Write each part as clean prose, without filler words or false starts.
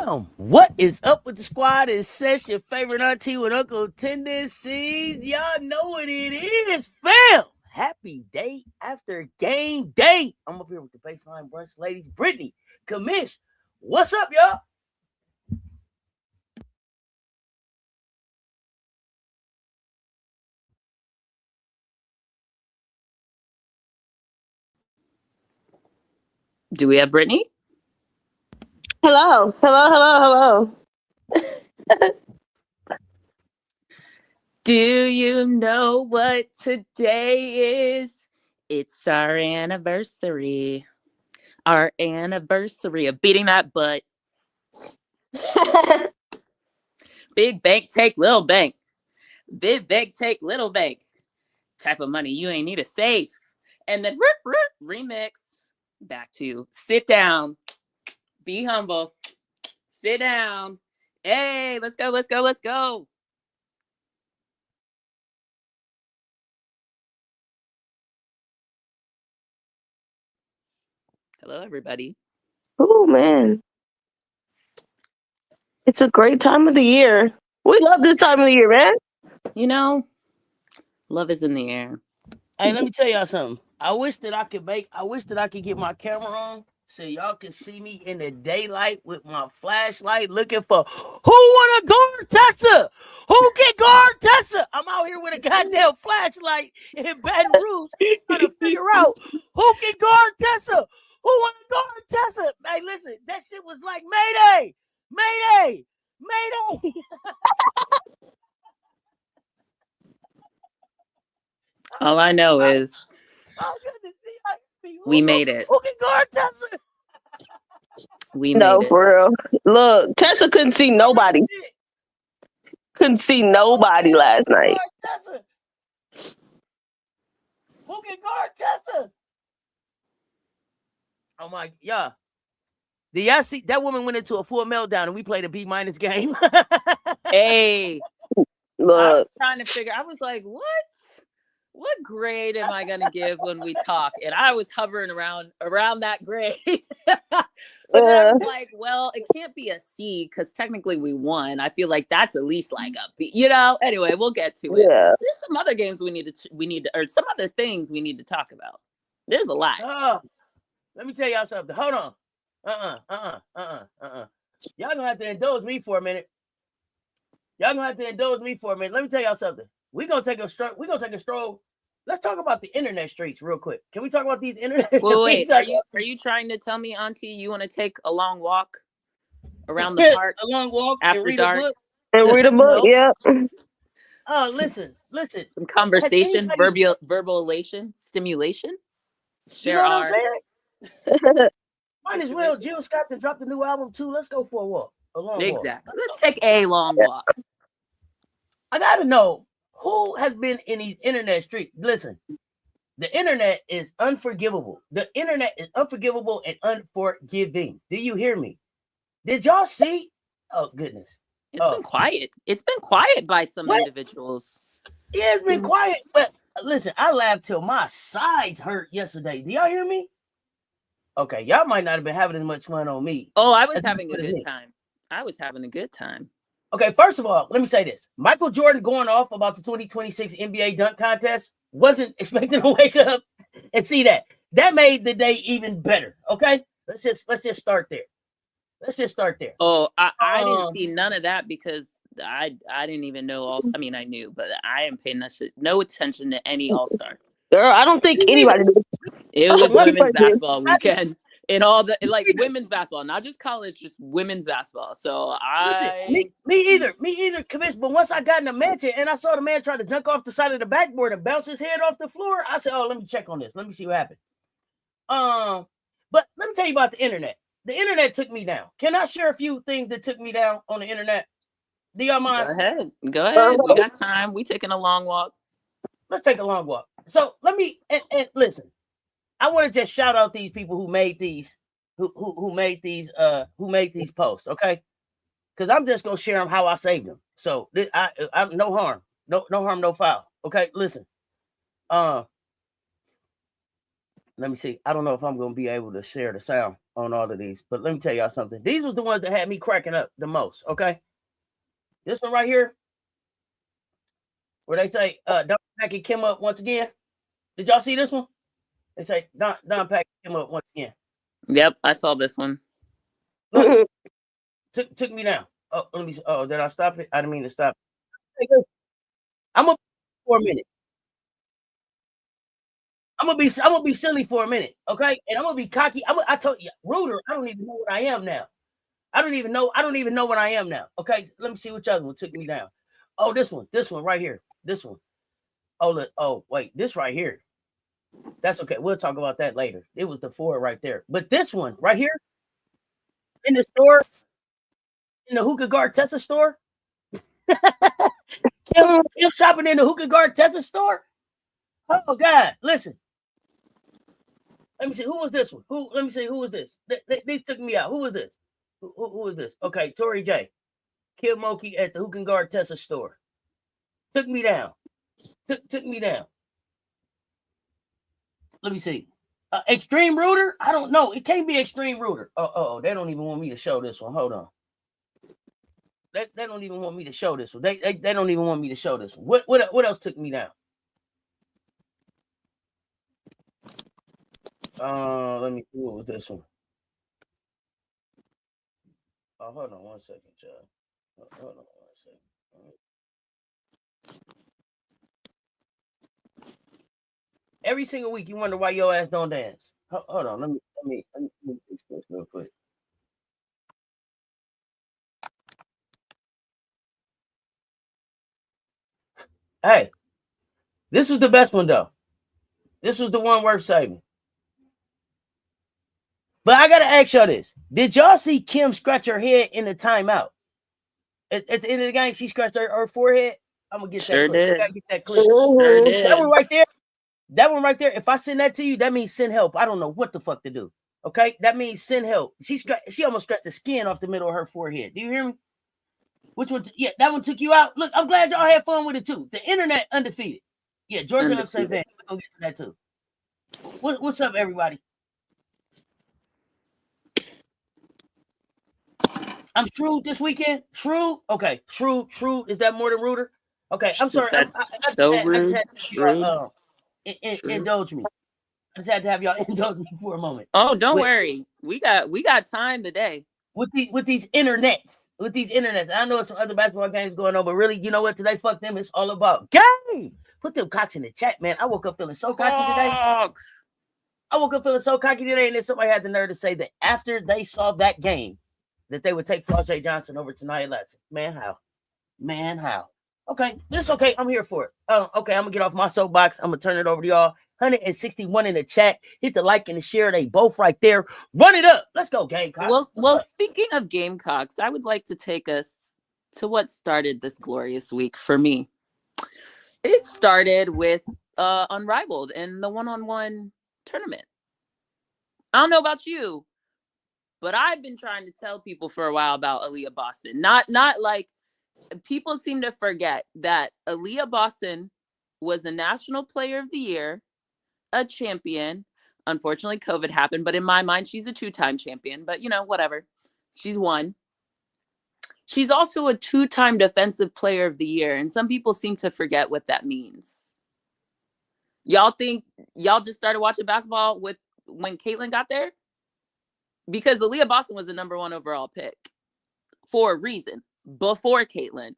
Damn, what is up with the squad? It's Cess, your favorite auntie with Uncle Tendencies. Y'all know what it is, fam. Happy day after game day. I'm up here with the Baseline Brunch ladies, Brittany, Commish. What's up, y'all? Do we have Brittany? Hello. Do you know what today is? It's our anniversary. Our anniversary of beating that butt. Big bank take little bank. Big bank take little bank. Type of money you ain't need a safe. And then remix back to sit down. Be humble. Sit down. Hey, let's go. Hello, everybody. Oh, man. It's a great time of the year. We love this time of the year, man. You know, love is in the air. Hey, let me tell y'all something. I wish that I could get my camera on so y'all can see me in the daylight with my flashlight looking for who wanna guard Tessa? Who can guard Tessa? I'm out here with a goddamn flashlight in Baton Rouge trying to figure out who can guard Tessa. Who wanna guard Tessa? Hey, listen, that shit was like Mayday! All I know is we made it. Who can guard Tessa? We made it. For real. Look, Tessa couldn't see nobody. Couldn't see nobody last night. Who can guard Tessa? Oh my, yeah. Did y'all see that woman went into a full meltdown and we played a B- game? Hey, look. I was trying to figure. I was like, what grade am I gonna give when we talk? And I was hovering around that grade. But then I was like, well, it can't be a C because technically we won. I feel like that's at least like a B. Anyway, we'll get to it. Yeah. There's some other games we need to, or some other things we need to talk about. There's a lot. Let me tell y'all something. Hold on. Y'all gonna have to indulge me for a minute. Let me tell y'all something. We're gonna take a stroll. Let's talk about the internet streets real quick. Can we talk about these internet? Wait, are you trying to tell me, Auntie, you want to take a long walk around the park? A long walk after and read dark? a book? And read a book, yeah. Oh, listen. Some conversation, verbal elation, stimulation. You know what I'm saying? Might as well. Jill Scott then dropped a new album too. Let's go for a walk. A long walk. Exactly. Let's take a long walk. I gotta know who has been in these internet streets. Listen, the internet is unforgivable. The internet is unforgivable and unforgiving. Do you hear me? Did y'all see? Oh, goodness. It's been quiet. It's been quiet by some individuals. Yeah, it's been quiet. But listen, I laughed till my sides hurt yesterday. Do y'all hear me? Okay, y'all might not have been having as much fun on me. Oh, I was having a good time. Okay, first of all, let me say this. Michael Jordan going off about the 2026 NBA dunk contest, wasn't expecting to wake up and see that. That made the day even better, okay? Let's just start there. Oh, I didn't see none of that because I didn't even know I mean, I knew, but I am paying no attention to any All-Star. Girl, I don't think anybody did. It was women's basketball weekend. In all the women's basketball, not just college, just women's basketball. So me either, Commish. But once I got in the mansion and I saw the man try to jump off the side of the backboard and bounce his head off the floor, I said, "Oh, let me check on this. Let me see what happened." But let me tell you about the internet. The internet took me down. Can I share a few things that took me down on the internet? Do y'all mind? Go ahead. We got time. We taking a long walk. Let's take a long walk. So let me and listen. I want to just shout out these people who made these, who made these posts, okay? Because I'm just gonna share them how I saved them. So I no harm, no harm, no foul. Okay, listen. Let me see. I don't know if I'm gonna be able to share the sound on all of these, but let me tell y'all something. These was the ones that had me cracking up the most. Okay, this one right here, where they say Don Packard came up once again. Did y'all see this one? They say Don Packard came up once again. Yep, I saw this one. Look, took me down. Oh, let me. Oh, did I stop it? I didn't mean to stop. I'm gonna for a minute. I'm gonna be silly for a minute, okay? And I'm gonna be cocky. I told you, Rooter. I don't even know what I am now. I don't even know what I am now. Okay, let me see which other one took me down. Oh, this one right here. This one. Oh, look. Oh, wait, this right here. That's okay. We'll talk about that later. It was the 4 right there. But this one right here in the store, in the hookah guard Tessa store. Kim shopping in the hookah guard Tessa store. Oh God, listen. Let me see. Who was this one? Let me see. Who was this? These took me out. Who was this? Who was this? Okay, Tori J. Kim Moki at the hookah guard Tessa store. Took me down. Took me down. Let me see. Extreme Rooter? I don't know. It can't be Extreme Rooter. Oh, they don't even want me to show this one. Hold on. They don't even want me to show this one. They don't even want me to show this one. What else took me down? Let me see. What was this one? Oh, hold on one second, child. Hold on one second. Every single week, you wonder why your ass don't dance. Hold on, let me fix this real quick. Hey, this was the best one though. This was the one worth saving. But I gotta ask y'all this: did y'all see Kim scratch her head in the timeout? At the end of the game, she scratched her forehead. I'm gonna get Sure that clip. did. I gotta get that clip. Sure did. That one right there. That one right there. If I send that to you, that means send help. I don't know what the fuck to do. Okay, that means send help. She almost scratched the skin off the middle of her forehead. Do you hear me? Which one? Yeah, that one took you out. Look, I'm glad y'all had fun with it too. The internet undefeated. Yeah, Georgia upset fan. We're gonna get to that too. What's up, everybody? I'm shrewd this weekend. Shrewd? Okay. Shrewd. Is that more than Rooter? Okay. I'm sorry. I just had to indulge me. I just had to have y'all indulge me for a moment. Oh, don't worry. We got time today. With these internets. I know it's some other basketball games going on, but really, you know what? Today, fuck them. It's all about game. Put them cocks in the chat, man. I woke up feeling so cocky today. And then somebody had the nerve to say that after they saw that game, that they would take Flau'jae Johnson over to Nia Jackson. Man, how? Okay, this is okay. I'm here for it. Okay, I'm gonna get off my soapbox. I'm gonna turn it over to y'all. 161 in the chat. Hit the like and the share. They both right there. Run it up. Let's go, Gamecocks. Well, speaking of Gamecocks, I would like to take us to what started this glorious week for me. It started with Unrivaled and the one-on-one tournament. I don't know about you, but I've been trying to tell people for a while about Aaliyah Boston. Not like people seem to forget that Aaliyah Boston was a National Player of the Year, a champion. Unfortunately, COVID happened, but in my mind, she's a 2-time champion. But, whatever. She's won. She's also a 2-time Defensive Player of the Year, and some people seem to forget what that means. Y'all think y'all just started watching basketball when Caitlin got there? Because Aaliyah Boston was the number 1 overall pick for a reason before Caitlin.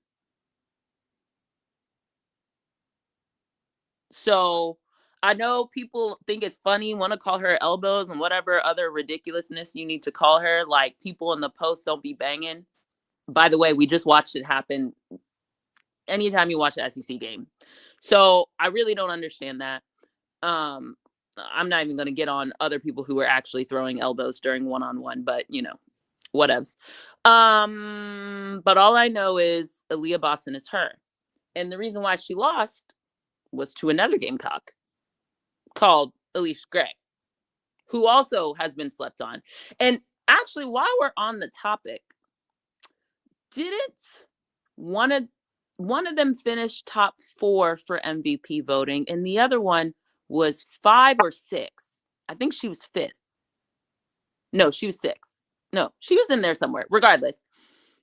So I know people think it's funny, want to call her elbows and whatever other ridiculousness you need to call her. Like, people in the post don't be banging. By the way, we just watched it happen anytime you watch an SEC game. So I really don't understand that. I'm not even going to get on other people who are actually throwing elbows during one-on-one, but whatevs. But all I know is Aaliyah Boston is her. And the reason why she lost was to another Gamecock called Alicia Gray, who also has been slept on. And actually, while we're on the topic, didn't one of them finish top 4 for MVP voting, and the other one was 5 or 6? I think she was 5th. No, she was 6th. No, she was in there somewhere. Regardless,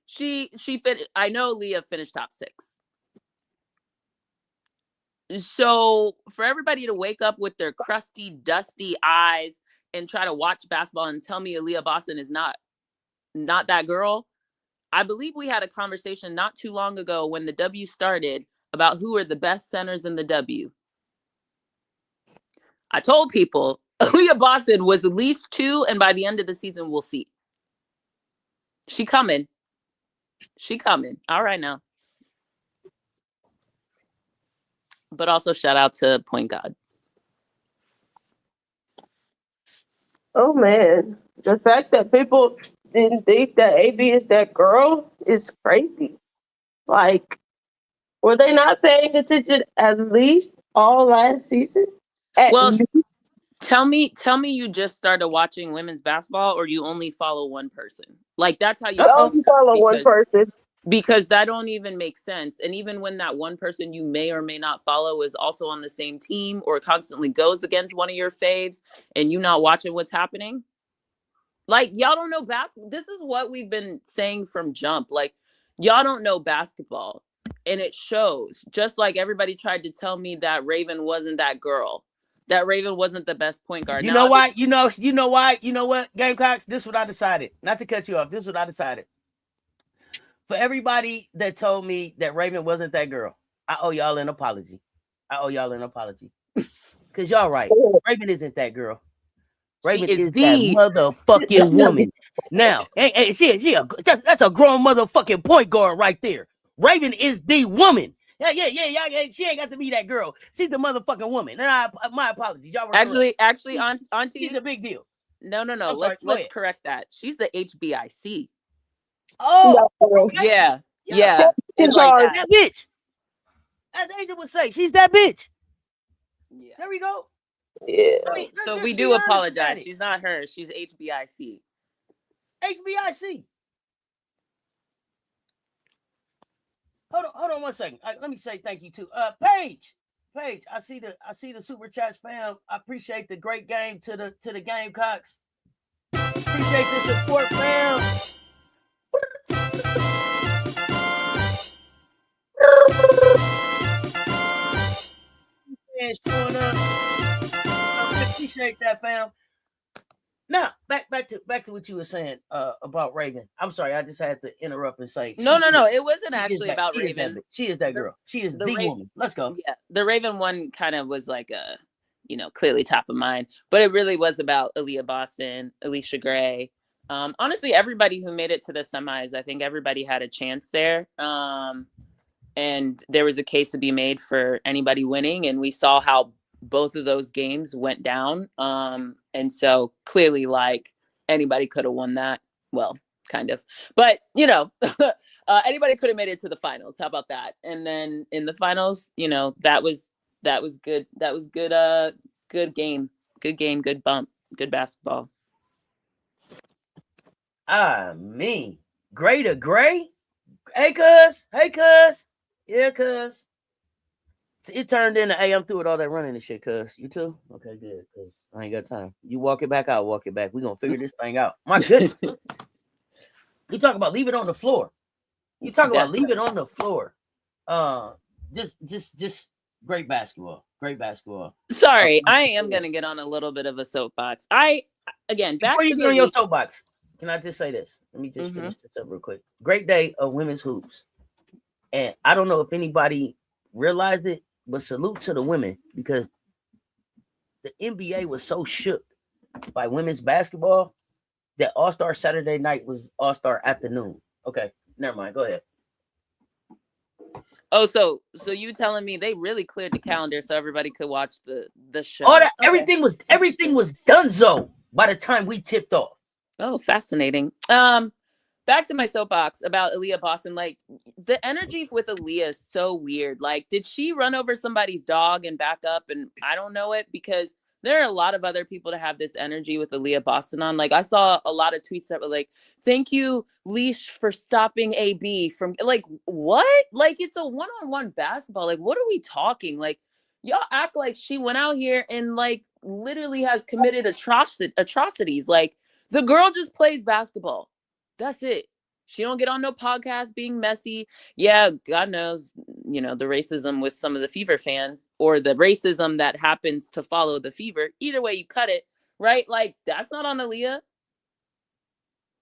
she fit. I know Leah finished top 6. So for everybody to wake up with their crusty, dusty eyes and try to watch basketball and tell me Aaliyah Boston is not that girl, I believe we had a conversation not too long ago when the W started about who are the best centers in the W. I told people Aaliyah Boston was at least 2, and by the end of the season, we'll see. She coming. All right now. But also shout out to Point God. Oh man, the fact that people didn't think that AB is that girl is crazy. Like, were they not paying attention at least all last season? Well, tell me you just started watching women's basketball, or you only follow one person. Like, that's how you only follow one person. Because that don't even make sense. And even when that one person you may or may not follow is also on the same team or constantly goes against one of your faves and you not watching what's happening, like, y'all don't know basketball. This is what we've been saying from jump. Like, y'all don't know basketball, and it shows. Just like everybody tried to tell me that Raven wasn't that girl. That Raven wasn't the best point guard. You know why? You know why? You know what, Gamecocks? This is what I decided. Not to cut you off. This is what I decided. For everybody that told me that Raven wasn't that girl, I owe y'all an apology. Because y'all right. Raven isn't that girl. Raven is that motherfucking woman. Now, that's a grown motherfucking point guard right there. Raven is the woman. Yeah. She ain't got to be that girl. She's the motherfucking woman. And my apologies. Y'all were actually, Auntie, she's a big deal. No. Let's correct that. She's the HBIC. Oh, okay. Yeah. It's like that bitch. As Agent would say, she's that bitch. Yeah. There we go. Yeah. I mean, so we do apologize. She's not her. She's HBIC. HBIC. Hold on 1 second. Let me say thank you to Paige. I see the super chats, fam. I appreciate the great game to the Gamecocks. Appreciate the support, fam. Showing up. I appreciate that, fam. Now, back to what you were saying about Raven. I'm sorry, I just had to interrupt and say no. It wasn't actually about Raven. She is that girl. She is the woman. Let's go. Yeah, the Raven one kind of was like a, clearly top of mind, but it really was about Aaliyah Boston, Alicia Gray. Honestly, everybody who made it to the semis, I think everybody had a chance there. And there was a case to be made for anybody winning, and we saw how both of those games went down. And so clearly, like, anybody could have won that. Well, kind of, but anybody could have made it to the finals. How about that? And then in the finals, that was good. That was good. Good game, good bump, good basketball. Gray to Gray. Hey, cuz. Yeah, cuz. It turned into, hey, I'm through with all that running and shit, cuz. You too? Okay, good, cuz I ain't got time. You walk it back, I'll walk it back. We're going to figure this thing out. My goodness. You talk about leave it on the floor. Just great basketball. Sorry, I am going to get on a little bit of a soapbox. Before you get on your soapbox, can I just say this? Let me just finish this up real quick. Great day of women's hoops. And I don't know if anybody realized it, but salute to the women, because the NBA was so shook by women's basketball that All-Star Saturday night was All-Star afternoon. Okay, never mind. Go ahead. Oh, so you telling me they really cleared the calendar so everybody could watch the show? Everything was donezo by the time we tipped off. Oh, fascinating. Back to my soapbox about Aaliyah Boston. Like, the energy with Aaliyah is so weird. Like, did she run over somebody's dog and back up? And I don't know it, because there are a lot of other people to have this energy with Aaliyah Boston on. Like, I saw a lot of tweets that were like, thank you, Leash, for stopping AB from, like, what? Like, it's a one-on-one basketball. Like, what are we talking? Like, y'all act like she went out here and, like, literally has committed atrocities. Like, the girl just plays basketball. That's it. She don't get on no podcast being messy. Yeah, God knows, the racism with some of the Fever fans, or the racism that happens to follow the Fever. Either way you cut it, right? Like, that's not on Aaliyah.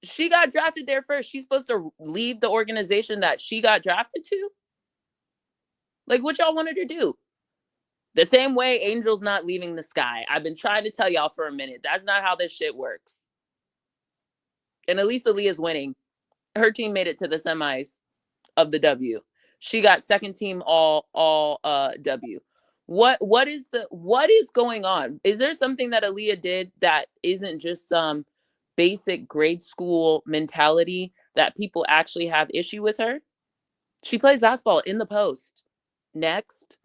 She got drafted there first. She's supposed to leave the organization that she got drafted to? Like, what y'all wanted to do? The same way Angel's not leaving the sky. I've been trying to tell y'all for a minute. That's not how this shit works. And at least Aaliyah's winning. Her team made it to the semis of the W. She got second team all W. What is going on? Is there something that Aaliyah did that isn't just some basic grade school mentality that people actually have issue with her? She plays basketball in the post. Next.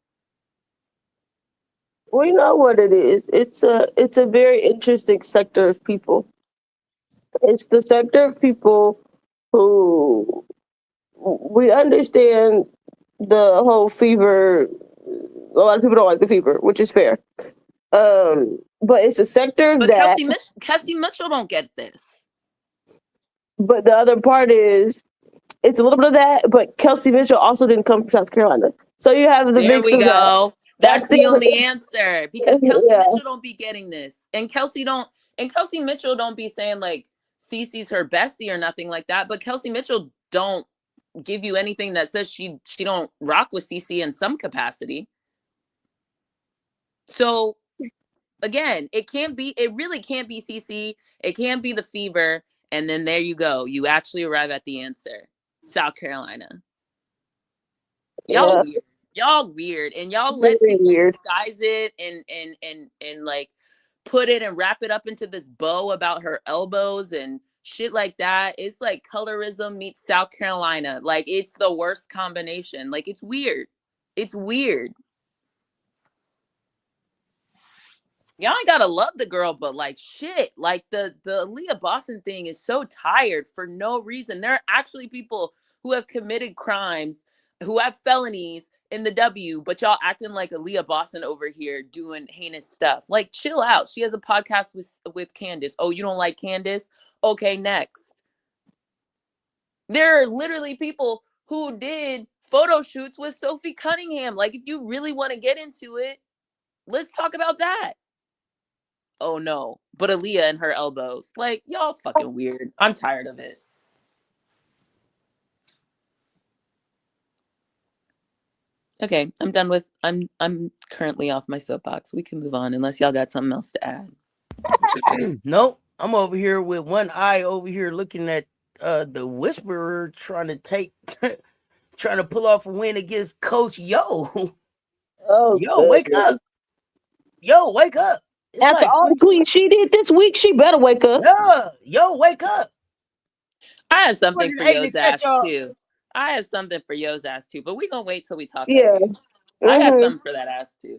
We know what it is. It's a very interesting sector of people. It's the sector of people who we understand the whole Fever. A lot of people don't like the Fever, which is fair. But it's a sector but that. Kelsey Mitchell don't get this. But the other part is, it's a little bit of that. But Kelsey Mitchell also didn't come from South Carolina, so you have the there mix we of go. that. That's the only answer, because Kelsey Yeah. Mitchell don't be getting this, and Kelsey Mitchell don't be saying like Cece's her bestie or nothing like that. But Kelsey Mitchell don't give you anything that says she don't rock with Cece in some capacity. So again, it really can't be Cece. It can't be the Fever, and then there you go. You actually arrive at the answer. South Carolina. Y'all weird. Y'all weird, and y'all let people disguise it and like put it and wrap it up into this bow about her elbows and shit like that. It's like colorism meets South Carolina. Like, it's the worst combination. Like, it's weird. It's weird. Y'all ain't gotta love the girl, but like, shit, like the Aaliyah Boston thing is so tired for no reason. There are actually people who have committed crimes, who have felonies in the W, but y'all acting like Aaliyah Boston over here doing heinous stuff. Like, chill out. She has a podcast with Candace. Oh, you don't like Candace? Okay, next. There are literally people who did photo shoots with Sophie Cunningham. Like, if you really want to get into it, let's talk about that. Oh no, but Aaliyah and her elbows. Like, y'all fucking weird. I'm tired of it. Okay, I'm done with. I'm currently off my soapbox. We can move on unless y'all got something else to add. Nope. I'm over here with one eye over here looking at the Whisperer trying to pull off a win against Coach Yo. Oh, Yo, wake up. Yo, wake up. It's after like, all the tweets she did this week, she better wake up. yeah, yo, wake up. I have something for Yo's ass y'all. too. I have something for Yo's ass too, but we're gonna wait till we talk. Yeah. I got something for that ass too.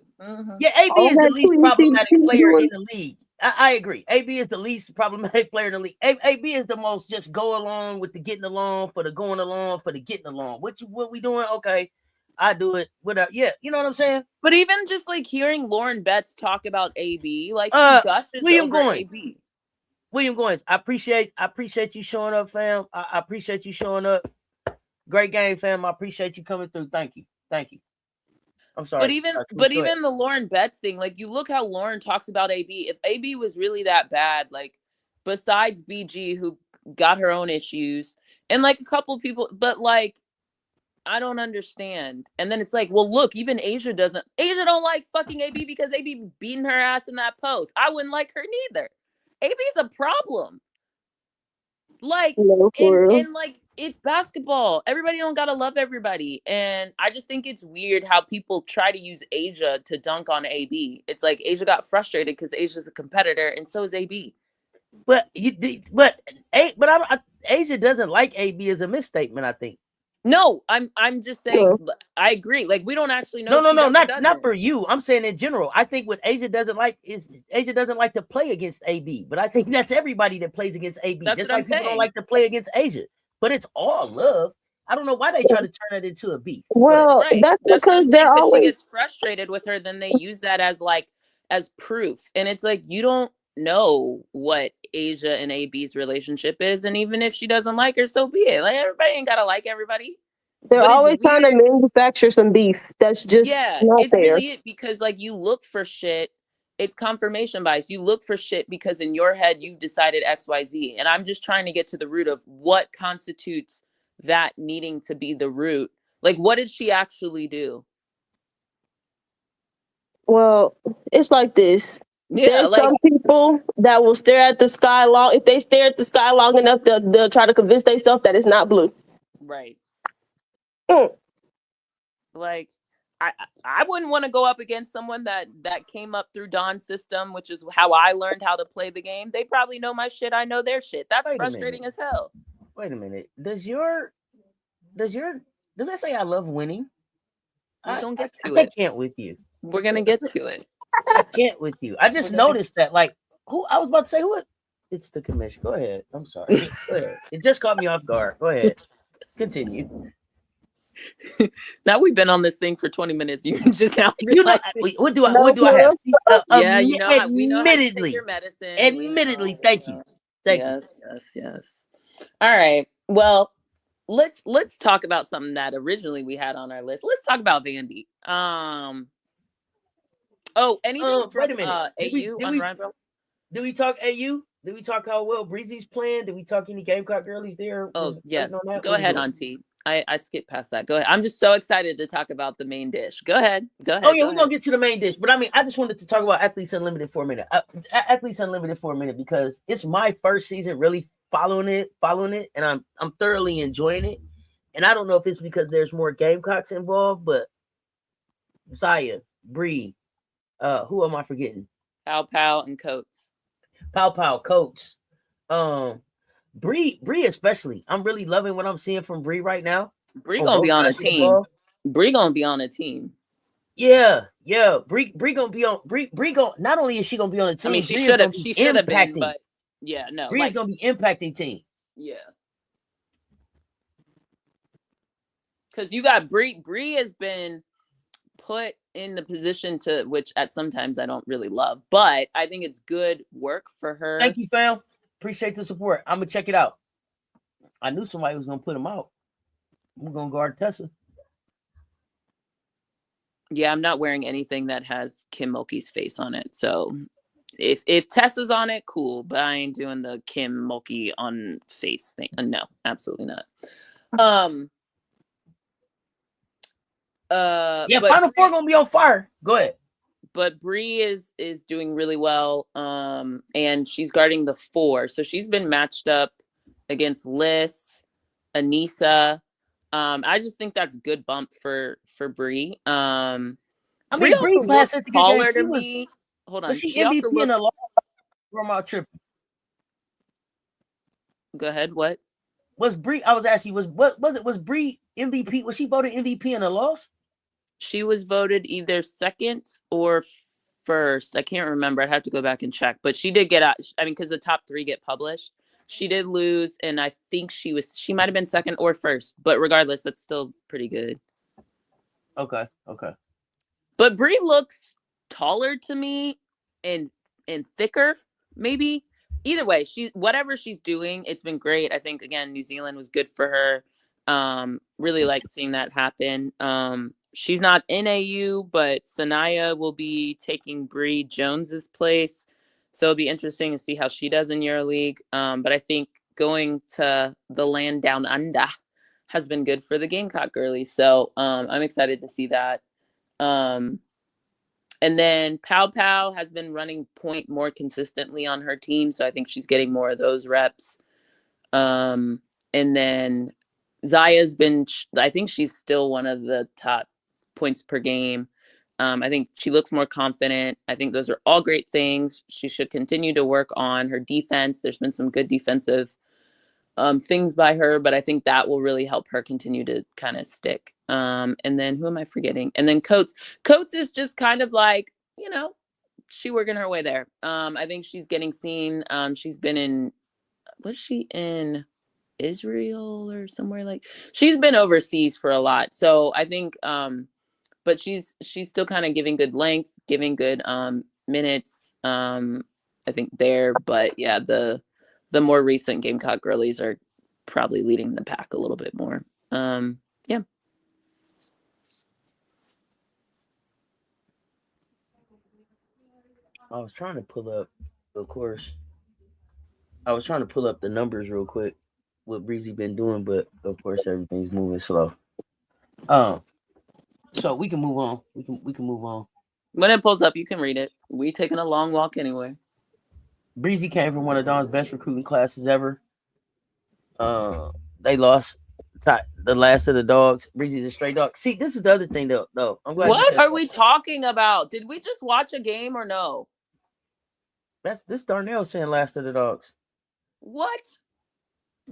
Yeah, AB is the least problematic player in the league. I agree. AB is the least problematic player in the league. AB is the most just go along with the getting along for the going along for the getting along. What we doing? Okay, I do it. Whatever. Yeah, you know what I'm saying? But even just like hearing Lauren Betts talk about AB, like she gushes William over Goins. AB. William Goins, I appreciate you showing up, fam. I appreciate you showing up. Great game, fam. I appreciate you coming through. Thank you. I'm sorry. But even the Lauren Betts thing, like, you look how Lauren talks about AB. If AB was really that bad, like, besides BG, who got her own issues, and like a couple of people, but like, I don't understand. And then it's like, well, look, even Asia don't like fucking AB because AB beating her ass in that post. I wouldn't like her neither. AB's a problem. Like, and like, it's basketball. Everybody don't gotta love everybody. And I just think it's weird how people try to use Asia to dunk on AB. It's like Asia got frustrated because Asia's a competitor, and so is AB. But Asia doesn't like AB is a misstatement, I think. No, I'm just saying. I agree. Like, we don't actually know. No, not for you. I'm saying in general. I think what Asia doesn't like is Asia doesn't like to play against AB. But I think that's everybody that plays against AB. That's just what like I'm people saying. don't like to play against Asia. But it's all love. I don't know why they try to turn it into a beef. Well, right. that's because they're always. She gets frustrated with her. Then they use that as like as proof. And it's like, you don't know what Asia and AB's relationship is. And even if she doesn't like her, so be it. Like, everybody ain't got to like everybody. They're But it's always trying to weird. manufacture some beef that's just not It's there. really it, because like you look for shit. It's confirmation bias. You look for shit because in your head you've decided XYZ. And I'm just trying to get to the root of what constitutes that needing to be the root. Like, what did she actually do? Well, it's like this. Yeah, There's like, some people that will stare at the sky long. If they stare at the sky long enough, they'll try to convince themselves that it's not blue. right. Mm. Like, I wouldn't want to go up against someone that came up through Don's system, which is how I learned how to play the game. They probably know my shit. I know their shit. That's frustrating as hell. Wait a minute. Does that say I love winning? We're gonna get to I it. can't with you. We're gonna get to it. I can't with you. I just noticed that, like, who I was about to say who. It's the Commish. Go ahead. I'm sorry. Go ahead. It just caught me off guard. Go ahead. Continue. Now we've been on this thing for 20 minutes. You just now what do I have? Yeah, you know we know how to take your medicine. Admittedly, thank you. Yes. All right. Well, let's talk about something that originally we had on our list. Let's talk about Vandy. Anything from wait a minute. AU Unrivaled? Did we talk AU? Did we talk how well Breezy's playing? Did we talk any Gamecock girlies there? Oh, yes. Go ahead, Auntie. I skipped past that. Go ahead. I'm just so excited to talk about the main dish. Go ahead. Oh, yeah, we're going to get to the main dish. But, I mean, I just wanted to talk about Athletes Unlimited for a minute. Because it's my first season really following it, and I'm thoroughly enjoying it. And I don't know if it's because there's more Gamecocks involved, but Zaya, Bree, who am I forgetting? Pow and Coates. Coates. Bree especially. I'm really loving what I'm seeing from Bree right now. Bree gonna be on a team. Bree gonna be on a team. Yeah. Bree gonna be on. Bree gonna. Not only is she gonna be on a team, I mean, she should have been, but yeah, no. Bree is gonna be impacting team. Yeah. Because you got Bree. Bree has been put in the position to which at sometimes I don't really love, but I think it's good work for her. Thank you, fam. Appreciate the support. I'm gonna check it out. I knew somebody was gonna put him out. I'm gonna guard Tessa. Yeah, I'm not wearing anything that has Kim Mulkey's face on it. So if Tessa's on it, cool. But I ain't doing the Kim Mulkey on face thing. No, absolutely not. Final Four gonna be on fire. Go ahead. But Bree is doing really well. And she's guarding the 4. So she's been matched up against Liz, Anissa. I just think that's good bump for Bree. I mean, Bree looks taller to me. Hold on. Was she MVP in a lot from our trip? Go ahead. What was Bree? I was asking you, was Bree MVP? Was she voted MVP in a loss? She was voted either second or first. I can't remember. I'd have to go back and check. But she did get out. I mean, because the top 3 get published. She did lose, and I think she might have been second or first. But regardless, that's still pretty good. Okay. But Bree looks taller to me and thicker, maybe. Either way, whatever she's doing, it's been great. I think, again, New Zealand was good for her. Really like seeing that happen. She's not in AU, but Sanaya will be taking Bree Jones's place. So it'll be interesting to see how she does in EuroLeague. But I think going to the land down under has been good for the Gamecock girlies. So I'm excited to see that. And then Pow has been running point more consistently on her team. So I think she's getting more of those reps. And then Zaya's been, I think she's still one of the top points per game. I think she looks more confident. I think those are all great things. She should continue to work on her defense. There's been some good defensive things by her, but I think that will really help her continue to kind of stick. And then who am I forgetting? And then Coates is just kind of like, she working her way there. I think she's getting seen. She's been was she in Israel or somewhere? Like, she's been overseas for a lot. So I think, but she's still kind of giving good length, giving good minutes. I think there, but yeah, the more recent Gamecock girlies are probably leading the pack a little bit more. Yeah. I was trying to pull up, of course. I was trying to pull up the numbers real quick. What Breezy been doing, but of course everything's moving slow. So we can move on. We can move on. When it pulls up, you can read it. We taking a long walk anyway. Breezy came from one of Dawn's best recruiting classes ever. They lost the last of the dogs. Breezy's a straight dog. See, this is the other thing though. I'm glad. What are we talking about? Did we just watch a game or no? That's this Darnell saying last of the dogs. What?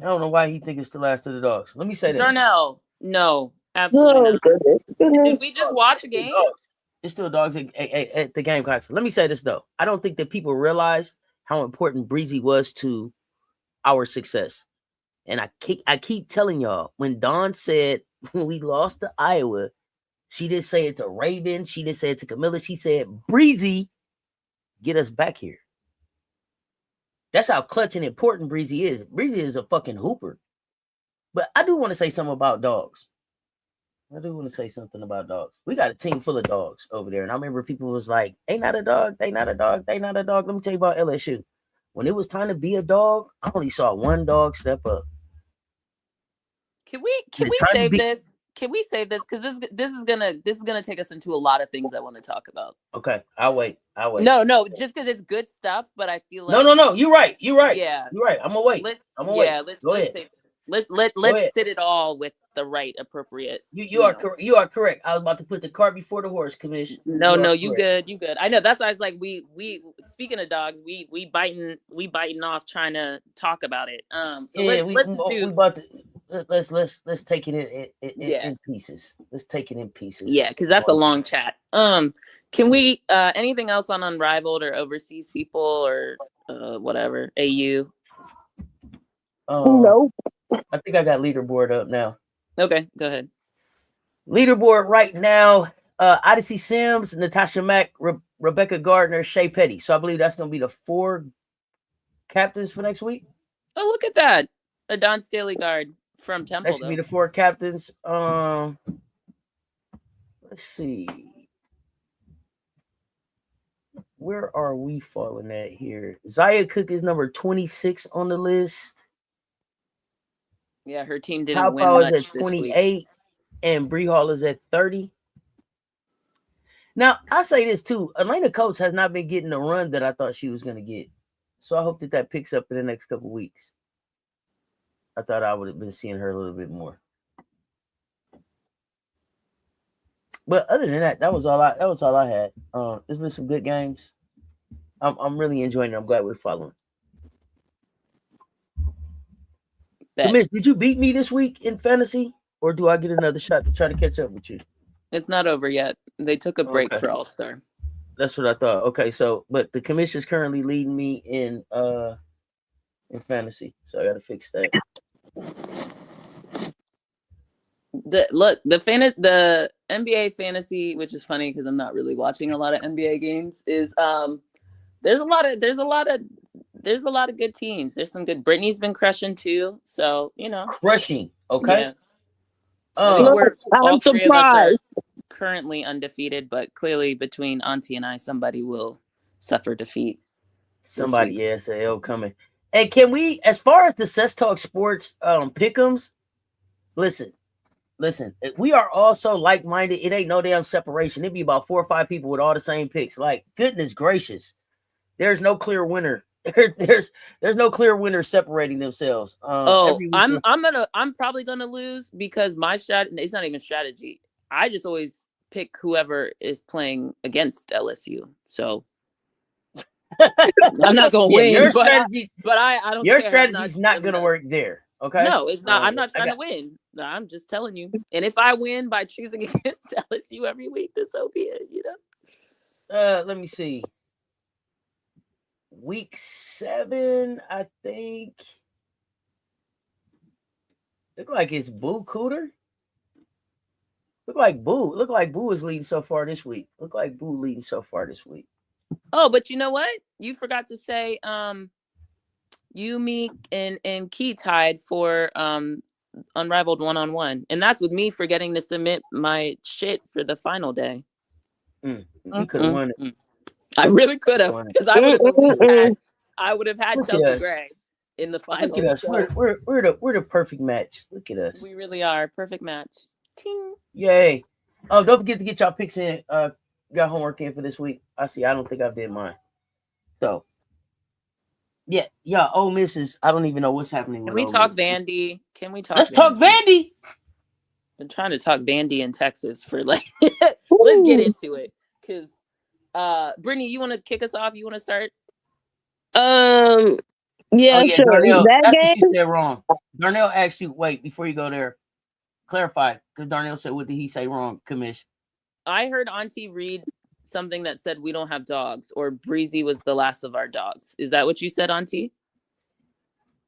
I don't know why he think it's the last of the dogs. Let me say this. Darnell, no, absolutely not. Goodness. Did we just watch a game? It's still dogs at the Gamecocks. Let me say this though. I don't think that people realize how important Breezy was to our success. And I keep telling y'all, when Dawn said when we lost to Iowa, she didn't say it to Raven, she didn't say it to Camilla, she said, Breezy, get us back here. That's how clutch and important Breezy is. Breezy is a fucking hooper. But I do want to say something about dogs. We got a team full of dogs over there. And I remember people was like, they not a dog. Let me tell you about LSU. When it was time to be a dog, I only saw one dog step up. Can we save this? Can we save this? Because this is gonna take us into a lot of things I want to talk about. Okay, I'll wait. No, just because it's good stuff, but I feel like no. You're right. Yeah, you're right. I'm gonna wait. Let's save this. Let's sit it all with the right appropriate. You are correct. I was about to put the cart before the horse, Commish. No, you good. I know that's why I was like, we speaking of dogs, we biting off trying to talk about it. So let's take it in pieces. Let's take it in pieces. Yeah, because that's a long chat. Can we anything else on Unrivaled or overseas people or whatever AU? Nope. I think I got leaderboard up now. Okay, go ahead. Leaderboard right now: Odyssey Sims, Natasha Mack, Rebecca Gardner, Shea Petty. So I believe that's going to be the 4 captains for next week. Oh, look at that! A Don Staley guard from Temple. That should be the 4 captains. Let's see. Where are we falling at here? Zaya Cook is number 26 on the list. Yeah, her team didn't win much is at 28, and Bree Hall is at 30. Now, I say this too. Elena Coates has not been getting the run that I thought she was going to get. So I hope that picks up in the next couple of weeks. I thought I would have been seeing her a little bit more. But other than that, that was all I had. There's been some good games. I'm really enjoying it. I'm glad we're following. Commish, did you beat me this week in fantasy, or do I get another shot to try to catch up with you? It's not over yet. They took a break for All-Star. That's what I thought. Okay, so but the Commish is currently leading me in fantasy, so I got to fix that. The NBA fantasy, which is funny because I'm not really watching a lot of NBA games, is there's a lot of good teams. There's some good. Brittany's been crushing too, so crushing. Okay. Yeah. I'm surprised. Currently undefeated, but clearly between Auntie and I, somebody will suffer defeat. Somebody, yes, L coming. And can we, as far as the Cess Talk Sports pick'ems, listen, we are all so like-minded. It ain't no damn separation. It'd be about 4 or 5 people with all the same picks. Like, goodness gracious, there's no clear winner. There's no clear winner separating themselves. I'm probably gonna lose because my strategy. It's not even strategy. I just always pick whoever is playing against LSU. So I'm not gonna win. Your strategy, but I don't. Your strategy's not gonna work there. Okay. No, it's not. I'm not trying to win. No, I'm just telling you. And if I win by choosing against LSU every week, then so be it. Let me see. Week 7, I think. Look like it's Boo Cooter. Look like Boo is leading so far this week. Oh, but you know what? You forgot to say you, me, and Key tied for Unrivaled 1-on-1. And that's with me forgetting to submit my shit for the final day. You could have won it. I really could have, because I would have at least had Look at Chelsea us. Gray in the final. Look at us. So We're the perfect match. Look at us. we really are. Perfect match. Ting. Yay. Oh, don't forget to get y'all picks in. Got homework in for this week. I see. I don't think I did mine. So yeah, Ole Miss is. I don't even know what's happening. Can we talk Vandy? Can we talk? Let's talk Vandy. Been trying to talk Vandy in Texas for like. Let's get into it, because Brittany, you want to kick us off? You want to start? Yeah, sure. Darnell, That that's game. what you said wrong. Darnell asked you. Wait, before you go there, clarify, because Darnell said, "What did he say wrong?" Commish. I heard Auntie read something that said we don't have dogs, or Breezy was the last of our dogs. Is that what you said, Auntie?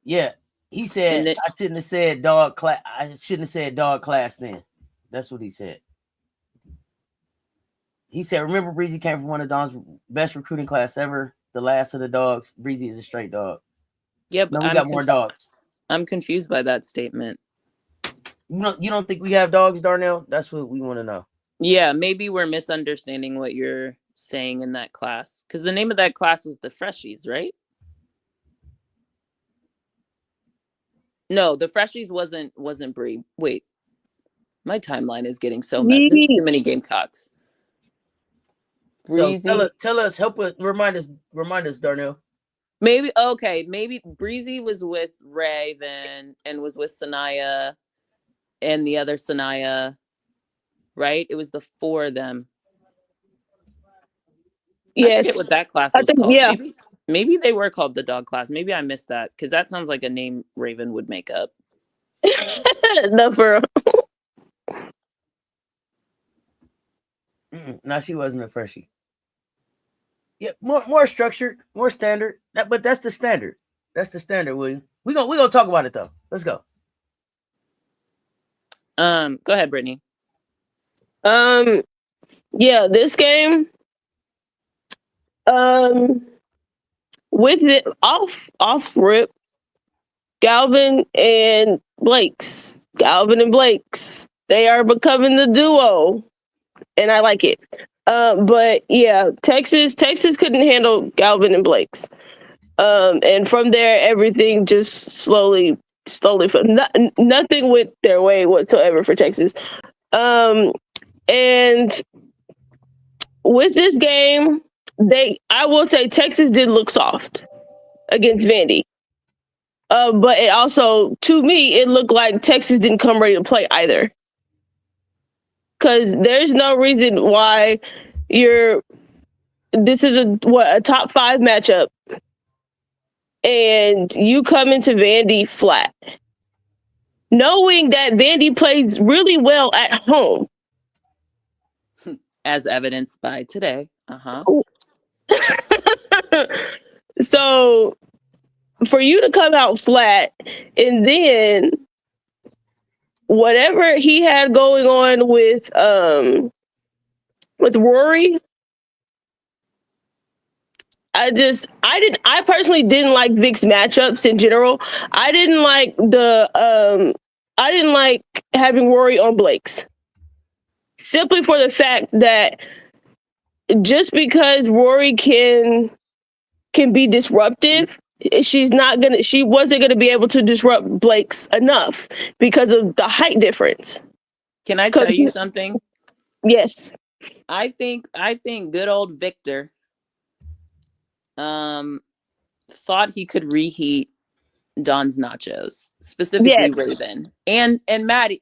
Yeah, he said I shouldn't have said dog class. I shouldn't have said dog class then. That's what he said. He said, "Remember, Breezy came from one of Don's best recruiting class ever. The last of the dogs. Breezy is a straight dog." Yep, no, we got more dogs. I'm confused by that statement. You don't think we have dogs, Darnell? That's what we want to know. Yeah, maybe we're misunderstanding what you're saying in that class, because the name of that class was the Freshies, right? No, the Freshies wasn't Bree. Wait, my timeline is getting so messed. There's too many Gamecocks. Breezy. So tell us, help us, remind us, Darnell. Maybe Breezy was with Raven and was with Sanaya and the other Sanaya, right? It was the four of them. Yes. I forget what that class was called. Yeah. Maybe they were called the dog class. Maybe I missed that, because that sounds like a name Raven would make up. No, for real. No, she wasn't a freshie. Yeah, more structured, more standard. But that's the standard. That's the standard, William. We're gonna talk about it though. Let's go. Go ahead, Brittany. Yeah, this game. With it off rip, Galvin and Blake's. They are becoming the duo, and I like it. But yeah, Texas couldn't handle Galvin and Blake's. And from there, everything just slowly nothing went their way whatsoever for Texas. And with this game, I will say Texas did look soft against Vandy. But it also, to me, it looked like Texas didn't come ready to play either. Because there's no reason why this is a top 5 matchup, and you come into Vandy flat, knowing that Vandy plays really well at home. As evidenced by today. So for you to come out flat, and then whatever he had going on with Rory, I personally didn't like Vic's matchups in general. I didn't like having Rory on Blake's, simply for the fact that just because Rory can be disruptive, she wasn't gonna be able to disrupt Blake's enough because of the height difference. Can I tell you something? Yes. I think good old Victor thought he could reheat Don's nachos, specifically Raven and Maddie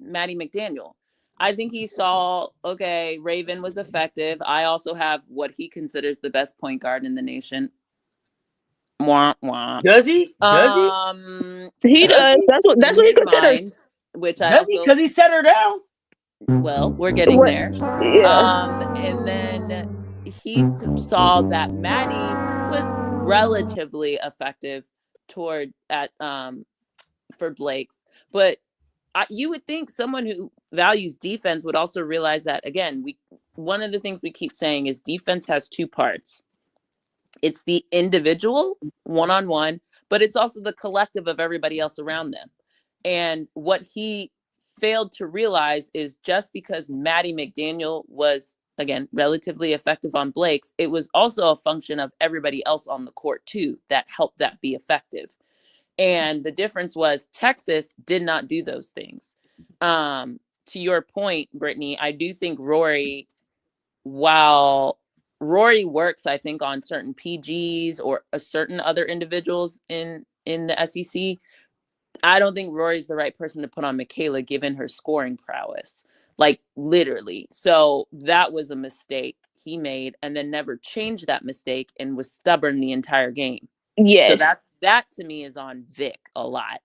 McDaniel. I think he saw, okay, Raven was effective. I also have what he considers the best point guard in the nation. Wah, wah. Does he? He does. That's what he considers. Which does he? Because he set her down. Well, we're getting there. Yeah. And then he saw that Maddie was relatively effective for Blake's, but you would think someone who values defense would also realize that, again, one of the things we keep saying is defense has two parts. It's the individual one-on-one, but it's also the collective of everybody else around them. And what he failed to realize is just because Maddie McDaniel was, again, relatively effective on Blake's, it was also a function of everybody else on the court too that helped that be effective. And the difference was Texas did not do those things. To your point, Brittany, I do think Rory, while Rory works, I think, on certain PGs or certain other individuals in the SEC, I don't think Rory's the right person to put on Michaela given her scoring prowess, like literally. So that was a mistake he made and then never changed that mistake and was stubborn the entire game. Yes. So that to me is on Vic a lot.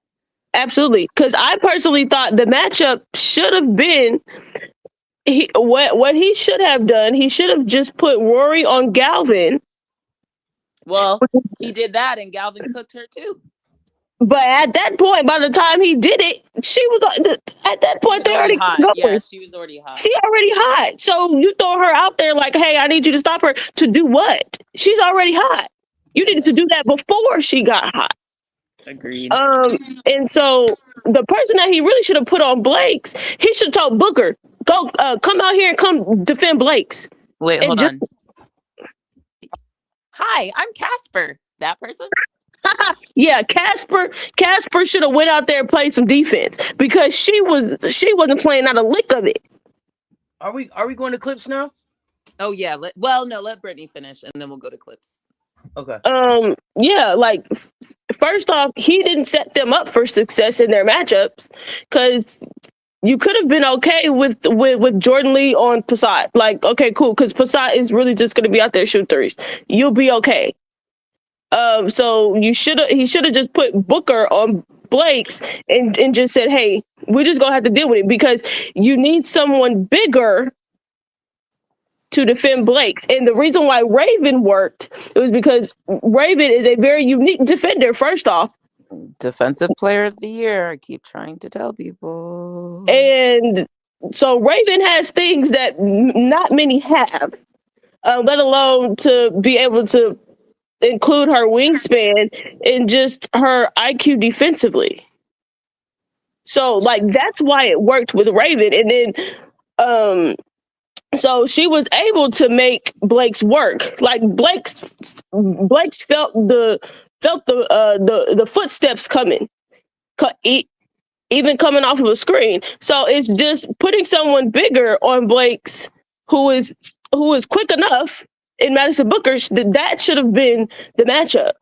Absolutely. Because I personally thought the matchup should have been what he should have done. He should have just put Rory on Galvin. Well, he did that and Galvin cooked her too. But at that point, by the time he did it, she was at that point they already hot. going. Yeah, she was already hot. She already hot. So you throw her out there like, hey, I need you to stop her to do what? She's already hot. You needed to do that before she got hot. Agreed. And so the person that he really should have put on Blake's, he should have told Booker, go come out here and come defend Blake's. Wait, hold on. Hi, I'm Casper. That person? Yeah, Casper should have went out there and played some defense because she wasn't playing out a lick of it. Are we going to clips now? Oh yeah. Let Brittany finish and then we'll go to clips. Okay. Yeah, like first off, he didn't set them up for success in their matchups because you could have been okay with Jordan Lee on Passat. Like, okay, cool, because Passat is really just going to be out there shooting threes. You'll be okay. So he should have just put Booker on Blake's and just said, hey, we're just gonna have to deal with it because you need someone bigger to defend Blake's. And the reason why Raven worked, it was because Raven is a very unique defender, first off. Defensive player of the year, I keep trying to tell people. And so Raven has things that not many have, let alone to be able to include her wingspan and just her IQ defensively. So like that's why it worked with Raven. And then so she was able to make Blake's work. Like Blake's felt the footsteps coming, even coming off of a screen. So it's just putting someone bigger on Blake's who is quick enough in Madison Booker, that should have been the matchup,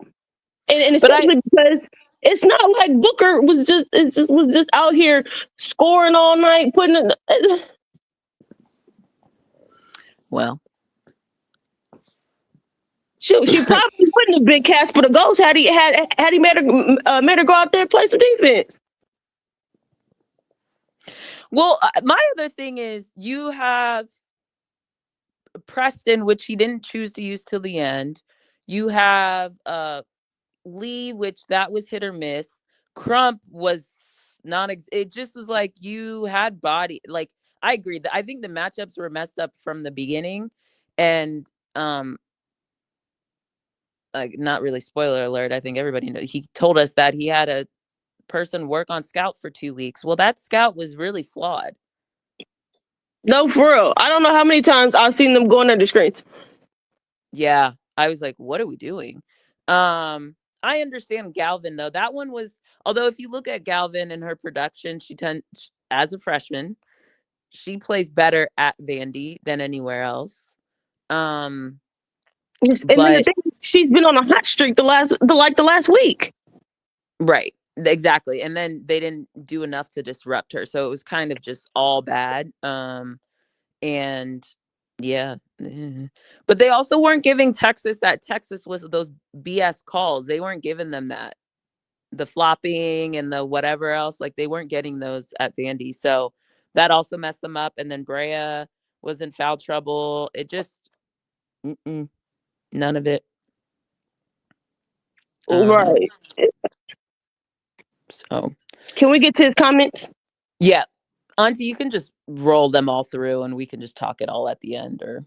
and especially because it's not like Booker was just out here scoring all night, putting it. Well, she probably wouldn't have been Casper the Ghost had he made her go out there and play some defense. Well, my other thing is you have Preston, which he didn't choose to use till the end. You have Lee, which that was hit or miss. Crump was it just was like you had body. Like I agree that I think the matchups were messed up from the beginning, and like not really spoiler alert. I think everybody knows. He told us that he had a person work on Scout for 2 weeks. Well, that Scout was really flawed. No, for real. I don't know how many times I've seen them going under screens. Yeah. I was like, what are we doing? I understand Galvin, though. That one was, although if you look at Galvin and her production, as a freshman, she plays better at Vandy than anywhere else. Yes, and the thing is, she's been on a hot streak the last week. Right. Exactly. And then they didn't do enough to disrupt her. So it was kind of just all bad. And yeah. But they also weren't giving Texas was those BS calls. They weren't giving them that. The flopping and the whatever else. Like they weren't getting those at Vandy. So that also messed them up. And then Brea was in foul trouble. It just none of it. Right. So can we get to his comments? Yeah. Auntie, you can just roll them all through and we can just talk it all at the end, or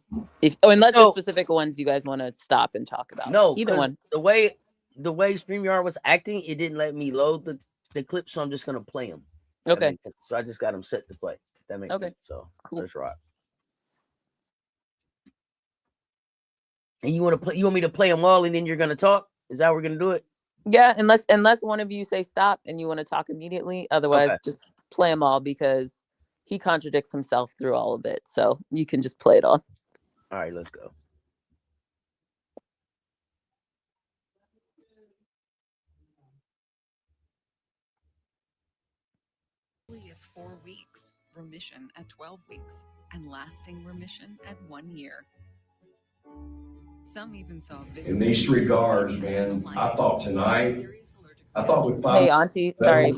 unless there's specific ones you guys want to stop and talk about. No, either one. The way StreamYard was acting, it didn't let me load the clips, so I'm just gonna play them. Okay. So I just got them set to play. That makes sense. So cool. That's right. And you want me to play them all, and then you're gonna talk? Is that how we're gonna do it? Yeah, unless one of you say stop and you want to talk immediately. Otherwise, just play them all, because he contradicts himself through all of it. So you can just play it all. All right, let's go. Is 4 weeks, remission at 12 weeks, and lasting remission at 1 year. Some even saw in these 3 guards, man. I thought with 5. Hey, Auntie, sorry.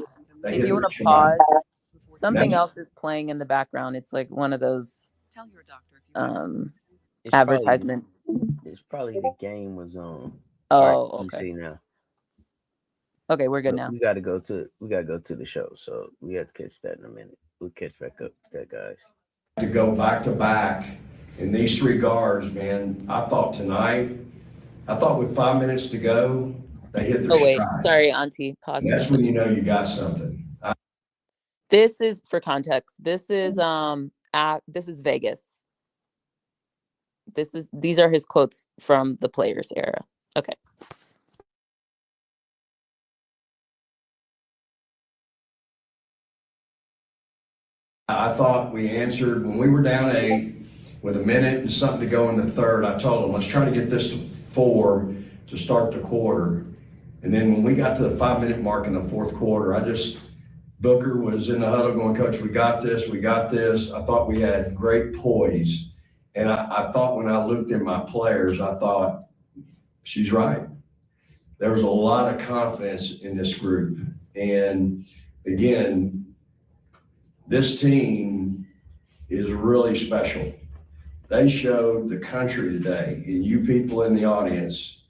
If you want to pause, something else is playing in the background. It's like one of those advertisements. It's probably the game was on. Oh, right, okay. Now. Okay, we're good now. We gotta go to the show, so we have to catch that in a minute. We'll catch back up with that, guys. To go back to back in these 3 guards, man. I thought with 5 minutes to go, they hit their stride. Sorry, Auntie. Pause. That's when you know you got something. This is, for context, this is Vegas. These are his quotes from the Players era. Okay. I thought we answered when we were down 8 with a minute and something to go in the third. I told them, let's try to get this to 4 to start the quarter. And then when we got to the 5-minute mark in the fourth quarter, Booker was in the huddle going, Coach, we got this. I thought we had great poise. And I thought when I looked at my players, I thought, she's right. There was a lot of confidence in this group. And again, this team is really special. They showed the country today, and you people in the audience,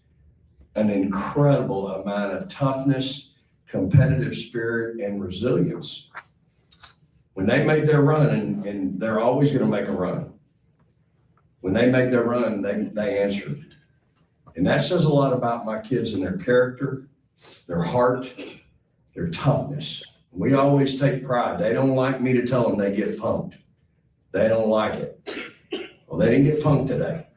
an incredible amount of toughness, competitive spirit, and resilience. When they made their run, and they're always going to make a run, when they made their run, they answered. And that says a lot about my kids and their character, their heart, their toughness. We always take pride. They don't like me to tell them they get punked. They don't like it. Well, they didn't get punked today.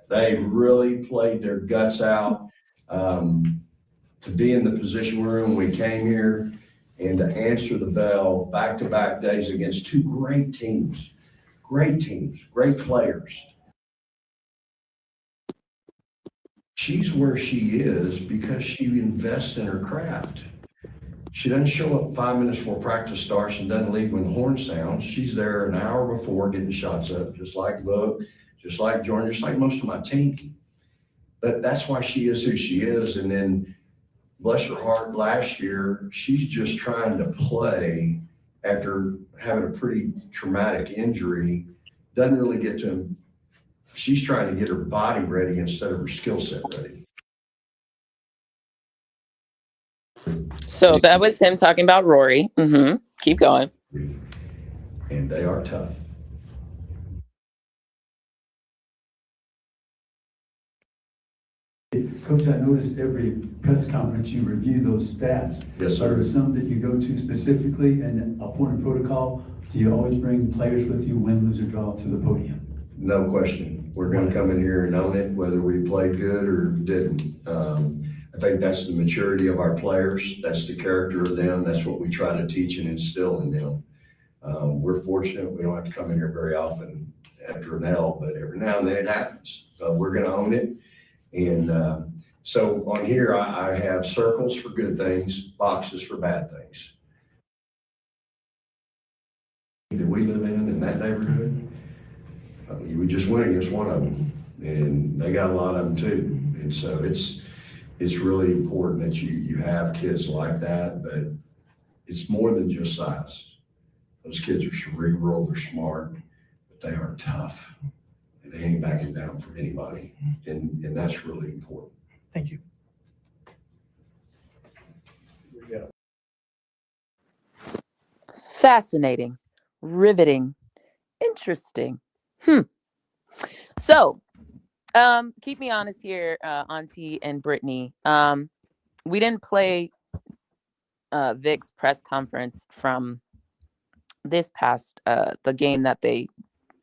They really played their guts out to be in the position we're in when we came here and to answer the bell back-to-back days against 2 great teams, great players. She's where she is because she invests in her craft. She doesn't show up 5 minutes before practice starts and doesn't leave when the horn sounds. She's there an hour before getting shots up, just like Book, just like Jordan, just like most of my team. But that's why she is who she is. And then, bless her heart, last year, she's just trying to play after having a pretty traumatic injury. Doesn't really get to him. She's trying to get her body ready instead of her skill set ready. So that was him talking about Rory. Keep going. And they are tough. Coach, I noticed every press conference you review those stats. Yes, sir. Are there some that you go to specifically, and upon a protocol, do you always bring players with you, win, lose, or draw, to the podium? No question. We're going to come in here and own it, whether we played good or didn't. I think that's the maturity of our players. That's the character of them. That's what we try to teach and instill in them. We're fortunate. We don't have to come in here very often after an L, but every now and then it happens. We're going to own it. And so on here, I have circles for good things, boxes for bad things. That we live in that neighborhood, we just went against one of them, and they got a lot of them too. And so it's really important that you have kids like that, but it's more than just size. Those kids are cerebral, they're smart, but they are tough. And they ain't backing down from anybody. And that's really important. Thank you. Fascinating. Riveting. Interesting. So, keep me honest here, Auntie and Brittany. We didn't play Vic's press conference from this past the game that they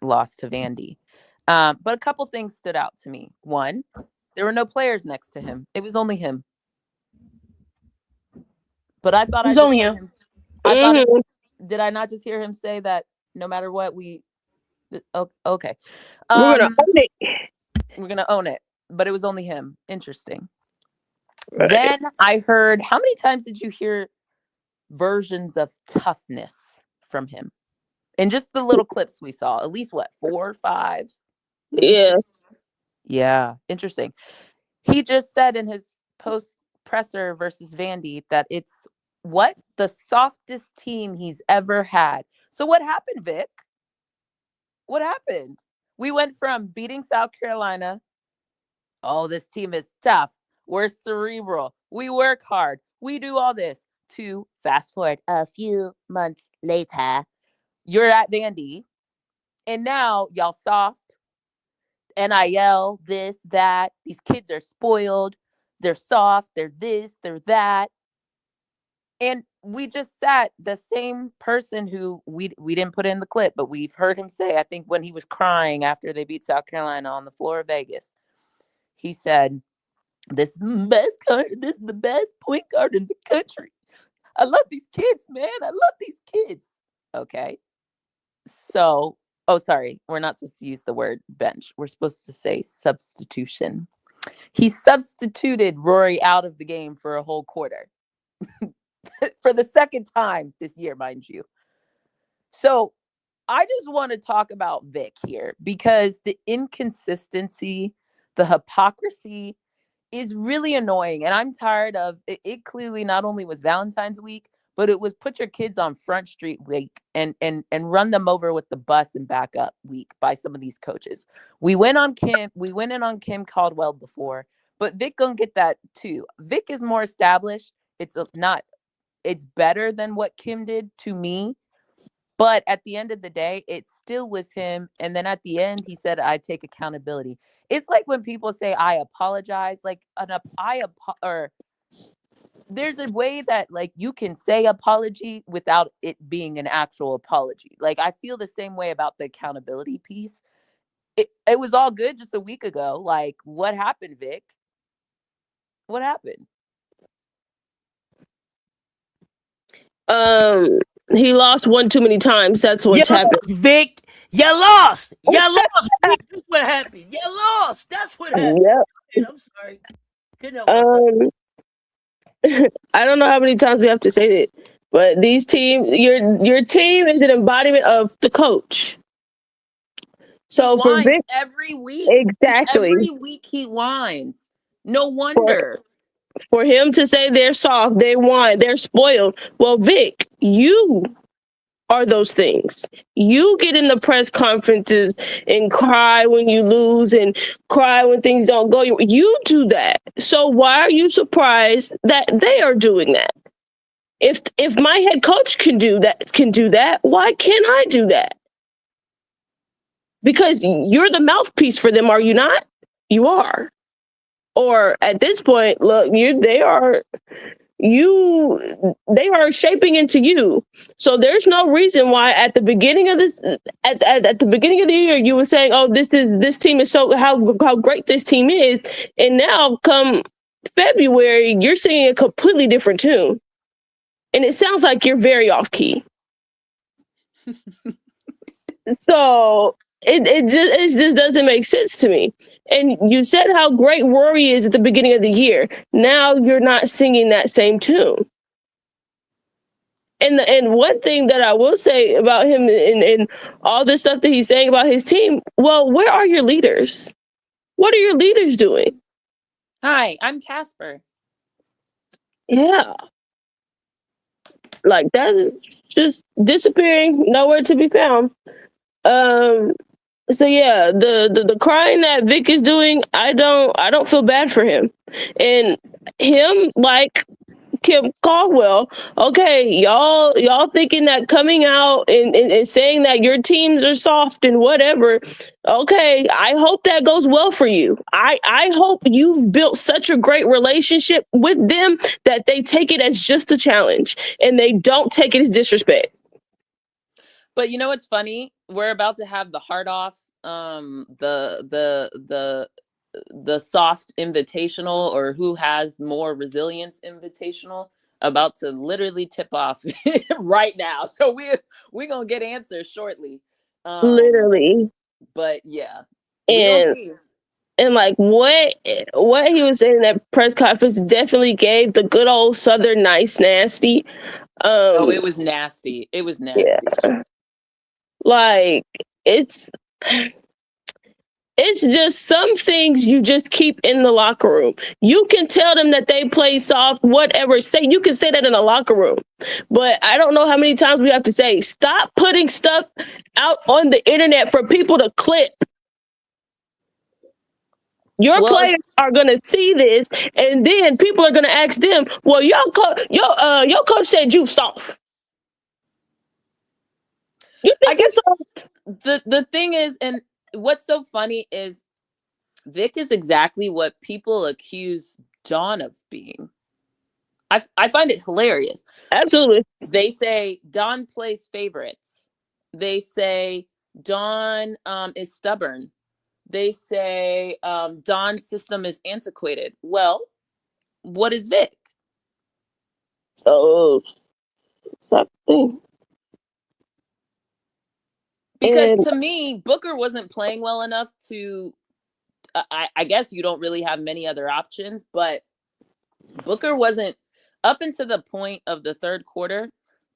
lost to Vandy. But a couple things stood out to me. One, there were no players next to him. It was only him. But I thought It was only him. Did I not just hear him say that no matter what okay. We're gonna own it. We're gonna own it. But it was only him. Interesting. Right. Then I heard, how many times did you hear versions of toughness from him? In just the little clips we saw, at least 4 or 5? Yeah. 6? Yeah, interesting. He just said in his post presser versus Vandy that it's the softest team he's ever had. So what happened, Vic? What happened? We went from beating South Carolina. Oh, this team is tough. We're cerebral. We work hard. We do all this. To fast forward a few months later, you're at Vandy, and now y'all soft. NIL, this, that. These kids are spoiled. They're soft. They're this, they're that. And we just sat the same person who we didn't put in the clip, but we've heard him say, I think when he was crying after they beat South Carolina on the floor of Vegas, he said, this is the best point guard in the country. I love these kids, man. I love these kids. Okay. So, sorry. We're not supposed to use the word bench. We're supposed to say substitution. He substituted Rory out of the game for a whole quarter. For the second time this year, mind you. So I just want to talk about Vic here because the inconsistency, the hypocrisy is really annoying. And I'm tired of it. It clearly not only was Valentine's week, but it was put your kids on Front Street week and run them over with the bus and back up week by some of these coaches. We went in on Kim Caldwell before, but Vic gonna get that too. Vic is more established. It's better than what Kim did to me. But at the end of the day, it still was him. And then at the end, he said, I take accountability. It's like when people say, I apologize, like there's a way that like you can say apology without it being an actual apology. Like I feel the same way about the accountability piece. It was all good just a week ago. Like what happened, Vic? What happened? He lost one too many times. That's what's happened. Vic, you lost. You lost. That's what happened. You lost. That's what happened. Yep. I'm sorry. I don't know how many times we have to say it, but these teams, your team is an embodiment of the coach. So for Vic, every week, exactly. Every week he whines. No wonder. For him to say they're soft, they whine, they're spoiled. Well, Vic, you are those things. You get in the press conferences and cry when you lose and cry when things don't go. You do that. So why are you surprised that they are doing that? If my head coach can do that, why can't I do that? Because you're the mouthpiece for them, are you not? You are. Or at this point, look, they are shaping into you. So there's no reason why at the beginning of this, at the beginning of the year, you were saying, "Oh, this team is so how great this team is," and now come February, you're singing a completely different tune, and it sounds like you're very off key. So. It just doesn't make sense to me. And you said how great Rory is at the beginning of the year. Now you're not singing that same tune. And one thing that I will say about him and all the stuff that he's saying about his team, well, where are your leaders? What are your leaders doing? Hi, I'm Casper. Yeah. Like that is just disappearing, nowhere to be found. So yeah, the crying that Vic is doing, I don't feel bad for him. And him, like Kim Caldwell. Okay, y'all thinking that coming out and saying that your teams are soft and whatever. Okay, I hope that goes well for you. I hope you've built such a great relationship with them that they take it as just a challenge and they don't take it as disrespect. But you know what's funny? We're about to have the hard off, the soft invitational, or who has more resilience invitational, about to literally tip off right now. So we're gonna get answers shortly. Literally. But yeah, we gonna see. And like what he was saying in that press conference definitely gave the good old Southern nice nasty. It was nasty. It was nasty. Yeah. Like it's just some things you just keep in the locker room. You can tell them that they play soft, whatever. You can say that in a locker room. But I don't know how many times we have to say, stop putting stuff out on the internet for people to clip. Your players are gonna see this, and then people are gonna ask them, "Well, your coach said you soft." You think I guess soft? the thing is, and what's so funny is Vic is exactly what people accuse Dawn of being. I find it hilarious. Absolutely. They say Dawn plays favorites. They say Dawn is stubborn. They say Dawn's system is antiquated. Well, what is Vic? Oh, something. Because to me, Booker wasn't playing well enough to. I guess you don't really have many other options, but Booker wasn't up until the point of the third quarter.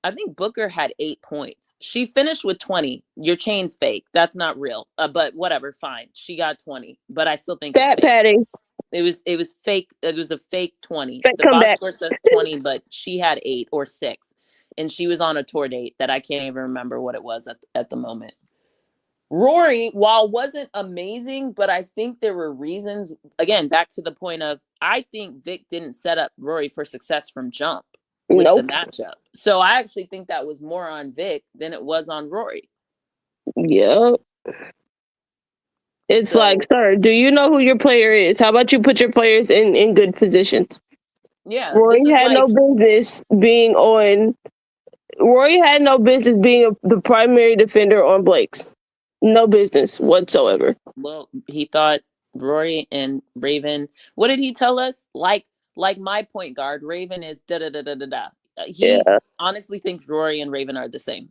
I think Booker had 8 points. She finished with 20. Your chain's fake. That's not real. But whatever, fine. She got 20, but I still think Fat it's fake. padding. It was fake. It was a fake 20. Fake the box comeback. score says 20, but she had 8 or 6, and she was on a tour date that I can't even remember what it was at the moment. Rory, while wasn't amazing, but I think there were reasons, again, back to the point of, I think Vic didn't set up Rory for success from jump with the matchup. So I actually think that was more on Vic than it was on Rory. Yep. It's like, sir, do you know who your player is? How about you put your players in good positions? Yeah. Rory had no business being the primary defender on Blake's. No business whatsoever. Well, he thought Rory and Raven. What did he tell us? Like my point guard, Raven is da da da da da da. He honestly thinks Rory and Raven are the same.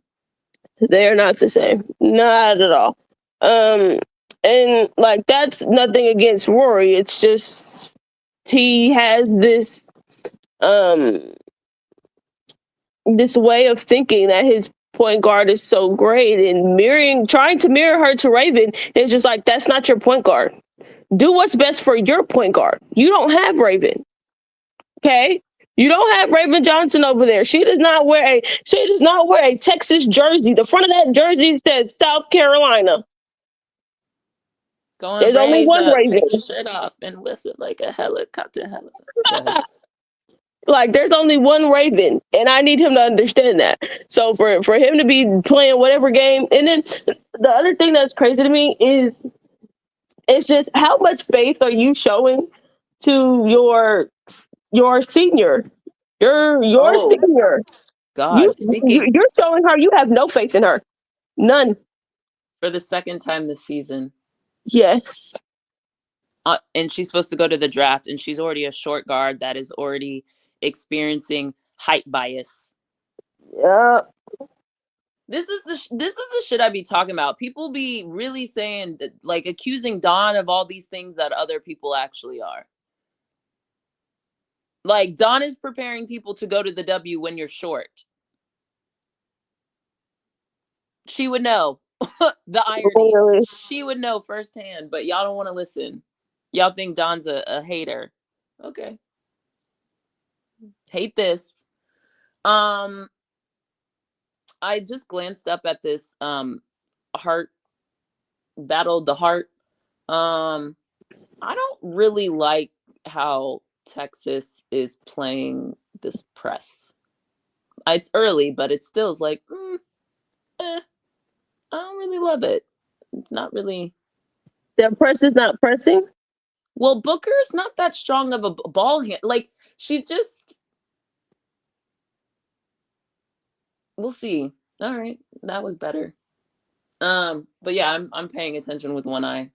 They're not the same. Not at all. And like that's nothing against Rory. It's just he has this this way of thinking that his point guard is so great, and trying to mirror her to Raven is just like, that's not your point guard. Do what's best for your point guard. You don't have Raven. Okay? You don't have Raven Johnson over there. She does not wear a Texas jersey. The front of that jersey says South Carolina. There's only one Raven. Take your shirt off and whistle like a helicopter. Like, there's only one Raven, and I need him to understand that. So for him to be playing whatever game, and then the other thing that's crazy to me is it's just how much faith are you showing to your senior, your senior. God, you're showing her you have no faith in her, none. For the second time this season. Yes. And she's supposed to go to the draft, and she's already a short guard that is already experiencing height bias. Yeah. This is the shit I be talking about. People be really saying that, like, accusing Dawn of all these things that other people actually are. Like, Dawn is preparing people to go to the W when you're short. She would know the irony. Really? She would know firsthand, but y'all don't want to listen. Y'all think Dawn's a hater. Okay. Hate this. I just glanced up at this heart battle, the heart. I don't really like how Texas is playing this press. It's early, but it still is like, I don't really love it. It's not really. Their press is not pressing. Well, Booker's not that strong of a ball hand. Like, she just. We'll see. All right, that was better. But yeah, I'm paying attention with one eye.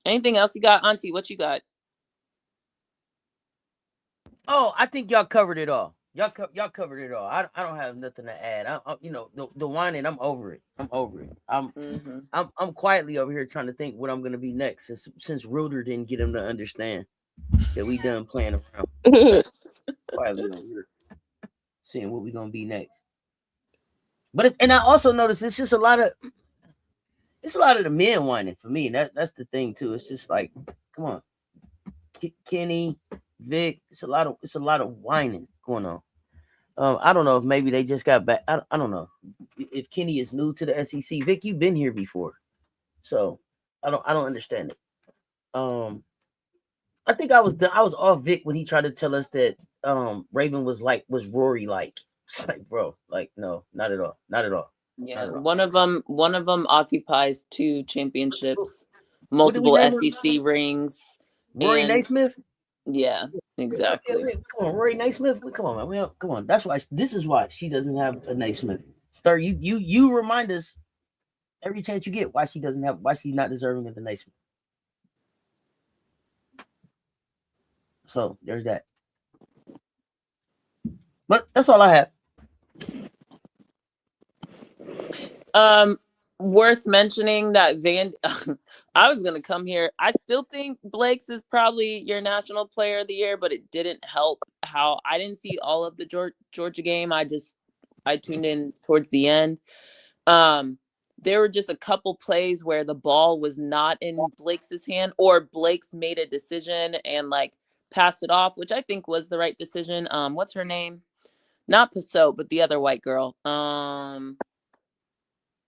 Anything else you got, Auntie? What you got? Oh, I think y'all covered it all. Y'all covered it all. I don't have nothing to add. The whining, I'm over it. I'm quietly over here trying to think what I'm gonna be next. Since Ruder didn't get him to understand that we done playing around. Quietly over here, seeing what we gonna be next. But I also noticed it's just a lot of the men whining for me. That's the thing too. It's just like, come on, Kenny, Vic. It's a lot of whining going on. I don't know if maybe they just got back. I don't know if Kenny is new to the SEC. Vic, you've been here before, so I don't understand it. I think I was off Vic when he tried to tell us that Raven was Rory like. It's like, bro, like, no, not at all. Yeah, one of them occupies 2 championships, multiple SEC rings. Rory Naismith. Yeah, exactly. Come on, Rory Naismith. Come on, man. Come on. That's why. This is why she doesn't have a Naismith. Star, you remind us every chance you get why she's not deserving of the Naismith. So there's that. But that's all I have. Worth mentioning that I was gonna come here. I still think Blake's is probably your national player of the year, but it didn't help how I didn't see all of the Georgia game. I tuned in towards the end. There were just a couple plays where the ball was not in Blake's hand, or Blake's made a decision and like passed it off, which I think was the right decision. What's her name? Not Passot, but the other white girl.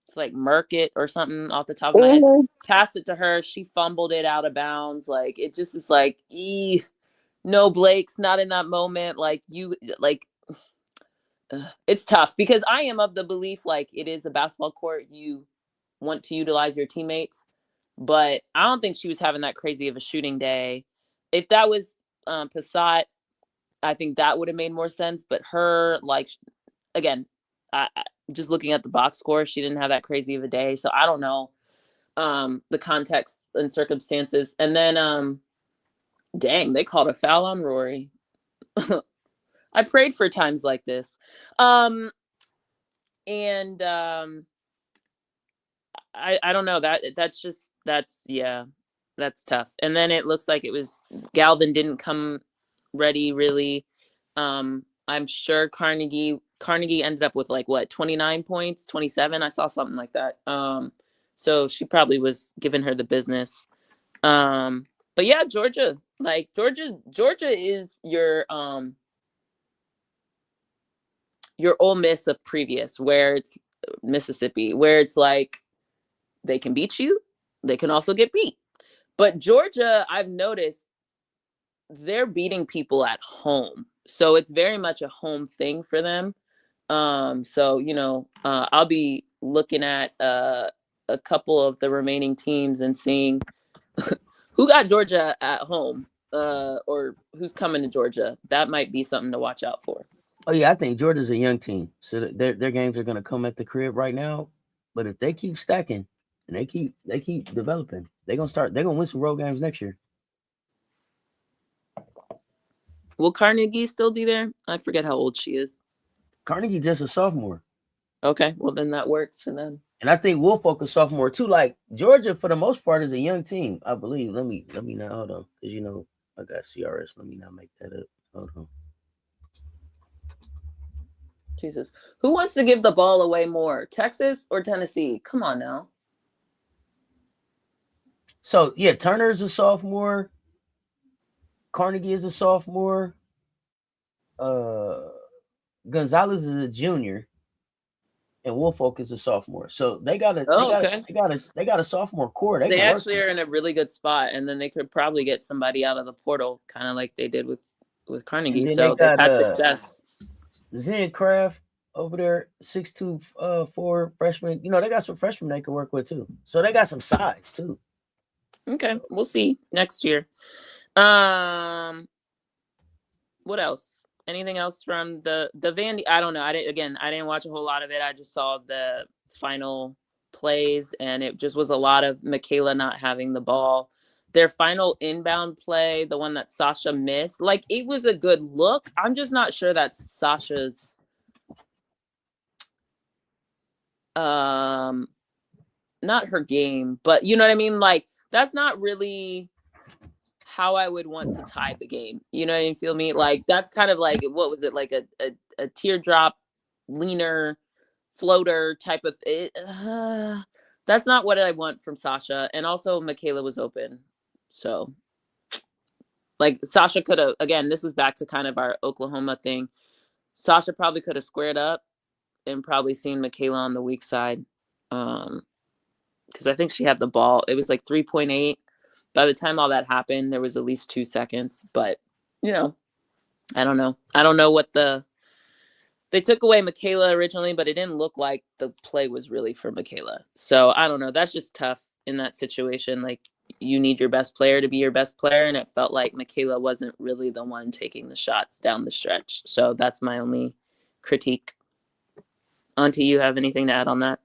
It's like Merkett or something off the top of my head. Passed it to her. She fumbled it out of bounds. Like, it just is like, no, Blake's not in that moment. Like, it's tough because I am of the belief, like, it is a basketball court. You want to utilize your teammates, but I don't think she was having that crazy of a shooting day. If that was Passat, I think that would have made more sense. But her, like, again, just looking at the box score, she didn't have that crazy of a day. So I don't know the context and circumstances. And then, dang, they called a foul on Rory. I prayed for times like this. I don't know, that's tough. And then it looks like it was Galvin didn't come ready really. I'm sure Carnegie ended up with 29 points, 27. I saw something like that. So she probably was giving her the business. But yeah, Georgia is your Ole Miss of previous, where it's Mississippi, where it's like they can beat you, they can also get beat. But Georgia, I've noticed they're beating people at home. So it's very much a home thing for them. So, I'll be looking at a couple of the remaining teams and seeing who got Georgia at home or who's coming to Georgia. That might be something to watch out for. Oh, yeah, I think Georgia's a young team. So their games are going to come at the crib right now. But if they keep stacking and they keep developing, they're going to win some road games next year. Will Carnegie still be there? I forget how old she is. Carnegie just a sophomore. Okay, well then that works for them. And I think Woolfolk is sophomore too. Like, Georgia, for the most part, is a young team, I believe. Let me not, hold on, because I got CRS. Let me not make that up. Hold on. Jesus, who wants to give the ball away more, Texas or Tennessee? Come on now. So yeah, Turner's a sophomore. Carnegie is a sophomore. Gonzalez is a junior. and Woolfolk is a sophomore. So they got a okay. they got a sophomore core. They can work actually with. are in a really good spot, and then they could probably get somebody out of the portal, kind of like they did with Carnegie. then So they they've got had success. Zen Craft over there, 6'2", 4 freshman. You know, they got some freshmen they can work with too. So they got some size too. Okay, we'll see next year. What else? Anything else from the Vandy? I don't know. I didn't watch a whole lot of it. I just saw the final plays, and it just was a lot of Michaela not having the ball. Their final inbound play, the one that Sasha missed, like, it was a good look. I'm just not sure that's Sasha's not her game, but you know what I mean? Like, that's not really how I would want to tie the game. You know what I mean? Feel me? Like, that's kind of like, what was it? Like a teardrop leaner floater type of it. That's not what I want from Sasha. And also Michaela was open. So like, Sasha could have, again, this was back to kind of our Oklahoma thing. Sasha probably could have squared up and probably seen Michaela on the weak side. Because I think she had the ball. It was like 3.8. By the time all that happened, there was at least 2 seconds. But, you know, I don't know. I don't know what they took away Michaela originally, but it didn't look like the play was really for Michaela. So I don't know. That's just tough in that situation. Like, you need your best player to be your best player. And it felt like Michaela wasn't really the one taking the shots down the stretch. So that's my only critique. Auntie, you have anything to add on that?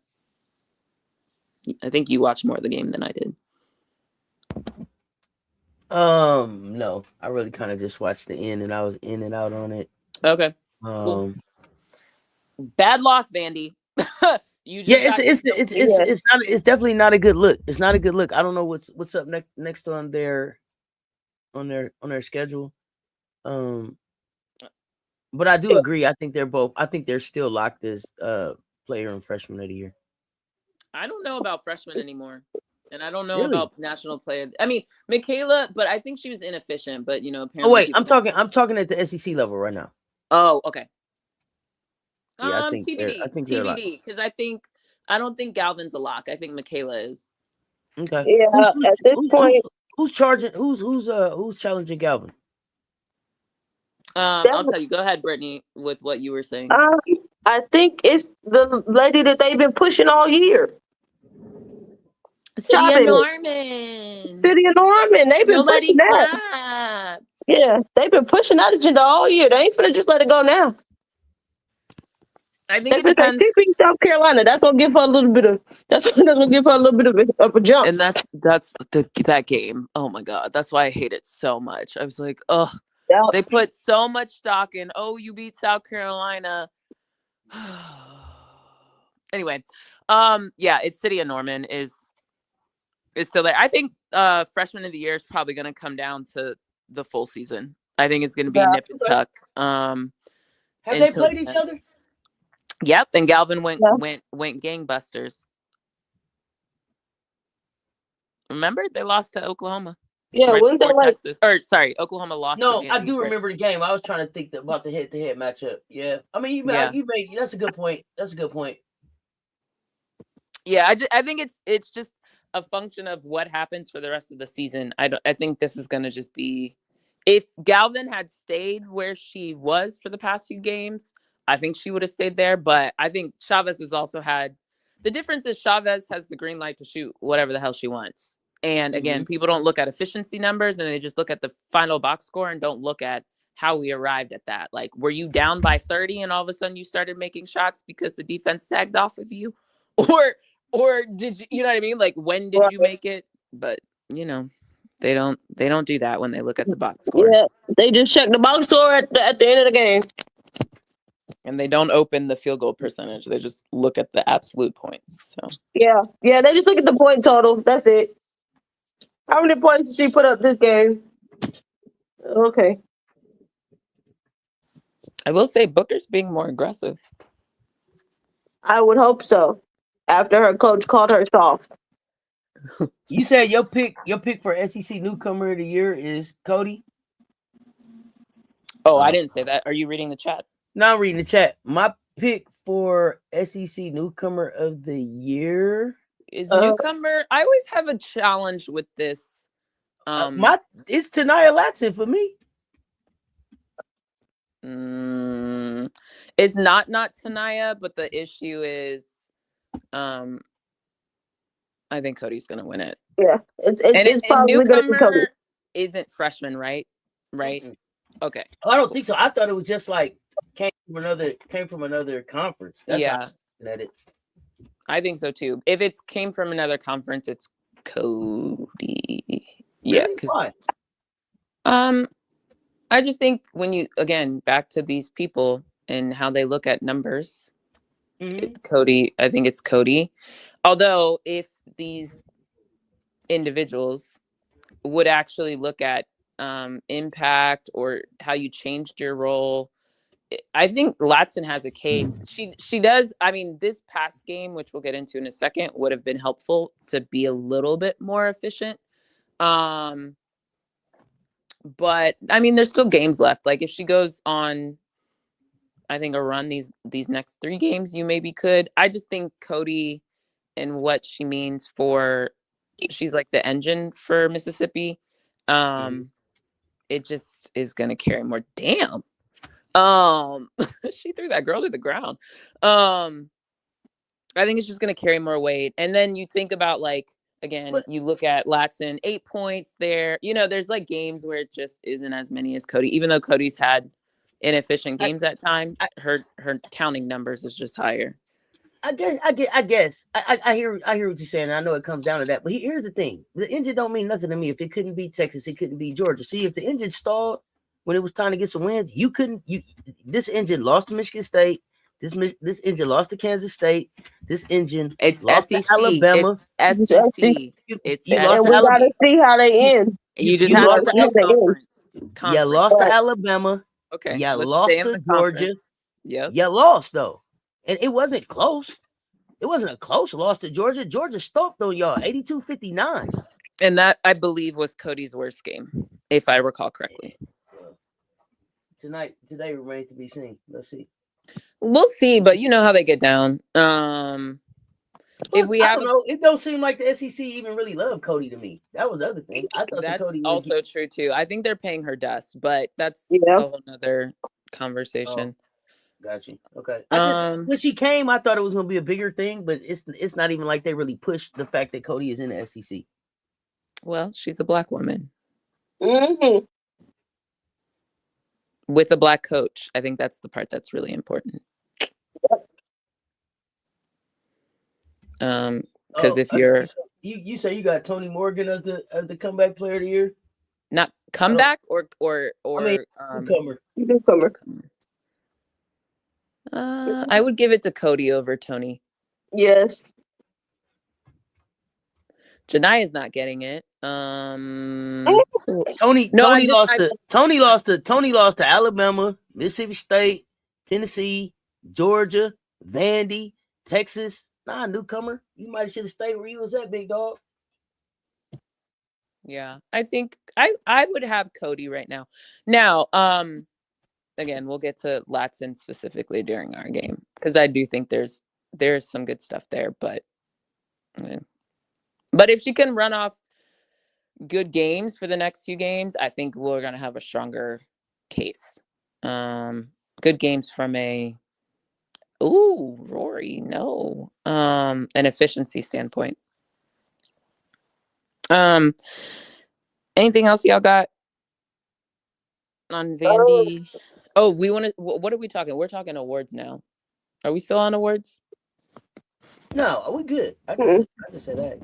I think you watched more of the game than I did. No, I really kind of just watched the end, and I was in and out on it. Okay. Cool. Bad loss, Vandy. It's definitely not a good look. It's not a good look. I don't know what's up next on their schedule. But I do agree. I think they're still locked as player and freshman of the year. I don't know about freshmen anymore. And I don't know about national player. I mean, Michaela, but I think she was inefficient. But, you know, apparently. Oh wait, I'm talking at the SEC level right now. Oh, okay. Yeah, TBD, because I don't think Galvin's a lock. I think Michaela is. Okay. Yeah. At this point, who's challenging Galvin? I'll tell you. Go ahead, Brittany, with what you were saying. I think it's the lady that they've been pushing all year. City of Norman. They've been pushing that. Yeah, they've been pushing that agenda all year. They ain't finna just let it go now. I think it depends. Keep being South Carolina. That's gonna give her a little bit of. That's gonna give her a little bit of a jump. And that's that game. Oh my god, that's why I hate it so much. I was like, oh, they put so much stock in. Oh, you beat South Carolina. Anyway, yeah, it's City of Norman is still there. I think freshman of the year is probably going to come down to the full season. I think it's going to be nip and tuck. Have they played each other? Yep, and Galvin went gangbusters. Remember, they lost to Oklahoma. Yeah, right Texas. Or sorry, Oklahoma lost. No, I do remember the game. I was trying to think about the head-to-head matchup. Yeah, I mean, you made that's a good point. Yeah, I think it's just a function of what happens for the rest of the season. I think this is going to just be, if Galvin had stayed where she was for the past few games, I think she would have stayed there. But I think Chavez has also had, the difference is Chavez has the green light to shoot whatever the hell she wants. And again, people don't look at efficiency numbers, and they just look at the final box score and don't look at how we arrived at that. Like, were you down by 30 and all of a sudden you started making shots because the defense sagged off of you? Or did you know what I mean? Like, when did you make it? But, you know, they don't do that when they look at the box score. Yeah, they just check the box score at the end of the game. And they don't open the field goal percentage. They just look at the absolute points. So yeah, they just look at the point total. That's it. How many points did she put up this game? Okay. I will say Booker's being more aggressive. I would hope so. After her coach called her soft. You said your pick for SEC newcomer of the year is Cody? Oh, I didn't say that. Are you reading the chat? No, I'm reading the chat. My pick for SEC Newcomer of the Year? Is newcomer? I always have a challenge with this. It's Tanaya Latson for me. It's not Tanaya, but the issue is, I think Cody's gonna win it. Yeah, it's probably gonna be Cody. Newcomer isn't freshman, right? Mm-hmm. Okay. Oh, I don't think so. I thought it was just like came from another conference. That's yeah. I think so too. If it came from another conference, it's Cody. Yeah. Why? I just think when you, again, back to these people and how they look at numbers, Cody, I think it's Cody. Although if these individuals would actually look at impact or how you changed your role, I think Latson has a case. She does. I mean, this past game, which we'll get into in a second, would have been helpful to be a little bit more efficient. But I mean, there's still games left. Like if she goes on, I think, a run these next 3 games, you maybe could. I just think Cody and what she means for, she's like the engine for Mississippi. It just is going to carry more. Damn. She threw that girl to the ground. I think it's just going to carry more weight. And then you think about, like, again, you look at Latson, 8 points there. You know, there's like games where it just isn't as many as Cody, even though Cody's had inefficient games at time. Her counting numbers is just higher. I guess. I hear what you're saying. I know it comes down to that. But here's the thing. The engine don't mean nothing to me. If it couldn't beat Texas, it couldn't beat Georgia. See, if the engine stalled when it was time to get some wins, this engine lost to Michigan State. This engine lost to Kansas State. This engine lost SEC. to Alabama. It's SEC. You lost to Alabama. Gotta see how they end. You just have to end conference. You lost to Alabama. Okay. You lost to Georgia. Yeah. You lost though, and it wasn't close. It wasn't a close loss to Georgia. Georgia stomped on y'all 82-59. And that, I believe, was Cody's worst game, if I recall correctly. Today remains to be seen. Let's see. We'll see, but you know how they get down. If we I don't know, it don't seem like the SEC even really love Cody to me. That was the other thing. I thought that's Cody also true too. I think they're paying her dust, but that's a whole nother conversation. Got you. Okay. When she came, I thought it was going to be a bigger thing, but it's not even like they really pushed the fact that Cody is in the SEC. Well, she's a Black woman. Mm-hmm. With a Black coach. I think that's the part that's really important. Because if you're you say you got Tony Morgan as the comeback player of the year, not comeback or newcomer. I would give it to Cody over Tony. Yes. Jania's not getting it. Tony lost to Alabama, Mississippi State, Tennessee, Georgia, Vandy, Texas. Nah, newcomer. You might should have stayed where you was at, big dog. Yeah, I think I would have Cody right now. Now, again, we'll get to Latson specifically during our game because I do think there's some good stuff there, but if she can run off good games for the next few games, I think we're gonna have a stronger case. Good games from Rory, no. An efficiency standpoint. Anything else y'all got on Vandy? What are we talking? We're talking awards now. Are we still on awards? No, we good. I just said that.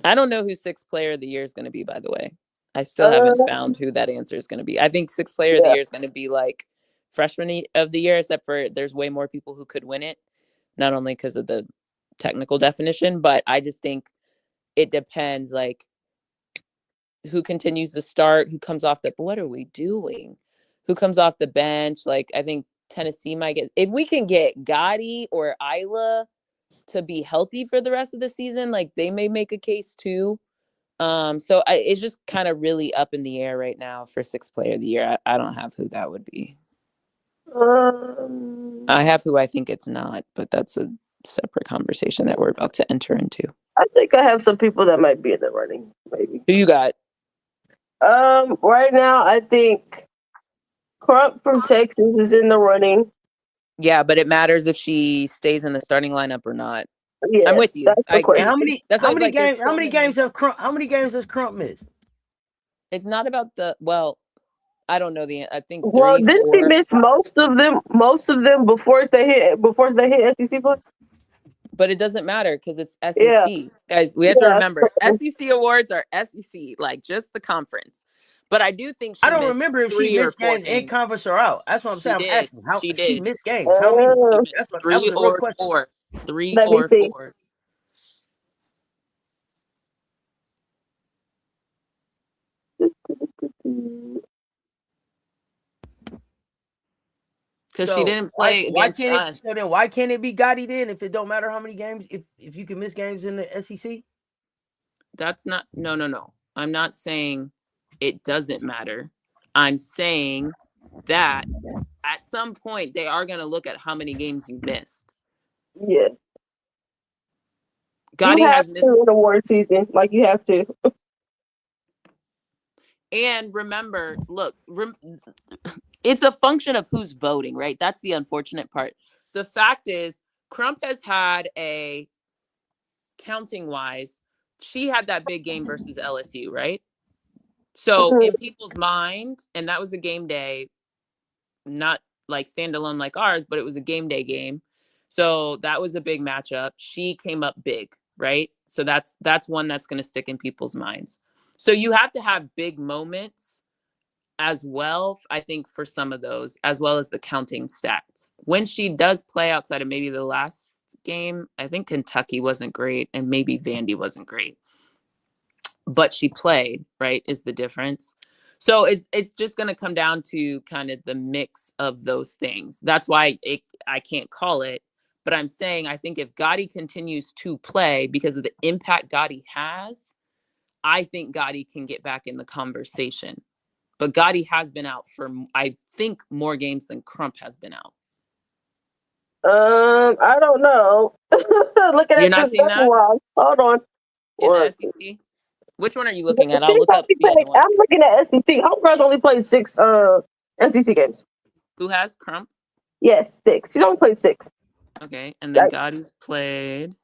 I don't know who 6th player of the year is going to be, by the way. I still haven't found who that answer is going to be. I think 6th player of the year is going to be like freshman of the year, except for there's way more people who could win it, not only because of the technical definition, but I just think it depends, like, who continues to start, who comes off what are we doing? Who comes off the bench? Like, I think Tennessee might get, if we can get Gotti or Isla to be healthy for the rest of the season, like, they may make a case too. So it's just kind of really up in the air right now for 6th player of the year. I don't have who that would be. I have who I think it's not, but that's a separate conversation that we're about to enter into. I think I have some people that might be in the running, maybe. Who you got? Right now, I think Crump from Texas is in the running. Yeah, but it matters if she stays in the starting lineup or not. Yes, I'm with you. that's the I agree. question. How many games does Crump miss? It's not about the I don't know I think 3, Well, didn't she 4. miss most of them before they hit SEC play? But it doesn't matter because it's SEC. Yeah. Guys, we have to remember SEC awards are SEC, like just the conference. But I do think I don't remember if she missed games in conference or out. That's what I'm saying. I'm asking how she missed games. How many? That's what, 3 or 4. 3 Let me or see. 4. Because she didn't play against us. So then why can't it be Gotti then if it don't matter how many games, if you can miss games in the SEC? That's not, no. I'm not saying it doesn't matter. I'm saying that at some point they are going to look at how many games you missed. Yeah. Gotti has missed in the award season, like you have to. And remember, look, it's a function of who's voting, right? That's the unfortunate part. The fact is, Crump has had a counting wise, she had that big game versus LSU, right? So in people's mind, and that was a game day, not like standalone like ours, but it was a game day game. So that was a big matchup. She came up big, right? So that's one that's going to stick in people's minds. So you have to have big moments as well, I think, for some of those, as well as the counting stats. When she does play outside of maybe the last game, I think Kentucky wasn't great and maybe Vandy wasn't great. But she played, right, is the difference. So it's just going to come down to kind of the mix of those things. That's why I can't call it. But I'm saying I think if Gotti continues to play because of the impact Gotti has, I think Gotti can get back in the conversation. But Gotti has been out for, I think, more games than Crump has been out. I don't know. Looking You're at not this seeing that? hold on. In the SEC? Which one are you looking at? I'll look up the other one. I'm looking at SEC. Homegirls only played 6 SEC games. Who has Crump? Yes, 6. She's only played 6. Okay, and then Gotti's played.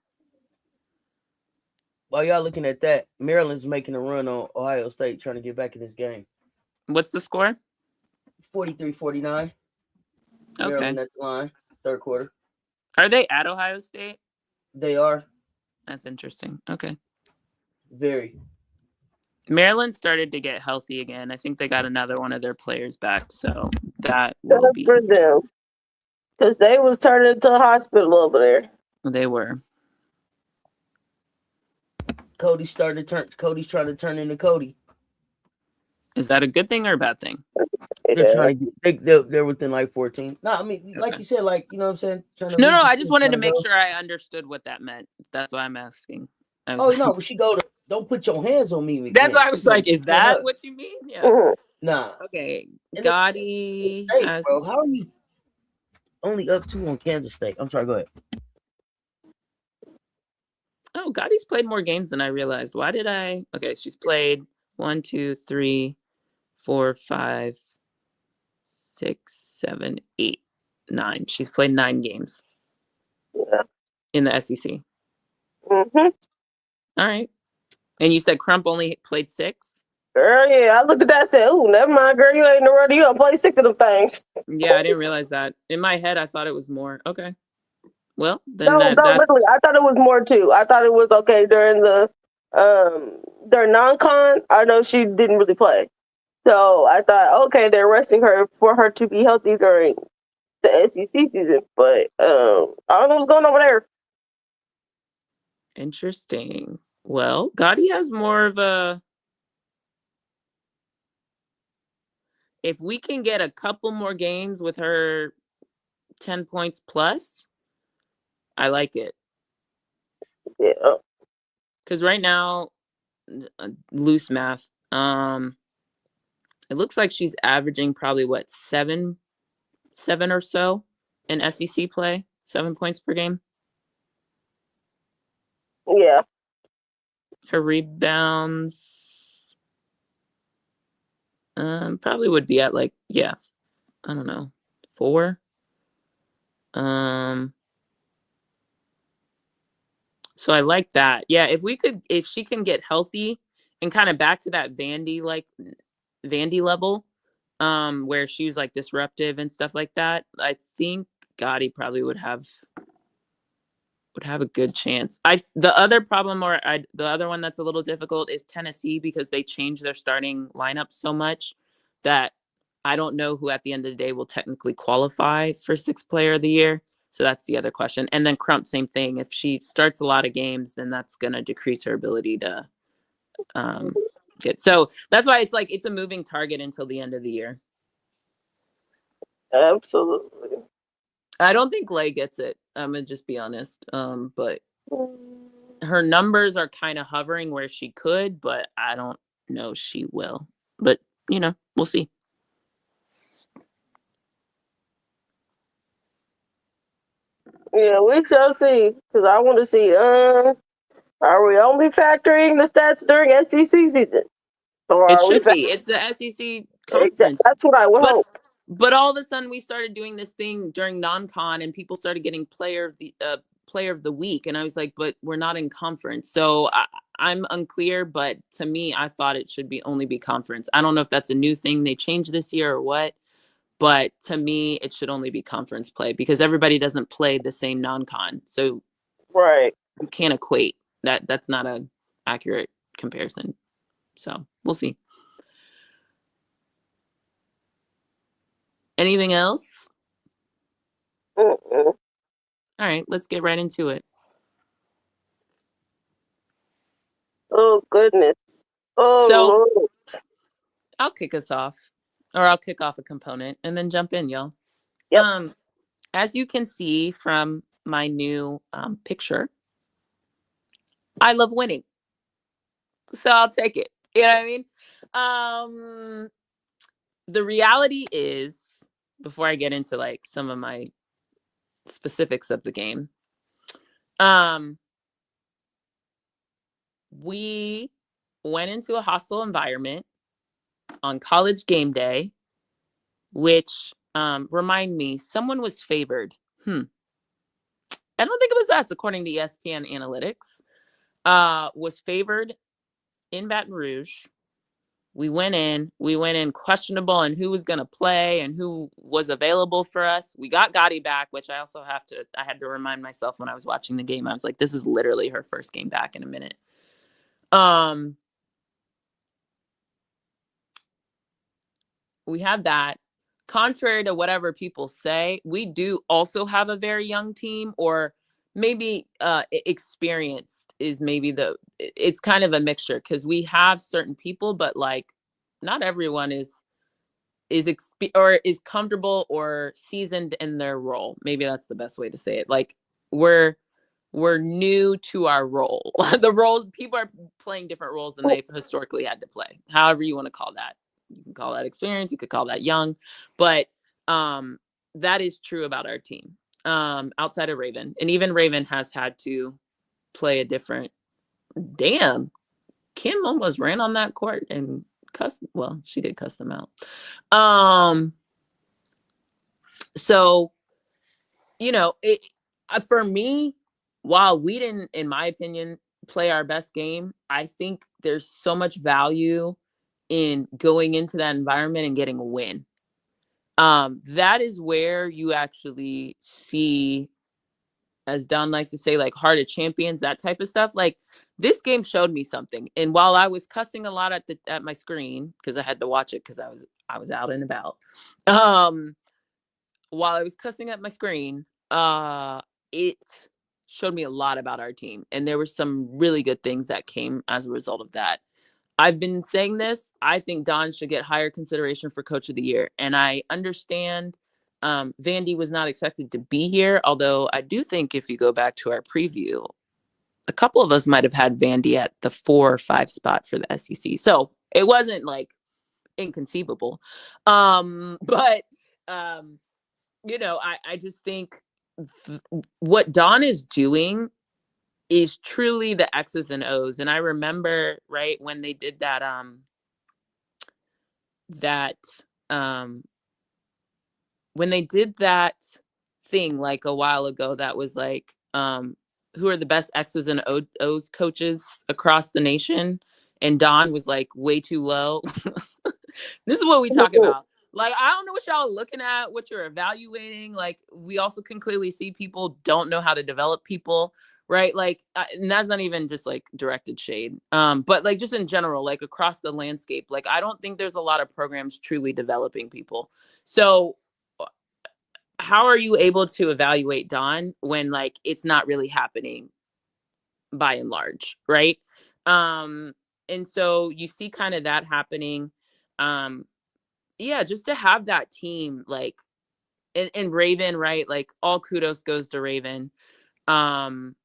While y'all looking at that, Maryland's making a run on Ohio State trying to get back in this game. What's the score? 43-49. Okay. Maryland at the line, third quarter. Are they at Ohio State? They are. That's interesting. Okay. Very. Maryland started to get healthy again. I think they got another one of their players back, so that will be for them. Because they was turning into a hospital over there. They were. Cody's trying to turn into Cody. Is that a good thing or a bad thing? They're trying to get, they're within like 14. No, I mean, like you said, like, you know what I'm saying? No, I just wanted to make sure I understood what that meant. That's why I'm asking. No, she go to, don't put your hands on me. That's why I was like, is that what you mean? Yeah. Nah. Okay. Gotti. Bro, how are you only up 2 on Kansas State? I'm sorry, go ahead. Oh, Gotti's played more games than I realized. Why did I? Okay, she's played 1, 2, 3, 4, 5, 6, 7, 8, 9. She's played 9 games. Yeah. In the SEC. Mm-hmm. All right. And you said Crump only played 6? Girl, yeah. I looked at that and said, "Ooh, never mind, girl. You ain't in the running. You don't play 6 of them things." Yeah, I didn't realize that. In my head, I thought it was more. Okay. Well, then no, literally, I thought it was more too. I thought it was okay during the during non-con. I know she didn't really play, so I thought, okay, they're resting her for her to be healthy during the SEC season. But I don't know what's going on over there. Interesting. Well, Gotti has more of a. If we can get a couple more games with her 10 points plus, I like it. Yeah. Because right now, loose math, it looks like she's averaging probably 7 7 or so in SEC play, 7 points per game. Yeah. Her rebounds probably would be at like, I don't know, 4. So I like that. Yeah, if she can get healthy and kind of back to that Vandy level, where she was like disruptive and stuff like that, I think Gotti probably would have a good chance. The other one that's a little difficult is Tennessee, because they changed their starting lineup so much that I don't know who at the end of the day will technically qualify for 6th player of the year. So that's the other question. And then Crump, same thing. If she starts a lot of games, then that's going to decrease her ability to get. So that's why it's a moving target until the end of the year. Absolutely. I don't think Lay gets it. I'm going to just be honest. But her numbers are kind of hovering where she could, but I don't know she will. But, we'll see. Yeah, we shall see. Because I want to see, are we only factoring the stats during SEC season? Or It are we should be. It's the SEC conference. That's what I would hope. But all of a sudden, we started doing this thing during non-con, and people started getting player of the week, and I was like, but we're not in conference. So I'm unclear, but to me, I thought it should only be conference. I don't know if that's a new thing they changed this year or what, but to me, it should only be conference play, because everybody doesn't play the same non-con. So right, you can't equate that. That's not an accurate comparison. So we'll see. Anything else? All right, let's get right into it. Oh, goodness. Oh, So Lord. I'll kick us off, or I'll kick off a component and then jump in, y'all. Yep. As you can see from my new picture, I love winning. So I'll take it. You know what I mean? The reality is, before I get into like some of my specifics of the game, we went into a hostile environment on college game day, which remind me, someone was favored. I don't think it was us, according to ESPN analytics. Was favored in Baton Rouge. We went in questionable on who was going to play and who was available for us. We got Gotti back, which I had to remind myself when I was watching the game. I was like, this is literally her first game back in a minute. We have that. Contrary to whatever people say, we do also have a very young team, or maybe experienced is maybe it's kind of a mixture, because we have certain people, but like not everyone is comfortable or seasoned in their role. Maybe that's the best way to say it. Like we're new to our role. The roles, people are playing different roles than they've historically had to play. However you want to call that. You can call that experience, you could call that young, but that is true about our team. Outside of Raven, and even Raven has had to play a different. Damn, Kim almost ran on that court and cussed. Well, she did cuss them out. So, for me, while we didn't, in my opinion, play our best game, I think there's so much value in going into that environment and getting a win. That is where you actually see, as Don likes to say, like heart of champions, that type of stuff. Like this game showed me something. And while I was cussing a lot at my screen, because I had to watch it because I was out and about. While I was cussing at my screen, it showed me a lot about our team. And there were some really good things that came as a result of that. I've been saying this. I think Don should get higher consideration for Coach of the Year. And I understand Vandy was not expected to be here, although I do think if you go back to our preview, a couple of us might have had Vandy at the 4 or 5 spot for the SEC. So it wasn't like inconceivable. But you know, I just think what Dawn is doing is truly the X's and O's. And I remember, right, when they did that, when they did that thing like a while ago, that was like, who are the best X's and O's coaches across the nation? And Dawn was like way too low. This is what we talk about. Like, I don't know what y'all are looking at, what you're evaluating. Like, we also can clearly see people don't know how to develop people, right? Like, and that's not even just like directed shade. But like just in general, like across the landscape, like I don't think there's a lot of programs truly developing people. So how are you able to evaluate Dawn when like it's not really happening by and large, right? And so you see kind of that happening. Yeah, just to have that team, like, and Raven, right? Like all kudos goes to Raven for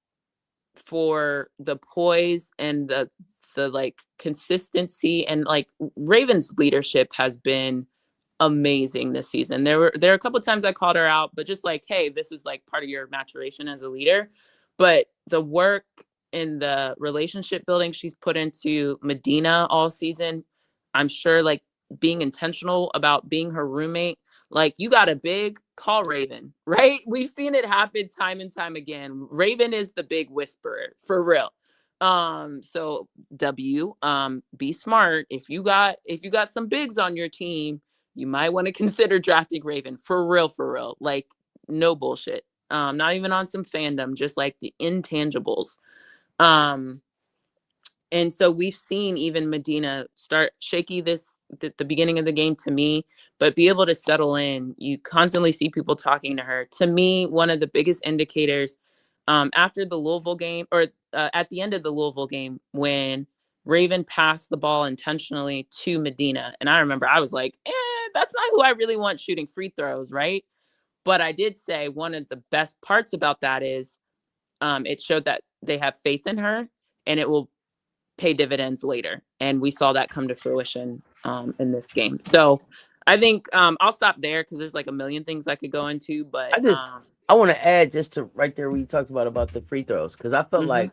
the poise and the like consistency, and like Raven's leadership has been amazing this season. There were a couple of times I called her out, but just like, hey, this is like part of your maturation as a leader. But the work and the relationship building she's put into Medina all season, I'm sure like being intentional about being her roommate. Like, you got a big, call Raven, right? We've seen it happen time and time again. Raven is the big whisperer, for real. So be smart. If you got some bigs on your team, you might want to consider drafting Raven, for real. Like, no bullshit. Not even on some fandom, just like the intangibles. And so we've seen even Medina start shaky the beginning of the game to me, but be able to settle in. You constantly see people talking to her. To me, one of the biggest indicators after the Louisville game, or at the end of the Louisville game, when Raven passed the ball intentionally to Medina. And I remember I was like, that's not who I really want shooting free throws, right? But I did say one of the best parts about that is it showed that they have faith in her, and it will pay dividends later. And we saw that come to fruition in this game. So I think I'll stop there because there's like a million things I could go into. But I want to add just to right there where you talked about the free throws, because I felt like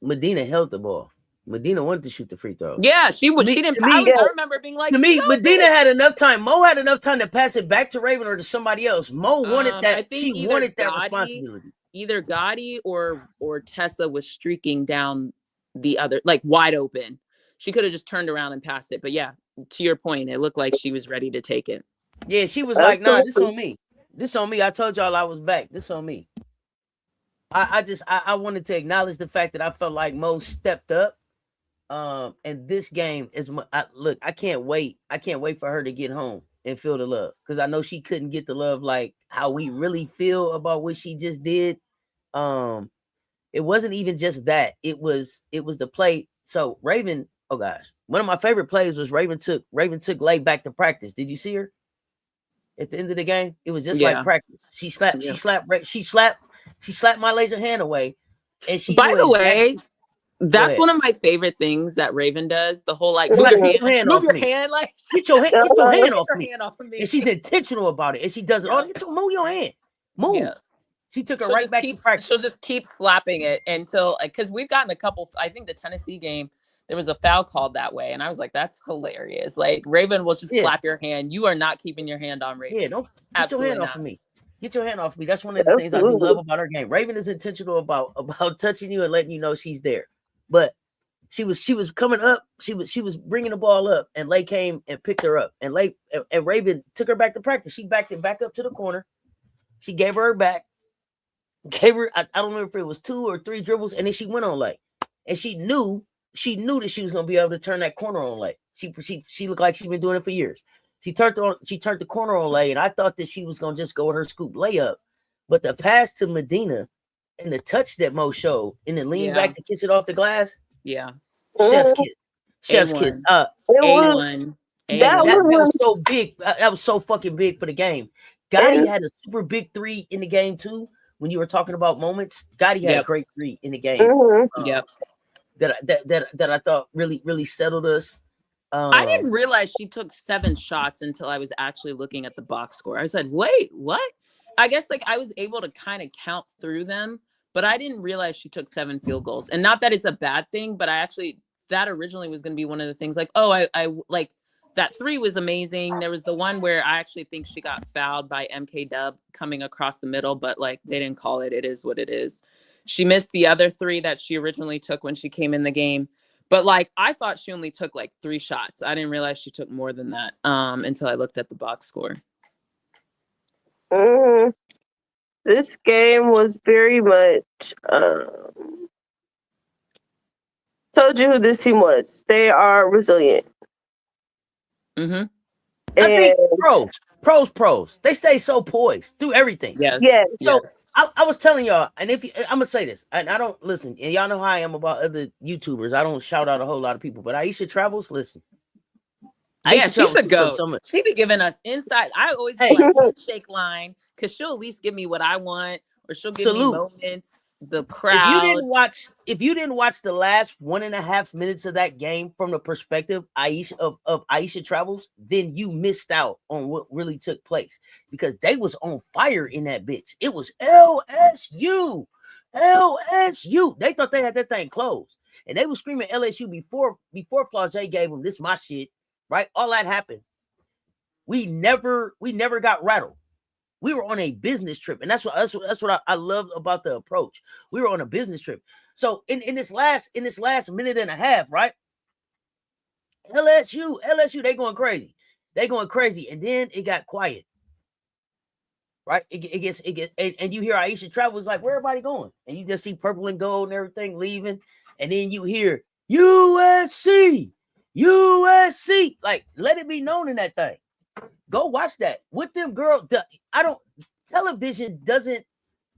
Medina held the ball. Medina wanted to shoot the free throws. Yeah, she didn't. I remember being like, to me, Medina had enough time. Mo had enough time to pass it back to Raven or to somebody else. Mo wanted that. I think she wanted that responsibility. Either Gotti or Tessa was streaking down the other, like wide open. She could have just turned around and passed it. But yeah, to your point, it looked like she was ready to take it. Yeah, she was like, nah, this on me. This on me. I told y'all I was back. This on me. I wanted to acknowledge the fact that I felt like Mo stepped up. And this game is look, I can't wait. I can't wait for her to get home and feel the love, because I know she couldn't get the love like how we really feel about what she just did. It wasn't even just that. It was the play. So Raven, oh gosh, one of my favorite plays was Raven took Lay back to practice. Did you see her at the end of the game? It was just like practice. She slapped my laser hand away. And she, by the way, that's one of my favorite things that Raven does. The whole like move your hand off me. Like get your hand off me. And she's intentional about it. And she does it all. Move your hand. Move. Yeah. She took her right back to practice. She'll just keep slapping it until, because we've gotten a couple. I think the Tennessee game, there was a foul called that way, and I was like, "That's hilarious!" Like Raven will just slap your hand. You are not keeping your hand on Raven. Yeah, don't get your hand off of me. Get your hand off of me. That's one of the things I do love about her game. Raven is intentional about touching you and letting you know she's there. But she was coming up. She was bringing the ball up, and Lay came and picked her up. And Raven took her back to practice. She backed it back up to the corner. She gave her back. Gave her, I don't remember if it was 2 or 3 dribbles, and then she went on Lay. And she knew that she was gonna be able to turn that corner on Lay. She looked like she'd been doing it for years. She turned the corner on Lay, and I thought that she was gonna just go with her scoop layup. But the pass to Medina and the touch that Mo showed, and then lean back to kiss it off the glass. Yeah. Chef's kiss. A1. That was so big. That was so fucking big for the game. Gotti had a super big 3 in the game too. When you were talking about moments, Gotti had a great 3 in the game. That I thought really, really settled us. I didn't realize she took 7 shots until I was actually looking at the box score. I said, wait, what? I guess like I was able to kind of count through them, but I didn't realize she took 7 field goals. And not that it's a bad thing, but that originally was going to be one of the things like, oh, I like that 3 was amazing. There was the one where I actually think she got fouled by MK coming across the middle, but like they didn't call it. It is what it is. She missed the other 3 that she originally took when she came in the game. But like, I thought she only took like 3 shots. I didn't realize she took more than that until I looked at the box score. This game was very much, told you who this team was. They are resilient. Mm-hmm. I think pros. They stay so poised through everything. Yes. So I was telling y'all, and if I'm gonna say this, and I don't listen, and y'all know how I am about other YouTubers. I don't shout out a whole lot of people, but Aisha Travels, listen. Yeah, she's a goat. She be giving us insight. I always be like handshake line because she'll at least give me what I want, or she'll give me moments. The crowd. If you didn't watch the last 1.5 minutes of that game from the perspective of Aisha Travels, then you missed out on what really took place because they was on fire in that bitch. It was LSU. They thought they had that thing closed, and they was screaming LSU before Flage gave them this my shit. Right, all that happened. We never got rattled. We were on a business trip, and that's what I love about the approach. We were on a business trip. So in this last minute and a half, right? LSU, they going crazy, and then it got quiet. Right, it gets, and you hear Aisha Travels like, where everybody going? And you just see purple and gold and everything leaving, and then you hear USC. Like, let it be known in that thing. Go watch that with them, girl. Television doesn't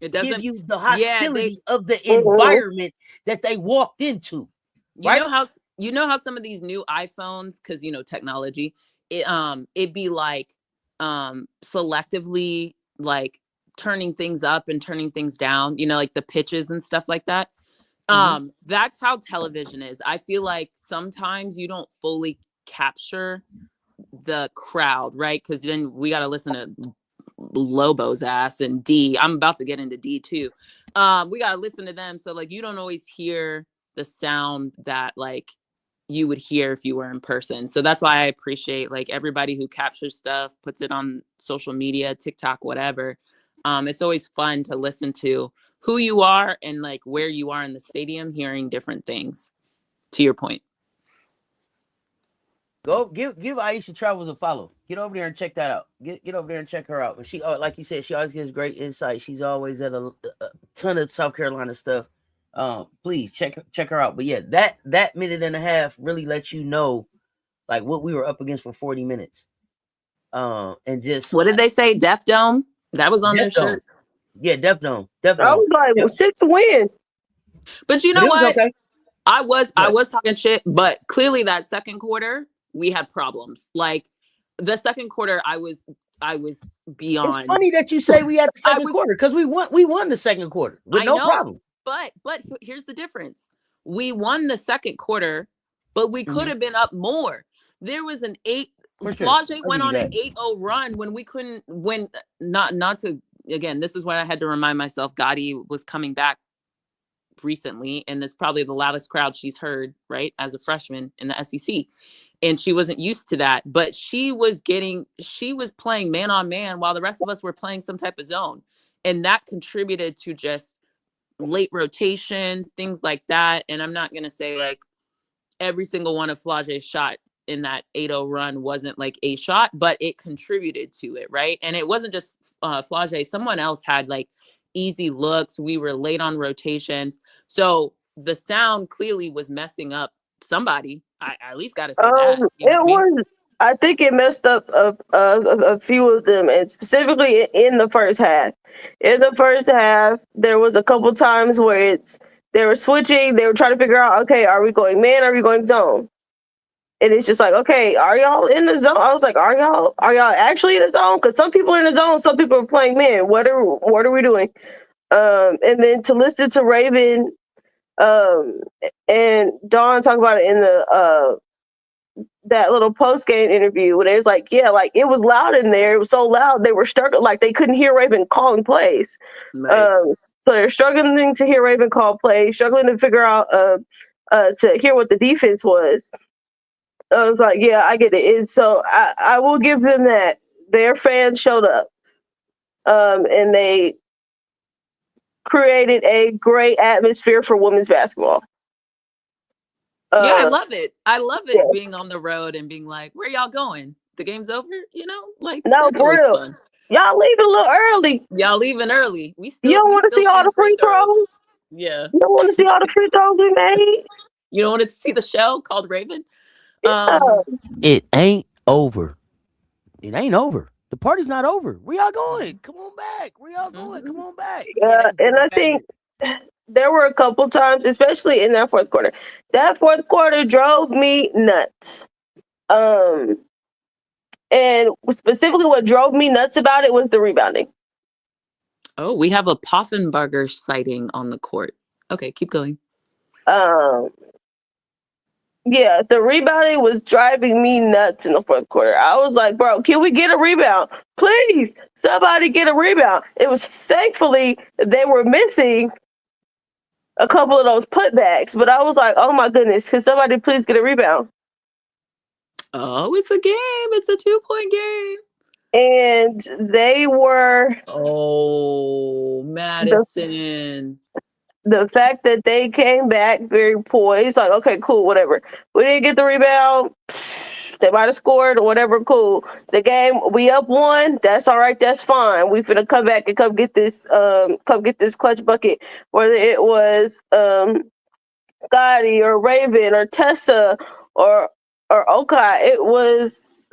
give you the hostility of the environment that they walked into. Right? You know how some of these new iPhones, because technology, it'd be like selectively like turning things up and turning things down, like the pitches and stuff like that. That's how television is. I feel like sometimes you don't fully capture the crowd, right? Because then we got to listen to Lobo's ass and D. I'm about to get into D too. We got to listen to them. So like, you don't always hear the sound that like you would hear if you were in person. So that's why I appreciate like everybody who captures stuff, puts it on social media, TikTok, whatever. It's always fun to listen to who you are and like where you are in the stadium, hearing different things. To your point. Go give Aisha Travels a follow. Get over there and check that out. Get over there and check her out. And she, like you said, she always gives great insight. She's always at a ton of South Carolina stuff. Please check her out. But yeah, that minute and a half really lets you know like what we were up against for 40 minutes. And just what did they say? Deaf Dome? That was on their shirt. Yeah, Def Dome. I was like, 6 win. But you know what? Okay. I was talking shit, but clearly that second quarter we had problems. Like the second quarter, I was beyond. It's funny that you say we had the second quarter because we won the second quarter with no problem. But here's the difference: we won the second quarter, but we could have been up more. There was an 8. Flage went on an 8-0 run when we couldn't. When not to. Again, this is when I had to remind myself Gotti was coming back recently, and it's probably the loudest crowd she's heard, right, as a freshman in the SEC. And she wasn't used to that, but she was playing man on man while the rest of us were playing some type of zone. And that contributed to just late rotations, things like that. And I'm not going to say like every single one of Flage's shot in that 8-0 run wasn't like a shot, but it contributed to it, right? And it wasn't just Flage. Someone else had like easy looks. We were late on rotations. So the sound clearly was messing up somebody. I at least got to say that. I think it messed up a few of them, and specifically in the first half. In the first half, there was a couple times where they were switching. They were trying to figure out, okay, are we going man? Are we going zone? And it's just like, okay, are y'all in the zone? I was like, are y'all actually in the zone? Because some people are in the zone, some people are playing man. What are we doing? And then to listen to Raven and Dawn talk about it in that little post game interview when it was like, yeah, like it was loud in there. It was so loud they were struggling, like they couldn't hear Raven calling plays. Right. So they're struggling to hear Raven call plays, struggling to figure out to hear what the defense was. I was like, yeah, I get it. And so I will give them that. Their fans showed up, and they created a great atmosphere for women's basketball. Yeah, I love it. I love it yeah. being on the road and being like, where y'all going? The game's over? You know, like, No, that's for always real. fun. Y'all leaving a little early. Y'all leaving early. We You still don't want to see all the free throws. Yeah. You don't want to see all the free throws we made. You don't want to see the show called Raven? Yeah. It ain't over. It ain't over. The party's not over. Where y'all going? Come on back. Where y'all going? Come on back. Yeah, and I think there were a couple times, especially in that fourth quarter. That fourth quarter drove me nuts. And specifically what drove me nuts about it was the rebounding. Oh, we have a Poffenbarger sighting on the court. Okay, keep going. Yeah, the rebounding was driving me nuts in the fourth quarter. I was like, bro, can we get a rebound? Please, somebody get a rebound. It was thankfully they were missing a couple of those putbacks, but I was like, oh my goodness, can somebody please get a rebound? Oh, it's a game. It's a 2-point game. And they were... Oh, Madison. The fact that they came back very poised, like, okay, cool, whatever. We didn't get the rebound. They might have scored or whatever, cool. The game, we up 1. That's all right. That's fine. We finna come back and come get this clutch bucket. Whether it was Gotti or Raven or Tessa or Okai, it was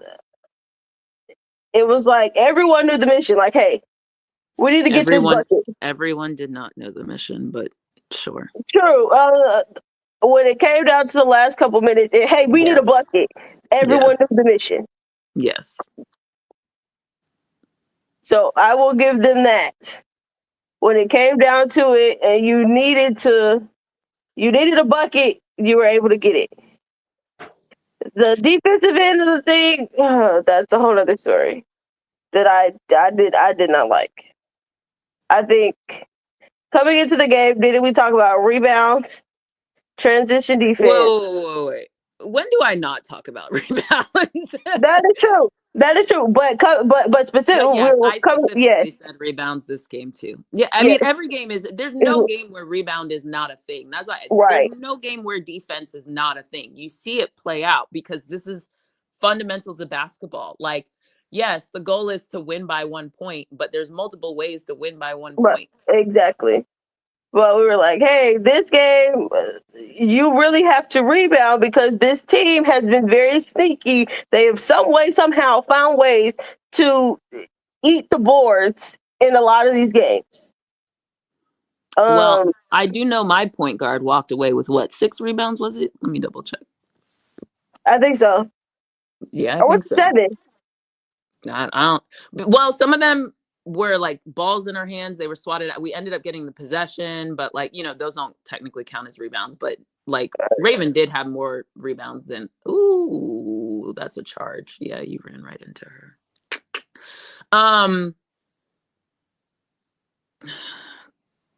like everyone knew the mission. Like, hey, we need to get this bucket. Everyone did not know the mission, but sure. True. When it came down to the last couple minutes, hey, we need a bucket. Everyone knew the mission. Yes. So I will give them that. When it came down to it, and you needed a bucket, you were able to get it. The defensive end of the thing, that's a whole other story that I did not like. I think coming into the game, didn't we talk about rebounds, transition defense? Wait. When do I not talk about rebounds? That is true. But specifically, I specifically said rebounds this game too. Yeah, I mean, every game is. There's no game where rebound is not a thing. That's why there's no game where defense is not a thing. You see it play out because this is fundamentals of basketball. Like, yes, the goal is to win by 1 point, but there's multiple ways to win by 1 point. Exactly. Well, we were like, hey, this game, you really have to rebound because this team has been very sneaky. They have somehow found ways to eat the boards in a lot of these games. Well, I do know my point guard walked away with 6 rebounds, was it? Let me double check. I think so. Yeah, I think so. 7. I don't. Well, some of them were like balls in our hands. They were swatted out. We ended up getting the possession, but those don't technically count as rebounds. But Raven did have more rebounds than. Ooh, that's a charge. Yeah, you ran right into her.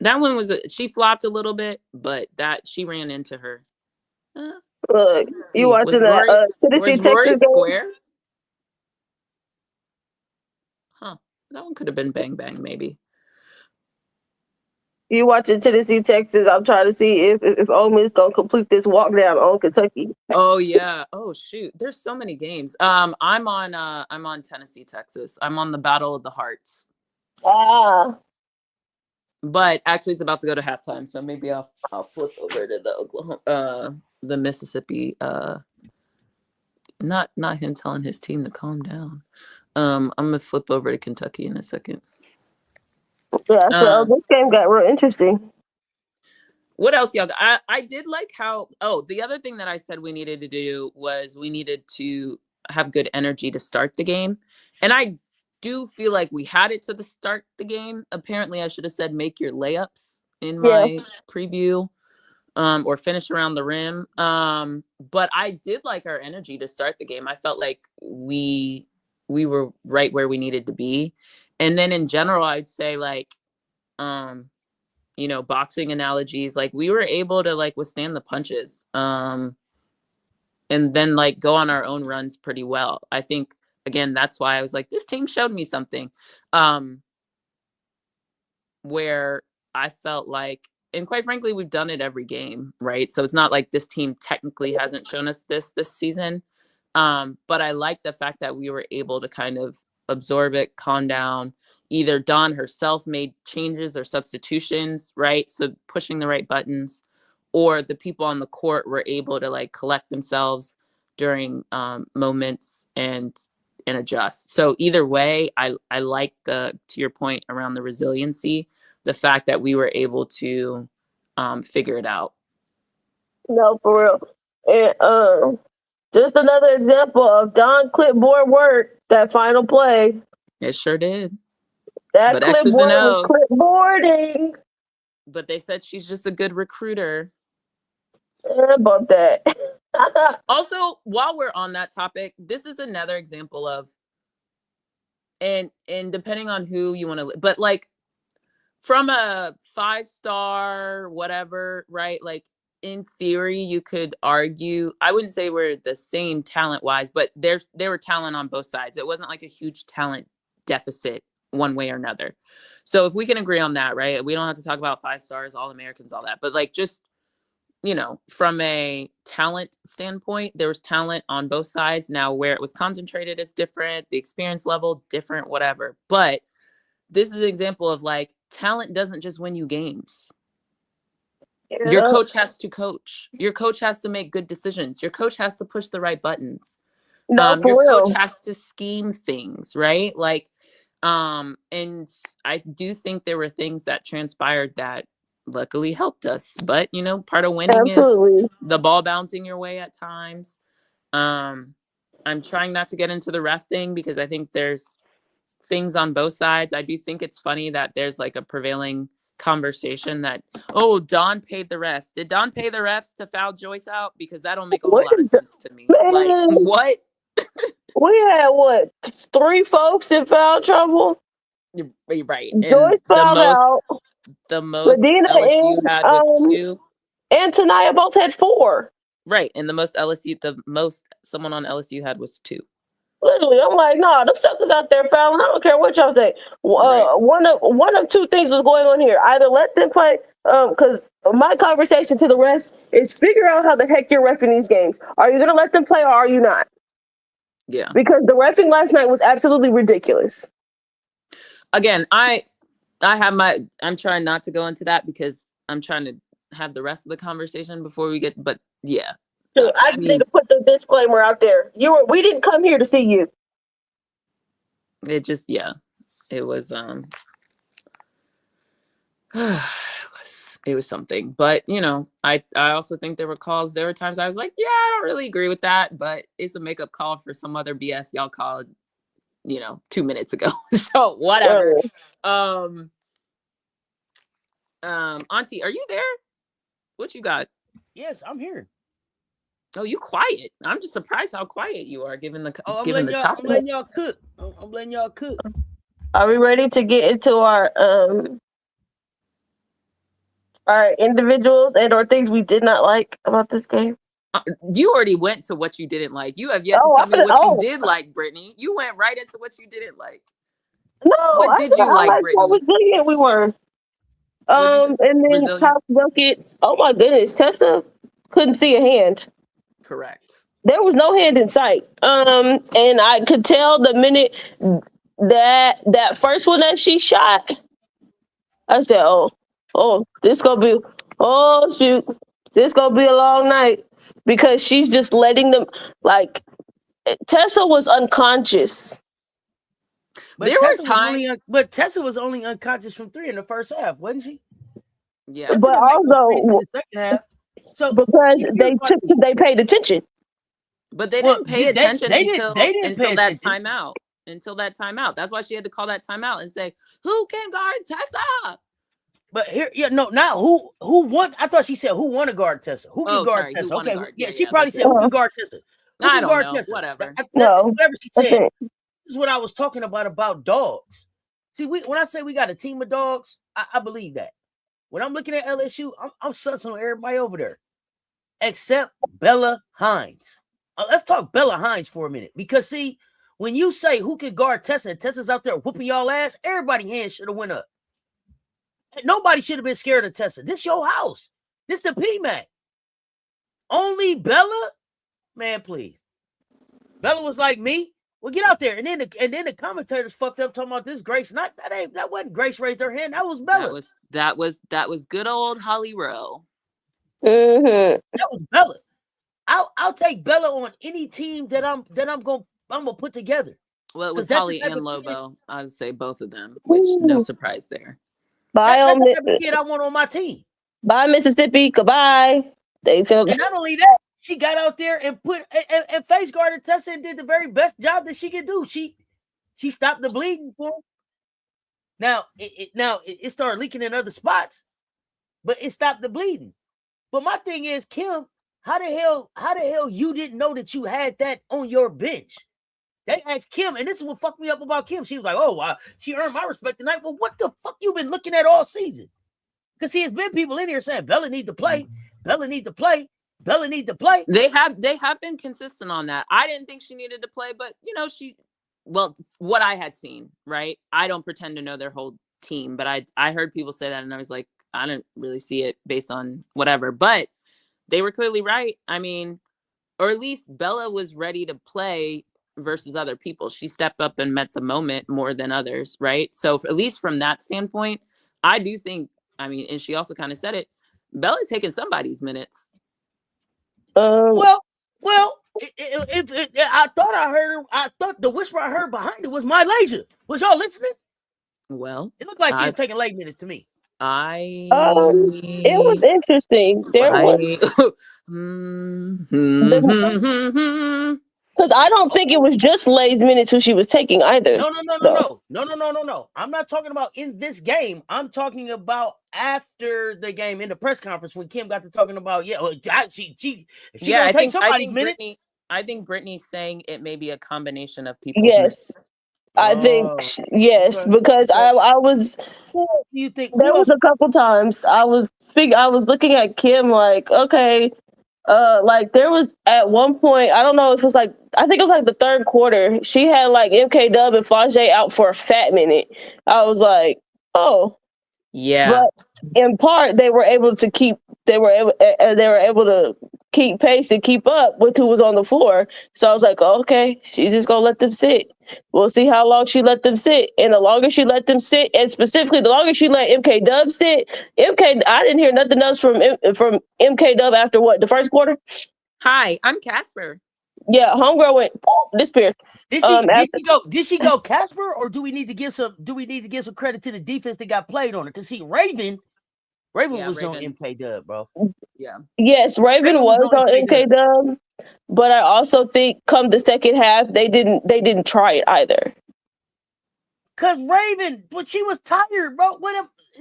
That one was she flopped a little bit, but that she ran into her. Look, you watching that Tennessee Texas game? Square? Huh. That one could have been bang bang, maybe. You watching Tennessee Texas? I'm trying to see if Ole Miss gonna complete this walk down on Kentucky. Oh yeah. Oh shoot. There's so many games. I'm on Tennessee Texas. I'm on the Battle of the Hearts. But actually, it's about to go to halftime, so maybe I'll flip over to the Oklahoma, the Mississippi. Not him telling his team to calm down. I'm gonna flip over to Kentucky in a second. Yeah, so this game got real interesting. What else, y'all? I did like how. Oh, the other thing that I said we needed to do was we needed to have good energy to start the game, and I do feel like we had it to start the game. Apparently, I should have said make your layups in my preview. or finish around the rim. But I did like our energy to start the game. I felt like we were right where we needed to be. And then in general, I'd say like, you know, boxing analogies, like we were able to like withstand the punches. And then like go on our own runs pretty well. I think, again, that's why I was like, this team showed me something, where I felt like, and quite frankly, we've done it every game, right? So it's not like this team technically hasn't shown us this season. But I like the fact that we were able to kind of absorb it, calm down. Either Dawn herself made changes or substitutions, right? So pushing the right buttons, or the people on the court were able to like collect themselves during moments and adjust. So either way, I like to your point around the resiliency, the fact that we were able to figure it out. No, for real. And just another example of Don clipboard work, that final play. It sure did. That But X's clipboard and O's. was clipboarding. But they said she's just a good recruiter. About that. Also, while we're on that topic, this is another example of, and depending on who you want to, but like from a 5-star, whatever, right? Like in theory, you could argue, I wouldn't say we're the same talent wise, but there were talent on both sides. It wasn't like a huge talent deficit one way or another. So if we can agree on that, right? We don't have to talk about 5 stars, all Americans, all that, but like just, you know, from a talent standpoint, there was talent on both sides. Now where it was concentrated is different, the experience level different, whatever. But this is an example of like, talent doesn't just win you games. Yeah. Your coach has to coach. Your coach has to make good decisions. Your coach has to push the right buttons. No, your real. Coach has to scheme things, right? Like, and I do think there were things that transpired that luckily helped us. But, you know, part of winning is the ball bouncing your way at times. I'm trying not to get into the ref thing because I think there's things on both sides. I do think it's funny that there's like a prevailing conversation that, oh, Dawn paid the refs. Did Dawn pay the refs to foul Joyce out? Because that don't make a whole lot of sense to me. Like, what? We had, 3 folks in foul trouble? You're right. Joyce fouled out. The most Medina LSU had was 2. And Tanaya both had 4. Right. And the most someone on LSU had was 2. Literally, I'm like, nah, them suckers out there fouling. I don't care what y'all say. Right. One of 2 things was going on here. Either let them play, because my conversation to the refs is figure out how the heck you're reffing these games. Are you going to let them play or are you not? Yeah. Because the reffing last night was absolutely ridiculous. Again, I'm trying not to go into that because I'm trying to have the rest of the conversation before we get, but yeah. So I need to put the disclaimer out there. We didn't come here to see you. It just, yeah, it was, it was something, but you know, I also think there were times I was like, yeah, I don't really agree with that, but it's a makeup call for some other BS y'all called, you know, 2 minutes ago. So whatever. Auntie, are you there? What you got? Yes, I'm here. Oh, you quiet. I'm just surprised how quiet you are given the topic. I'm letting y'all cook. I'm letting y'all cook. Are we ready to get into our individuals and or things we did not like about this game? You already went to what you didn't like. You have yet to tell me what you did like, Brittany. You went right into what you didn't like. No, what did you like, Brittany? How resilient we were. And then top buckets. Oh my goodness, Tessa couldn't see a hand. Correct. There was no hand in sight. And I could tell the minute that first one that she shot, I said, oh, this gonna be, oh shoot, this gonna be a long night, because she's just letting them, like, Tessa was unconscious. But there were times, but Tessa was only unconscious from 3 in the first half, wasn't she? Yeah, but also in the second half. So because they paid attention. But they didn't pay attention until that timeout. Until that timeout. That's why she had to call that timeout and say, who can guard Tessa? But here, yeah, no, not who won. I thought she said who won to guard Tessa. Who can guard Sorry, Tessa? who wanna Okay, guard? yeah, Yeah, she yeah, probably that's said it. who can guard Tessa. Who I can don't guard know. Tessa? Whatever. No, Whatever she that's said. it. This is what I was talking about dogs. See, when I say we got a team of dogs, I believe that. When I'm looking at LSU, I'm sussing on everybody over there, except Bella Hines. Let's talk Bella Hines for a minute, because see, when you say who can guard Tessa, and Tessa's out there whooping y'all ass, everybody hands should have went up. Nobody should have been scared of Tessa. This your house. This the PMAC. Only Bella? Man, please. Bella was like me. Well, get out there. And then the commentators fucked up talking about this Grace. That wasn't Grace raised her hand. That was Bella. That was good old Holly Rowe. Mm-hmm. That was Bella. I'll take Bella on any team that I'm gonna put together. Well, it was 'Cause that's Holly the type and of Lobo. I would say both of them, which no surprise there. That's the type of kid I want on my team. Bye, Mississippi. Goodbye. And not only that, she got out there and put and face guarded Tessa and did the very best job that she could do. She stopped the bleeding for him. Now it started leaking in other spots, but it stopped the bleeding. But my thing is, Kim, how the hell you didn't know that you had that on your bench? They asked Kim, and this is what fucked me up about Kim. She was like, "Oh, she earned my respect tonight." Well, what the fuck you been looking at all season? Because see, there's been people in here saying Bella need to play, Bella need to play, Bella need to play. They have been consistent on that. I didn't think she needed to play, but what I had seen, right? I don't pretend to know their whole team, but I heard people say that, and I was like, I didn't really see it based on whatever, but they were clearly right. I mean, or at least Bella was ready to play versus other people. She stepped up and met the moment more than others, right? So at least from that standpoint, I do think, I mean, and she also kind of said it, Bella's taking somebody's minutes. Well, I thought I heard her. I thought the whisper I heard behind it was my laser. Was y'all listening? Well, it looked like she was taking late minutes to me. It was interesting. Because I don't think it was just Lay's minutes who she was taking either. No. I'm not talking about in this game. I'm talking about after the game in the press conference when Kim got to talking about she gonna take somebody's minute. I think Brittany's saying it may be a combination of people. Yes. I think yes, because I was. You think there was a couple times I was looking at Kim like, okay, like there was at one point, I don't know if it was like, I think it was like the third quarter, she had like MK-Dub and Flage out for a fat minute. I was like, oh yeah, but in part they were able to keep pace and keep up with who was on the floor. So I was like, oh, okay, she's just gonna let them sit. We'll see how long she let them sit. And the longer she let them sit, and specifically the longer she let MK-Dub sit, I didn't hear nothing else from MK-Dub after what, the first quarter? Hi, I'm Casper. Yeah, homegirl went disappeared. Did she go Casper, or do we need to give some credit to the defense that got played on her? Because see, Raven was on MK-Dub, bro. Yeah. Yes, Raven was on MK-Dub, but I also think come the second half they didn't try it either. Cause Raven, but she was tired, bro.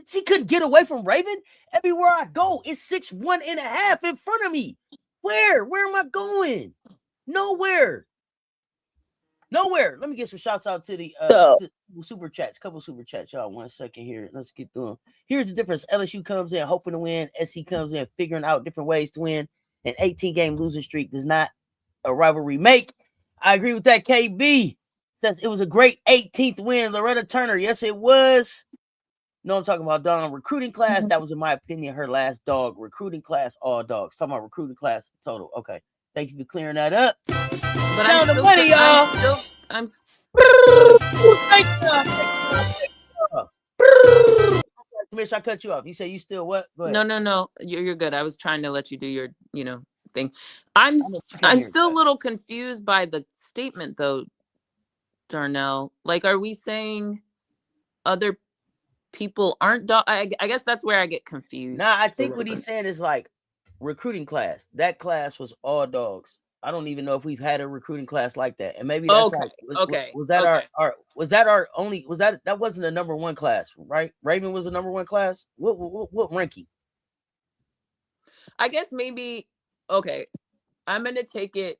She couldn't get away from Raven. Everywhere I go, it's 6'1.5" in front of me. Where am I going? Nowhere. Let me get some shouts out to the super chats. Couple super chats, y'all. 1 second here. Let's get through them. Here's the difference. LSU comes in hoping to win. SC comes in figuring out different ways to win. An 18-game losing streak does not a rivalry make. I agree with that. KB says it was a great 18th win. Loretta Turner, yes, it was. No, I'm talking about Dawn. Recruiting class, that was, in my opinion, her last dog. Recruiting class, all dogs. Talking about recruiting class total. Okay. Thank you for clearing that up. But sound of money, y'all. I'm Commish, I cut you off. You say you still what? Go ahead. No. You're good. I was trying to let you do your, thing. I'm still a little confused by the statement though, Darnell. Like, are we saying other people aren't I guess that's where I get confused. Nah, I think what he's saying is like recruiting class. That class was all dogs. I don't even know if we've had a recruiting class like that. And maybe that's was that our was that our only that wasn't a number one class, right? Raven was a number one class. What ranking? I guess maybe I'm gonna take it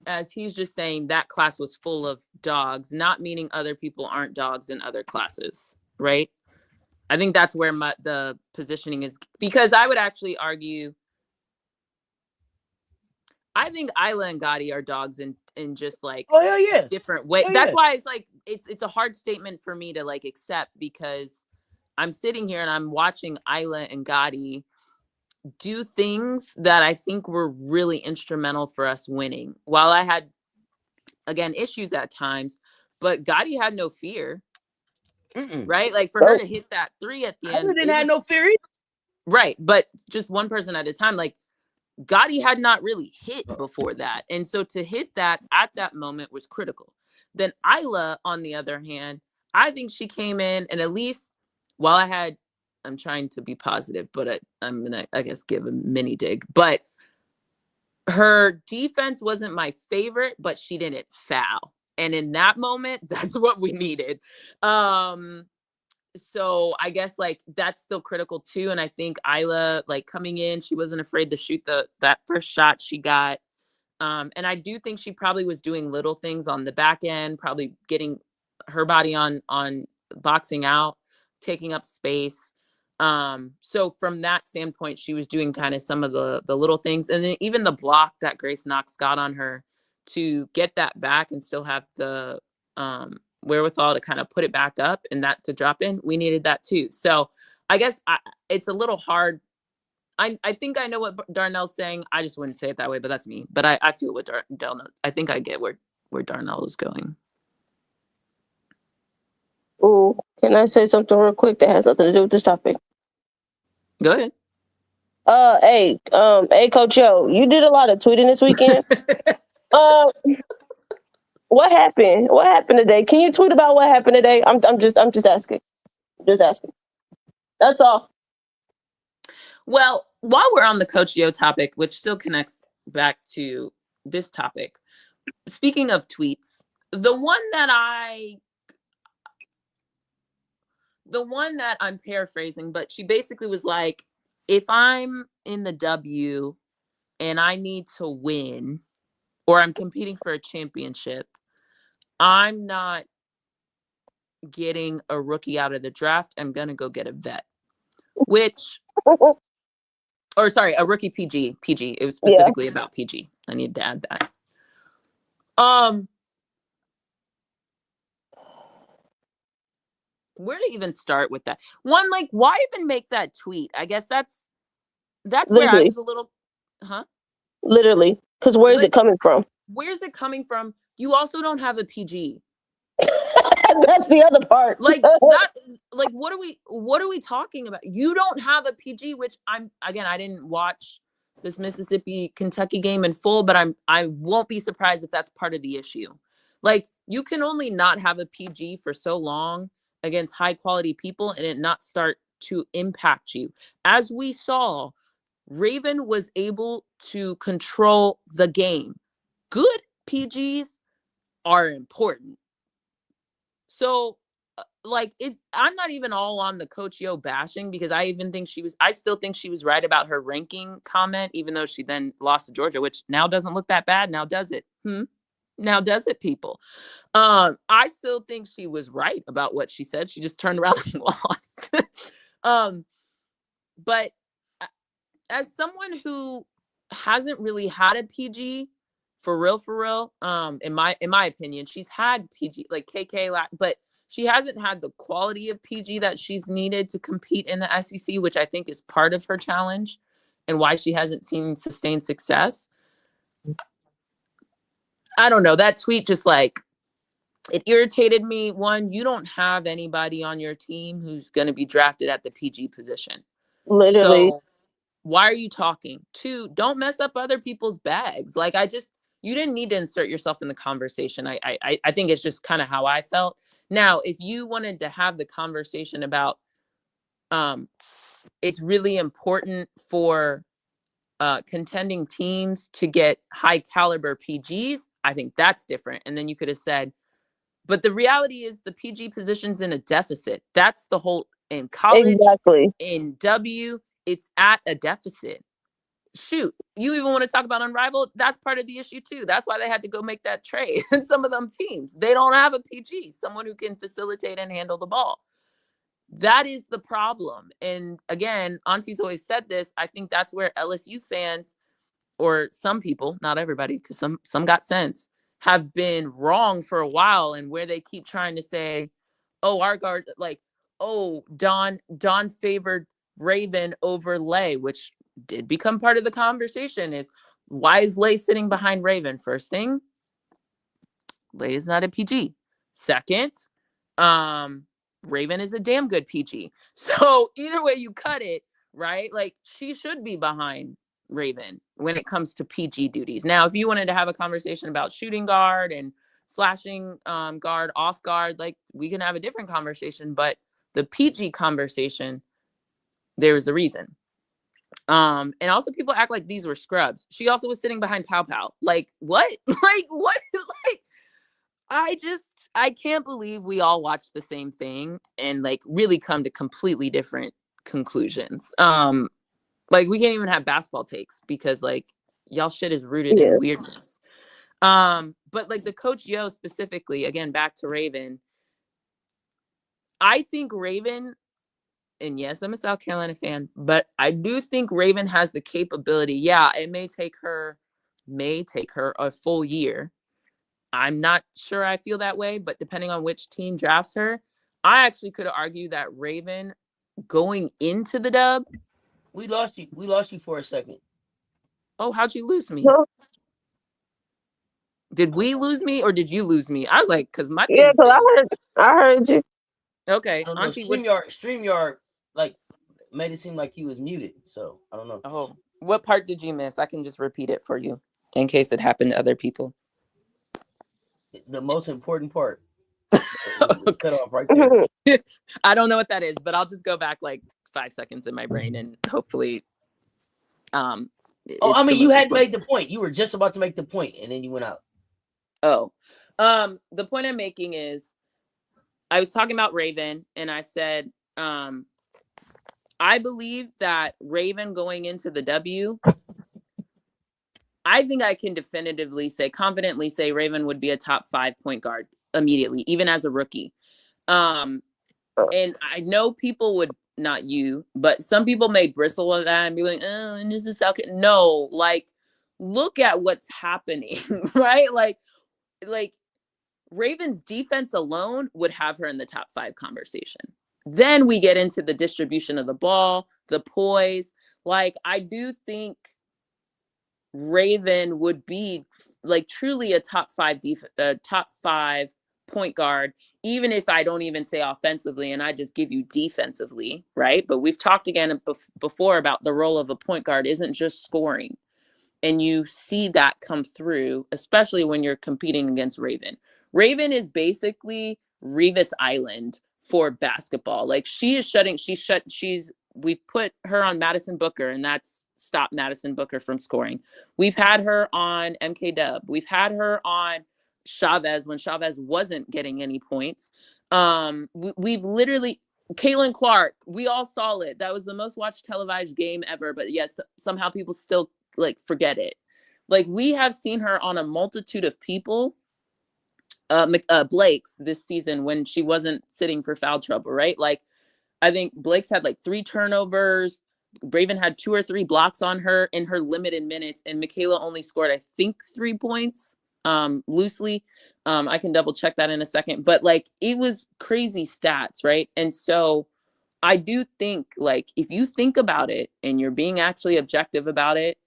as he's just saying that class was full of dogs, not meaning other people aren't dogs in other classes, right? I think that's where the positioning is, because I would actually argue, I think Isla and Gotti are dogs in just like different ways. That's why it's like it's a hard statement for me to like accept, because I'm sitting here and I'm watching Isla and Gotti do things that I think were really instrumental for us winning. While I had, again, issues at times, but Gotti had no fear. Right? Like for her to hit that 3 at the end. I didn't have no fear either. Right. But just one person at a time. Like Gotti had not really hit before that. And so to hit that at that moment was critical. Then Isla, on the other hand, I think she came in, and at least while I'm trying to be positive, but I'm going to, I guess, give a mini dig. But her defense wasn't my favorite, but she didn't foul. And in that moment, that's what we needed. So I guess like that's still critical too. And I think Isla, like coming in, she wasn't afraid to shoot that first shot she got. And I do think she probably was doing little things on the back end, probably getting her body on boxing out, taking up space. So from that standpoint, she was doing kind of some of the little things. And then even the block that Grace Knox got on her to get that back and still have the wherewithal to kind of put it back up and that to drop in, we needed that too. So I guess it's a little hard. I think I know what Darnell's saying. I just wouldn't say it that way, but that's me. But I feel what Darnell, I think I get where Darnell is going. Oh, can I say something real quick that has nothing to do with this topic? Go ahead. Hey, Coach Yo, you did a lot of tweeting this weekend. What happened? What happened today? Can you tweet about what happened today? I'm just asking. Just asking. That's all. Well, while we're on the Coach Yo topic, which still connects back to this topic, speaking of tweets, the one that I'm paraphrasing, but she basically was like, if I'm in the W and I need to win, or I'm competing for a championship, I'm not getting a rookie out of the draft. I'm going to go get a vet, a rookie PG. It was specifically about PG. I need to add that. Where to even start with that? One, like, why even make that tweet? I guess that's where I was a little, Literally, because where's it coming from? Where's it coming from? You also don't have a PG. That's the other part. Like that. Like, what are we talking about? You don't have a PG, which I didn't watch this Mississippi Kentucky game in full, but I won't be surprised if that's part of the issue. Like, you can only not have a PG for so long against high quality people and it not start to impact you. As we saw, Raven was able to control the game. Good PGs are important. So I'm not even all on the Coach Yo bashing, because I still think she was right about her ranking comment, even though she then lost to Georgia, which now doesn't look that bad. Now does it? Now does it, people? I still think she was right about what she said. She just turned around and lost. But as someone who hasn't really had a PG for real, in my opinion, she's had PG like KK, but she hasn't had the quality of PG that she's needed to compete in the SEC, which I think is part of her challenge and why she hasn't seen sustained success. I don't know. That tweet just like, it irritated me. One, you don't have anybody on your team who's going to be drafted at the PG position. Literally. So why are you talking? Two, don't mess up other people's bags. Like, you didn't need to insert yourself in the conversation. I think it's just kind of how I felt. Now, if you wanted to have the conversation about, it's really important for contending teams to get high caliber PGs, I think that's different. And then you could have said, but the reality is the PG position's in a deficit. That's the whole, in college, Exactly. in W, it's at a deficit. Shoot, you even want to talk about Unrivaled? That's part of the issue too. That's why they had to go make that trade. And some of them teams, they don't have a PG, someone who can facilitate and handle the ball. That is the problem. And again, Auntie's always said this. I think that's where LSU fans, or some people, not everybody, because some got sense, have been wrong for a while, and where they keep trying to say, oh, our guard, like, oh, Don favored Raven over Lay, which did become part of the conversation. Is why is Lay sitting behind Raven? First thing, Lay is not a PG. Second, Raven is a damn good PG. So either way you cut it, right? Like, she should be behind Raven when it comes to PG duties. Now, if you wanted to have a conversation about shooting guard and slashing guard, off guard, like, we can have a different conversation. But the PG conversation, there was a reason. And also people act like these were scrubs. She also was sitting behind Pow Pow. Like, what? Like, what? Like, I can't believe we all watched the same thing and like really come to completely different conclusions. Like, we can't even have basketball takes because like y'all shit is rooted in weirdness. But like the Coach Yo specifically, again, back to Raven. I think Raven, and yes, I'm a South Carolina fan, but I do think Raven has the capability. Yeah, it may take her a full year. I'm not sure I feel that way, but depending on which team drafts her, I actually could argue that Raven going into the dub. We lost you. We lost you for a second. Oh, how'd you lose me? Did we lose me or did you lose me? I was like, because my thing. Yeah, because I heard you. Okay. Auntie, StreamYard like made it seem like he was muted. So I don't know. Oh, what part did you miss? I can just repeat it for you in case it happened to other people. The most important part. Cut off right there. I don't know what that is, but I'll just go back like 5 seconds in my brain and hopefully. I mean, you had made the point. You were just about to make the point, and then you went out. Oh, the point I'm making is, I was talking about Raven, and I said, I believe that Raven going into the W, I think I can confidently say Raven would be a top 5 point guard immediately, even as a rookie. And I know people would, not you, but some people may bristle at that and be like, oh, and this is South Carolina. No, like, look at what's happening, right? Like Raven's defense alone would have her in the top 5 conversation. Then we get into the distribution of the ball, the poise. Like, I do think Raven would be like truly a top 5 point guard, even if I don't even say offensively and I just give you defensively, right? But we've talked again before about the role of a point guard isn't just scoring. And you see that come through, especially when you're competing against Raven. Raven is basically Revis Island for basketball. Like, we've put her on Madison Booker, and that's stopped Madison Booker from scoring. We've had her on MK Dub. We've had her on Chavez when Chavez wasn't getting any points. We've literally, Caitlin Clark, we all saw it. That was the most watched televised game ever. But yes, somehow people still like forget it. Like, we have seen her on a multitude of people. Blake's this season when she wasn't sitting for foul trouble, right? Like, I think Blake's had like 3 turnovers. Raven had 2 or 3 blocks on her in her limited minutes, and Michaela only scored, I think, 3 points, loosely. I can double check that in a second, but like, it was crazy stats, right? And so I do think, like, if you think about it and you're being actually objective about it,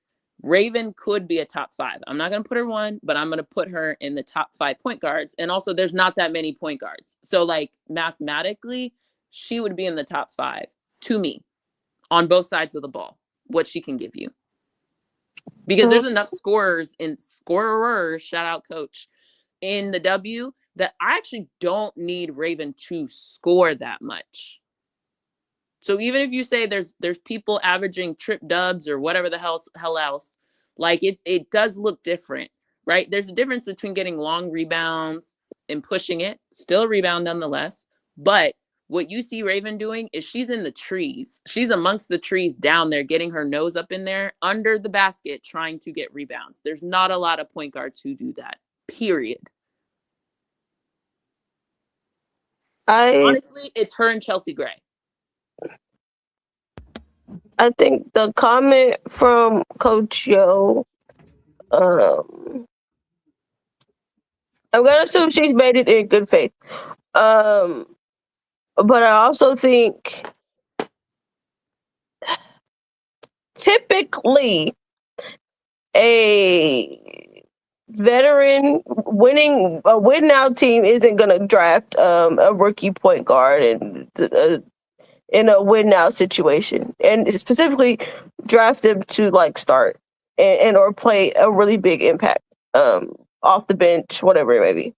Raven could be a top 5. I'm not going to put her 1, but I'm going to put her in the top 5 point guards. And also, there's not that many point guards. So like, mathematically, she would be in the top 5 to me on both sides of the ball, what she can give you. Because there's enough scorers, shout out coach, in the W that I actually don't need Raven to score that much So even if you say there's people averaging trip dubs or whatever the hell else, like it does look different, right? There's a difference between getting long rebounds and pushing it, still a rebound nonetheless. But what you see Raven doing is she's in the trees. She's amongst the trees down there, getting her nose up in there under the basket, trying to get rebounds. There's not a lot of point guards who do that, period. Honestly, it's her and Chelsea Gray. I think the comment from Coach Yo, I'm gonna assume she's made it in good faith. But I also think typically a veteran a win now team isn't gonna draft a rookie point guard in a win now situation, and specifically draft them to like start and or play a really big impact off the bench, whatever it may be.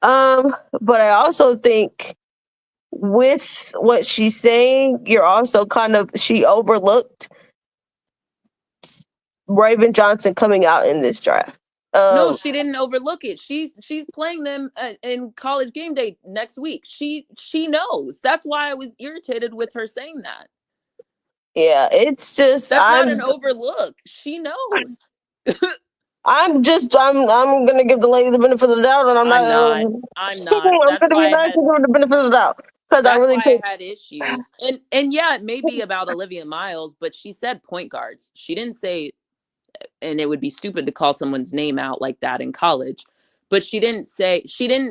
But I also think with what she's saying, you're also she overlooked Raven Johnson coming out in this draft. No, she didn't overlook it. She's playing them in College Game Day next week. She knows. That's why I was irritated with her saying that. Yeah, it's just that's not an overlook. She knows. I'm gonna give the lady the benefit of the doubt, and I'm not. I'm gonna be nice and give her the benefit of the doubt because I really I had issues. And yeah, it may be about Olivia Miles, but she said point guards. She didn't say. And it would be stupid to call someone's name out like that in college. But she didn't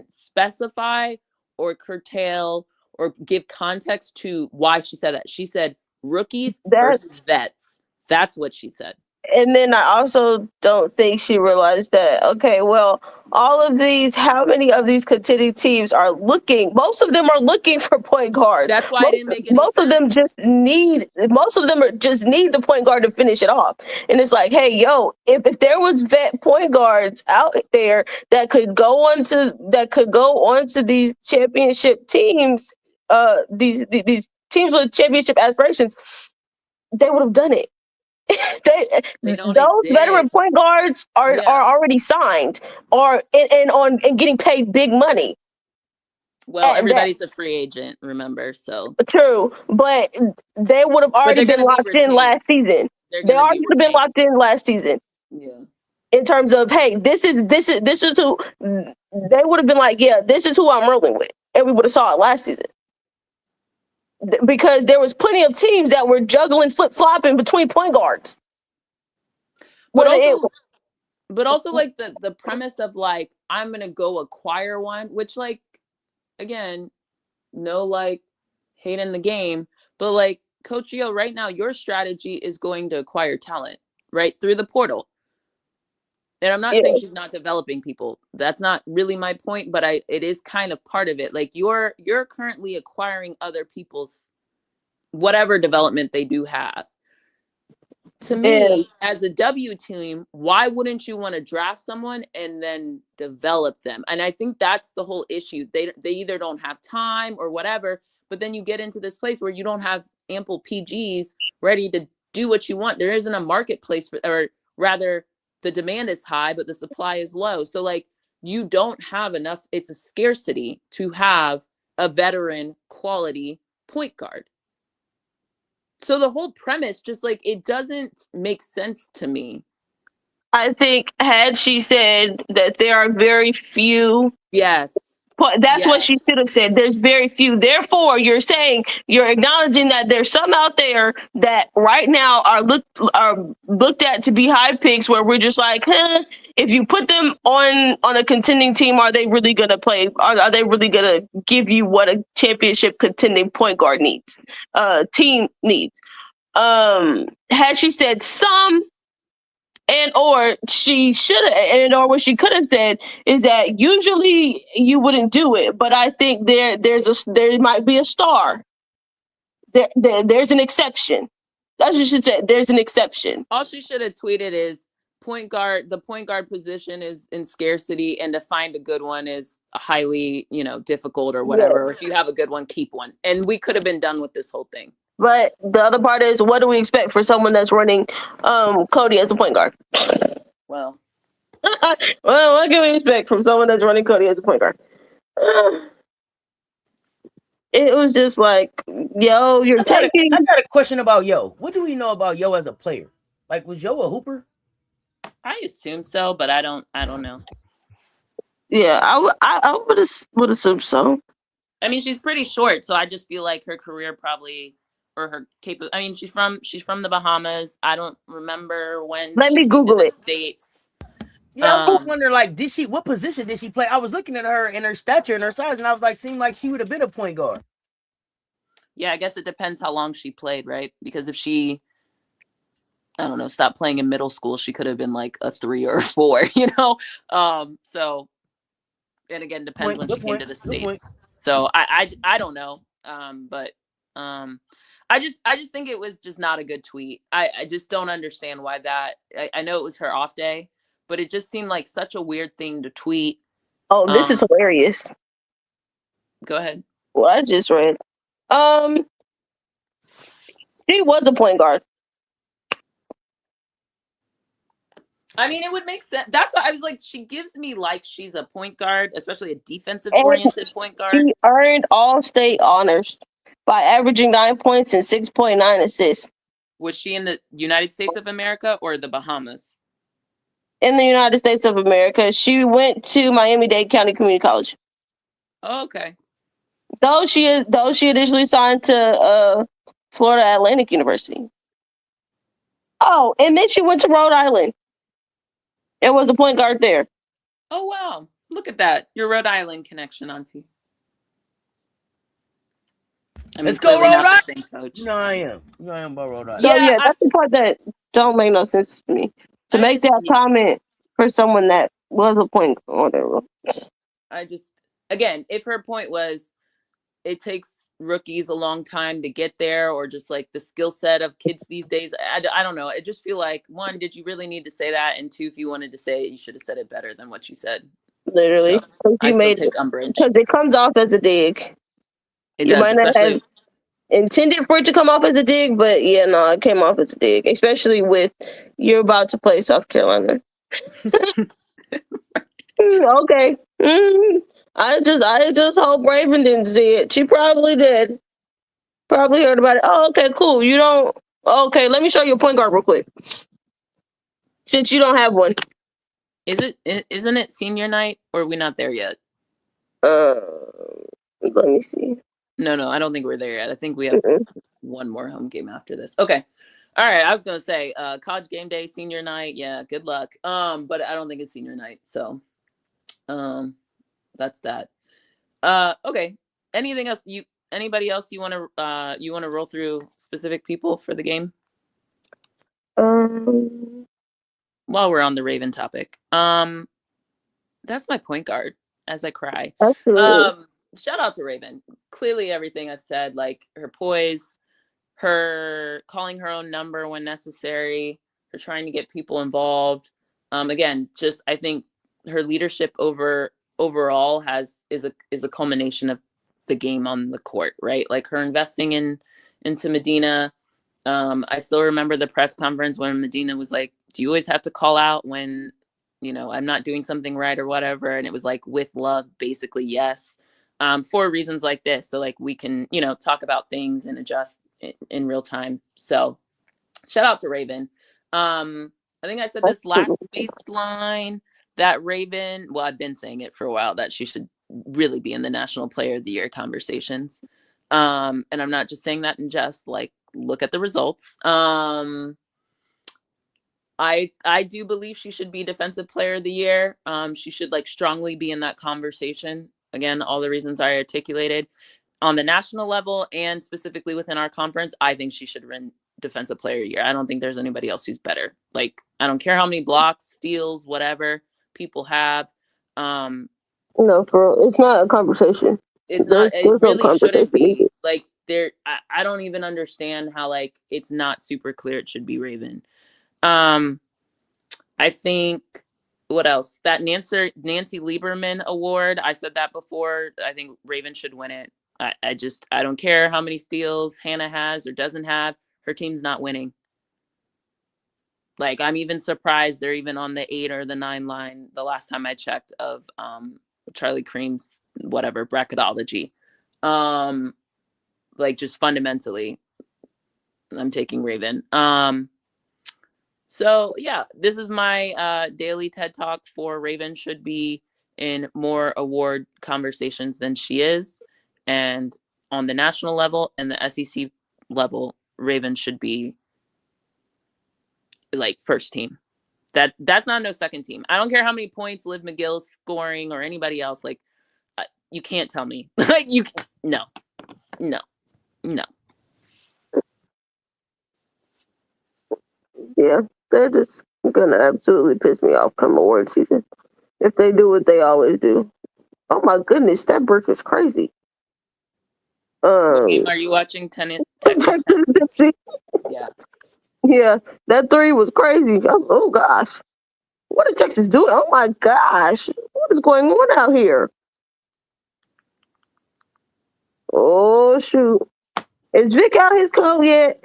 specify or curtail or give context to why she said that. She said rookies versus vets. That's what she said. And then I also don't think she realized that, okay, well, how many of these contending teams are looking? Most of them are looking for point guards. That's why I didn't make any most sense. of them just need the point guard to finish it off. And it's like, hey, yo, if there was vet point guards out there that could go onto these championship teams, these teams with championship aspirations, they would have done it. Those veteran point guards are already signed and getting paid big money. Well, everybody's a free agent, remember? So true, but they would have already been locked in last season. They already would have been locked in last season. Yeah. In terms of, hey, this is who they would have been like, yeah, this is who I'm rolling with, and we would have saw it last season. Because there was plenty of teams that were juggling, flip-flopping between point guards. But also like the premise of like, I'm going to go acquire one, which like, again, no like hate in the game, but like Coach Gio, right now, your strategy is going to acquire talent, right? Through the portal. And I'm not saying she's not developing people. That's not really my point, but it is kind of part of it. Like you're currently acquiring other people's whatever development they do have. To me, as a W team, why wouldn't you want to draft someone and then develop them? And I think that's the whole issue. They either don't have time or whatever, but then you get into this place where you don't have ample PGs ready to do what you want. There isn't a marketplace or rather, the demand is high, but the supply is low. So like you don't have enough. It's a scarcity to have a veteran quality point guard. So the whole premise just like, it doesn't make sense to me. I think had she said that there are very few. Yes. That's what she should have said. There's very few. Therefore, you're acknowledging that there's some out there that right now are looked at to be high picks where we're just like, if you put them on a contending team, are they really going to play? Are they really going to give you what a championship contending point guard needs? Team needs. Had she said some, or she should have, or what she could have said is that usually you wouldn't do it, but I think there might be a star. There's an exception. That's what she said. There's an exception. All she should have tweeted is the point guard position is in scarcity, and to find a good one is highly, difficult or whatever. Yeah. Or if you have a good one, keep one. And we could have been done with this whole thing. But the other part is, what do we expect for someone that's running Cody as a point guard? Well, Well, what can we expect from someone that's running Cody as a point guard? It was just like, yo, you're taking. I got a question about Yo. What do we know about Yo as a player? Like, was Yo a hooper? I assume so, but I don't know. Yeah, I would assume so. I mean, she's pretty short, so I just feel like her career probably, or her capable. I mean, she's from the Bahamas. I don't remember when. Let me came Google to the it. States. Yeah, I was wondering, like, what position did she play? I was looking at her and her stature and her size, and I was like, seemed like she would have been a point guard. Yeah, I guess it depends how long she played, right? Because if she, I don't know, stopped playing in middle school, she could have been like a 3 or a 4, you know? So, and again, depends when she came to the States. So I don't know. But I just think it was just not a good tweet. I just don't understand why that. I know it was her off day, but it just seemed like such a weird thing to tweet. Oh, this is hilarious. Go ahead. Well, I just read. She was a point guard. I mean, it would make sense. That's why I was like, she gives me like she's a point guard, especially a defensive-oriented point guard. She earned all-state honors by averaging 9 points and 6.9 assists. Was she in the United States of America or the Bahamas? In the United States of America. She went to Miami-Dade County Community College. Oh, okay. Though she initially signed to Florida Atlantic University. Oh, and then she went to Rhode Island. It was a point guard there. Oh, wow. Look at that. Your Rhode Island connection, Auntie. I mean, let's go, Rhode Island. Coach. No, I am about Rhode Island. So, yeah, that's the part that don't make no sense to me. To make that comment for someone that was a point guard. Whatever. Again, if her point was it takes rookies a long time to get there, or just like the skill set of kids these days, I don't know. I just feel like, one, did you really need to say that? And two, if you wanted to say it, you should have said it better than what you said. Literally. So I still take umbrage. Because it comes off as a dig. It does, might not have intended for it to come off as a dig, but yeah, no, it came off as a dig, especially with you're about to play South Carolina. Okay. I just hope Raven didn't see it. She probably did. Probably heard about it. Oh, okay, cool. You don't. Okay, let me show you a point guard real quick. Since you don't have one. Isn't it senior night, or are we not there yet? Let me see. No, I don't think we're there yet. I think we have one more home game after this. Okay. All right. I was gonna say college game day, senior night. Yeah, good luck. But I don't think it's senior night. So that's that. Okay. Anything else anybody else you wanna roll through specific people for the game? While we're on the Raven topic. That's my point guard as I cry. Absolutely. Shout out to Raven. Clearly everything I've said, like her poise, her calling her own number when necessary, her trying to get people involved. Again, just I think her leadership overall is a culmination of the game on the court, right? Like her investing into Medina. I still remember the press conference when Medina was like, do you always have to call out when, I'm not doing something right or whatever? And it was like, with love, basically, yes. For reasons like this. So like we can, talk about things and adjust in real time. So shout out to Raven. I think I said this last Baseline that Raven, well, I've been saying it for a while, that she should really be in the National Player of the Year conversations. And I'm not just saying that in jest, like, look at the results. I do believe she should be Defensive Player of the Year. She should strongly be in that conversation. Again, all the reasons I articulated on the national level and specifically within our conference. I think she should win Defensive Player of the Year. I don't think there's anybody else who's better. I don't care how many blocks, steals, whatever people have. No, for real, it's not a conversation. It's not. It really shouldn't be. I don't even understand how it's not super clear. It should be Raven. I think, what else? That Nancy Lieberman award. I said that before. I think Raven should win it. I don't care how many steals Hannah has or doesn't have. Her team's not winning. Like, I'm even surprised they're even on the 8 or the 9 line the last time I checked of Charlie Cream's whatever bracketology. Like, just fundamentally, I'm taking Raven. So yeah, this is my daily TED Talk for Raven. Should be in more award conversations than she is. And on the national level and the SEC level, Raven should be like first team. That's not no second team. I don't care how many points Liv McGill's scoring or anybody else. Like, you can't tell me. Like, no. Yeah, they're just gonna absolutely piss me off come award season if they do what they always do. Oh my goodness, that brick is crazy. What game are you watching? Texas? Texas. Yeah. Yeah, that 3 was crazy. I was, oh gosh, what is Texas doing? Oh my gosh, what is going on out here? Oh shoot, is Vic out his coat yet?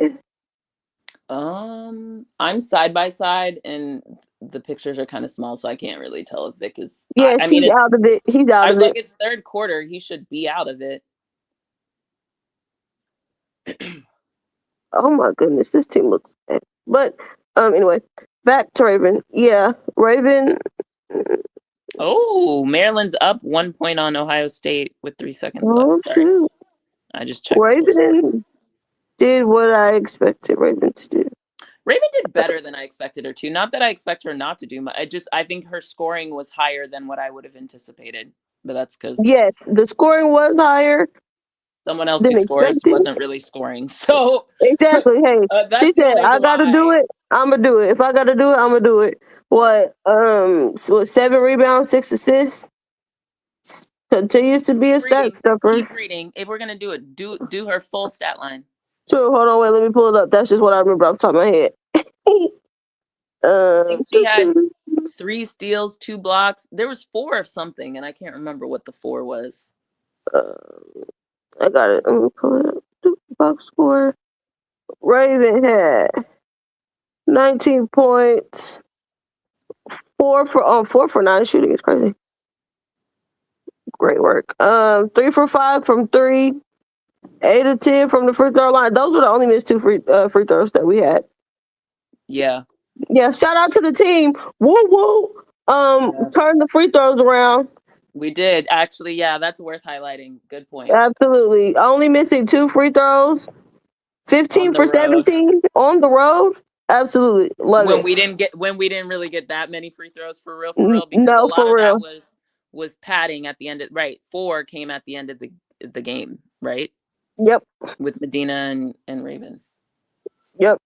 I'm side by side, and the pictures are kind of small, so I can't really tell if Vic is. Yes, I mean, he's out of it. He's out I was of like, it. it's third quarter. He should be out of it. Oh my goodness, this team looks bad. But anyway, back to Raven. Yeah, Raven. Oh, Maryland's up 1 point on Ohio State with 3 seconds Oh left. Sorry, shoot. I just checked. Raven did what I expected Raven to do. Raven did better than I expected her to. Not that I expect her not to do much. I think her scoring was higher than what I would have anticipated. But that's because Yes, the scoring was higher. Someone else who scores wasn't really scoring. So exactly. Hey, she said, "I gotta do it. I'm gonna do it. If I gotta do it, I'm gonna do it." What? So 7 rebounds, 6 assists. Continues to be a stat stuffer. Keep reading. If we're gonna do it, do her full stat line. Sure. Hold on. Wait. Let me pull it up. That's just what I remember off the top of my head. I think she had 3 steals, 2 blocks. There was 4 of something, and I can't remember what the 4 was. I got it. Let me pull it up. Box score. Raven had 19 points. 4 for 9 shooting is crazy. Great work. 3 for 5 from 3. 8 of 10 from the free throw line. Those were the only missed 2 free throws that we had. Yeah. Yeah. Shout out to the team. Woo woo. Turn the free throws around. We did actually. Yeah, that's worth highlighting. Good point. Absolutely. Only missing 2 free throws. 15 for 17 on the road. Absolutely. Love it. We didn't really get that many free throws for real because a lot of that was padding at the end of 4 came at the end of the game, right? Yep. With Medina and Raven. Yep.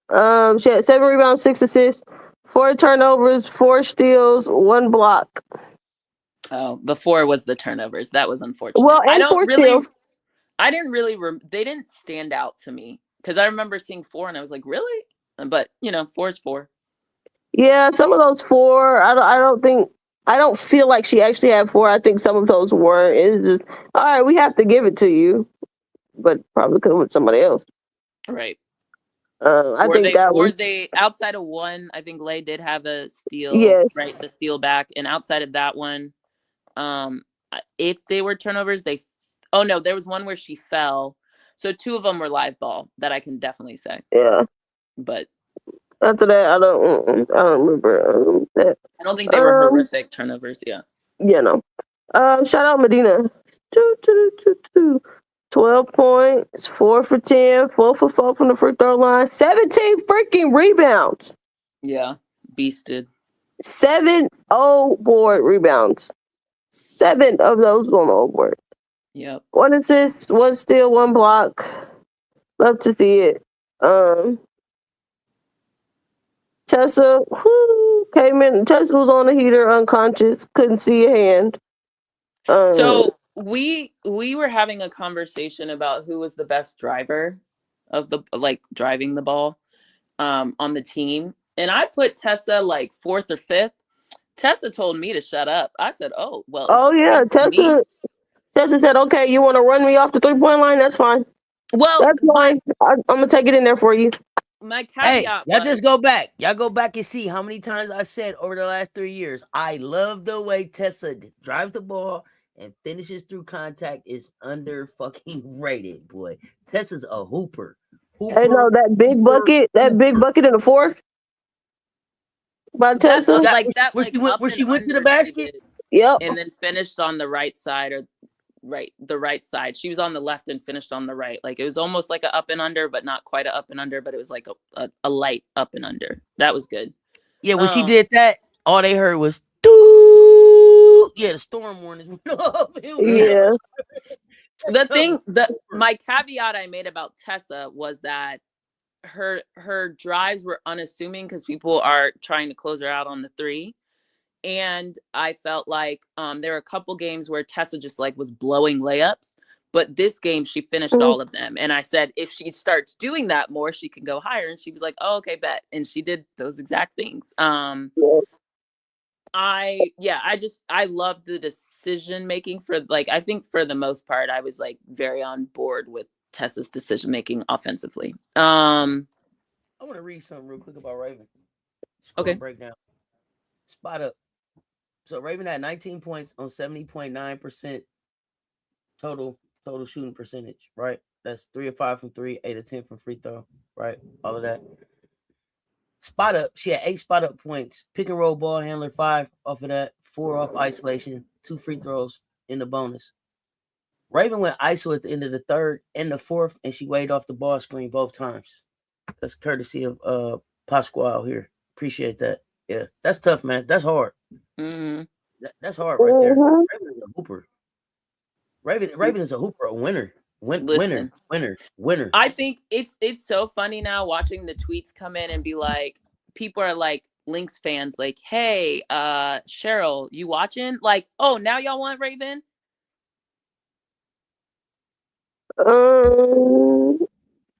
She had 7 rebounds, 6 assists, 4 turnovers, 4 steals, 1 block. Oh, the 4 was the turnovers. That was unfortunate. Well, and they didn't stand out to me because I remember seeing 4 and I was like, really? But 4 is 4. Yeah, some of those 4, I don't feel like she actually had 4. I think some of those were. It's just, all right, we have to give it to you, but probably could have with somebody else. Right. They outside of one, I think Lay did have a steal. Yes. Right, the steal back, and outside of that one, if they were turnovers, there was one where she fell. So 2 of them were live ball that I can definitely say. Yeah. But after that, I don't remember that. I don't think they were horrific turnovers. Yeah. Yeah, no. Shout out Medina. 12 points, 4 for 10, 4 for 4 from the free throw line, 17 freaking rebounds. Yeah, beasted. 7 board rebounds. 7 of those on the board. Yep. 1 assist, 1 steal, 1 block. Love to see it. Tessa came in. Tessa was on the heater, unconscious, couldn't see a hand. So we were having a conversation about who was the best driver of driving the ball on the team, and I put Tessa 4th or 5th. Tessa told me to shut up. I said, "Oh well." Oh yeah, Tessa Tessa said, okay, you want to run me off the 3-point line? That's fine. Well, That's fine. I'm going to take it in there for you. my Hey, caveat y'all was, just go back. Y'all go back and see how many times I said over the last 3 years, I love the way Tessa drives the ball and finishes through contact is under fucking rated, boy. Tessa's a hooper. Hey, no, that big bucket in the fourth by that Tessa. Where like she went, up where and she went to the under she basket? did, Yep. and then finished on the right side the right side. She was on the left and finished on the right. Like it was almost like a up and under, but not quite a up and under, but it was like a light up and under. That was good. Yeah, when she did that, all they heard was doo. Yeah, the storm warnings went off. Yeah. My caveat I made about Tessa was that her drives were unassuming because people are trying to close her out on the 3. And I felt like there were a couple games where Tessa just like was blowing layups, but this game she finished all of them. And I said, if she starts doing that more, she can go higher. And she was like, oh, okay, bet. And she did those exact things. Yes. I love the decision making for like, I think for the most part, I was like very on board with Tessa's decision making offensively. I want to read something real quick about Raven. Okay. Breakdown. Spot up. So Raven had 19 points on 70.9% total shooting percentage, right? That's 3 of 5 from 3, 8 of 10 from free throw, right? All of that. Spot up, she had 8 spot up points. Pick and roll ball handler 5 off of that, 4 off isolation, 2 free throws in the bonus. Raven went ISO at the end of the 3rd and the 4th, and she weighed off the ball screen both times. That's courtesy of Pasquale here. Appreciate that. Yeah, that's tough, man. That's hard. Mm-hmm. That's hard right there. Raven is a hooper. Raven is a hooper, a winner. Winner. I think it's so funny now watching the tweets come in and be like, people are like Lynx fans, like, hey, Cheryl, you watching? Like, oh, now y'all want Raven?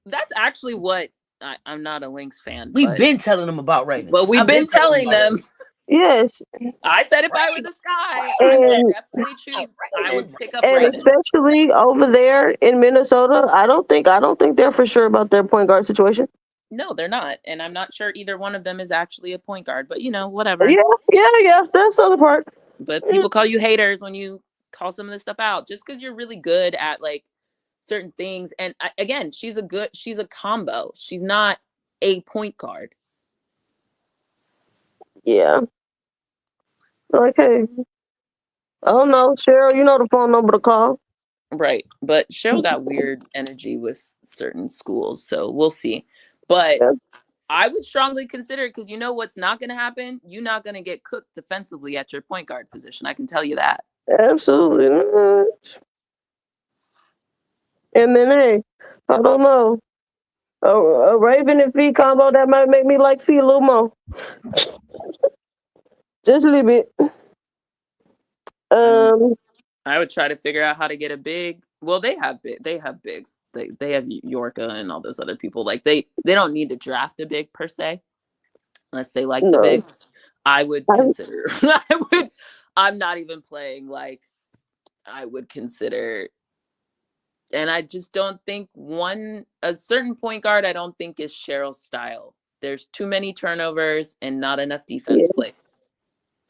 That's actually what I'm not a Lynx fan. We've been telling them about Raven. But we've been telling them. Yes. I said if I were the Sky, I would definitely choose. I would pick up Raven. Especially over there in Minnesota, I don't think they're for sure about their point guard situation. No, they're not, and I'm not sure either one of them is actually a point guard. But whatever. Yeah. That's the other part. But people call you haters when you call some of this stuff out, just because you're really good at like certain things. And again, she's a combo. She's not a point guard. Yeah. Okay. Oh no, Cheryl, you know the phone number to call. Right. But Cheryl got weird energy with certain schools, so we'll see. But I would strongly consider it because you know what's not going to happen? You're not going to get cooked defensively at your point guard position. I can tell you that. Absolutely not. And then, hey, I don't know. A Raven and Fee combo, that might make me like Fee a little more. Just a little bit. I would try to figure out how to get a big. Well, they have bigs. They have Yorka and all those other people. Like they don't need to draft a big per se, unless they like the bigs. I would consider. I'm not even playing. Like I would consider. And I just don't think a certain point guard, I don't think is Cheryl's style. There's too many turnovers and not enough defense play.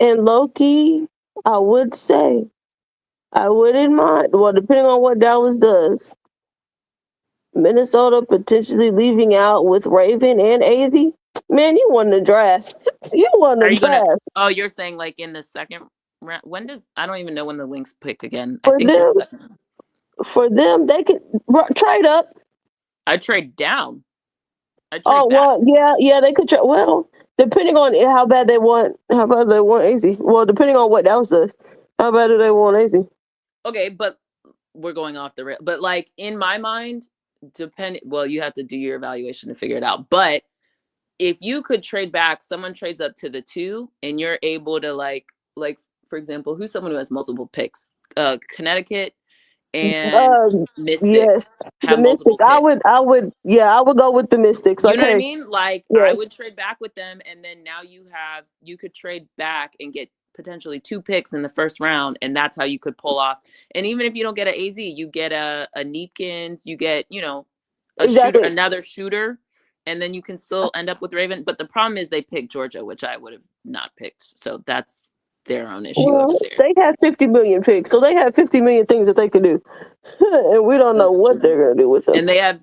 And low-key, I would say, I wouldn't mind. Well, depending on what Dallas does, Minnesota potentially leaving out with Raven and AZ. Man, you won the draft. Oh, you're saying like in the second round? I don't even know when the Lynx pick again. For them, they can trade up. I trade down. They could trade. Well, depending on how bad they want AZ. Well, depending on what Dallas does, how bad do they want AZ? Okay, but we're going off the rail. But like in my mind, you have to do your evaluation to figure it out. But if you could trade back, someone trades up to the 2, and you're able to like for example, who's someone who has multiple picks? Connecticut. And Mystics. Yes, the Mystics. I would go with the Mystics. You know what I mean? Like I would trade back with them, and then now you could trade back and get potentially 2 picks in the first round, and that's how you could pull off. And even if you don't get an AZ, you get a Neepkins, you get, you know, a shooter, another shooter, and then you can still end up with Raven. But the problem is they picked Georgia, which I would have not picked. So that's their own issue over there. They have 50 million picks, so they have 50 million things that they could do. And we don't know what they're going to do with them. And they have,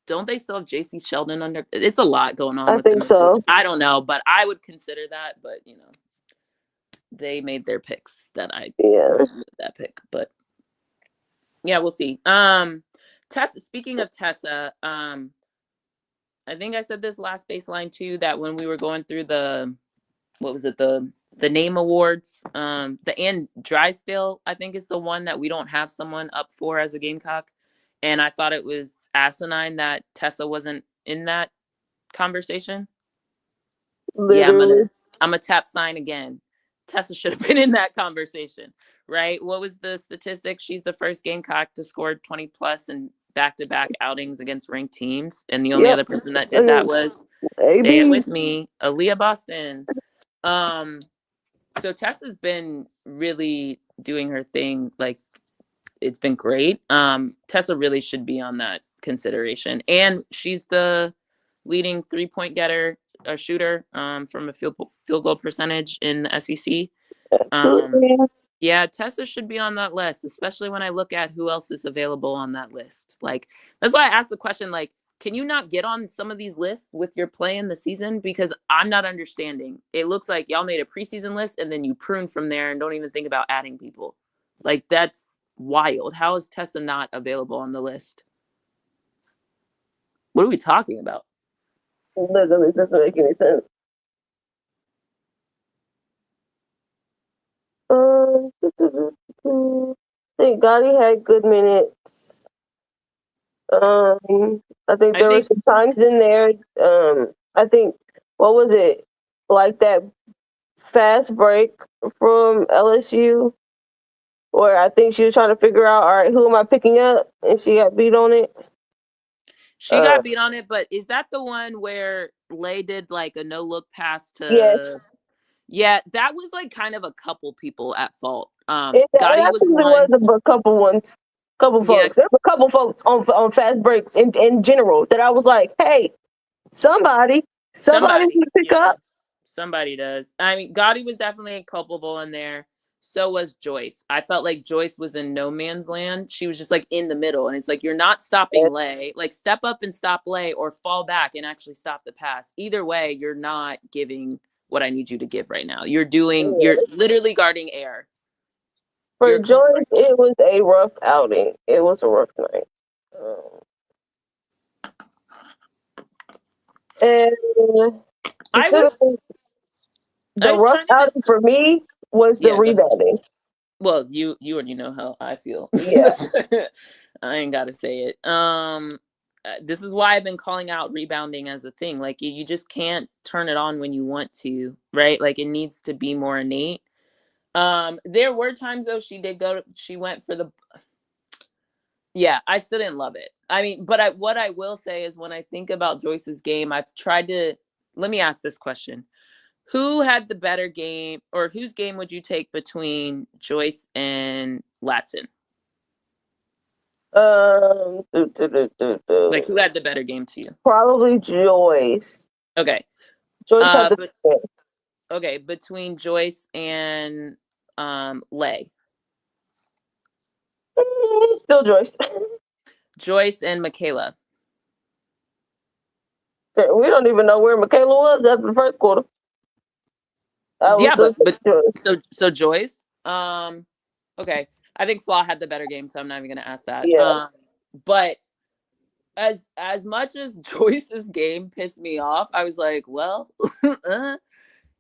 don't they still have JC Sheldon under? It's a lot going on with them. I think so. I don't know, but I would consider that. But, you know, they made their picks that that pick. But, yeah, we'll see. Speaking of Tessa, I think I said this last baseline too, that when we were going through the name awards, the Ann Drysdale, I think, is the one that we don't have someone up for as a Gamecock. And I thought it was asinine that Tessa wasn't in that conversation. Literally. Yeah, I'm a tap sign again. Tessa should have been in that conversation, right? What was the statistic? She's the first Gamecock to score 20 plus in back-to-back outings against ranked teams. And the only other person that did that was, stay it with me, Aaliyah Boston. So Tessa's been really doing her thing. Like, it's been great. Tessa really should be on that consideration. And she's the leading 3-point getter or shooter from a field goal percentage in the SEC. Yeah, Tessa should be on that list, especially when I look at who else is available on that list. Like, that's why I asked the question, like, can you not get on some of these lists with your play in the season? Because I'm not understanding. It looks like y'all made a preseason list and then you prune from there and don't even think about adding people. Like, that's wild. How is Tessa not available on the list? What are we talking about? It doesn't make any sense. I think Gotti had good minutes. I think there were some times in there. I think, what was it? Like that fast break from LSU, where I think she was trying to figure out, all right, who am I picking up? And she got beat on it. She got beat on it, but is that the one where Lay did like a no-look pass to... Yes. Yeah, that was like kind of a couple people at fault. Gotti was a couple ones. Folks. There were a couple folks on fast breaks in general that I was like, hey, somebody can pick up. Somebody does. I mean, Gotti was definitely culpable in there. So was Joyce. I felt like Joyce was in no man's land. She was just like in the middle. And it's like, you're not stopping Lay. Like, step up and stop Lay, or fall back and actually stop the pass. Either way, you're not giving what I need you to give right now. You're literally guarding air. For Joyce, it was a rough outing. It was a rough night. And the rough outing for me was the rebounding. Well, you already know how I feel. Yeah. I ain't got to say it. This is why I've been calling out rebounding as a thing. Like, you just can't turn it on when you want to, right? Like, it needs to be more innate. There were times though she went for the, I still didn't love it. I mean, but what I will say is, when I think about Joyce's game, I've tried to, let me ask this question. Who had the better game, or whose game would you take between Joyce and Latson? Like, who had the better game to you? Probably Joyce. Okay. Joyce had the better game. Okay, between Joyce and Lay. Still Joyce. Joyce and Michaela. We don't even know where Michaela was after the first quarter. So Joyce. Okay, I think Flaw had the better game, so I'm not even gonna ask that. Yeah. But as much as Joyce's game pissed me off, I was like, well,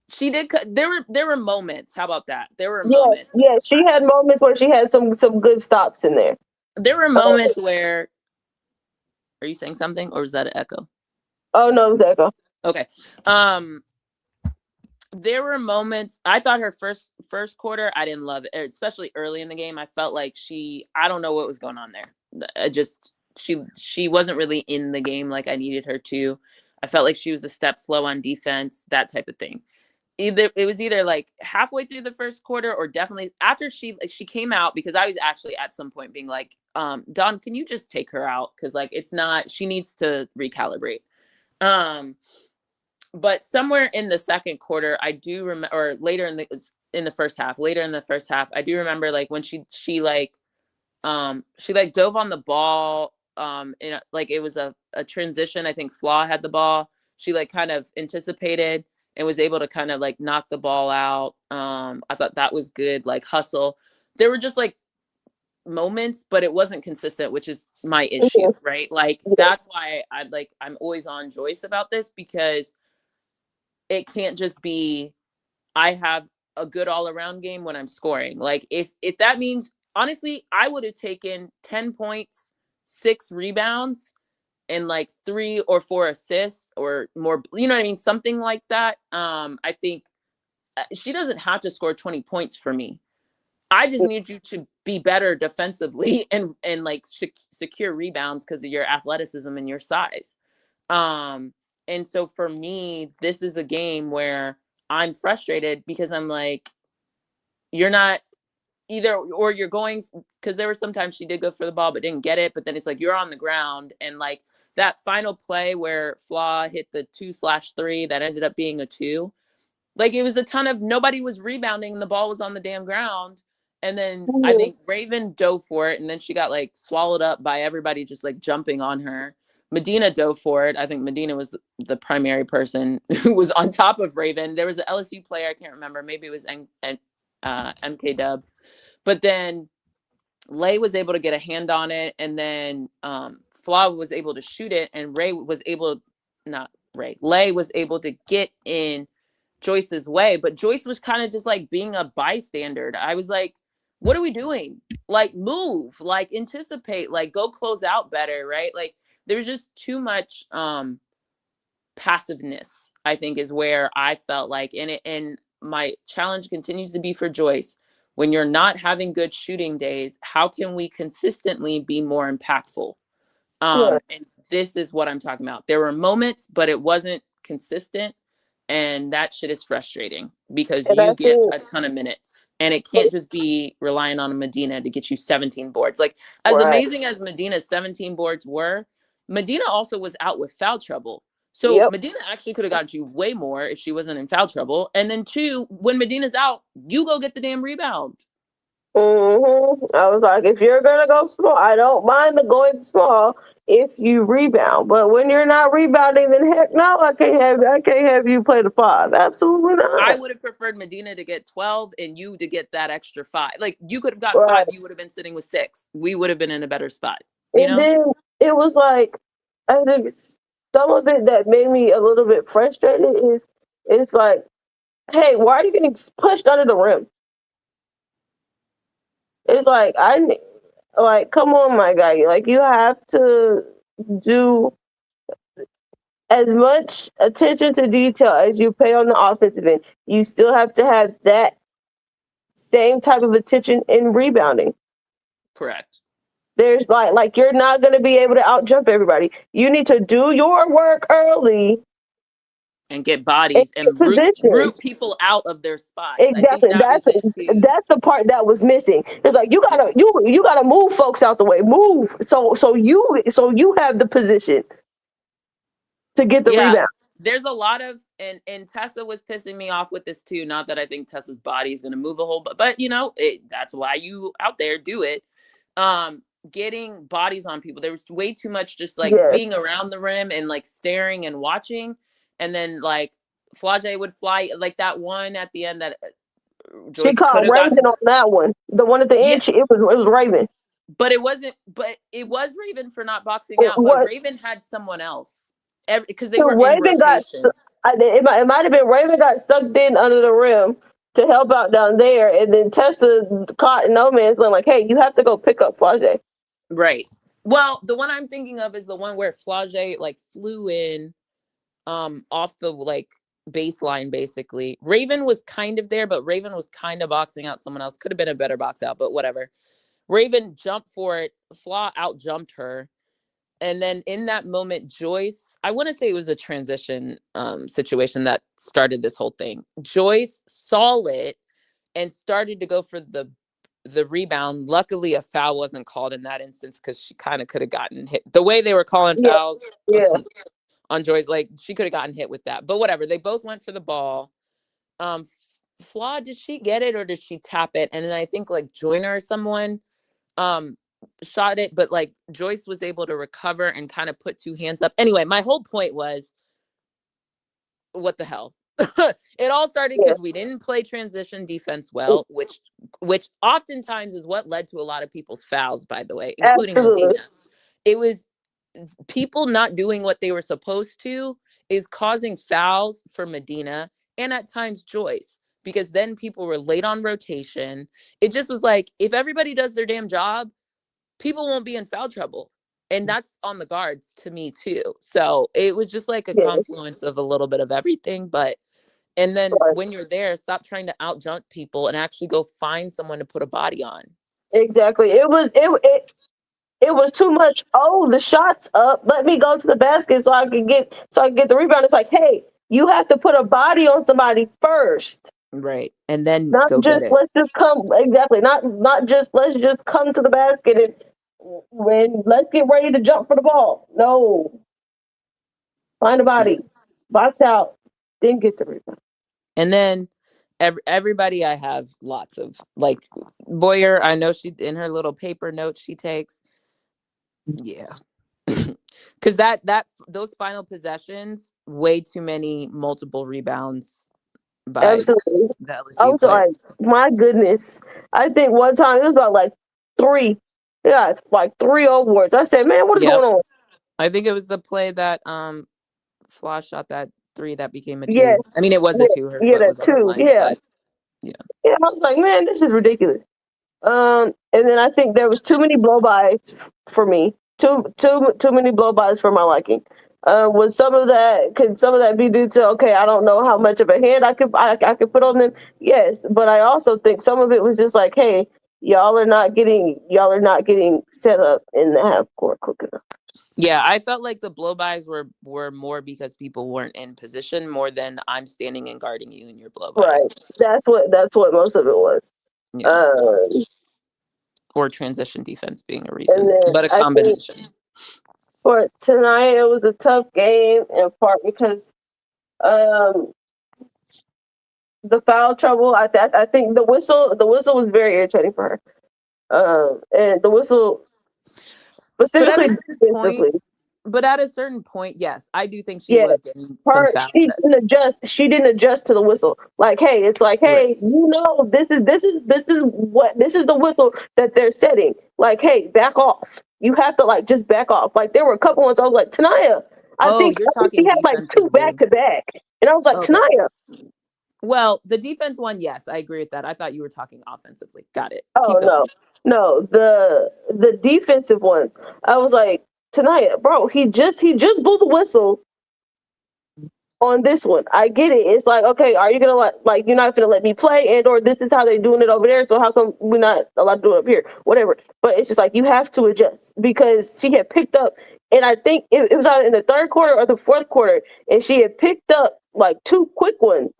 she did. There were moments. How about that? There were moments. Yes, she had moments where she had some good stops in there. There were moments where. Are you saying something, or was that an echo? Oh no, it was echo. Okay. There were moments. I thought her first quarter, I didn't love it, especially early in the game. I felt like I don't know what was going on there. She wasn't really in the game like I needed her to. I felt like she was a step slow on defense, that type of thing. it was either like halfway through the first quarter or definitely after she came out, because I was actually at some point being like, Dawn, can you just take her out? Because like it's not, she needs to recalibrate. But somewhere in the second quarter, I do remember, or later in the first half, I do remember like when she dove on the ball, in like it was a transition. I think Flaw had the ball. She like kind of anticipated and was able to kind of like knock the ball out. I thought that was good, like hustle. There were just like moments, but it wasn't consistent, which is my issue, right? Like that's why I'm always on Joyce about this, because it can't just be I have a good all-around game when I'm scoring. Like if that means, honestly, I would have taken 10 points, 6 rebounds, and like 3 or 4 assists or more, you know what I mean? Something like that. I think she doesn't have to score 20 points for me. I just need you to be better defensively and like secure rebounds because of your athleticism and your size. And so for me, this is a game where I'm frustrated because I'm like, you're not either, or you're going, because there were sometimes she did go for the ball but didn't get it, but then it's like you're on the ground, and like that final play where Flaw hit the 2/3 that ended up being a 2, like it was a ton of, nobody was rebounding, the ball was on the damn ground, and then I think Raven dove for it, and then she got like swallowed up by everybody just like jumping on her. Medina dove for it. I think Medina was the primary person who was on top of Raven. There was an LSU player, I can't remember, maybe it was MK Dub. But then Lay was able to get a hand on it, and then Flaw was able to shoot it, and Lay was able to get in Joyce's way. But Joyce was kind of just like being a bystander. I was like, what are we doing? Like, move, like anticipate, like go close out better, right? Like there's just too much passiveness, I think, is where I felt like, and my challenge continues to be for Joyce. When you're not having good shooting days, how can we consistently be more impactful? And this is what I'm talking about. There were moments, but it wasn't consistent. And that shit is frustrating because you get a ton of minutes, and it can't just be relying on Medina to get you 17 boards. Like as amazing as Medina's 17 boards were, Medina also was out with foul trouble. So Medina actually could have got you way more if she wasn't in foul trouble. And then 2, when Medina's out, you go get the damn rebound. I was like, if you're gonna go small, I don't mind the going small if you rebound. But when you're not rebounding, then heck no, I can't have you play the 5. Absolutely not. I would have preferred Medina to get 12 and you to get that extra 5. Like you could have got 5, you would have been sitting with 6. We would have been in a better spot. You know? Then it was like, I think some of it that made me a little bit frustrated is it's like, hey, why are you getting pushed under the rim? It's like, come on, my guy. Like, you have to do as much attention to detail as you pay on the offensive end. You still have to have that same type of attention in rebounding. Correct. There's like you're not going to be able to out-jump everybody. You need to do your work early. And get bodies and root people out of their spots. Exactly. That's the part that was missing. It's like you gotta move folks out the way. Move so you have the position to get the rebound. There's a lot of and Tessa was pissing me off with this too. Not that I think Tessa's body is gonna move a whole, but you know that's why you out there do it. Getting bodies on people. There was way too much just like being around the rim and like staring and watching. And then like Flage would fly like that one at the end that Joyce she caught Raven on that one. The one at the end, it was Raven. But it wasn't. But it was Raven for not boxing out. But Raven had someone else because they were in rotation. It might have been Raven got sucked in under the rim to help out down there, and then Tessa caught no man's land. Like, hey, you have to go pick up Flage. Right. Well, the one I'm thinking of is the one where Flage like flew in. Off the like baseline, basically. Raven was kind of there, but Raven was kind of boxing out someone else. Could have been a better box out, but whatever. Raven jumped for it. Flaw out jumped her, And then in that moment, Joyce, I want to say it was a transition situation that started this whole thing. Joyce saw it and started to go for the rebound. Luckily, a foul wasn't called in that instance because she kind of could have gotten hit. The way they were calling fouls on Joyce, like she could have gotten hit with that. But whatever, they both went for the ball. Flaw, did she get it or did she tap it? And then I think like Joyner or someone shot it, but like Joyce was able to recover and kind of put two hands up. Anyway, my whole point was, what the hell? It all started because we didn't play transition defense well, which oftentimes is what led to a lot of people's fouls, by the way, including Medina. It was people not doing what they were supposed to is causing fouls for Medina and at times Joyce, because then people were late on rotation. It just was like, if everybody does their damn job, people won't be in foul trouble. And that's on the guards to me too. So it was just like a confluence of a little bit of everything. And then when you're there, stop trying to out jump people and actually go find someone to put a body on. Exactly. It was too much. Oh, the shot's up. Let me go to the basket so I can get the rebound. It's like, hey, you have to put a body on somebody first. Right. And then not go just get it. let's just come. Exactly. Not just let's just come to the basket and when let's get ready to jump for the ball. No. Find a body. Box out. Then get the rebound. And then everybody, I have lots of, like Boyer, I know she in her little paper notes she takes. Yeah. Because those final possessions, way too many multiple rebounds by Absolutely. the LSU I was players. like, my goodness. I think one time it was about like 3. Yeah, like 3 awards. I said, man, what is going on? I think it was the play that Floss shot that 3 that became a 2. Yes. I mean, it was a 2. Her foot was on the line. Yeah. But, I was like, man, this is ridiculous. And then I think there was too many blow-bys for me. Too many blow-bys for my liking. Could some of that be due to, okay, I don't know how much of a hand I could put on them? Yes, but I also think some of it was just like, hey, y'all are not getting set up in the half court quick enough. Yeah, I felt like the blow-bys were more because people weren't in position more than I'm standing and guarding you in your blow-by. Right. That's what most of it was. Yeah. Or transition defense being a reason, but a combination. For tonight, it was a tough game in part because the foul trouble. I think the whistle was very irritating for her. And the whistle specifically defensively. But at a certain point, yes, I do think she was getting some fouls. She didn't adjust to the whistle. Like, hey, it's like, hey, this is the whistle that they're setting. Like, hey, back off. You have to like just back off. Like there were a couple ones I was like, Tanaya. I think she had like 2 back to back. And I was like, Tanaya. Well, the defense one, yes, I agree with that. I thought you were talking offensively. Got it. Oh no. The defensive ones. I was like, Tanaya, bro, he just blew the whistle on this one. I get it. It's like, okay, are you gonna you're not gonna let me play, and or this is how they're doing it over there, so how come we're not allowed to do it up here? Whatever. But it's just like you have to adjust because she had picked up, and I think it was either in the 3rd quarter or the 4th quarter, and she had picked up like 2 quick ones.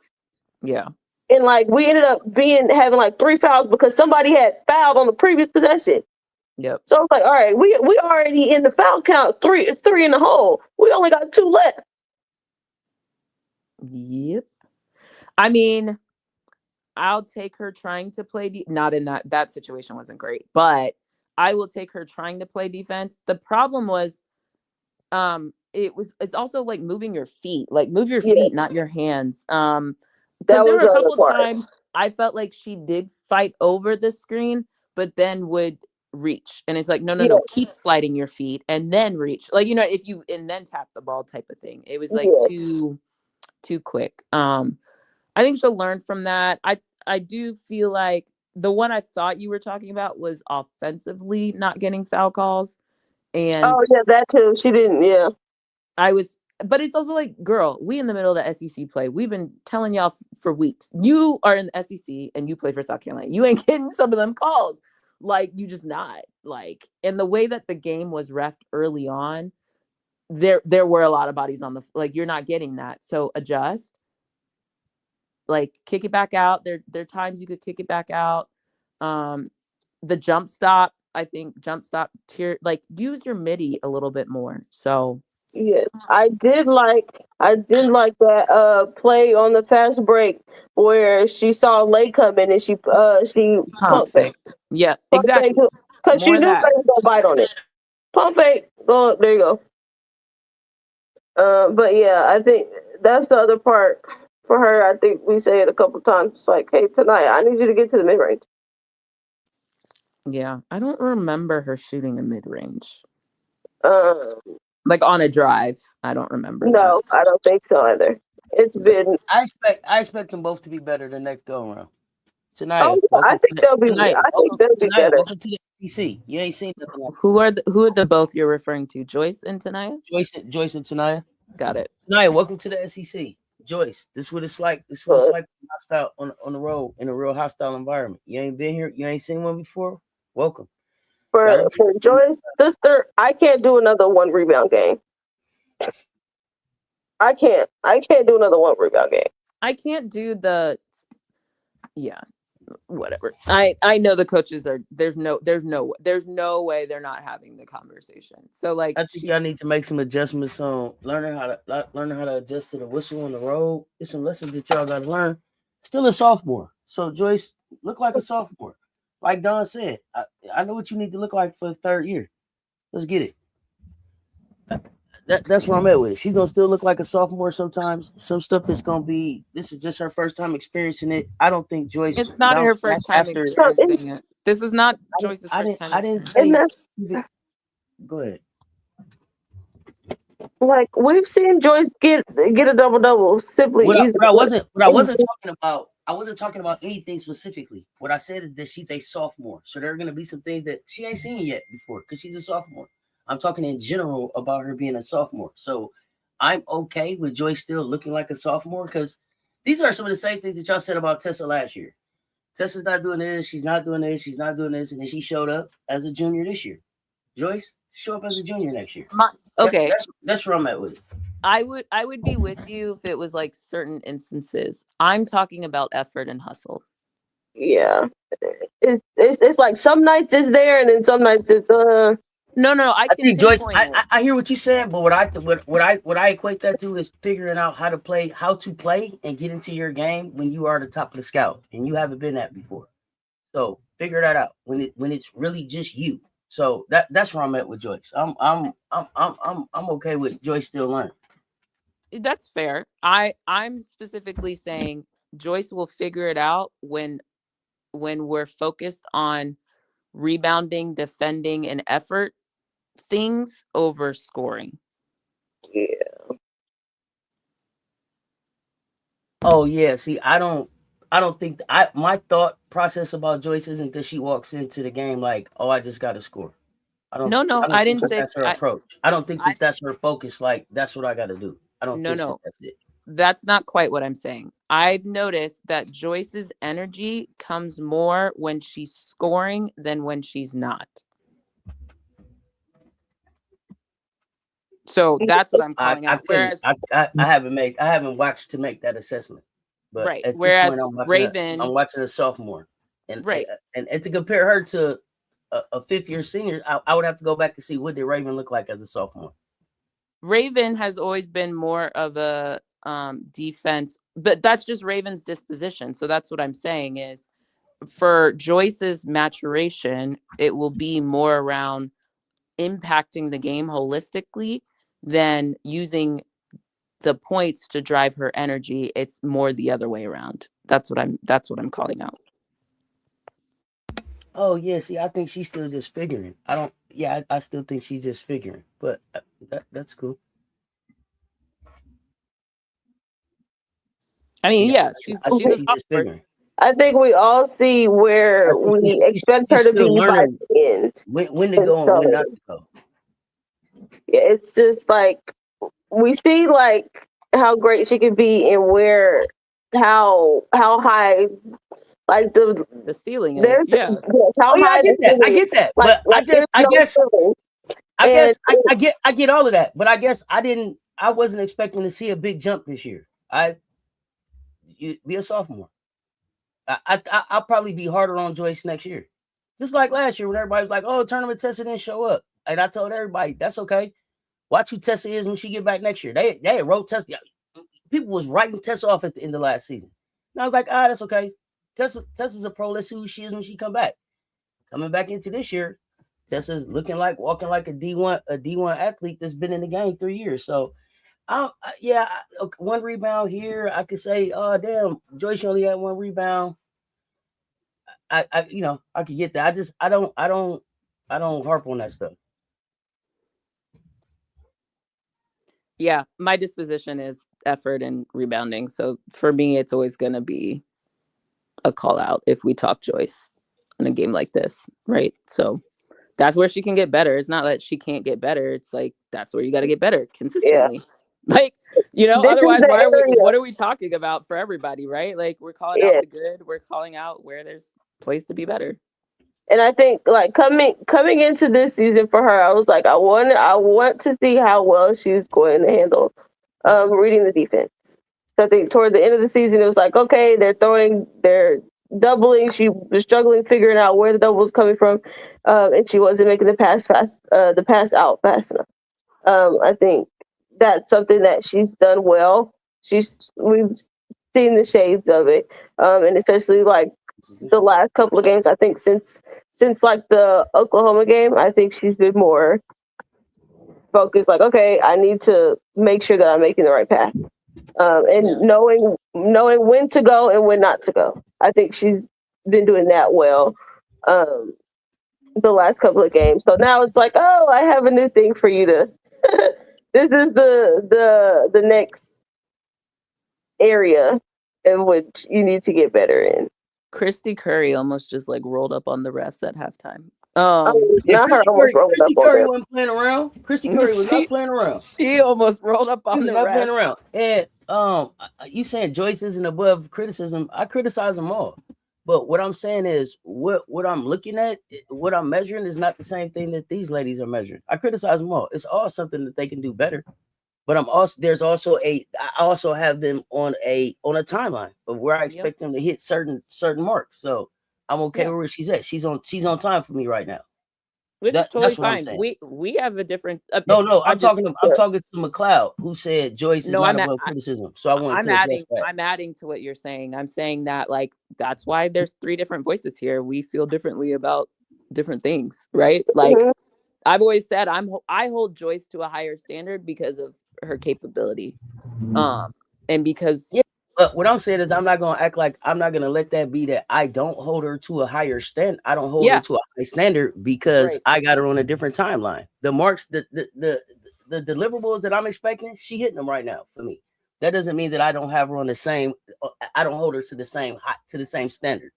Yeah. And like we ended up having like 3 fouls because somebody had fouled on the previous possession. Yep. So I was like, all right, we already in the foul count, 3 in the hole. We only got 2 left. Yep. I mean, I'll take her trying to play not in that situation wasn't great, but I will take her trying to play defense. The problem was it's also like moving your feet. Like move your feet, not your hands. Because there were a couple times I felt like she did fight over the screen, but then would reach. And it's like, no, keep sliding your feet and then reach. Like, if you and then tap the ball type of thing. It was like too quick. I think she'll learn from that. I do feel like the one I thought you were talking about was offensively not getting foul calls. And that too. She didn't, but it's also like, girl, we in the middle of the SEC play. We've been telling y'all for weeks. You are in the SEC and you play for South Carolina. You ain't getting some of them calls. Like, you just not. Like, and the way that the game was reffed early on, there were a lot of bodies on the, like, you're not getting that. So adjust. Like, kick it back out. There are times you could kick it back out. The jump stop, I think like, use your midi a little bit more. So Yes, I did like that play on the fast break where she saw Lay coming and she pump fake. Yeah, exactly. Because she More of knew that. Lay was gonna bite on it. Pump fake, go there you go. But yeah, I think that's the other part for her. I think we say it a couple times. It's like, hey, tonight I need you to get to the mid range. Yeah, I don't remember her shooting a mid range. Like on a drive. I don't remember. No, I don't think so either. It's been. I expect them both to be better the next go around. Tonight, I think they'll be. Tonight, I think they'll be better. Welcome to the SEC. You ain't seen nothing like Who are the both you're referring to? Joyce and Tanaya? Joyce and Tanaya. Got it. Tanaya, welcome to the SEC. Joyce, this is what it's like. This is what it's like hostile on the road in a real hostile environment. You ain't been here. You ain't seen one before. Welcome. For Joyce, sister, I can't do another 1 rebound game. I can't do another 1 rebound game. I can't do the. Yeah, whatever. I know the coaches are. There's no way they're not having the conversation. So, like, I think y'all need to make some adjustments on learning how to adjust to the whistle on the road. There's some lessons that y'all got to learn. Still a sophomore, so Joyce, look like a sophomore. Like Don said, I know what you need to look like for the 3rd year. Let's get it. That's where I'm at with it. She's gonna still look like a sophomore sometimes. Some stuff is gonna be. This is just her first time experiencing it. I don't think Joyce. It's not her first time experiencing it. This is not Joyce's first time. I didn't say. Go ahead. Like, we've seen Joyce get a double simply. I wasn't talking about anything specifically. What I said is that she's a sophomore, so there are gonna be some things that she ain't seen yet before because she's a sophomore. I'm talking in general about her being a sophomore. So I'm okay with Joyce still looking like a sophomore because these are some of the same things that y'all said about Tessa last year. Tessa's not doing this, she's not doing this, she's not doing this, and then she showed up as a junior this year. Joyce, show up as a junior next year. Okay. That's where I'm at with it. I would be with you if it was like certain instances. I'm talking about effort and hustle. Yeah. It's like some nights it's there and then some nights it's No, I think Joyce. I hear what you're saying, but what I equate that to is figuring out how to play and get into your game when you are the top of the scout and you haven't been that before. So figure that out when it's really just you. So that's where I'm at with Joyce. I'm okay with Joyce still learning. That's fair. I'm specifically saying Joyce will figure it out when we're focused on rebounding, defending, and effort things over scoring. Yeah. Oh yeah. See, I don't think my thought process about Joyce isn't that she walks into the game like, oh, I just got to score. I didn't say that's her approach. I don't think that's her focus. Like, that's what I got to do. I don't think that's it. That's not quite what I'm saying. I've noticed that Joyce's energy comes more when she's scoring than when she's not. So that's what I'm calling out. Whereas I haven't watched to make that assessment. But right. Whereas Raven, I'm watching a sophomore, and right, and to compare her to a 5th-year senior, I would have to go back to see what did Raven look like as a sophomore. Raven has always been more of a defense, but that's just Raven's disposition. So that's what I'm saying is for Joyce's maturation, it will be more around impacting the game holistically than using the points to drive her energy. It's more the other way around. That's what I'm calling out. Oh yeah, see, I think she's still just figuring. I still think she's just figuring, but that's cool. I mean, yeah, she's just figuring. I think we all see where we expect her to be by the end. When to go and when not to go. Yeah, it's just like we see like how great she could be and where how high like The ceiling is, there's yeah. yes, how Oh yeah, high I get the that. I ceiling get is. that. Like, But there's no ceiling. And I get all of that. But I guess I wasn't expecting to see a big jump this year. You be a sophomore. I'll probably be harder on Joyce next year. Just like last year when everybody was like, "Oh, tournament Tessa didn't show up," and I told everybody that's okay. Watch who Tessa is when she get back next year. They wrote Tessa. People was writing Tessa off at the end of last season, and I was like, that's okay. Tessa's a pro. Let's see who she is when she come back. Coming back into this year, Tessa's walking like a D1 athlete that's been in the game 3 years. So, one rebound here. I could say, oh damn, Joyce only had one rebound. I could get that. I don't harp on that stuff. Yeah, my disposition is effort and rebounding. So for me, it's always going to be a call out if we talk Joyce in a game like this, right? So that's where she can get better. It's not that she can't get better. It's like that's where you got to get better consistently. Yeah. Like, otherwise, what are we talking about for everybody, right? Like we're calling out the good, we're calling out where there's place to be better. And I think like coming into this season for her, I was like, I want to see how well she's going to handle reading the defense. So I think toward the end of the season, it was like, okay, they're doubling. She was struggling figuring out where the double was coming from, and she wasn't making the pass out fast enough. I think that's something that she's done well. We've seen the shades of it, and especially like the last couple of games. I think since like the Oklahoma game, I think she's been more focused. Like, okay, I need to make sure that I'm making the right pass, and knowing when to go and when not to go. I think she's been doing that well the last couple of games. So now it's like, oh, I have a new thing for you to. This is the next area in which you need to get better in. Christy Curry almost just like rolled up on the refs at halftime. Christy Curry wasn't playing around. Christy Curry was not playing around. She almost rolled up on the refs. Not playing around. And you saying Joyce isn't above criticism? I criticize them all. But what I'm saying is what I'm looking at, what I'm measuring is not the same thing that these ladies are measuring. I criticize them all. It's all something that they can do better. But I also have them on a timeline of where I expect them to hit certain marks. So I'm okay with where she's at. She's on time for me right now. Which is totally fine. We have a different. No. I'm talking to McLeod, who said Joyce is not above criticism. So I want to address that. I'm adding to what you're saying. I'm saying that like that's why there's 3 different voices here. We feel differently about different things, right? Like I've always said, I hold Joyce to a higher standard because of her capability, and because But what I'm saying is I'm not going to act like I'm not going to let that be that I don't hold her to a higher standard. I don't hold her to a high standard because I got her on a different timeline. The marks, the deliverables that I'm expecting, she hitting them right now for me. That doesn't mean that I don't have her on the same. I don't hold her to the same standard.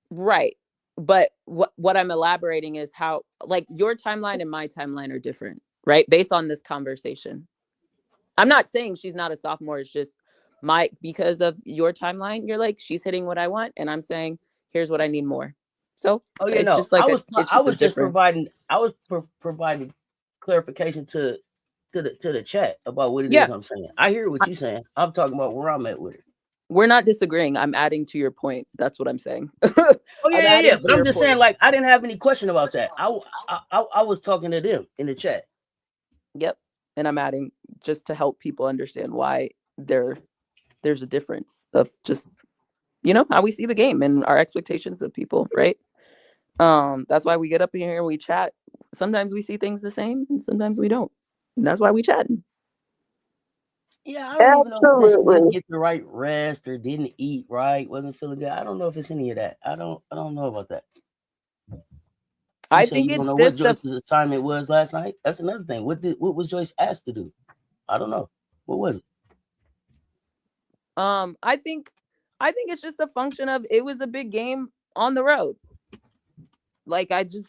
Right. But what I'm elaborating is how like your timeline and my timeline are different, right? Based on this conversation. I'm not saying she's not a sophomore. It's just because of your timeline, you're like, she's hitting what I want. And I'm saying, here's what I need more. So just like I was just providing clarification to the chat about what it is I'm saying. I hear what you're saying. I'm talking about where I'm at with it. We're not disagreeing. I'm adding to your point. That's what I'm saying. But I'm just saying, like, I didn't have any question about that. I was talking to them in the chat. Yep. And I'm adding just to help people understand why there's a difference of just, how we see the game and our expectations of people, right? That's why we get up here and we chat. Sometimes we see things the same and sometimes we don't. And that's why we chat. Yeah, I don't even know if she didn't get the right rest or didn't eat right, wasn't feeling good. I don't know if it's any of that. I don't know about that. I think it's just what Joyce's assignment was last night. That's another thing. What was Joyce asked to do? I don't know. What was it? I think it's just a function of it was a big game on the road. Like I could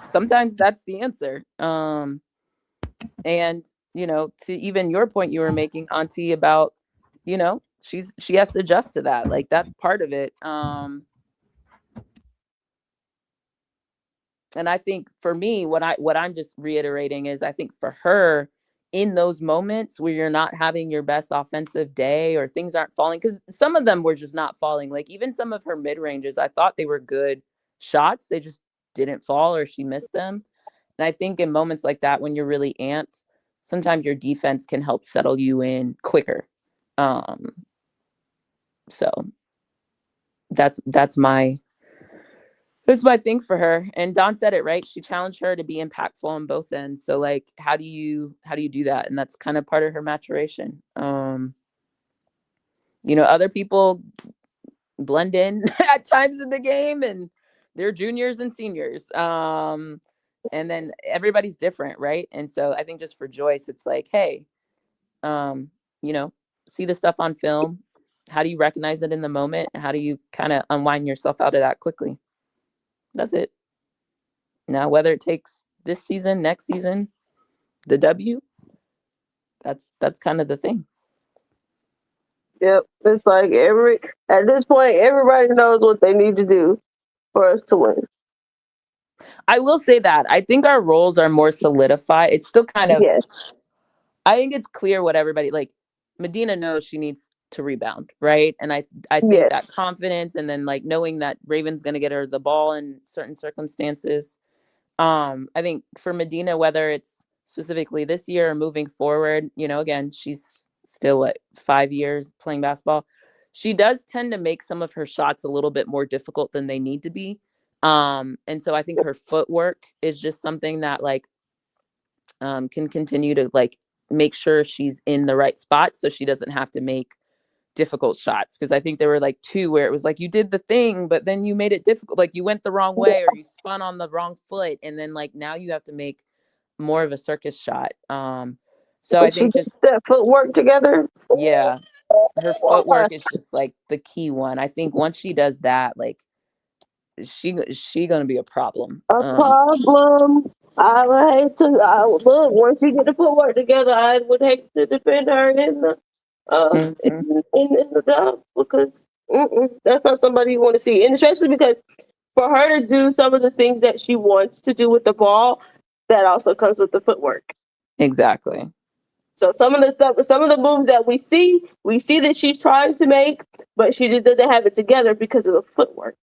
sometimes that's the answer. And to even your point you were making, Auntie, about you know, she has to adjust to that. Like, that's part of it. And I think for me, what I'm just reiterating is, I think for her, in those moments where you're not having your best offensive day or things aren't falling, because some of them were just not falling. Like, even some of her mid ranges, I thought they were good shots. They just didn't fall, or she missed them. And I think in moments like that, when you're really amped, sometimes your defense can help settle you in quicker. So that's my thing for her. And Don said it right. She challenged her to be impactful on both ends. So, like, how do you do that? And that's kind of part of her maturation. You know, other people blend in at times in the game, and they're juniors and seniors. And then everybody's different, right? And so I think just for Joyce, it's like, hey, you know, see the stuff on film. How do you recognize it in the moment? How do you kind of unwind yourself out of that quickly? That's it. Now, whether it takes this season, next season, the W, that's kind of the thing. Yep. It's like at this point, everybody knows what they need to do for us to win. I will say that I think our roles are more solidified. It's still kind of, Yes. I think it's clear what everybody, like, Medina knows she needs to rebound, right? And I think Yes. that confidence, and then, like, knowing that Raven's going to get her the ball in certain circumstances. I think for Medina, whether it's specifically this year or moving forward, you know, again, she's still 5 years playing basketball. She does tend to make some of her shots a little bit more difficult than they need to be. And so I think her footwork is just something that, like, can continue to, like, make sure she's in the right spot so she doesn't have to make difficult shots. Because I think there were like 2 where it was like, you did the thing, but then you made it difficult. Like, you went the wrong way, or you spun on the wrong foot. And then, like, now you have to make more of a circus shot. So But I think she just, gets that footwork together. yeah, her footwork is just like the key one. I think once she does that, like, she gonna be a problem. A problem. I would hate to. Look, once you get the footwork together, I would hate to defend her in the Mhm. in the dub, because that's not somebody you want to see, and especially because for her to do some of the things that she wants to do with the ball, that also comes with the footwork. Exactly. So some of the moves that we see that she's trying to make, but she just doesn't have it together because of the footwork.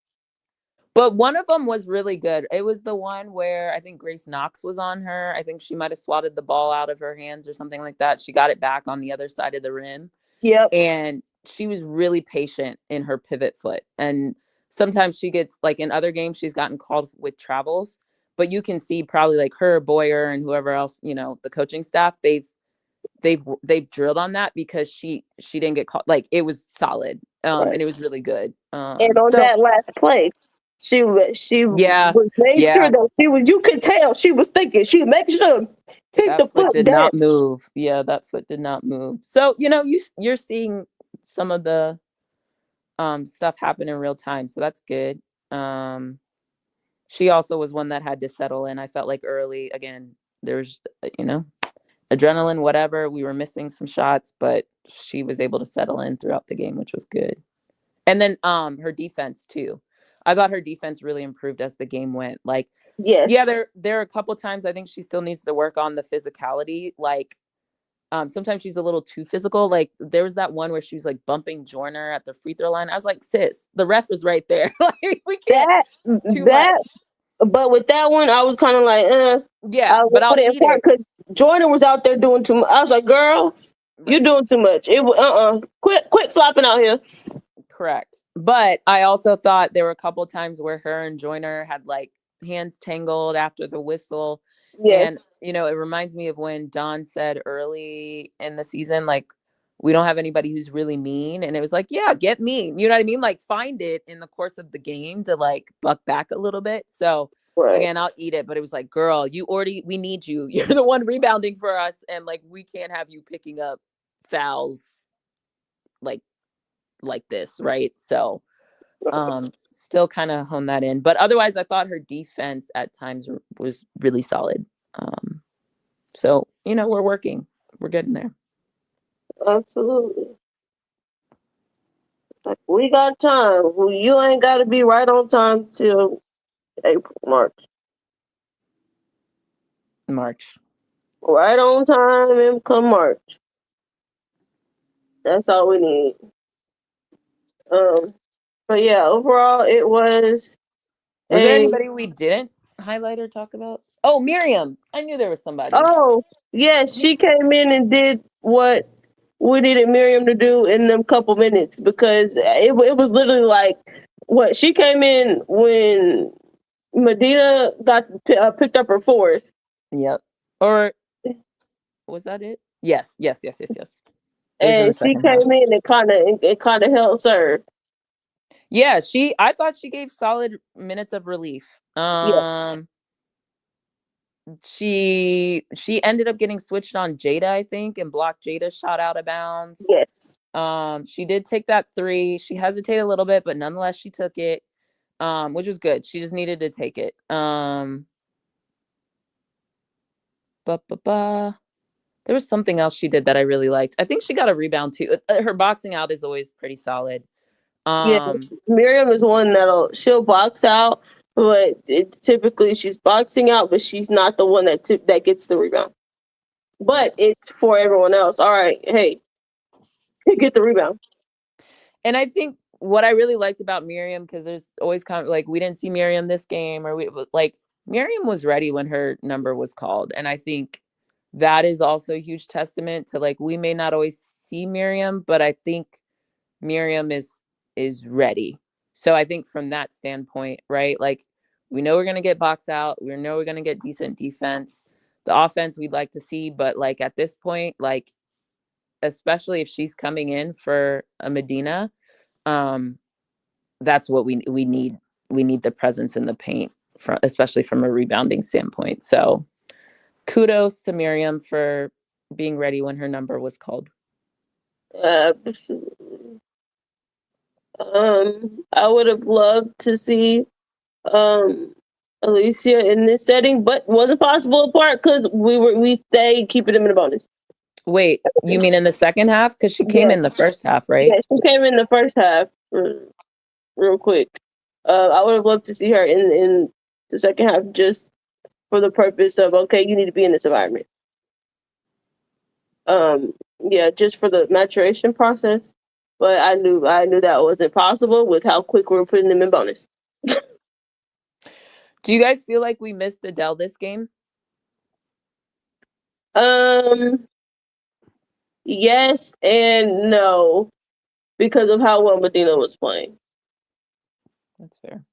But one of them was really good. It was the one where I think Grace Knox was on her. I think she might have swatted the ball out of her hands or something like that. She got it back on the other side of the rim. Yep. And she was really patient in her pivot foot. And sometimes she gets, like, in other games, she's gotten called with travels. But you can see probably, like, her, Boyer, and whoever else, you know, the coaching staff, they've drilled on that, because she didn't get caught. Like, it was solid. Right. And it was really good. And on So that last play, she Yeah, was made yeah. sure that you could tell she was thinking. She make sure kick That the foot did down. not move. Yeah, that foot did not move. So, you know, you're seeing some of the stuff happen in real time. So that's good. She also was one that had to settle in. I felt like early, again, there's, you know, adrenaline, whatever. We were missing some shots, but she was able to settle in throughout the game, which was good. And then her defense too. I thought her defense really improved as the game went. Like, Yes. yeah, there are a couple times I think she still needs to work on the physicality. Like, sometimes she's a little too physical. Like, there was that one where she was, like, bumping Joyner at the free throw line. I was like, sis, the ref is right there. Like, we can't. Too much. But with that one, I was kind of like, yeah, but I'll eat it. Because Jordan was out there doing too much. I was like, girl, you're doing too much. It was quit flopping out here. Correct. But I also thought there were a couple times where her and Joyner had, like, hands tangled after the whistle. Yes. And, you know, it reminds me of when Don said early in the season, like, we don't have anybody who's really mean. And it was like, yeah, get mean. You know what I mean? Like, find it in the course of the game to, like, buck back a little bit. So, again, I'll eat it. But it was like, girl, we need you. You're the one rebounding for us. And, like, we can't have you picking up fouls like this, right? So still kind of hone that in. But otherwise, I thought her defense at times was really solid. So, you know, we're getting there. Absolutely. Like, we got time. You ain't got to be right on time till April, March. Right on time and come March. That's all we need. But yeah, overall, it was. Was there anybody we didn't highlight or talk about? Oh, Miriam. I knew there was somebody. Oh, yes, she came in and did what we needed Miriam to do in them couple minutes, because it was literally like what she came in when Medina got picked up her fourth. Yep. Or was that it? Yes. And she came in and kind of held serve. Yeah, I thought she gave solid minutes of relief. She ended up getting switched on Jada, I think, and blocked Jada's shot out of bounds. Yes. She did take that 3. She hesitated a little bit, but nonetheless she took it. Which was good. She just needed to take it. There was something else she did that I really liked. I think she got a rebound too. Her boxing out is always pretty solid. Yeah, Miriam is one she'll box out, but typically she's boxing out, but she's not the one that gets the rebound. But it's for everyone else. All right, hey, get the rebound. And I think what I really liked about Miriam, because there's always kind of like, we didn't see Miriam this game, or Miriam was ready when her number was called. And I think that is also a huge testament to, like, we may not always see Miriam, but I think Miriam is ready. So I think from that standpoint, right, like, we know we're going to get box out. We know we're going to get decent defense. The offense we'd like to see, but like at this point, like, especially if she's coming in for a Medina, that's what we need. We need the presence in the paint, especially from a rebounding standpoint. So kudos to Miriam for being ready when her number was called. Absolutely. I would have loved to see Alicia in this setting, but wasn't possible apart because we stayed keeping them in the bonus. Wait, you mean in the second half? Because she came in the first half, right? Yeah, she came in the first half real quick. I would have loved to see her in the second half, just for the purpose of, okay, you need to be in this environment. Yeah, just for the maturation process. But I knew that wasn't possible with how quick we were putting them in bonus. Do you guys feel like we missed Adele this game? Yes and no, because of how well Medina was playing. That's fair.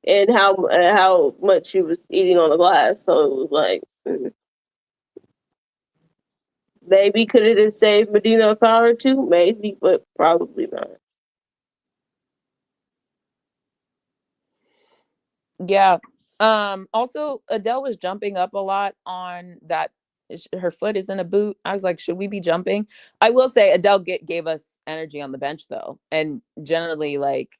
And how much she was eating on the glass. So it was like, maybe could it have saved Medina a foul or two? Maybe, but probably not. Yeah. Also, Adele was jumping up a lot on that. Her foot is in a boot. I was like, should we be jumping? I will say Adele gave us energy on the bench, though. And generally, like,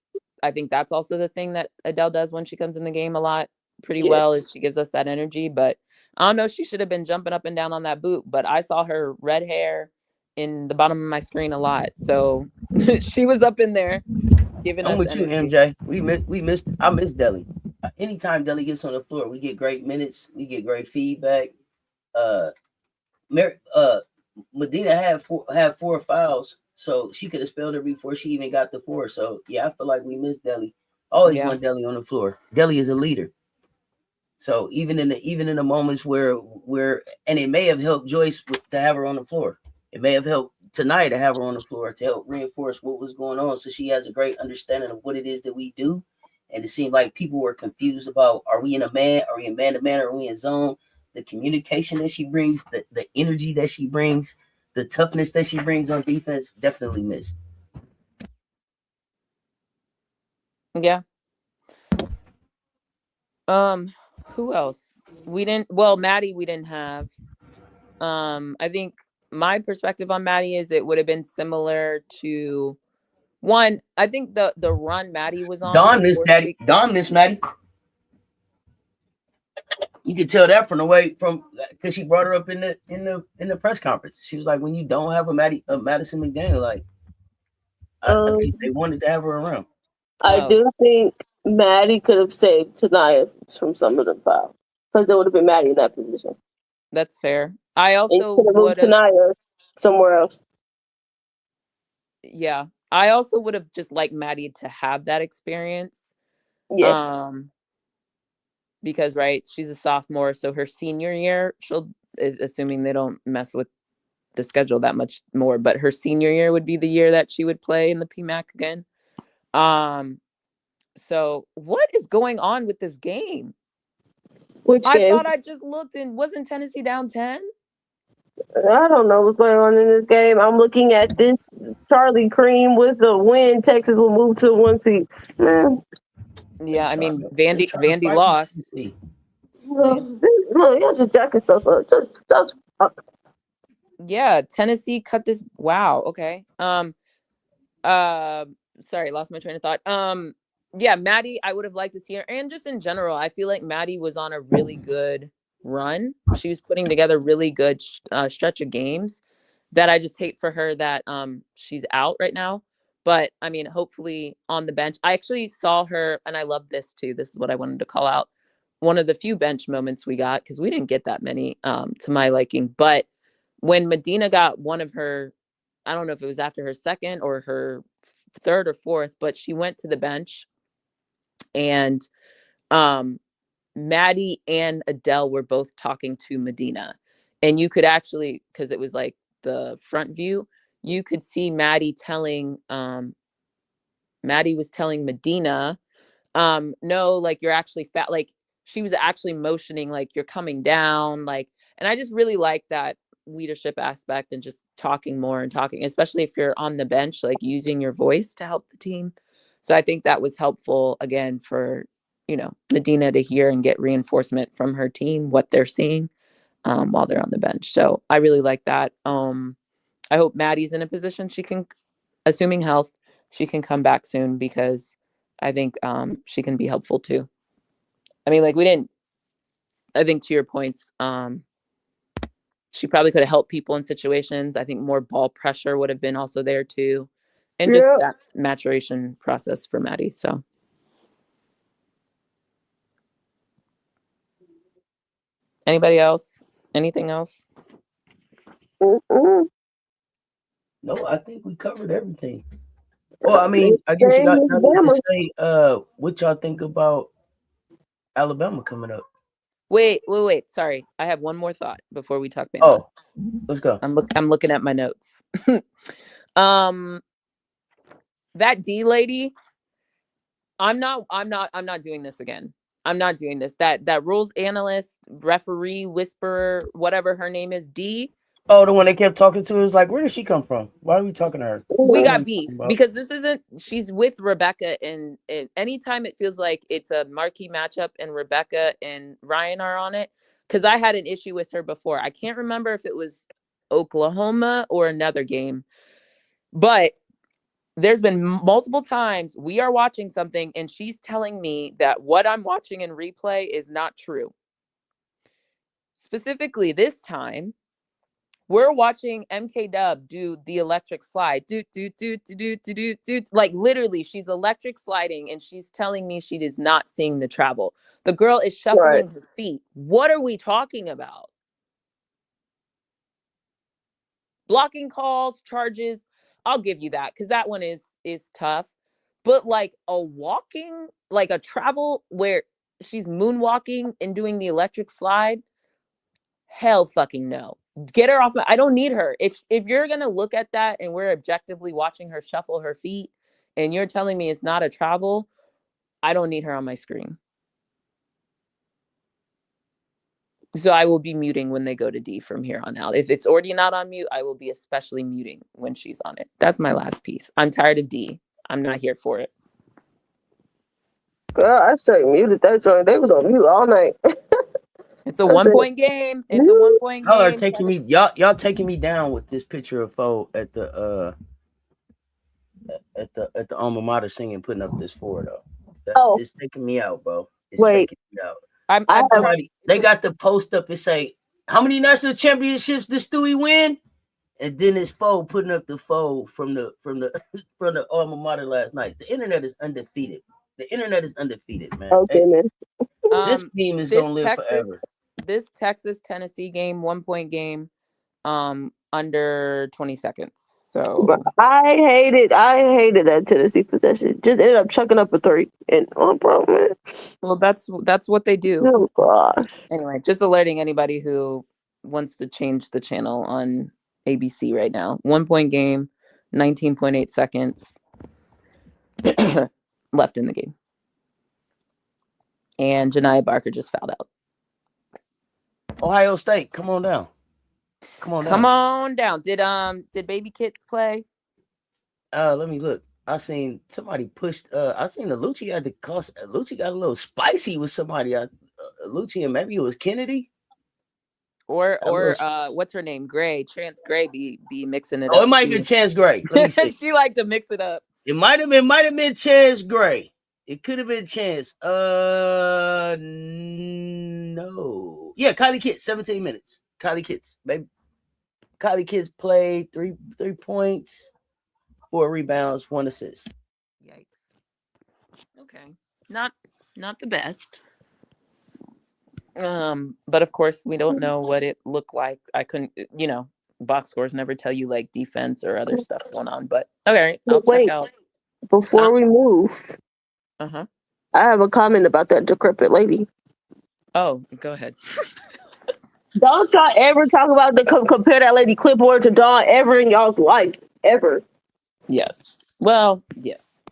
I think that's also the thing that Adele does when she comes in the game a lot pretty well, is she gives us that energy. But I don't know, she should have been jumping up and down on that boot. But I saw her red hair in the bottom of my screen a lot. So she was up in there giving us I'm with energy. you, MJ. I miss Deli. Anytime Deli gets on the floor, we get great minutes. We get great feedback. Medina had four fouls, so she could have spelled her before she even got the 4. So yeah, I feel like we missed Deli. Always want Deli on the floor. Deli is a leader. So even in the moments where and it may have helped Joyce to have her on the floor. It may have helped tonight to have her on the floor to help reinforce what was going on, so she has a great understanding of what it is that we do. And it seemed like people were confused about, are we in a man? Are we in man-to-man? Are we in zone? The communication that she brings, the energy that she brings, the toughness that she brings on defense, definitely missed. Yeah. Who else? Maddie we didn't have. I think my perspective on Maddie is it would have been similar to one. I think the run Maddie was on. Dawn missed Maddie. You could tell that because she brought her up in the press conference. She was like, when you don't have a Madison McDaniel, like, I think they wanted to have her around. I Oh. do think Maddie could have saved Tanaya from some of the fouls because it would have been Maddie in that position. That's fair. I And also you could have moved would have. Tanaya somewhere else. Yeah, I also would have just liked Maddie to have that experience. Yes. Because right, she's a sophomore, so her senior year, she'll, assuming they don't mess with the schedule that much more, but her senior year would be the year that she would play in the PMAC again. So what is going on with this game? Which I game? thought I just looked and wasn't Tennessee down 10? I don't know what's going on in this game. I'm looking at this Charlie Cream with the win. Texas will move to 1 seed. Man. Yeah, I mean They trying to Vandy fight lost. Tennessee. Look, y'all just jacking stuff up. Just Yeah, Tennessee cut this. Wow. Okay. Sorry, lost my train of thought. Yeah, Maddie, I would have liked to see her, and just in general, I feel like Maddie was on a really good run. She was putting together really good stretch of games. That I just hate for her that she's out right now. But I mean, hopefully on the bench. I actually saw her, and I love this too. This is what I wanted to call out. One of the few bench moments we got, because we didn't get that many to my liking. But when Medina got one of her, I don't know if it was after her second or her third or fourth, but she went to the bench, and Maddie and Adele were both talking to Medina, and you could actually, because it was like the front view, you could see Maddie was telling Medina, no, like you're actually fat, like she was actually motioning like you're coming down, like, and I just really like that leadership aspect and just talking more and talking, especially if you're on the bench, like using your voice to help the team. So I think that was helpful again for, Medina to hear and get reinforcement from her team, what they're seeing while they're on the bench. So I really like that. I hope Maddie's in a position she can, assuming health, she can come back soon, because I think she can be helpful too. I mean, like I think to your points, she probably could have helped people in situations. I think more ball pressure would have been also there too. And just that maturation process for Maddie. So. Anybody else? Anything else? Mm-mm. No, I think we covered everything. Well, I mean, I guess y'all need to say what y'all think about Alabama coming up. Wait. Sorry. I have one more thought before we talk Bama. Oh, let's go. I'm looking at my notes. That D lady, I'm not doing this again. I'm not doing this. That rules analyst, referee, whisperer, whatever her name is, D. Oh, the one they kept talking to is like, where did she come from? Why are we talking to her? We got beef because she's with Rebecca, and anytime it feels like it's a marquee matchup and Rebecca and Ryan are on it, because I had an issue with her before. I can't remember if it was Oklahoma or another game, but there's been multiple times we are watching something and she's telling me that what I'm watching in replay is not true. Specifically this time, we're watching MK-Dub do the electric slide. Like literally, she's electric sliding and she's telling me she is not seeing the travel. The girl is shuffling her feet. What are we talking about? Blocking calls, charges, I'll give you that, because that one is tough. But like a travel where she's moonwalking and doing the electric slide, hell fucking no. Get her off I don't need her. If you're gonna look at that and we're objectively watching her shuffle her feet and you're telling me it's not a travel, I don't need her on my screen. So I will be muting when they go to D from here on out. If it's already not on mute, I will be especially muting when she's on it. That's my last piece. I'm tired of D. I'm not here for it. Girl, I straight muted that joint. They was on mute all night. It's a 1 point game. It's a 1 point game. Y'all are taking me. Y'all taking me down with this picture of Foe at the alma mater singing, putting up this 4 though. It's taking me out, bro. It's taking me out. They got the post up and say, how many national championships did Stewie win? And then his foe putting up the foe from the from the alma mater last night. The internet is undefeated. The internet is undefeated, man. Okay, Hey, man. this team is gonna live forever. This Texas Tennessee game, 1 point game, under 20 seconds. So I hated that Tennessee possession. Just ended up chucking up a 3 and bro, man. well, that's what they do. Oh gosh. Anyway, just alerting anybody who wants to change the channel on ABC right now. 1 point game, 19.8 seconds left in the game. And Janiah Barker just fouled out. Ohio State, come on down. Come on down. Did Baby Kits play? Let me look. I seen somebody pushed. I seen the Lucci had the cost. Lucci got a little spicy with somebody. Lucci and maybe it was Kennedy. Or what's her name? Gray, Chance Gray be mixing it up. Oh, it might be Chance Gray. Let me see. She liked to mix it up. It might have been Chance Gray. It could have been Chance. No. Yeah, Kylie Kitts, 17 minutes. Kylie Kitts, baby. Kylie Kitts played 3 points, 4 rebounds, 1 assist. Yikes. Okay. Not the best. But of course we don't know what it looked like. I couldn't, box scores never tell you like defense or other stuff going on. But okay, I'll check out. Before we move, I have a comment about that decrepit lady. Oh, go ahead. Don't y'all ever talk about compare that lady clipboard to Dawn ever in y'all's life. Ever. Yes. Well, yes.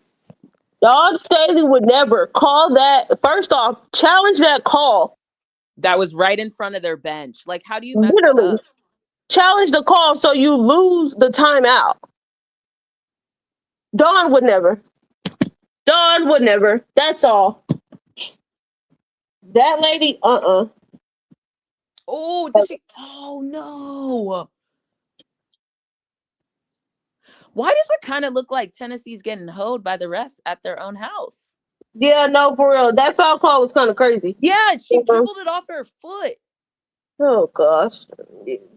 Dawn Staley would never call that. First off, challenge that call. That was right in front of their bench. Like, how do you mess that up? Challenge the call so you lose the timeout. Dawn would never. That's all. That lady, Oh, did she? Oh, no. Why does it kind of look like Tennessee's getting hoed by the refs at their own house? Yeah, no, for real. That foul call was kind of crazy. Yeah, she dribbled it off her foot. Oh, gosh.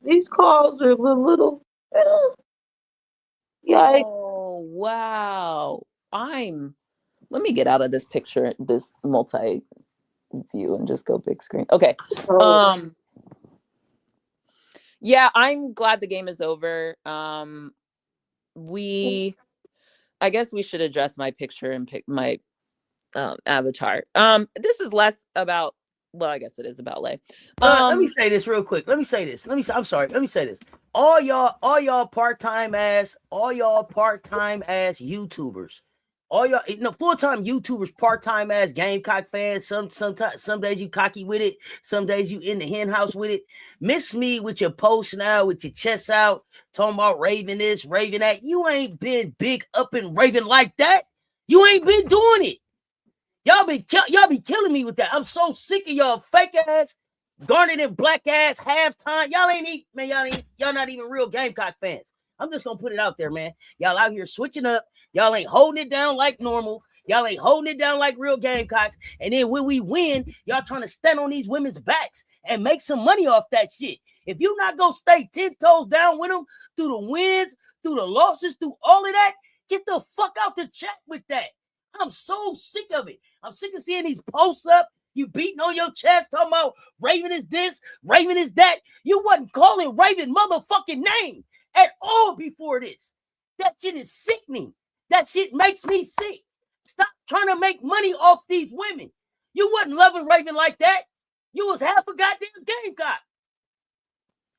These calls are a little... Yikes. Oh, wow. Let me get out of this picture, this multi-view, and just go big screen. Okay. Yeah, I'm glad the game is over. I guess we should address my picture and pick my avatar. This is less about, well, I guess it is about Lay. Let me say this real quick. I'm sorry. Let me say this. All y'all part-time ass YouTubers. All y'all, full-time YouTubers, part-time ass Gamecock fans. Some days you cocky with it. Some days you in the hen house with it. Miss me with your post now, with your chest out, talking about raving this, raving that. You ain't been big up and raving like that. You ain't been doing it. Y'all be killing me with that. I'm so sick of y'all fake ass, garnet and black ass halftime. Y'all not even real Gamecock fans. I'm just gonna put it out there, man. Y'all out here switching up. Y'all ain't holding it down like normal. Y'all ain't holding it down like real Gamecocks. And then when we win, y'all trying to stand on these women's backs and make some money off that shit. If you not gonna stay 10 toes down with them through the wins, through the losses, through all of that, get the fuck out the chat with that. I'm so sick of it. I'm sick of seeing these posts up. You beating on your chest, talking about Raven is this, Raven is that. You wasn't calling Raven motherfucking name at all before this. That shit is sickening. That shit makes me sick. Stop trying to make money off these women. You wasn't loving Raven like that. You was half a goddamn Gamecock.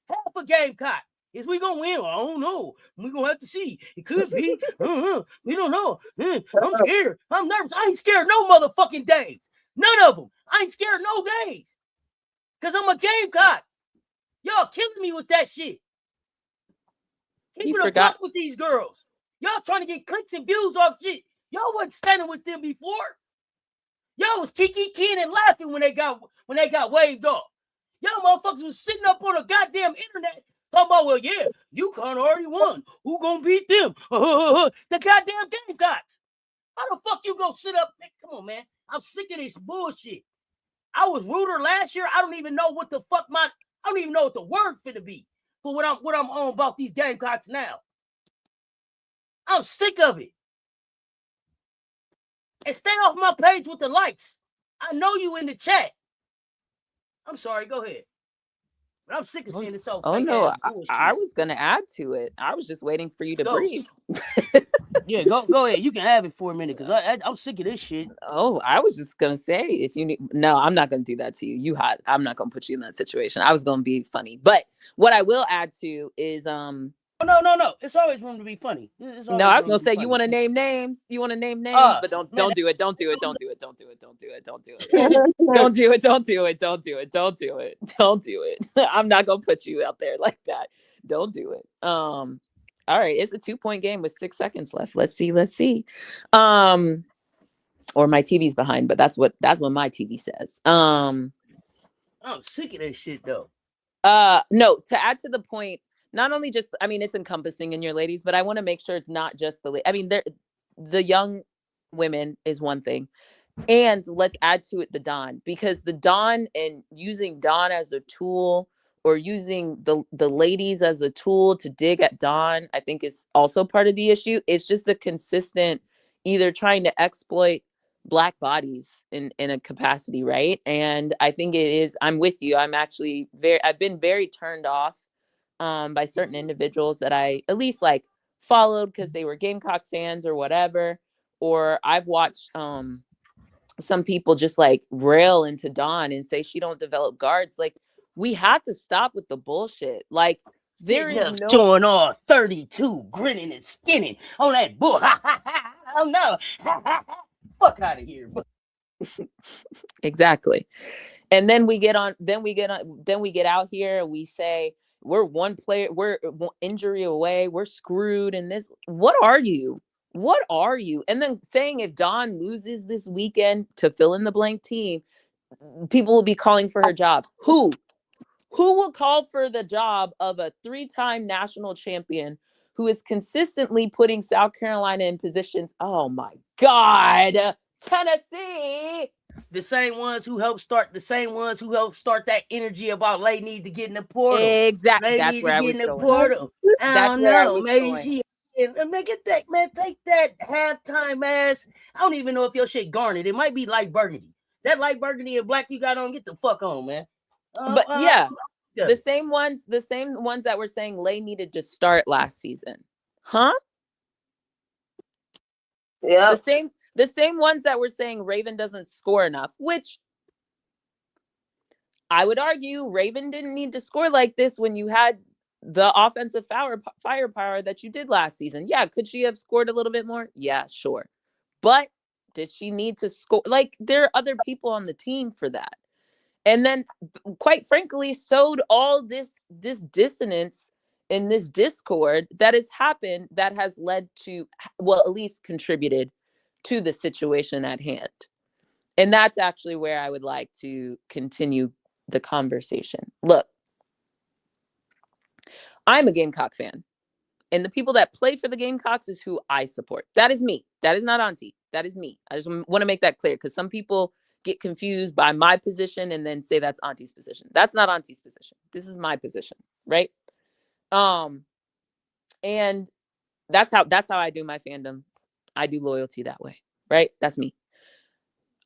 Half a Gamecock. Is we gonna win? I don't know. We gonna have to see. It could be. We don't know. I'm scared. I'm nervous. I ain't scared no motherfucking days. None of them. I ain't scared no days. Cause I'm a Gamecock. Y'all killing me with that shit. Keep it up with these girls. Y'all trying to get clicks and views off shit. Y'all wasn't standing with them before. Y'all was kiki-keying and laughing when they got waved off. Y'all motherfuckers was sitting up on the goddamn internet talking about, well, yeah, UConn already won. Who gonna beat them? The goddamn Gamecocks. How the fuck you gonna sit up? Man, come on, man. I'm sick of this bullshit. I was Reuter last year. I don't even know what the word finna be for what I'm on about these Gamecocks now. I'm sick of it. And stay off my page with the likes. I know you in the chat. I'm sorry, go ahead. But I'm sick of seeing this old fake no, ass bullshit. I was gonna add to it. I was just waiting for you to breathe. Yeah, go ahead. You can have it for a minute because I'm sick of this shit. Oh, I was just gonna say if you need, no, I'm not gonna do that to you. You hot. I'm not gonna put you in that situation. I was gonna be funny, but what I will add to is No. It's always room to be funny. No, I was gonna say you want to name names. You want to name names, but don't do it. Don't do it. Don't do it. Don't do it. Don't do it. Don't do it. Don't do it. Don't do it. Don't do it. Don't do it. Don't do it. I'm not gonna put you out there like that. Don't do it. All right, it's a 2-point game with 6 seconds left. Let's see. Or my TV's behind, but that's what my TV says. I'm sick of this shit though. No, to add to the point, not only just, I mean, it's encompassing in your ladies, but I want to make sure it's not just the young women is one thing. And let's add to it the Don, because the Don and using Don as a tool or using the ladies as a tool to dig at Don, I think is also part of the issue. It's just a consistent either trying to exploit Black bodies in a capacity, right? And I think it is, I'm with you. I've been very turned off by certain individuals that I at least like followed because they were Gamecock fans or whatever. Or I've watched some people just like rail into Dawn and say she don't develop guards. Like, we had to stop with the bullshit. Like, there is no showing all 32 grinning and skinning on that bull. Oh no. Fuck out of here. Exactly. And then we get out here and we say we're one player, we're injury away, we're screwed. And this, what are you? And then saying if Dawn loses this weekend to fill in the blank team, people will be calling for her job. Who will call for the job of a 3-time national champion who is consistently putting South Carolina in positions? Oh my God, Tennessee. The same ones who helped start that energy about Lay need to get in the portal. Exactly. That's where I was going. I don't know. Maybe she. Man, get that, man. Take that halftime ass. I don't even know if your shit garnered. It might be light burgundy. That light burgundy and black you got on, get the fuck on, man. But yeah, the same ones that were saying Lay needed to start last season, huh? Yeah. The same ones that were saying Raven doesn't score enough, which I would argue Raven didn't need to score like this when you had the offensive firepower that you did last season. Yeah, could she have scored a little bit more? Yeah, sure. But did she need to score? Like, there are other people on the team for that. And then, quite frankly, sowed all this dissonance in this discord that has happened, that has led to, well, at least contributed to the situation at hand. And that's actually where I would like to continue the conversation. Look, I'm a Gamecock fan. And the people that play for the Gamecocks is who I support. That is me. That is not Auntie. That is me. I just want to make that clear, because some people get confused by my position and then say that's Auntie's position. That's not Auntie's position. This is my position, right? And that's how I do my fandom. I do loyalty that way, right? That's me.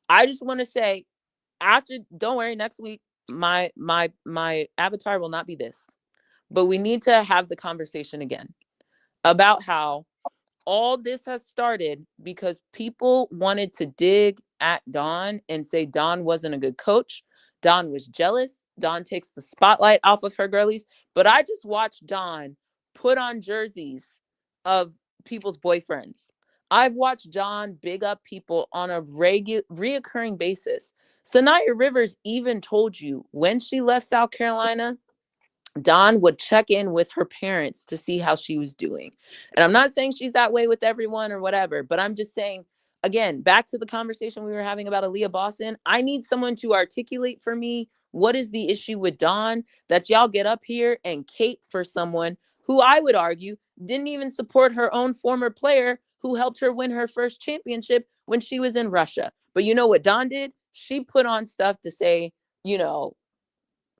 I just want to say, don't worry, next week my avatar will not be this. But we need to have the conversation again about how all this has started because people wanted to dig at Dawn and say Dawn wasn't a good coach. Dawn was jealous. Dawn takes the spotlight off of her girlies. But I just watched Dawn put on jerseys of people's boyfriends. I've watched Dawn big up people on a reoccurring basis. Sanaya Rivers even told you when she left South Carolina, Dawn would check in with her parents to see how she was doing. And I'm not saying she's that way with everyone or whatever, but I'm just saying, again, back to the conversation we were having about Aaliyah Boston, I need someone to articulate for me what is the issue with Dawn that y'all get up here and cape for someone who I would argue didn't even support her own former player who helped her win her first championship when she was in Russia. But you know what Dawn did? She put on stuff to say,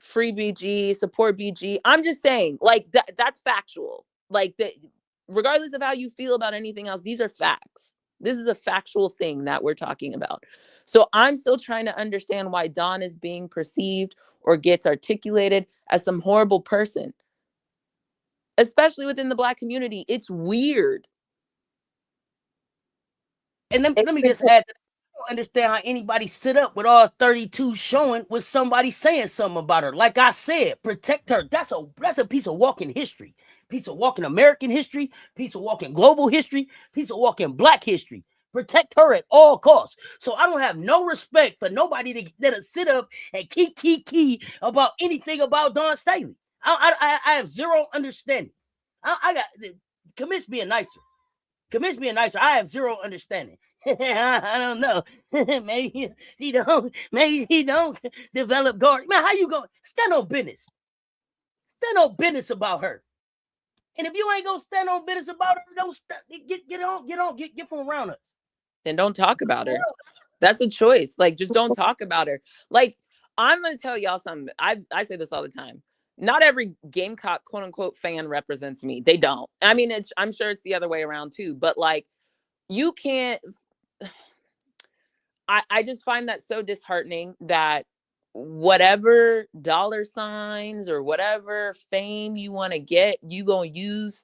free BG, support BG. I'm just saying, like, that's factual. Like, regardless of how you feel about anything else, these are facts. This is a factual thing that we're talking about. So I'm still trying to understand why Dawn is being perceived or gets articulated as some horrible person, especially within the Black community. It's weird. And let me just add, I don't understand how anybody sit up with all 32 showing with somebody saying something about her. Like I said, protect her. That's a piece of walking history, piece of walking American history, piece of walking global history, piece of walking Black history. Protect her at all costs. So I don't have no respect for nobody that'll sit up and key about anything about Dawn Staley. I have zero understanding. I got Commish being nicer. Commish being nicer. I have zero understanding. I don't know. Maybe he don't develop guard. Man, how you going? Stand on business. Stand on business about her. And if you ain't gonna stand on business about her, don't get from around us. Then don't talk about her. That's a choice. Like, just don't talk about her. Like, I'm gonna tell y'all something. I say this all the time. Not every Gamecock quote unquote fan represents me. They don't. I mean, I'm sure it's the other way around too. But like, you can't. I just find that so disheartening that whatever dollar signs or whatever fame you want to get, you gonna use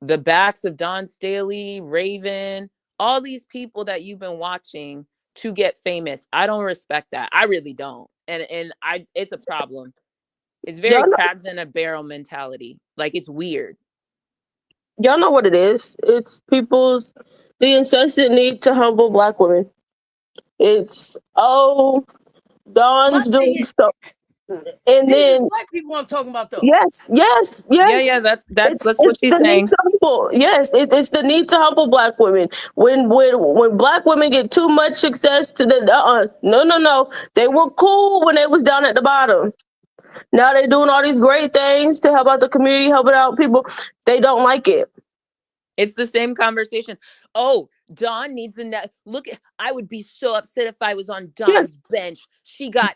the backs of Dawn Staley, Raven, all these people that you've been watching to get famous. I don't respect that. I really don't. And it's a problem. It's very crabs in a barrel mentality. Like, it's weird. Y'all know what it is. It's the incessant need to humble Black women. It's, Dawn's doing stuff. And these then Black people I'm talking about though. Yes. Yeah, that's what she's saying. Yes, it's the need to humble Black women. When Black women get too much success, no. They were cool when they was down at the bottom. Now they're doing all these great things to help out the community, helping out people. They don't like it. It's the same conversation. Oh, Dawn needs look. I would be so upset if I was on Dawn's bench. She got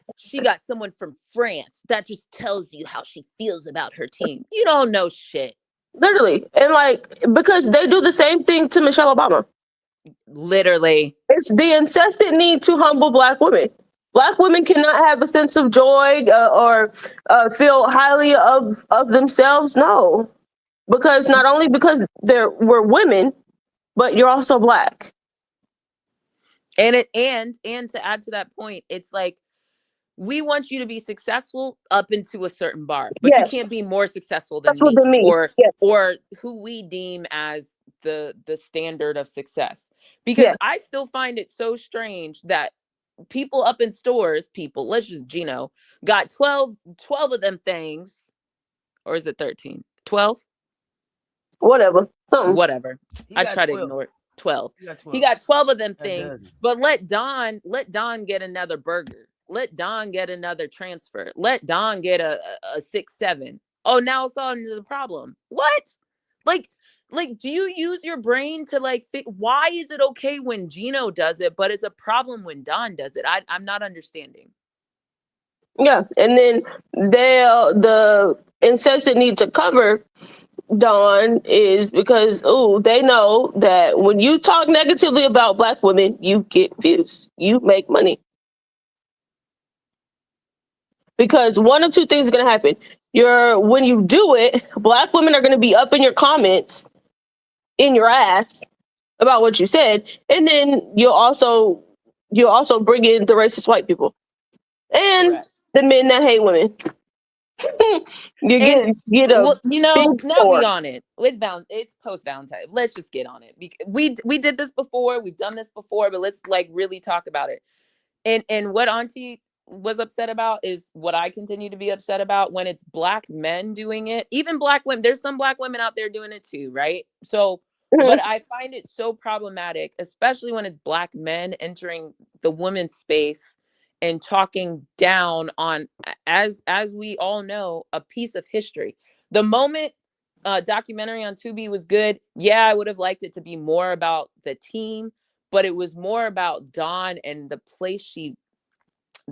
someone from France. That just tells you how she feels about her team. You don't know shit. Literally. And like, because they do the same thing to Michelle Obama. Literally. It's the incessant need to humble Black women. Black women cannot have a sense of joy or feel highly of themselves. No. Because not only because we're women, but you're also Black. And to add to that point, it's like, we want you to be successful up into a certain bar, but you can't be more successful than me or who we deem as the standard of success. Because I still find it so strange that people up in stores, let's just Gino, got 12 of them things, or is it 13? 12? Whatever. I try to ignore it. 12. He got 12 of them things, but let Dawn get another burger. Let Dawn get another transfer. Let Dawn get a 6-7. Oh, now all of a sudden there's a problem. What? Like, do you use your brain to like why is it okay when Gino does it, but it's a problem when Dawn does it? I'm not understanding. Yeah, and then the incessant need to cover Dawn is because they know that when you talk negatively about Black women, you get views, you make money. Because one of two things is going to happen. When you do it, Black women are going to be up in your comments, in your ass about what you said, and then you'll also bring in the racist white people and the men that hate women. Now be on it. It's post Valentine. Let's just get on it. We did this before. We've done this before, but let's like really talk about it. And what Auntie was upset about is what I continue to be upset about when it's Black men doing it. Even Black women. There's some Black women out there doing it too, right? So, but I find it so problematic, especially when it's Black men entering the women's space and talking down on, as we all know, a piece of history. The moment documentary on Tubi was good, I would have liked it to be more about the team, but it was more about Dawn and the place she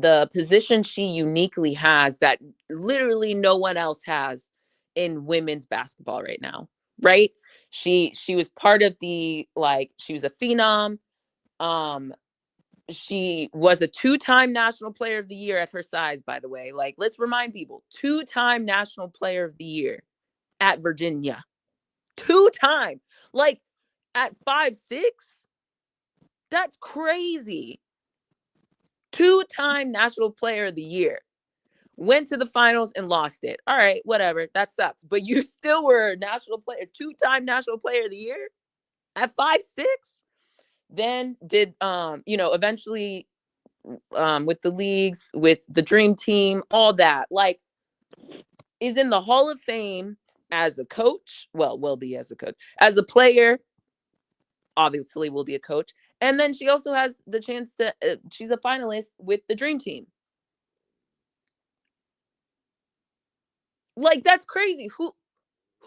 the position she uniquely has that literally no one else has in women's basketball right now, right? She was part of the, like, she was a phenom. She was a 2-time National Player of the Year at her size, by the way. Like, let's remind people, 2-time National Player of the Year at Virginia. 2-time. Like, at 5'6", that's crazy. 2-time National Player of the Year. Went to the finals and lost it. All right, whatever. That sucks. But you still were a national player, 2-time National Player of the Year at 5'6". Then did eventually with the leagues, with the dream team, all that, like, is in the Hall of Fame as a coach. Well, will be as a coach. As a player, obviously will be a coach. And then she also has the chance to, she's a finalist with the dream team. Like, that's crazy.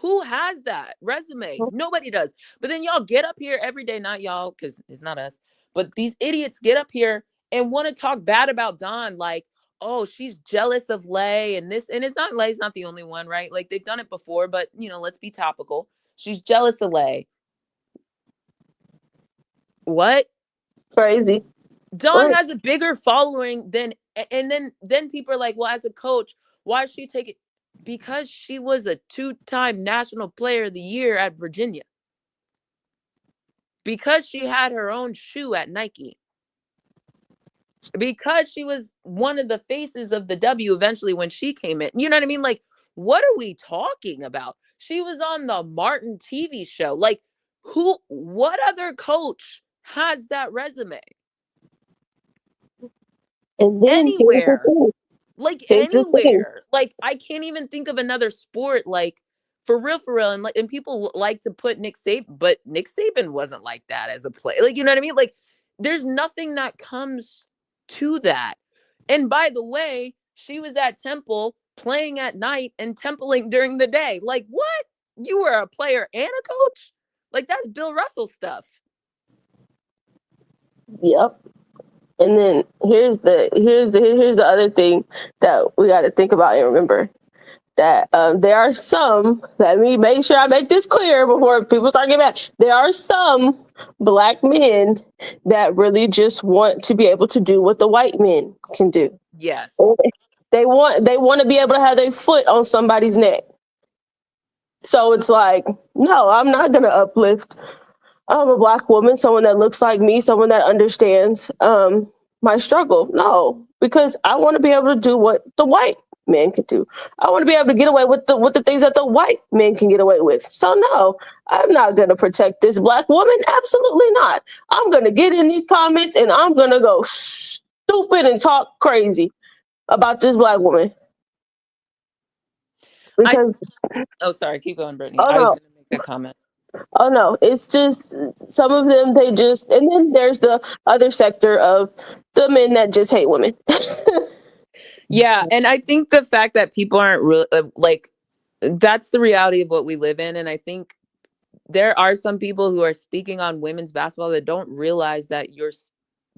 Who has that resume? Nobody does. But then y'all get up here every day, not y'all, because it's not us, but these idiots get up here and want to talk bad about Dawn, like, oh, she's jealous of Lay and this. And it's not, Lay's not the only one, right? Like, they've done it before, but, let's be topical. She's jealous of Lay. What? Crazy. Dawn has a bigger following than, and then people are like, well, as a coach, why is she taking? Because she was a 2-time National Player of the Year at Virginia. Because she had her own shoe at Nike. Because she was one of the faces of the W eventually when she came in. You know what I mean? Like, what are we talking about? She was on the Martin TV show. Like, what other coach has that resume? And then anywhere. Like, anywhere. Like, I can't even think of another sport, like, for real. And people like to put Nick Saban, but Nick Saban wasn't like that as a player. Like, you know what I mean? Like, there's nothing that comes to that. And by the way, she was at Temple playing at night and templing during the day. Like, what? You were a player and a coach? Like, that's Bill Russell stuff. Yep. And then here's the other thing that we got to think about and remember, that there are some, let me make sure I make this clear before people start getting mad. There are some Black men that really just want to be able to do what the white men can do. Yes. They want to be able to have their foot on somebody's neck. So it's like, no, I'm not going to uplift a Black woman, someone that looks like me, someone that understands my struggle. No, because I want to be able to do what the white man can do. I want to be able to get away with the things that the white men can get away with. So no, I'm not going to protect this Black woman. Absolutely not. I'm going to get in these comments and I'm going to go stupid and talk crazy about this Black woman. Because sorry, keep going, Brittany. Oh, I was no. going to make a comment. Oh no, it's just some of them, and then there's the other sector of the men that just hate women. Yeah, and I think the fact that people aren't really that's the reality of what we live in. And I think there are some people who are speaking on women's basketball that don't realize that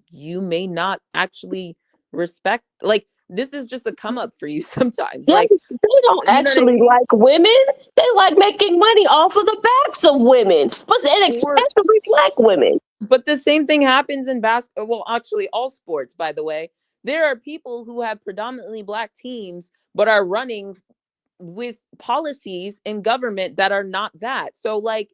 you may not actually respect, like, this is just a come up for you sometimes. Yes, like, they don't actually like women. They like making money off of the backs of women, and especially Black women. But the same thing happens in basketball. Well, actually, all sports, by the way. There are people who have predominantly Black teams, but are running with policies in government that are not that. So, like,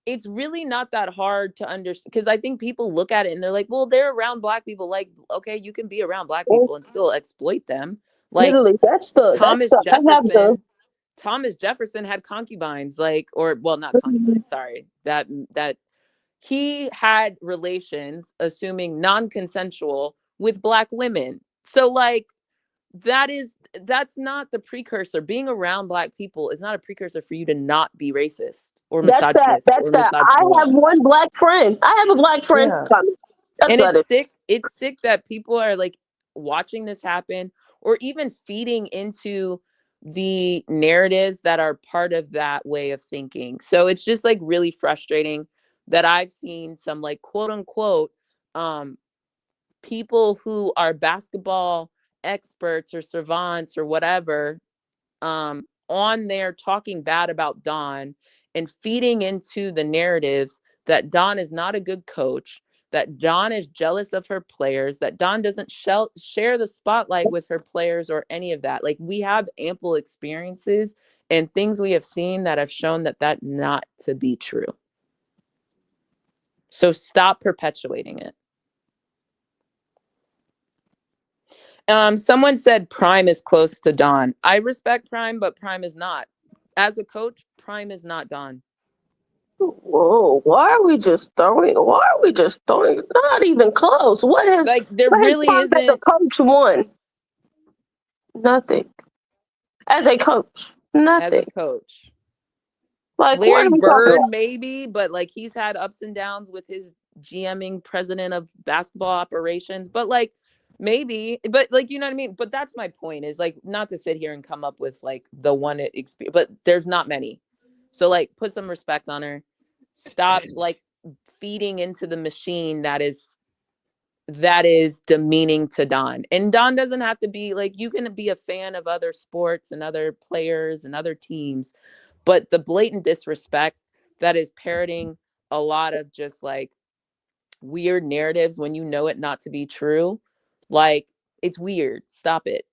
it's really not that hard to understand, because I think people look at it and they're like, well, they're around Black people. Like, okay, you can be around Black people and still exploit them. Like, literally, Thomas Jefferson had concubines, not concubines, sorry. That he had relations, assuming non-consensual, with Black women. So, like, that's not the precursor. Being around Black people is not a precursor for you to not be racist or misogynist. That's that. I have one Black friend. I have a Black friend. Yeah. And it's sick. It's sick that people are, like, watching this happen, or even feeding into the narratives that are part of that way of thinking. So it's just, like, really frustrating that I've seen some, like, quote unquote people who are basketball experts or savants or whatever on there talking bad about Dawn and feeding into the narratives that Dawn is not a good coach, that Dawn is jealous of her players, that Dawn doesn't share the spotlight with her players or any of that. Like, we have ample experiences and things we have seen that have shown that not to be true. So stop perpetuating it. Someone said Prime is close to Dawn. I respect Prime, but Prime is not. As a coach, Prime is not Dawn. Whoa, why are we just throwing? Not even close. What has, like, there what really has Prime as a isn't coach won? Nothing. As a coach, nothing. as a coach. Like, what Larry are we talking Bird, about? maybe, but like, he's had ups and downs with his GMing president of basketball operations. But like, maybe, but like, you know what I mean? But that's my point, is like, not to sit here and come up with like the one experience, but there's not many. So like, put some respect on her. Stop like feeding into the machine that is demeaning to Dawn. And Dawn doesn't have to be like, you can be a fan of other sports and other players and other teams, but the blatant disrespect that is parroting a lot of just like weird narratives when you know it not to be true, like, it's weird. Stop it.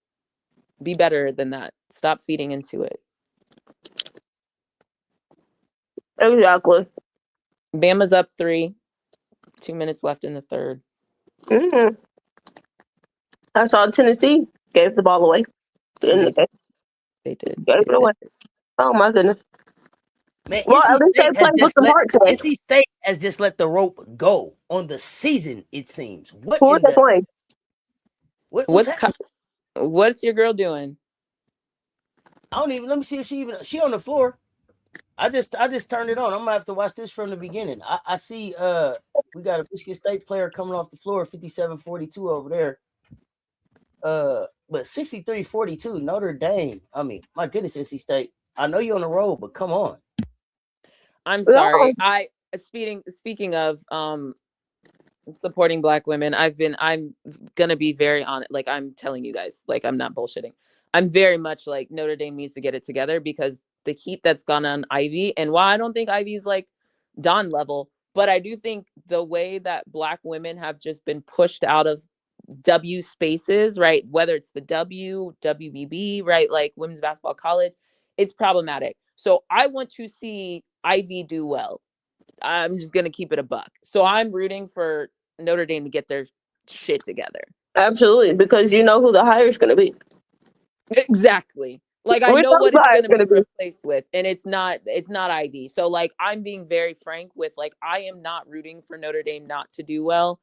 Be better than that. Stop feeding into it. Exactly. Bama's up 3, 2 minutes left in the third. Mm-hmm. I saw Tennessee gave the ball away. They Gave did. it away. Oh my goodness. Man, Well, at least they has played with just some let heart today. NC State has just let the rope go on the season. It seems. What Who are in they the playing? what's happening? What's your girl doing? I don't even. Let me see if she on the floor. I just turned it on. I'm gonna have to watch this from the beginning. I see we got a Michigan State player coming off the floor, 57-42 over there. But 63-42 Notre Dame. I mean, my goodness, NC State. I know you're on the road, but come on. I'm sorry. Speaking of supporting Black women, I'm gonna be very honest. Like, I'm telling you guys, like, I'm not bullshitting. I'm very much like, Notre Dame needs to get it together, because the heat that's gone on Ivy, and while I don't think Ivy's like Dawn level, but I do think the way that Black women have just been pushed out of W spaces, right? Whether it's the WBB, right? Like women's basketball college, it's problematic. So I want to see Ivy do well. I'm just going to keep it a buck. So I'm rooting for Notre Dame to get their shit together. Absolutely, because you know who the hire is going to be. Exactly. Like, I know what it's going to be replaced with, and it's not Ivy. So like, I'm being very frank with, like, I am not rooting for Notre Dame not to do well.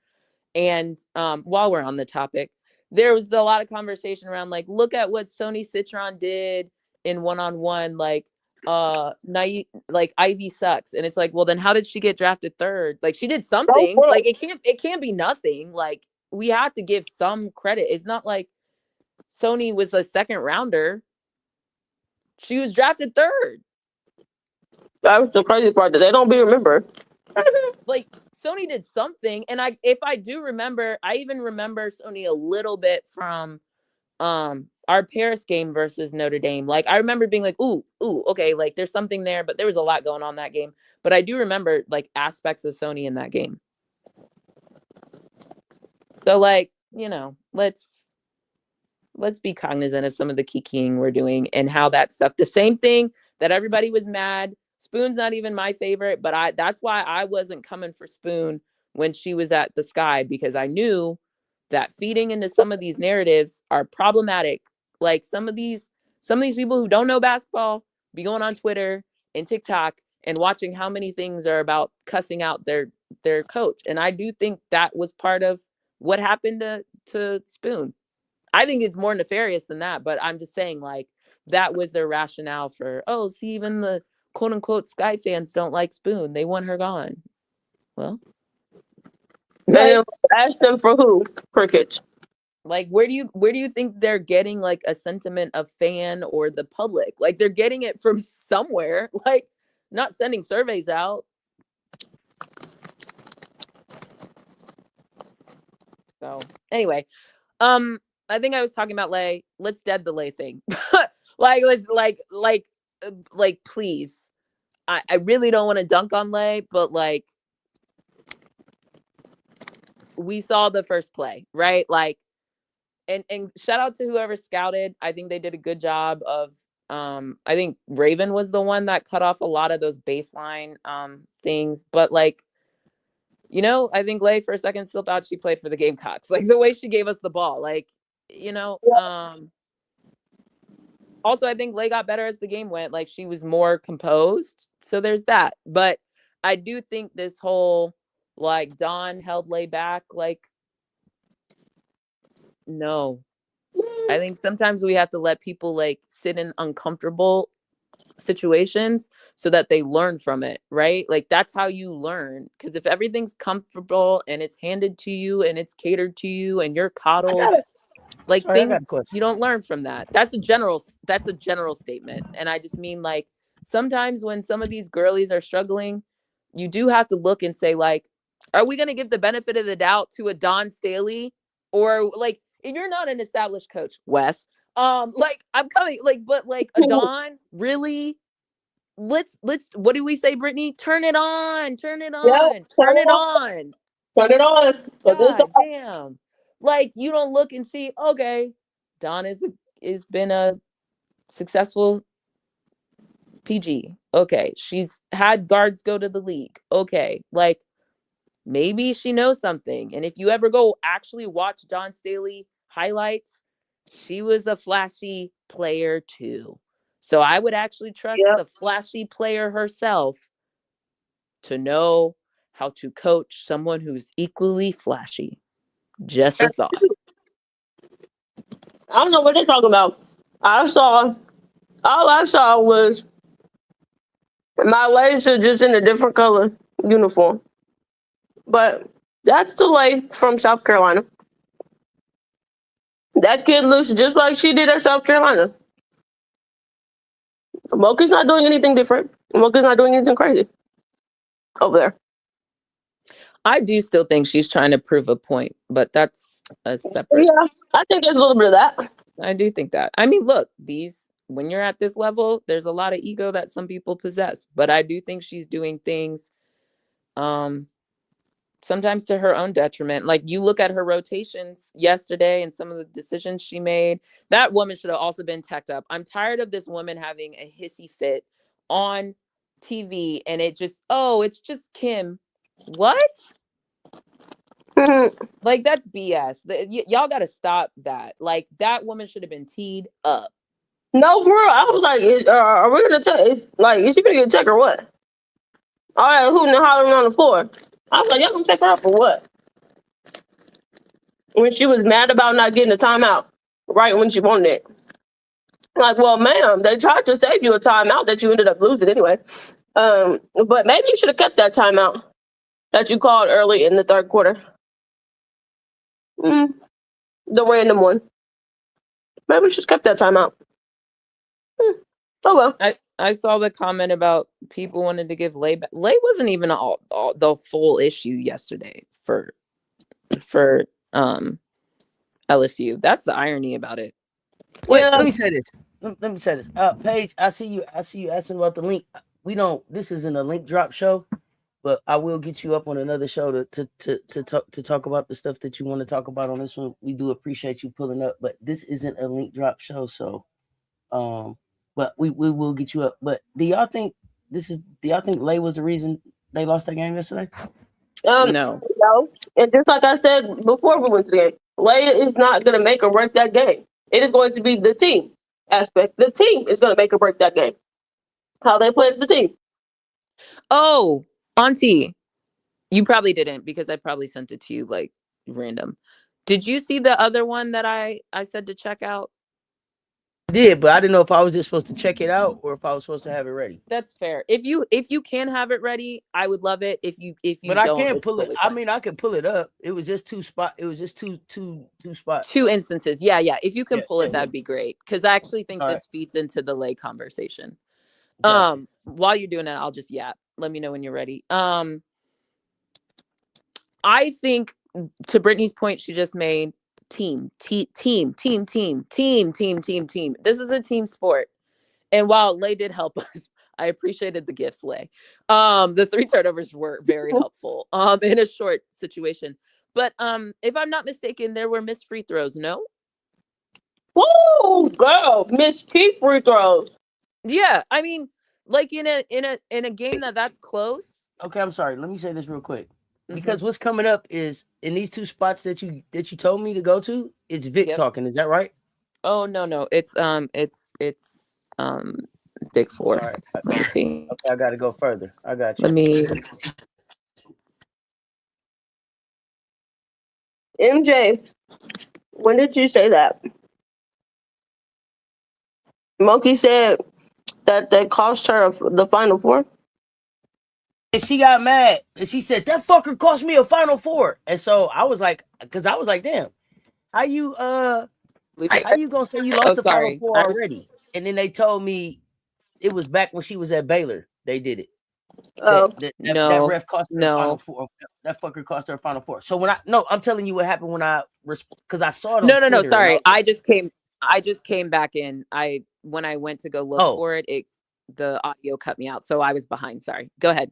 And while we're on the topic, there was a lot of conversation around, like, look at what Sony Citron did in one-on-one, like Ivy sucks. And it's like, well, then how did she get drafted 3rd? Like, she did something. Like, it can't be nothing. Like, we have to give some credit. It's not like Sony was a 2nd rounder. She was drafted 3rd. That was the crazy part, that they don't be remembered. Like, Sony did something, and if I do remember, I even remember Sony a little bit from our Paris game versus Notre Dame. Like, I remember being like, ooh, okay, like, there's something there, but there was a lot going on that game. But I do remember like aspects of Sony in that game. So, like, you know, let's be cognizant of some of the kikiing we're doing and how that stuff. The same thing that everybody was mad. Spoon's not even my favorite, but that's why I wasn't coming for Spoon when she was at the Sky, because I knew that feeding into some of these narratives are problematic. Like, some of these people who don't know basketball be going on Twitter and TikTok and watching how many things are about cussing out their coach. And I do think that was part of what happened to Spoon. I think it's more nefarious than that, but I'm just saying, like, that was their rationale for, oh, see, even the quote unquote Sky fans don't like Spoon. They want her gone. Well, Like, ask them for who? Crickets. Like, where do you think they're getting like a sentiment of fan or the public? Like, they're getting it from somewhere, like, not sending surveys out. So anyway, I think I was talking about Lay. Let's dead the Lay thing. Let's please. I really don't want to dunk on Lay, but like we saw the first play, right? Like, and shout out to whoever scouted. I think they did a good job of I think Raven was the one that cut off a lot of those baseline things. But like, you know, I think Lay for a second still thought she played for the Gamecocks. Like the way she gave us the ball. Like, you know, also I think Lay got better as the game went. Like she was more composed. So there's that. But I do think this whole like Dawn held Lay back, like no. I think sometimes we have to let people like sit in uncomfortable situations so that they learn from it, right? Like that's how you learn. Because if everything's comfortable and it's handed to you and it's catered to you and you're coddled, like things you don't learn from that. That's a general statement. And I just mean like sometimes when some of these girlies are struggling, you do have to look and say like, are we going to give the benefit of the doubt to a Dawn Staley? Or like if you're not an established coach, Wes, like I'm coming, like, but like a Dawn, really? Let's what do we say, Brittany? Turn it on, turn it on, Yep, turn it on. Turn it on. God damn. Like you don't look and see, okay, Dawn is been a successful PG. Okay. She's had guards go to the league. Okay. Like maybe she knows something. And if you ever go actually watch Dawn Staley highlights, she was a flashy player too. So I would actually trust the flashy player herself to know how to coach someone who's equally flashy. Just a thought. I don't know what they're talking about. All I saw was my laser just in a different color uniform. But that's the Lay from South Carolina. That kid looks just like she did at South Carolina. Mocha's not doing anything different. Mocha's not doing anything crazy over there. I do still think she's trying to prove a point, but that's a separate. Yeah, I think there's a little bit of that. I do think that. I mean, look, when you're at this level, there's a lot of ego that some people possess, but I do think she's doing things sometimes to her own detriment. Like you look at her rotations yesterday and some of the decisions she made, that woman should have also been teched up. I'm tired of this woman having a hissy fit on TV and it's just Kim. What? Like that's BS. Y'all got to stop that. Like that woman should have been teed up. No, for real. I was like, are we gonna check? Like, is she gonna get checked or what? All right, hooting and hollering on the floor. I was like, y'all gonna check her out for what? When she was mad about not getting a timeout, right when she wanted it. Like, well, ma'am, they tried to save you a timeout that you ended up losing anyway. But maybe you should have kept that timeout that you called early in the third quarter. The random one. Maybe we should have kept that timeout. Oh well. I saw the comment about people wanted to give Lay back. Lay wasn't even all the full issue yesterday for LSU. That's the irony about it. Wait, let me say this. Let me say this. Paige, I see you asking about the link. This isn't a link drop show, but I will get you up on another show to talk about the stuff that you want to talk about on this one. We do appreciate you pulling up, but this isn't a link drop show, so but we will get you up. But do y'all think Lay was the reason they lost that game yesterday? No. And just like I said before we went to the game, Lay is not going to make or break that game. It is going to be the team aspect. The team is going to make or break that game. How they play as the team. Oh, Auntie, you probably didn't because I probably sent it to you like random. Did you see the other one that I said to check out? I did, but I didn't know if I was just supposed to check it out or if I was supposed to have it ready. That's fair. If you can have it ready, I would love it. If you but I can't pull it. I mean, I could pull it up. It was just two spots. Two instances. Yeah. If you can pull it, that'd be great. Because I actually think this feeds into the Lay conversation. Gotcha. While you're doing that, I'll just yap. Let me know when you're ready. I think to Brittany's point she just made, team. This is a team sport. And while Lay did help us, I appreciated the gifts, Lay. The 3 turnovers were very helpful in a short situation. But if I'm not mistaken, there were missed free throws, no? Whoa, girl, missed key free throws. Yeah, I mean, like in a game that's close. Okay, I'm sorry. Let me say this real quick. Because what's coming up is in these 2 spots that you told me to go to, it's Vic talking. Is that right? Oh no, it's Big 4. All right. Let me see. Okay, I gotta go further. I got you. Let me. MJ, when did you say that? Monkey said that cost her the Final Four. And she got mad and she said that fucker cost me a Final Four. And so I was like, damn, how you gonna say you lost the Final Four already? And then they told me it was back when she was at Baylor. They did it. That ref cost her a Final Four. That fucker cost her a Final Four. So I'm telling you what happened when because I saw it. No. Sorry, I just came back in. When I went to go look for it, the audio cut me out, so I was behind. Sorry. Go ahead.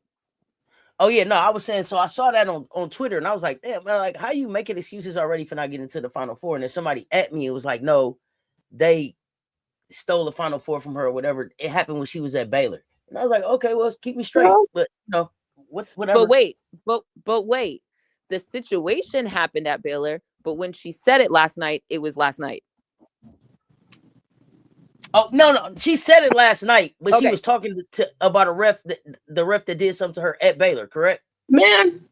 Oh yeah, no, I was saying. So I saw that on Twitter, and I was like, damn, man, like how you making excuses already for not getting to the Final Four? And then somebody at me, it was like, no, they stole the Final Four from her or whatever. It happened when she was at Baylor. And I was like, okay, well, keep me straight. But whatever. But wait, the situation happened at Baylor, but when she said it last night, it was last night. Oh no, she said it last night, but she was talking about the ref that did something to her at Baylor, correct? Man,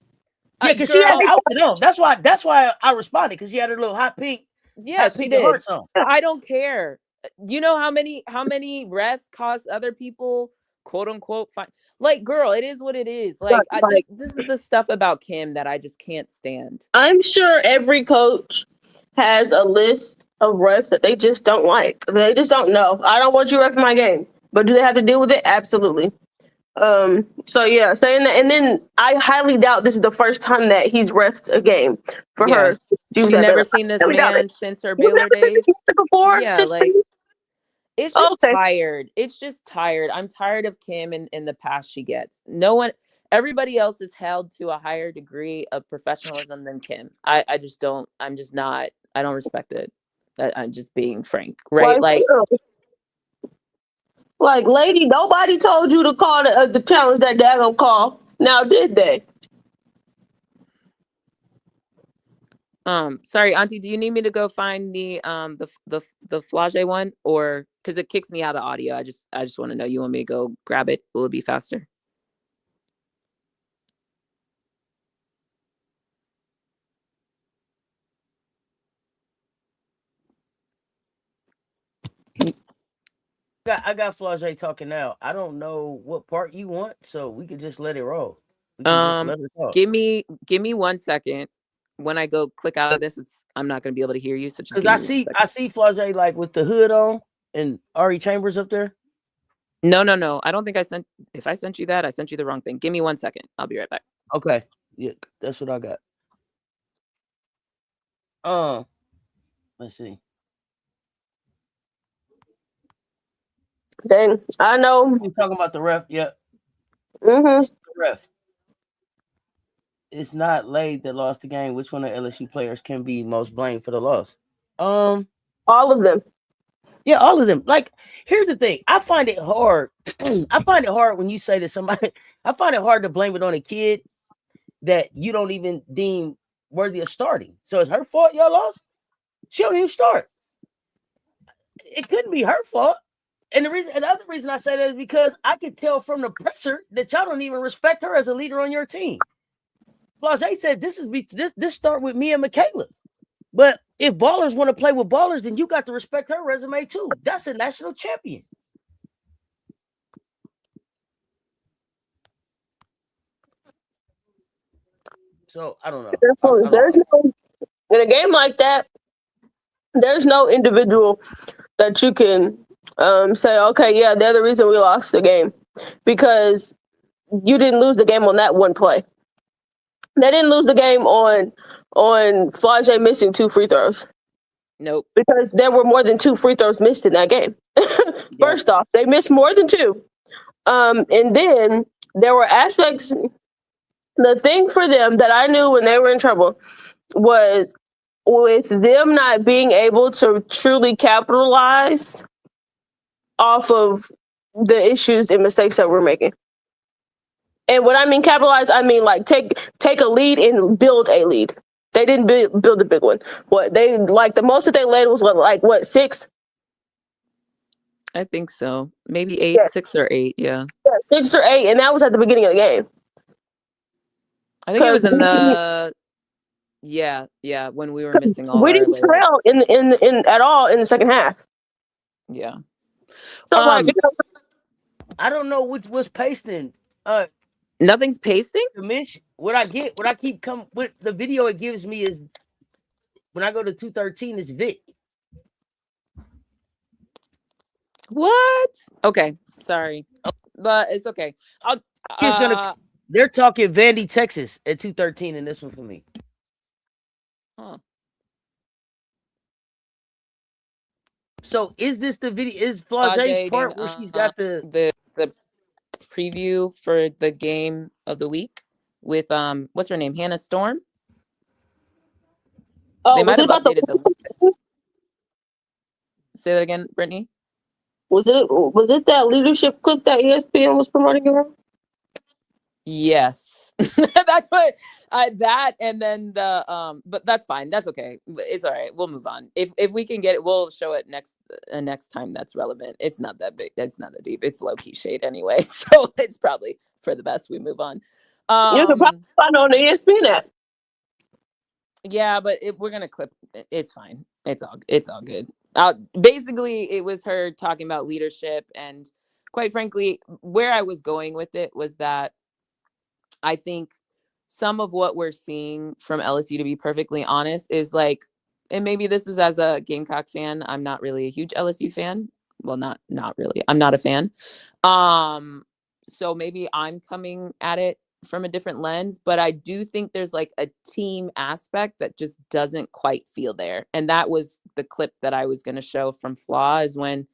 yeah, because she had the outfit on. That's why I responded, because she had her little hot pink. Yeah, she did. I don't care. You know how many refs cost other people, quote unquote, fine. Like, girl, it is what it is. Like, this is the stuff about Kim that I just can't stand. I'm sure every coach has a list of refs that they just don't like. They just don't know. I don't want you ref my game. But do they have to deal with it? Absolutely. So yeah, saying that, and then I highly doubt this is the first time that he's refed a game for her. She's never seen this man since her Baylor days before. Yeah, like it's just tired. It's just tired. I'm tired of Kim and the pass she gets. Everybody else is held to a higher degree of professionalism than Kim. I just don't. I'm just not. I don't respect it. I'm just being frank, right? Like, lady, nobody told you to call the challenge that daggone call. Now, did they? Sorry, Auntie, do you need me to go find the Flage one, or because it kicks me out of audio? I just want to know. You want me to go grab it? Will it be faster? I got Flage talking now. I don't know what part you want, so we could just let it roll. Give me 1 second. When I go click out of this, I'm not going to be able to hear you. So just because I see Flage like with the hood on and Ari Chambers up there. No. I don't think I sent. If I sent you that, I sent you the wrong thing. Give me 1 second. I'll be right back. Okay. Yeah, that's what I got. Let's see. Dang, I know. We're talking about the ref. Yeah. The ref. It's not Lade that lost the game. Which one of LSU players can be most blamed for the loss? All of them. Yeah, all of them. Like, here's the thing. I find it hard. I find it hard when you say to somebody, I find it hard to blame it on a kid that you don't even deem worthy of starting. So it's her fault y'all lost? She don't even start. It couldn't be her fault. And the other reason I say that is because I could tell from the presser that y'all don't even respect her as a leader on your team. Flage said this start with me and Michaela. But if ballers want to play with ballers, then you got to respect her resume too. That's a national champion. So I don't know. In a game like that, there's no individual that you can say, okay, yeah, they're the reason we lost the game, because you didn't lose the game on that one play. They didn't lose the game on Flage missing 2 free throws. Nope. because there were more than 2 free throws missed in that game. First off, they missed more than 2. And then there were aspects. The thing for them that I knew when they were in trouble was with them not being able to truly capitalize off of the issues and mistakes that we're making. And what I mean capitalize, I mean like take a lead and build a lead. They didn't build a big one. What they like the most that they led was what 6? I think so. Maybe 8, Yeah. 6 or 8. Yeah. 6 or 8, and that was at the beginning of the game. I think it was in the when we were missing all. We didn't trail in at all in the second half. Yeah. So like I don't know what's pasting. Nothing's pasting. Commish. What I keep coming with the video it gives me is when I go to 213 is Vic. What? Okay, sorry, but it's okay. They're talking Vandy, Texas at 213 in this one for me. Huh. So is this the video? Is Flage's part where she's got the preview for the game of the week with what's her name? Hannah Storm? Oh, they might have updated the Say that again, Brittany. Was it that leadership clip that ESPN was promoting around? Yes. That's what that and then the but that's fine. That's okay. It's all right. We'll move on. If we can get it, we'll show it next time that's relevant. It's not that big. It's not that deep. It's low key shade anyway. So it's probably for the best we move on. You can probably find it on the ESPN app. Yeah, but we're gonna clip. It's fine. It's all good. Basically, it was her talking about leadership, and quite frankly, where I was going with it was that I think some of what we're seeing from LSU, to be perfectly honest, is like, and maybe this is as a Gamecock fan. I'm not really a huge LSU fan. Well, not really. I'm not a fan. So maybe I'm coming at it from a different lens, but I do think there's like a team aspect that just doesn't quite feel there. And that was the clip that I was going to show from Flaw, is when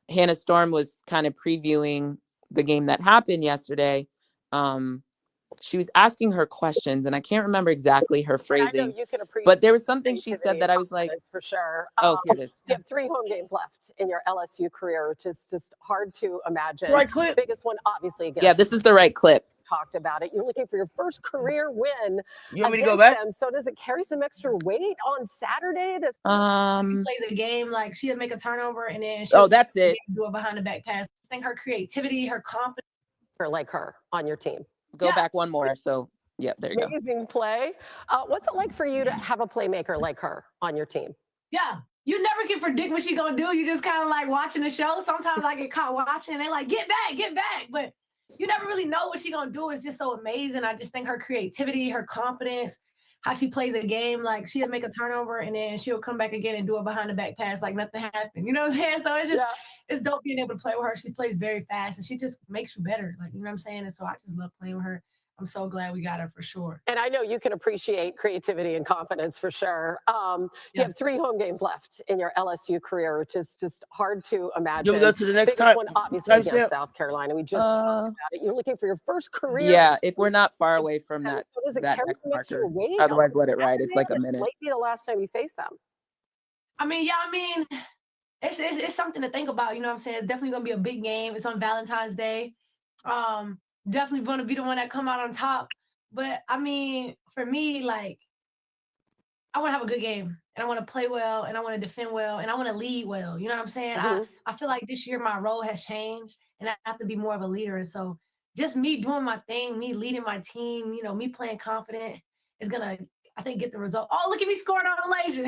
Hannah Storm was kind of previewing the game that happened yesterday. She was asking her questions, and I can't remember exactly her phrasing, but there was something she said that I was like, for sure. Oh, here it is. You have 3 home games left in your LSU career, which is just hard to imagine. Right clip. Biggest one, obviously, against. Yeah, this is the right clip. Talked about it. You're looking for your first career win. You want me to go back? Them. So does it carry some extra weight on Saturday? She plays a game like she'll make a turnover and then that's it. Do a behind the back pass. I think her creativity, her confidence. Like her on your team. Go back one more. So, yeah, there you go. Amazing play. What's it like for you to have a playmaker like her on your team? Yeah. You never can predict what she's going to do. You just kind of like watching the show. Sometimes I get caught watching and they like, get back. But you never really know what she's going to do. It's just so amazing. I just think her creativity, her confidence, how she plays a game, like she'll make a turnover and then she'll come back again and do a behind the back pass like nothing happened. You know what I'm saying? So it's just, it's dope being able to play with her. She plays very fast and she just makes you better. Like, you know what I'm saying? And so I just love playing with her. I'm so glad we got her for sure. And I know you can appreciate creativity and confidence for sure. You have 3 home games left in your LSU career, which is just hard to imagine. You want me to go to the next Biggest time? one, obviously, against South Carolina. We just talked about it. You're looking for your first career. Yeah, if we're not far away from that, so does it that carry X some extra marker. weight? Otherwise, let it ride. It's like a minute. Might be the last time you face them. I mean, it's something to think about. You know what I'm saying? It's definitely going to be a big game. It's on Valentine's Day. Definitely going to be the one that come out on top. But I mean, for me, like, I want to have a good game and I want to play well and I want to defend well and I want to lead well. You know what I'm saying? I feel like this year my role has changed and I have to be more of a leader. And so just me doing my thing, me leading my team, you know, me playing confident is going to, I think, get the result. Oh, look at me scoring on Malaysia.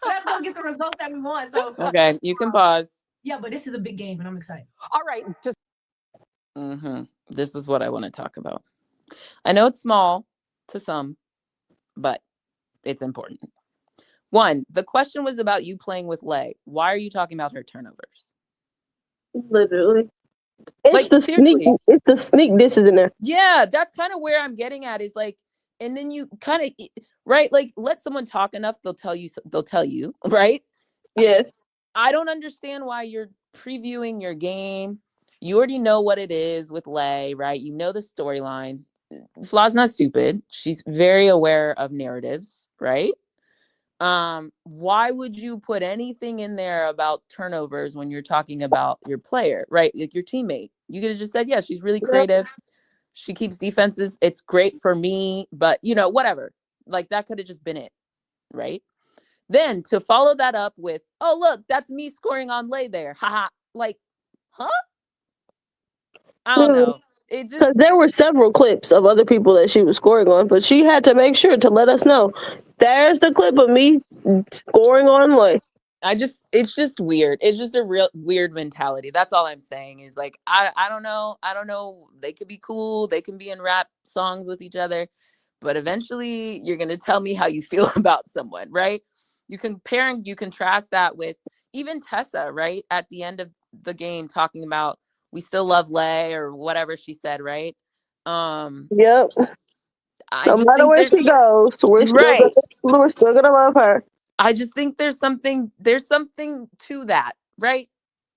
That's going to get the results that we want. So okay, you can pause. Yeah, but this is a big game and I'm excited. All right. Just This is what I want to talk about. I know it's small to some, but it's important. 1, the question was about you playing with Lay. Why are you talking about her turnovers? Literally. It's Like, the seriously. sneak. It's the sneak disses in there. Yeah, that's kind of where I'm getting at is like, and then you kind of, right? Like, let someone talk enough, they'll tell you, right? Yes. I don't understand why you're previewing your game. You already know what it is with Lay, right? You know the storylines. Flaw's not stupid. She's very aware of narratives, right? Why would you put anything in there about turnovers when you're talking about your player, right? Like your teammate. You could have just said, yeah, she's really creative. She keeps defenses. It's great for me, but whatever. Like that could have just been it, right? Then to follow that up with, oh, look, that's me scoring on Lay there. Haha. Like, huh? I don't know. It just, Because there were several clips of other people that she was scoring on, but she had to make sure to let us know. There's the clip of me scoring on Lay. it's just weird. It's just a real weird mentality. That's all I'm saying is like, I don't know. I don't know. They could be cool. They can be in rap songs with each other, but eventually you're going to tell me how you feel about someone, right? You contrast that with even Tessa, right? At the end of the game talking about, we still love Lay or whatever she said, right? Yep. I No just matter think where she goes, we're still gonna love her. I just think there's something to that, right?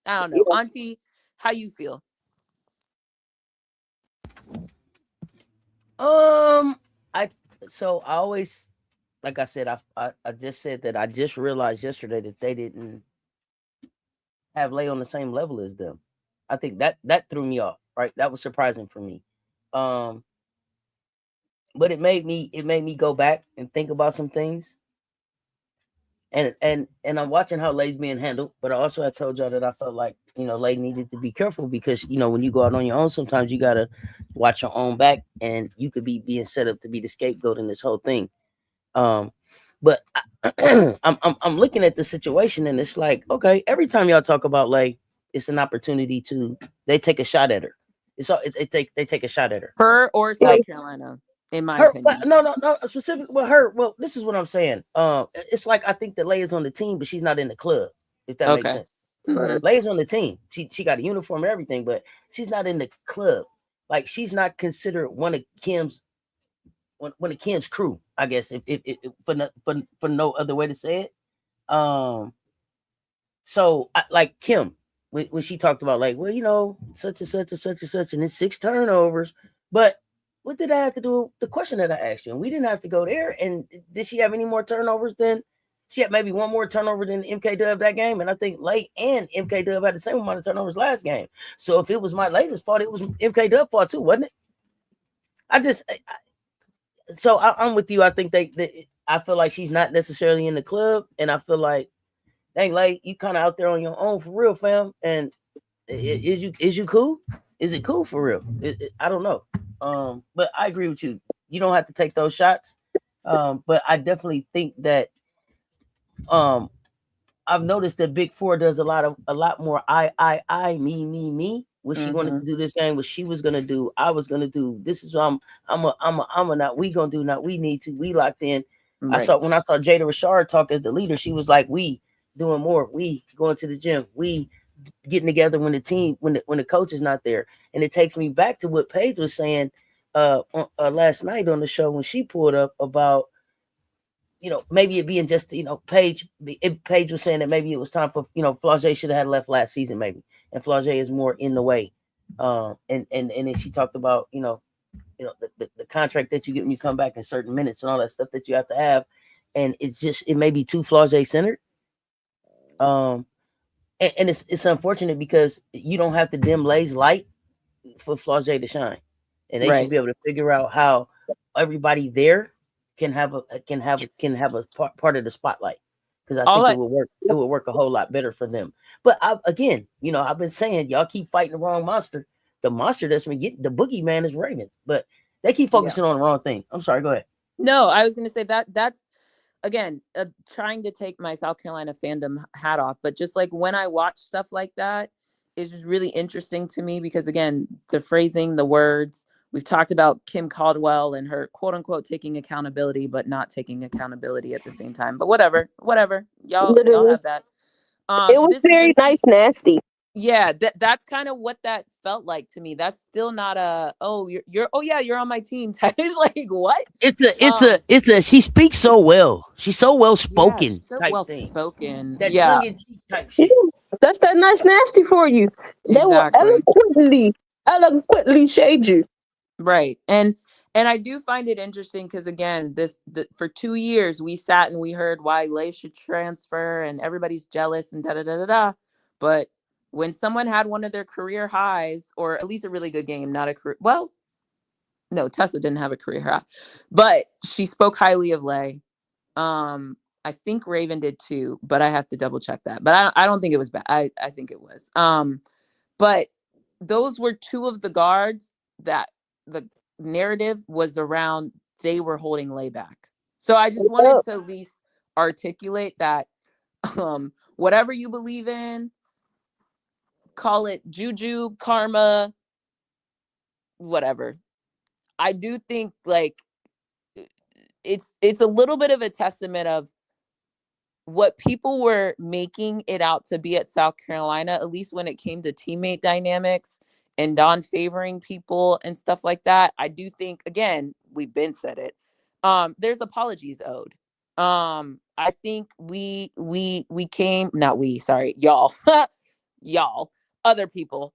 I don't know. Auntie, how you feel? I always, like I said, I just said that I just realized yesterday that they didn't have Lay on the same level as them. I think that threw me off, right? That was surprising for me. But it made me go back and think about some things. And I'm watching how Lay's being handled, but I also had told y'all that I felt like, Lay needed to be careful because, when you go out on your own, sometimes you got to watch your own back and you could be being set up to be the scapegoat in this whole thing. But I'm looking at the situation and it's like, okay, every time y'all talk about Lay, it's an opportunity they take a shot at her. They take a shot at her. Her or South Carolina, in my opinion. No, specific with her. Well, this is what I'm saying. It's like I think that Lay is on the team, but she's not in the club. If that makes sense. Mm-hmm. Lay is on the team. She got a uniform and everything, but she's not in the club. Like she's not considered one of Kim's crew. I guess if for no other way to say it. So like Kim, when she talked about like, well, such and such and such and such, and it's 6 turnovers, but what did I have to do? The question that I asked you, and we didn't have to go there. And did she have any more turnovers than she had? Maybe one more turnover than MKW that game, and I think Lay and MKW had the same amount of turnovers last game. So if it was my latest fault, it was MKW fault too, wasn't it? I'm with you. I think I feel like she's not necessarily in the club, and I feel like, dang, Lay, you kind of out there on your own for real, fam. And is you cool? Is it cool for real? I don't know. But I agree with you. You don't have to take those shots. But I definitely think that I've noticed that Big Four does a lot more I, me. What she wanted to do this game, what she was gonna do, I was gonna do. This is what I'm a not we gonna do, not we need to. We locked in. Right. When I saw Jada Rashard talk as the leader, she was like, we doing more, we going to the gym, we getting together when the coach is not there. And it takes me back to what Paige was saying last night on the show when she pulled up about, maybe it being just, Paige was saying that maybe it was time for, Flau'jae should have had left last season maybe. And Flau'jae is more in the way. And then she talked about, the contract that you get when you come back in certain minutes and all that stuff that you have to have. And it may be too Flau'jae centered. And it's unfortunate because you don't have to dim Lay's light for Flau'jae to shine. And they should be able to figure out how everybody there can have a part of the spotlight, because I think it would work a whole lot better for them. But I've been saying y'all keep fighting the wrong monster. The monster that's been getting the boogeyman is Raven, but they keep focusing on the wrong thing. I'm sorry, go ahead. No, I was going to say that's again trying to take my South Carolina fandom hat off, but just like when I watch stuff like that, it's just really interesting to me because again, the phrasing, the words. We've talked about Kim Caldwell and her quote unquote taking accountability, but not taking accountability at the same time. But whatever. Y'all have that. It was very nice, nasty. Yeah, that's kind of what that felt like to me. That's still not a you're on my team. It's like what? It's a she speaks so well. She's so well spoken She's so type well thing. spoken. That Yeah, tongue in cheek type shit. That's that nice nasty for you. They will exactly. eloquently shade you. Right. And I do find it interesting because again, for 2 years we sat and we heard why Lay should transfer and everybody's jealous and da da da da da. But when someone had one of their career highs, or at least a really good game, not a career, well, no, Tessa didn't have a career high, but she spoke highly of Lay. I think Raven did too, but I have to double check that. But I don't think it was bad. I think it was. But those were two of the guards that the narrative was around. They were holding Lay back. So I just wanted to at least articulate that whatever you believe in, call it juju, karma, whatever. I do think like it's a little bit of a testament of what people were making it out to be at South Carolina, at least when it came to teammate dynamics and Don favoring people and stuff like that. I do think, again, we've been said it. There's apologies owed. I think y'all, other people,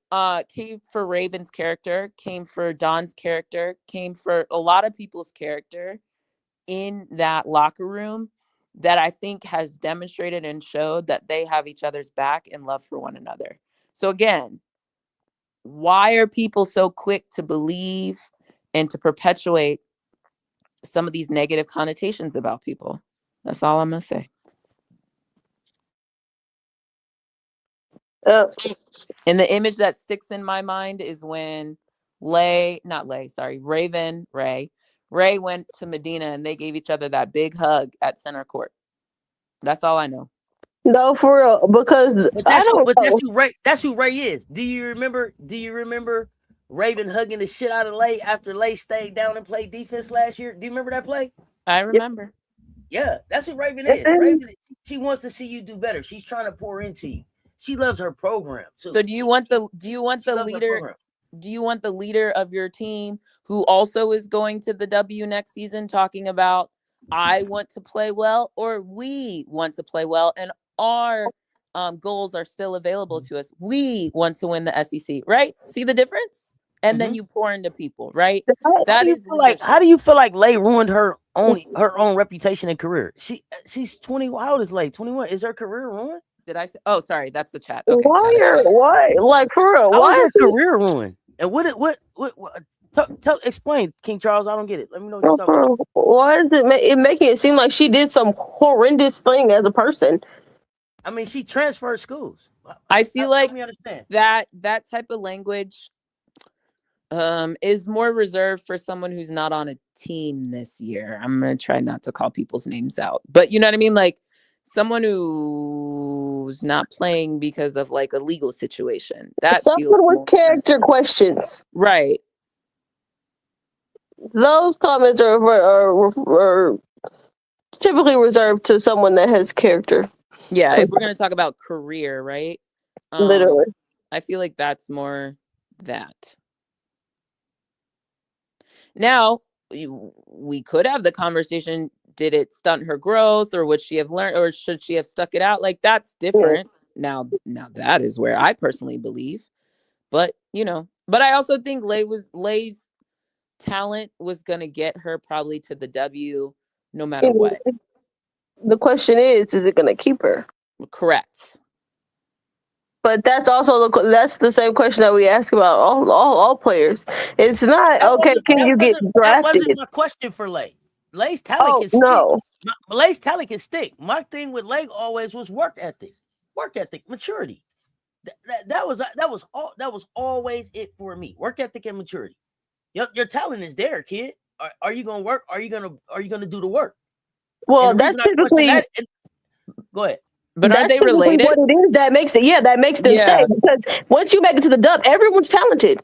came for Raven's character, came for Don's character, came for a lot of people's character in that locker room that I think has demonstrated and showed that they have each other's back and love for one another. So again, why are people so quick to believe and to perpetuate some of these negative connotations about people? That's all I'm going to say. And the image that sticks in my mind is when Ray went to Medina and they gave each other that big hug at center court. That's all I know. No, for real, because that's who Ray is. Do you remember Raven hugging the shit out of Lay after Lay stayed down and played defense last year? Do you remember that play? I remember. Yeah, that's who Raven is. Raven, she wants to see you do better. She's trying to pour into you. She loves her program too. So do you want the leader of your team who also is going to the W next season talking about I want to play well, or we want to play well and our goals are still available to us. We want to win the SEC, right? See the difference? And then you pour into people, right? How do you feel like Lay ruined her own reputation and career? She's 20. How old is Lay? 21. Is her career ruined? Did I say? Oh, sorry, that's the chat. Okay, why? Like for real? Why is her career ruined? And what? Explain, King Charles. I don't get it. Let me know what you're talking about. Why is it making it seem like she did some horrendous thing as a person? I mean, she transferred schools. I feel like understand that type of language is more reserved for someone who's not on a team this year. I'm gonna try not to call people's names out, but you know what I mean, like someone who's not playing because of like a legal situation. That someone with character questions, right? Those comments are typically reserved to someone that has character. Yeah, if we're gonna talk about career, right? Literally, I feel like that's more that. Now, we could have the conversation, did it stunt her growth, or would she have learned, or should she have stuck it out? Like, that's different. Yeah. Now that is where I personally believe. But, but I also think Lay's talent was going to get her probably to the W no matter what. The question is it going to keep her? Correct. But that's also that's the same question that we ask about all players. It's not okay. Can you get drafted? That wasn't my question for Lay. Lay's talent can stick. No. Lay's talent can stick. My thing with Lay always was work ethic, maturity. That was always it for me. Work ethic and maturity. Your talent is there, kid. Are you gonna work? Are you gonna do the work? Well, that's typically. Go ahead. But are they related? What it is that makes them stay. Because once you make it to the dub, everyone's talented.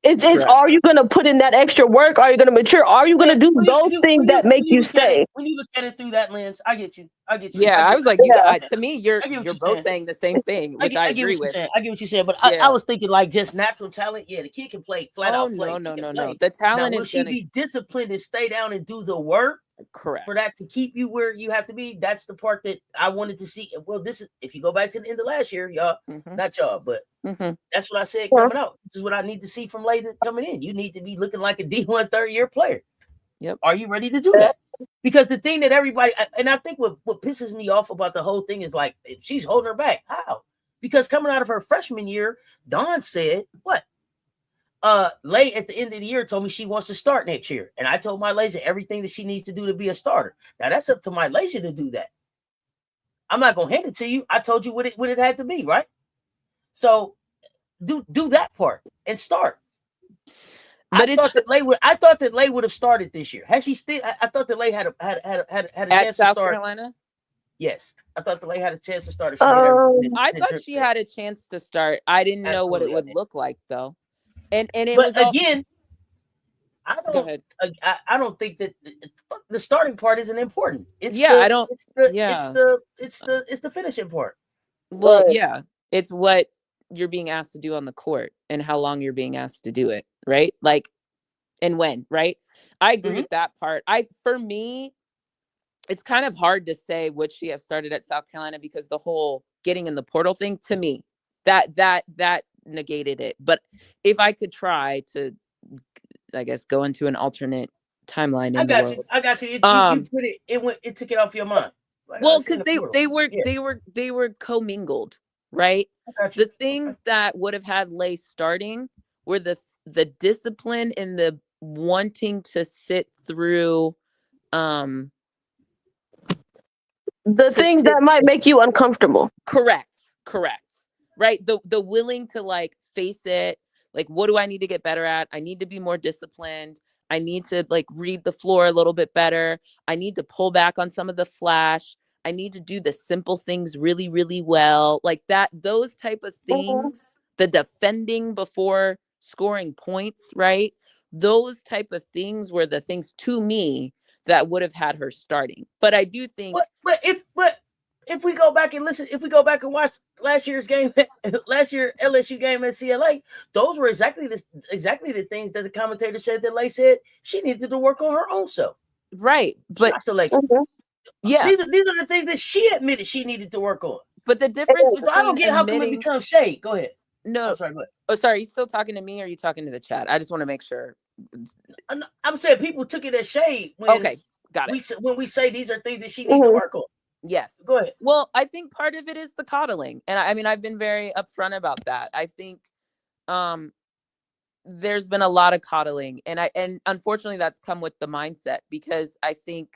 It's Correct. are you going to put in that extra work? Are you going to mature? Are you going to do those things that make you stay? When you look at it through that lens, I get you. Yeah, I was like, to me, you're both saying the same thing, which I agree with. I get what you're saying, but Yeah. I was thinking like just natural talent. Yeah, the kid can play flat out play. No. The talent now, will is she be disciplined and stay down and do the work? Correct. For that to keep you where you have to be. That's the part that I wanted to see. Well, this is if you go back to the end of last year, y'all, not y'all, but that's what I said coming out. This is what I need to see from later coming in. You need to be looking like a D1 third-year player. Yep. Are you ready to do that? Because the thing that everybody, and I think what pisses me off about the whole thing is like, she's holding her back. How? Because coming out of her freshman year, Dawn said, what? Lay at the end of the year told me she wants to start next year. And I told Mylasia everything that she needs to do to be a starter. Now that's up to Mylasia to do that. I'm not gonna hand it to you. I told you what it had to be, right? So do that part and start. But I thought that Lay would have started this year. Has she still? I thought that Lay had a chance to start. Carolina? Yes, I thought that Lay had a chance to start. I thought she had a chance to start. I didn't know what it would look like though. And it was again. I don't think that the starting part isn't important. It's the finishing part. Well, yeah, it's what you're being asked to do on the court and how long you're being asked to do it, right? Like, and when, right? I agree with that part. For me, it's kind of hard to say would she have started at South Carolina because the whole getting in the portal thing, to me, that negated it. But if I could try to, I guess, go into an alternate timeline. I got you. You put it. It took it off your mind. Like, well, because they were commingled, right? The things that would have had Lay starting were the discipline and the wanting to sit through the things that might make you uncomfortable. Correct. Right. The willing to like face it. Like, what do I need to get better at? I need to be more disciplined. I need to like read the floor a little bit better. I need to pull back on some of the flash. I need to do the simple things really, really well. Like that, those type of things, the defending before scoring points, right? Those type of things were the things to me that would have had her starting. But I do think if we go back and listen, if we go back and watch last year's LSU game at CLA, those were exactly the things that the commentator said that Lay said she needed to work on her own self. Right. But yeah, these are the things that she admitted she needed to work on. But the difference between I don't get how come it becomes shade. Go ahead. No, I'm sorry. Go ahead. Oh, sorry. Are you still talking to me or are you talking to the chat? I just want to make sure. I'm saying people took it as shade. Okay, got it. When we say these are things that she needs to work on. Yes. Go ahead. Well, I think part of it is the coddling. And I mean, I've been very upfront about that. I think there's been a lot of coddling. And unfortunately that's come with the mindset because I think,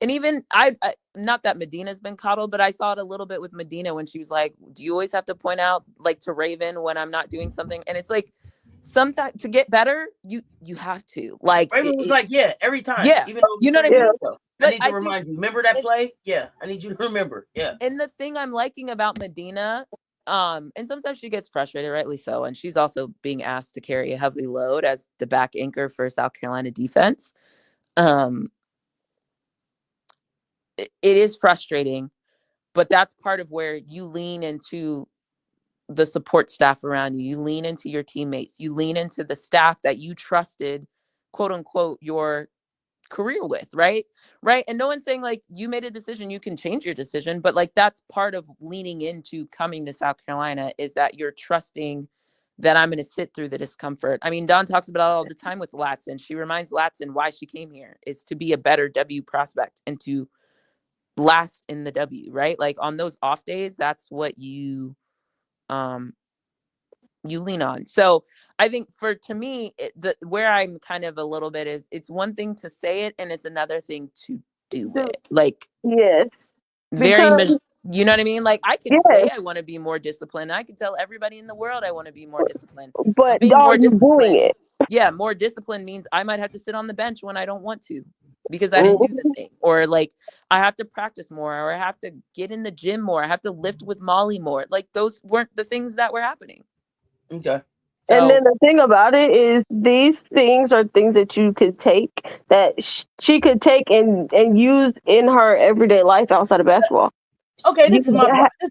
and even I not that Medina's been coddled, but I saw it a little bit with Medina when she was like, do you always have to point out like to Raven when I'm not doing something? And it's like, sometimes to get better, you have to like Raven was like, yeah, every time. Yeah. Even though you know what I mean? I need to remind you. Remember that play? Yeah, I need you to remember. Yeah. And the thing I'm liking about Medina, and sometimes she gets frustrated, rightly so, and she's also being asked to carry a heavy load as the back anchor for South Carolina defense. It is frustrating, but that's part of where you lean into the support staff around you. You lean into your teammates. You lean into the staff that you trusted, quote unquote, your career with, right? And no one's saying like you made a decision, you can change your decision, but like that's part of leaning into coming to South Carolina is that you're trusting that I'm going to sit through the discomfort. I mean, Dawn talks about it all the time with Latson. She reminds Latson why she came here is to be a better W prospect and to last in the W, right? Like on those off days, that's what you lean on. So I think to me, where I'm kind of a little bit is it's one thing to say it and it's another thing to do it. Like, yes, you know what I mean? Like I can say I want to be more disciplined. I can tell everybody in the world I want to be more disciplined. But are you doing it? Yeah, more discipline means I might have to sit on the bench when I don't want to because I didn't do the thing. Or like I have to practice more or I have to get in the gym more. I have to lift with Molly more. Like those weren't the things that were happening. Okay. And then So the thing about it is, these things are things that you could take, that she could take and use in her everyday life outside of basketball. Okay, You this is my could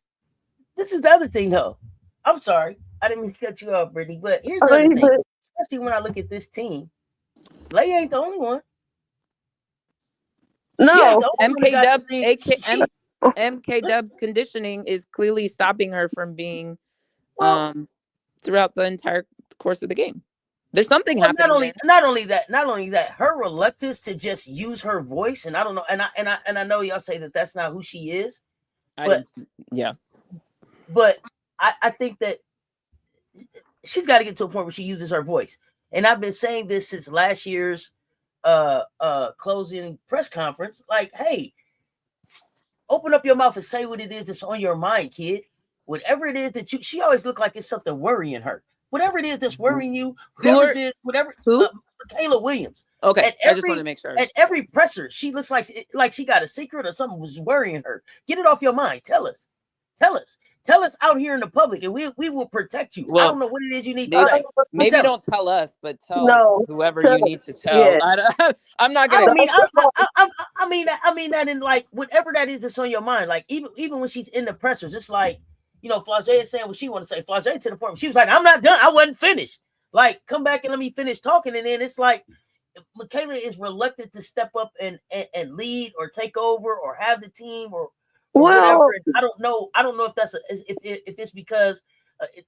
this is the other thing though. I'm sorry, I didn't mean to cut you off, Brittany. But here's the I other mean, thing, but especially when I look at this team. Lay ain't the only one. She ain't no, the only one that MK got some Dubs, things. MK Dubs conditioning is clearly stopping her from being Well, throughout the entire course of the game. There's something well, happening there. not only that, her reluctance to just use her voice, and I don't know, and I know y'all say that that's not who she is, but I think that she's got to get to a point where she uses her voice. And I've been saying this since last year's closing press conference. Like, hey, open up your mouth and say what it is that's on your mind, kid. Whatever it is that she always look like it's something worrying her. Whatever it is that's worrying you, whatever Kayla Williams. Okay, I just want to make sure. At every presser, she looks like she got a secret or something was worrying her. Get it off your mind. Tell us out here in the public, and we will protect you. I don't know what it is you need to say. Maybe don't tell us, but tell whoever you need to tell. Yeah. I'm not gonna. I mean that in like whatever that is that's on your mind. Like even when she's in the pressers, it's like, you know, Flau'jae is saying what she want to say. Flau'jae to the point where she was like, I'm not done. I wasn't finished. Like, come back and let me finish talking. And then it's like Michaela is reluctant to step up and lead or take over or have the team or whatever. And I don't know if that's if it's because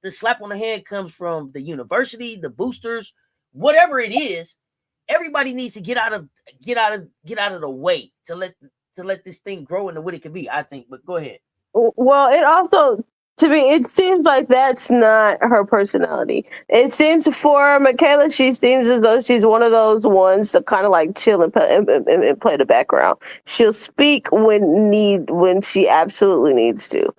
the slap on the head comes from the university, the boosters, whatever it is. Everybody needs to get out of the way to let this thing grow into what it could be, I think. But go ahead. Well, it also, to me, it seems like that's not her personality. It seems for Michaela, she seems as though she's one of those ones that kind of like chill and play the background. She'll speak when she absolutely needs to.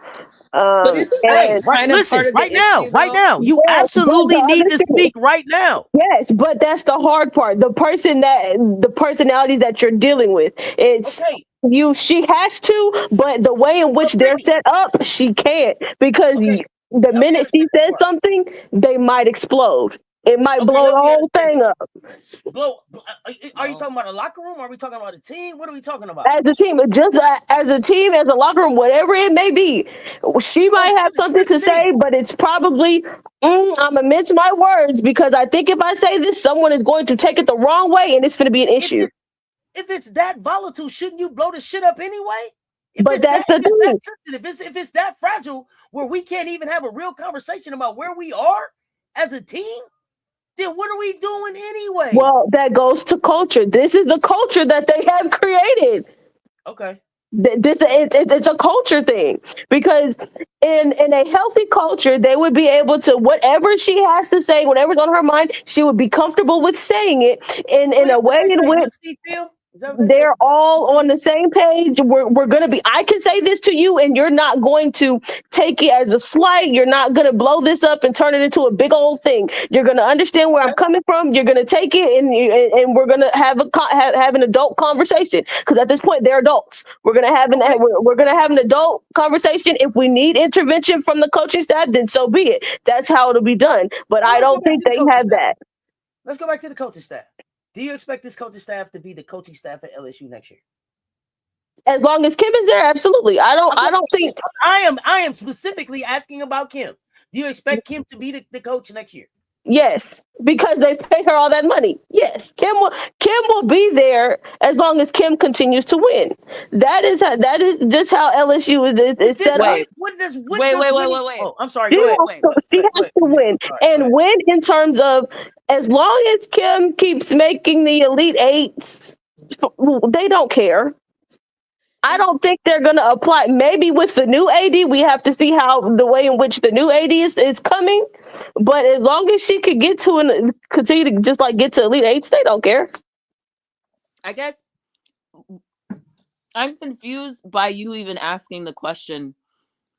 But isn't that kind of part of the issue, right now, you absolutely need to speak right now. Yes, but that's the hard part. The personalities that you're dealing with. It's okay. She has to, but the way in which they're set up, she can't, because the minute she says something, they might explode. It might blow the whole thing up. Are you talking about a locker room? Or are we talking about a team? What are we talking about? As a team, as a locker room, whatever it may be, she might have something to say, but it's probably, I'm gonna mince my words, because I think if I say this, someone is going to take it the wrong way, and it's going to be an issue. If it's that volatile, shouldn't you blow the shit up anyway? If but that's the thing. If it's that fragile, where we can't even have a real conversation about where we are as a team, then what are we doing anyway? Well, that goes to culture. This is the culture that they have created. Okay. It's a culture thing, because in a healthy culture, they would be able to, whatever she has to say, whatever's on her mind, she would be comfortable with saying it in a way in which they're all on the same page. We're going to be, I can say this to you and you're not going to take it as a slight. You're not going to blow this up and turn it into a big old thing. You're going to understand where I'm coming from. You're going to take it and we're going to have an adult conversation, because at this point they're adults. We're going to have an adult conversation. If we need intervention from the coaching staff, then so be it. That's how it'll be done. But I don't think they have that. Let's go back to the coaching staff. Do you expect this coaching staff to be the coaching staff at LSU next year? As long as Kim is there, absolutely. I don't think I am specifically asking about Kim. Do you expect Kim to be the coach next year? Yes, because they paid her all that money. Yes, Kim will be there as long as Kim continues to win. That is just how LSU is set up. Wait. Oh, I'm sorry. She has to win, and win in terms of, as long as Kim keeps making the Elite Eights, they don't care. I don't think they're going to apply. Maybe with the new AD, we have to see how the way in which the new AD is coming. But as long as she could continue to just like get to Elite Eights, they don't care. I guess I'm confused by you even asking the question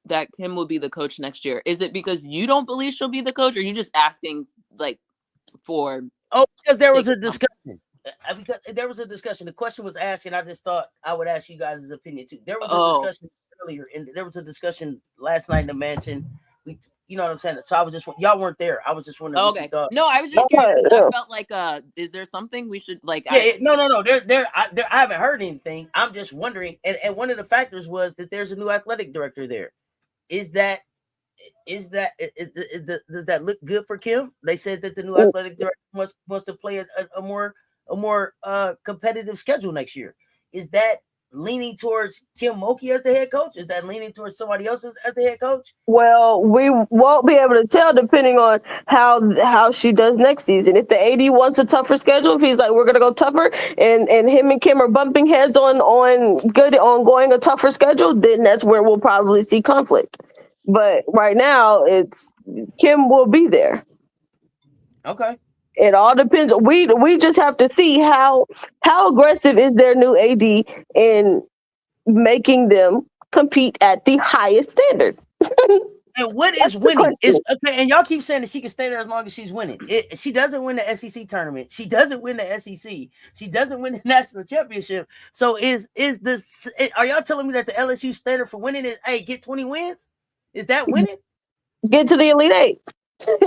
that Kim will be the coach next year. Is it because you don't believe she'll be the coach, or are you just asking like for? Oh, because there was a discussion. Because there was a discussion. The question was asked, and I just thought I would ask you guys' opinion too. There was a discussion earlier, and there was a discussion last night in the mansion. you know what I'm saying? So I was just, y'all weren't there. I was just wondering what you Okay. thought. No, I was just curious because I felt like, is there something we should like? Yeah, no. I haven't heard anything. I'm just wondering. And one of the factors was that there's a new athletic director there. Does that look good for Kim? They said that the new athletic director wants to play a more competitive schedule next year. Is that leaning towards Kim Mulkey as the head coach? Is that leaning towards somebody else as the head coach? Well, we won't be able to tell depending on how she does next season. If the AD wants a tougher schedule, if he's like, we're gonna go tougher, and him and Kim are bumping heads on going a tougher schedule, then that's where we'll probably see conflict. But right now, it's Kim will be there. Okay. It all depends. We just have to see how aggressive is their new AD in making them compete at the highest standard. And what is winning? Is okay, and y'all keep saying that she can stay there as long as she's winning. She doesn't win the SEC tournament. She doesn't win the SEC. She doesn't win the national championship. So are y'all telling me that the LSU standard for winning is, hey, get 20 wins? Is that winning? Get to the Elite Eight.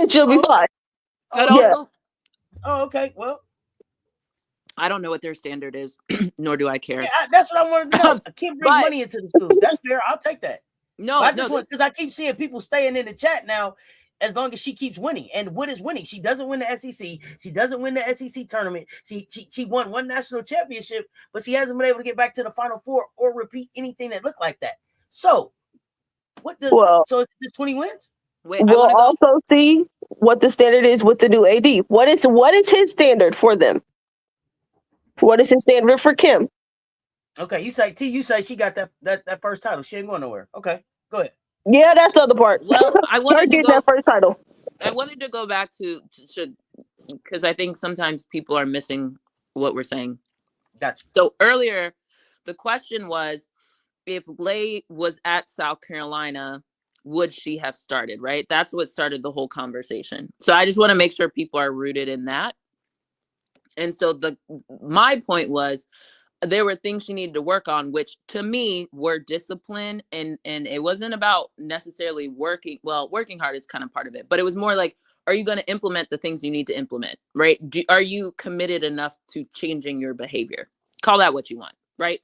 She'll be fine. Also, okay. Well, I don't know what their standard is, nor do I care. Yeah, that's what I wanted to know. Kim brings money into the school. That's fair. I'll take that. No, I just want, because I keep seeing people staying in the chat now. As long as she keeps winning, and what is winning? She doesn't win the SEC. She doesn't win the SEC tournament. She won one national championship, but she hasn't been able to get back to the Final Four or repeat anything that looked like that. So, so is it just 20 wins? We'll also see what the standard is with the new AD. What is his standard for them? What is his standard for Kim? Okay, you say she got that first title. She ain't going nowhere. Okay, go ahead. Yeah, that's the other part. Well, I wanted to get that first title. I wanted to go back to because I think sometimes people are missing what we're saying. Gotcha. So earlier, the question was, if Lay was at South Carolina, would she have started? Right? That's what started the whole conversation. So I just want to make sure people are rooted in that. And so my point was, there were things she needed to work on, which to me were discipline. And it wasn't about necessarily working. Well, working hard is kind of part of it, but it was more like, are you going to implement the things you need to implement? Right? Are you committed enough to changing your behavior? Call that what you want. Right?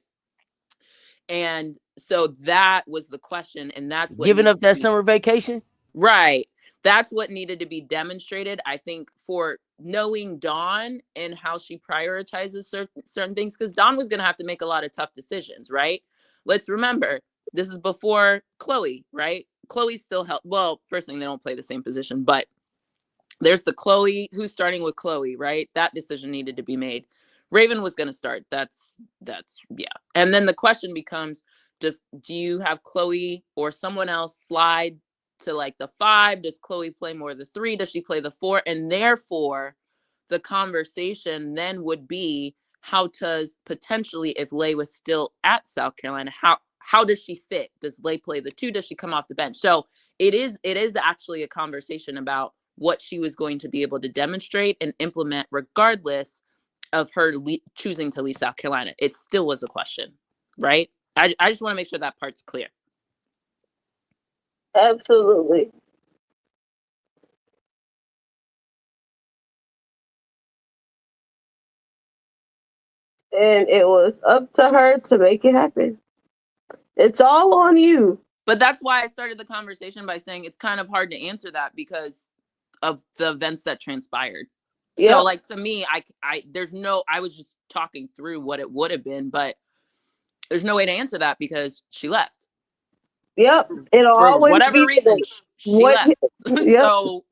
And so that was the question. And that's what giving up that summer vacation. Right. That's what needed to be demonstrated, I think, for knowing Dawn and how she prioritizes certain things, because Dawn was going to have to make a lot of tough decisions, right? Let's remember, this is before Chloe, right? Chloe's still well, first thing, they don't play the same position, but there's the Chloe who's starting with Chloe, right? That decision needed to be made. Raven was going to start. That's yeah. And then the question becomes, do you have Chloe or someone else slide to like the 5? Does Chloe play more the 3? Does she play the 4? And therefore the conversation then would be, how does potentially, if Lay was still at South Carolina, how does she fit? Does Lay play the 2? Does she come off the bench? So it is actually a conversation about what she was going to be able to demonstrate and implement regardless of her choosing to leave South Carolina. It still was a question, right? I just want to make sure that part's clear. Absolutely. And it was up to her to make it happen. It's all on you. But that's why I started the conversation by saying it's kind of hard to answer that because of the events that transpired. Yep. So like, to me, I was just talking through what it would have been, but there's no way to answer that because she left. Yep. It'll for always whatever be reason, she left. Yep. So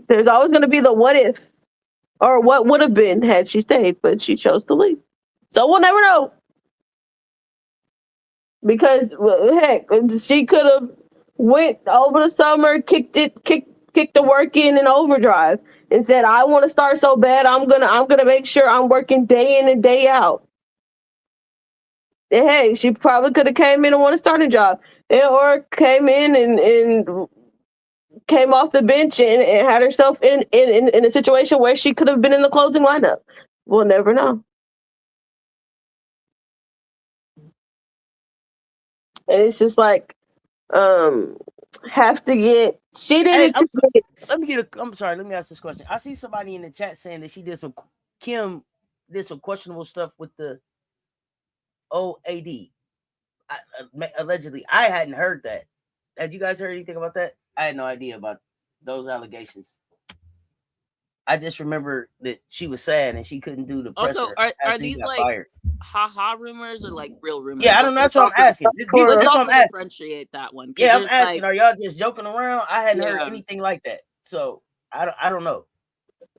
there's always going to be the what if, or what would have been had she stayed, but she chose to leave. So we'll never know. Because heck, she could have went over the summer, kicked the work in overdrive, and said, "I want to start so bad. I'm gonna make sure I'm working day in and day out." And hey, she probably could have came in and won a starting job, or came in and came off the bench and had herself in a situation where she could have been in the closing lineup. We'll never know. And it's just like, have to get. She Hey, needed to get. I'm sorry. Let me ask this question. I see somebody in the chat saying that Kim did some questionable stuff with the OAD. Allegedly, I hadn't heard that. Had you guys heard anything about that? I had no idea about those allegations. I just remember that she was sad and she couldn't do the presser. Also, are these like fired. ha rumors or like real rumors? Yeah, I don't know. That's what I'm asking. Let's That's also what I'm asking. differentiate that one. Yeah, I'm asking. Are y'all just joking around? I hadn't heard Yeah. anything like that, so I don't know.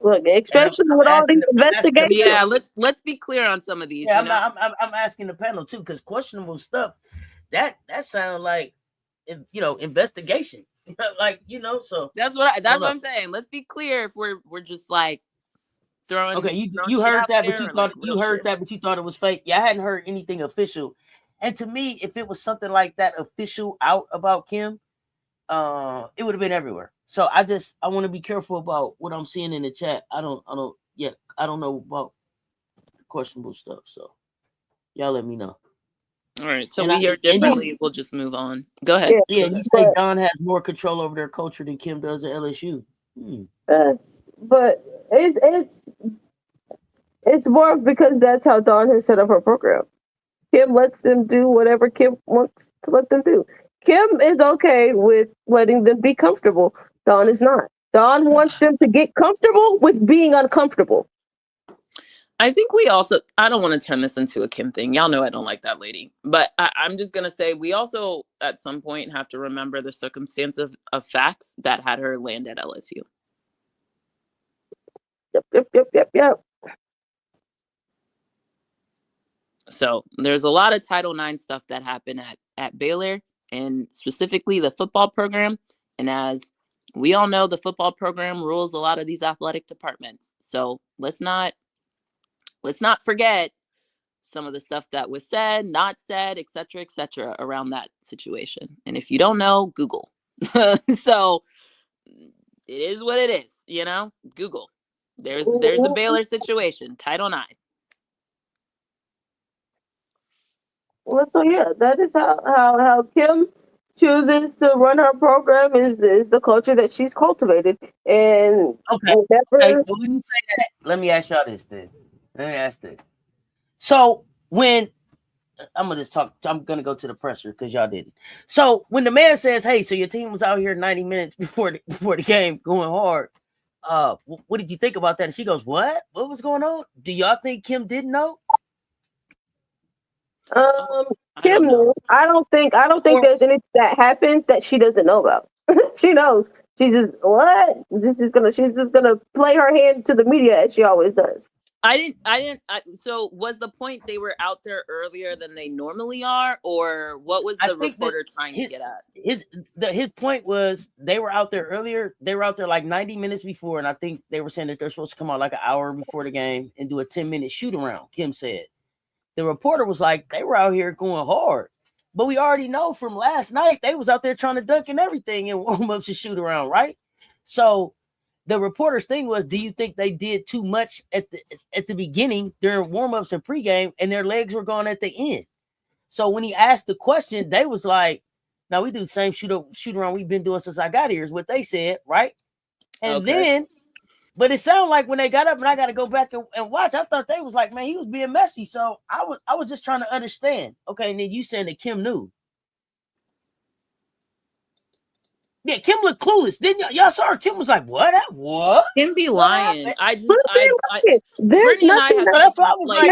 Look, especially with all these investigations. Yeah, let's be clear on some of these. Yeah, you know? I'm asking the panel too, because questionable stuff that sounds like investigation. Like, so that's what I'm saying. Let's be clear if we're just like throwing. Okay, you shit heard that, out but you there, thought like, you real heard shit. that, but you thought it was fake. Yeah, I hadn't heard anything official. And to me, if it was something like that official out about Kim, it would have been everywhere. So I want to be careful about what I'm seeing in the chat. I don't know about questionable stuff. So y'all let me know. All right, so we hear differently. We'll just move on. Go ahead. Yeah, you say Don has more control over their culture than Kim does at LSU. But it's more because that's how Dawn has set up her program. Kim lets them do whatever Kim wants to let them do. Kim is okay with letting them be comfortable. Dawn is not. Dawn wants them to get comfortable with being uncomfortable. I think I don't want to turn this into a Kim thing. Y'all know I don't like that lady. But I'm just going to say we also, at some point, have to remember the circumstance of facts that had her land at LSU. Yep. So there's a lot of Title IX stuff that happened at Baylor, and specifically the football program. And as we all know, the football program rules a lot of these athletic departments. So let's not forget some of the stuff that was said, not said, et cetera, around that situation. And if you don't know, Google. So it is what it is, Google. There's a Baylor situation, Title IX. Well, so yeah, that is how Kim chooses to run her program is the culture that she's cultivated. And okay, when you say that, let me ask y'all this then. Let me ask this. So when I'm gonna go to the presser because y'all didn't. So when the man says, "Hey, so your team was out here 90 minutes before the game going hard," what did you think about that? And she goes, "What? What was going on? Do y'all think Kim didn't know?" Kim knew. I don't think there's anything that happens that she doesn't know about. She knows. She's just she's just gonna play her hand to the media as she always does. So was the point they were out there earlier than they normally are, or what was the reporter trying to get at? His point was they were out there earlier. They were out there like 90 minutes before, and I think they were saying that they're supposed to come out like an hour before the game and do a 10-minute shoot around. Kim said. The reporter was like, they were out here going hard. But we already know from last night, they was out there trying to dunk and everything and warm-ups and shoot around, right? So the reporter's thing was, do you think they did too much at the beginning during warm-ups and pregame and their legs were gone at the end? So when he asked the question, they was like, no, we do the same shoot around we've been doing since I got here is what they said, right? And then, but it sounded like when they got up and I got to go back and watch, I thought they was like, man, he was being messy. So I was just trying to understand. Okay, and then you saying that Kim knew. Yeah, Kim looked clueless. Didn't y'all saw her? Kim was like, what? What? Kim be lying. There's nothing. That's why I was like,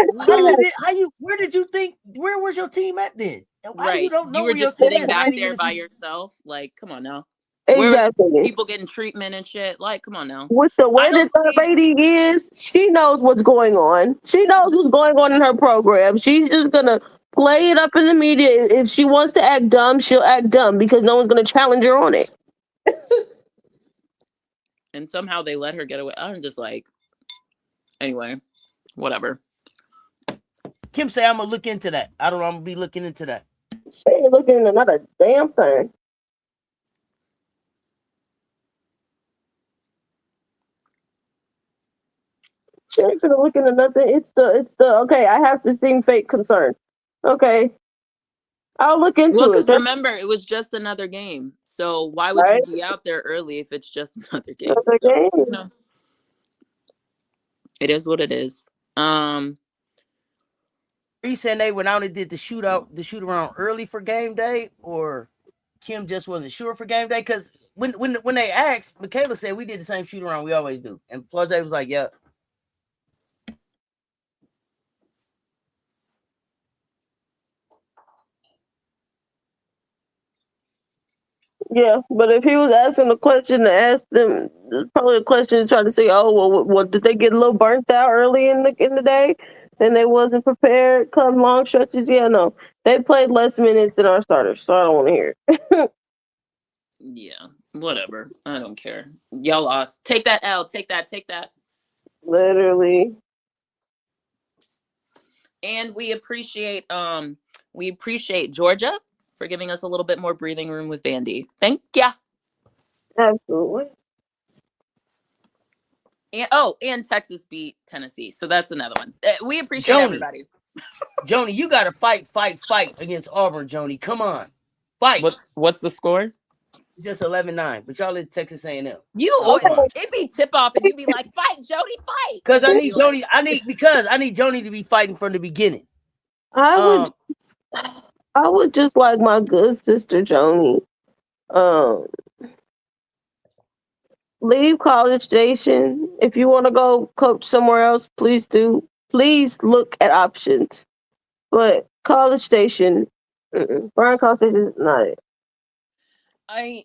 where did you think, where was your team at then? Why you don't know you were just sitting back there by yourself? Like, come on now. Exactly. People getting treatment and shit. Like, come on now. With the way that the lady is, she knows what's going on. She knows what's going on in her program. She's just gonna play it up in the media. If she wants to act dumb, she'll act dumb because no one's gonna challenge her on it. And somehow they let her get away. I'm just like, anyway, whatever. Kim say, I'm gonna look into that. I don't know. I'm gonna be looking into that. She ain't looking into another damn thing. She ain't gonna look into nothing. It's the okay. I have to seem fake concerned. Okay, I'll look into Well, it. because remember, it was just another game. So why would Right? you be out there early if it's just another game? Another So, game. you know, it is what it is. Reese and they went out and did the shoot around early for game day, or Kim just wasn't sure for game day? Because when they asked, Michaela said we did the same shoot around we always do, and Florida was like, "Yeah." Yeah, but if he was asking a question to ask them, probably a question to try to say, "Oh, well, what did they get a little burnt out early in the day, and they wasn't prepared? Come long stretches." Yeah, no, they played less minutes than our starters, so I don't want to hear it. Yeah, whatever. I don't care. Y'all lost. Take that L. Take that. Take that. Literally. And we appreciate Georgia for giving us a little bit more breathing room with Vandy. Thank ya. Absolutely. And Texas beat Tennessee. So that's another one. We appreciate everybody. Joni, you got to fight against Auburn, Joni. Come on. Fight. What's the score? Just 11-9, but y'all in Texas A&M. It'd be tip off and you'd be like, fight, Jody, fight. Because I need Joni, I need Joni to be fighting from the beginning. I would just like my good sister Joni. Leave College Station. If you want to go coach somewhere else, please do. Please look at options. But College Station, Bryan College Station is not it. I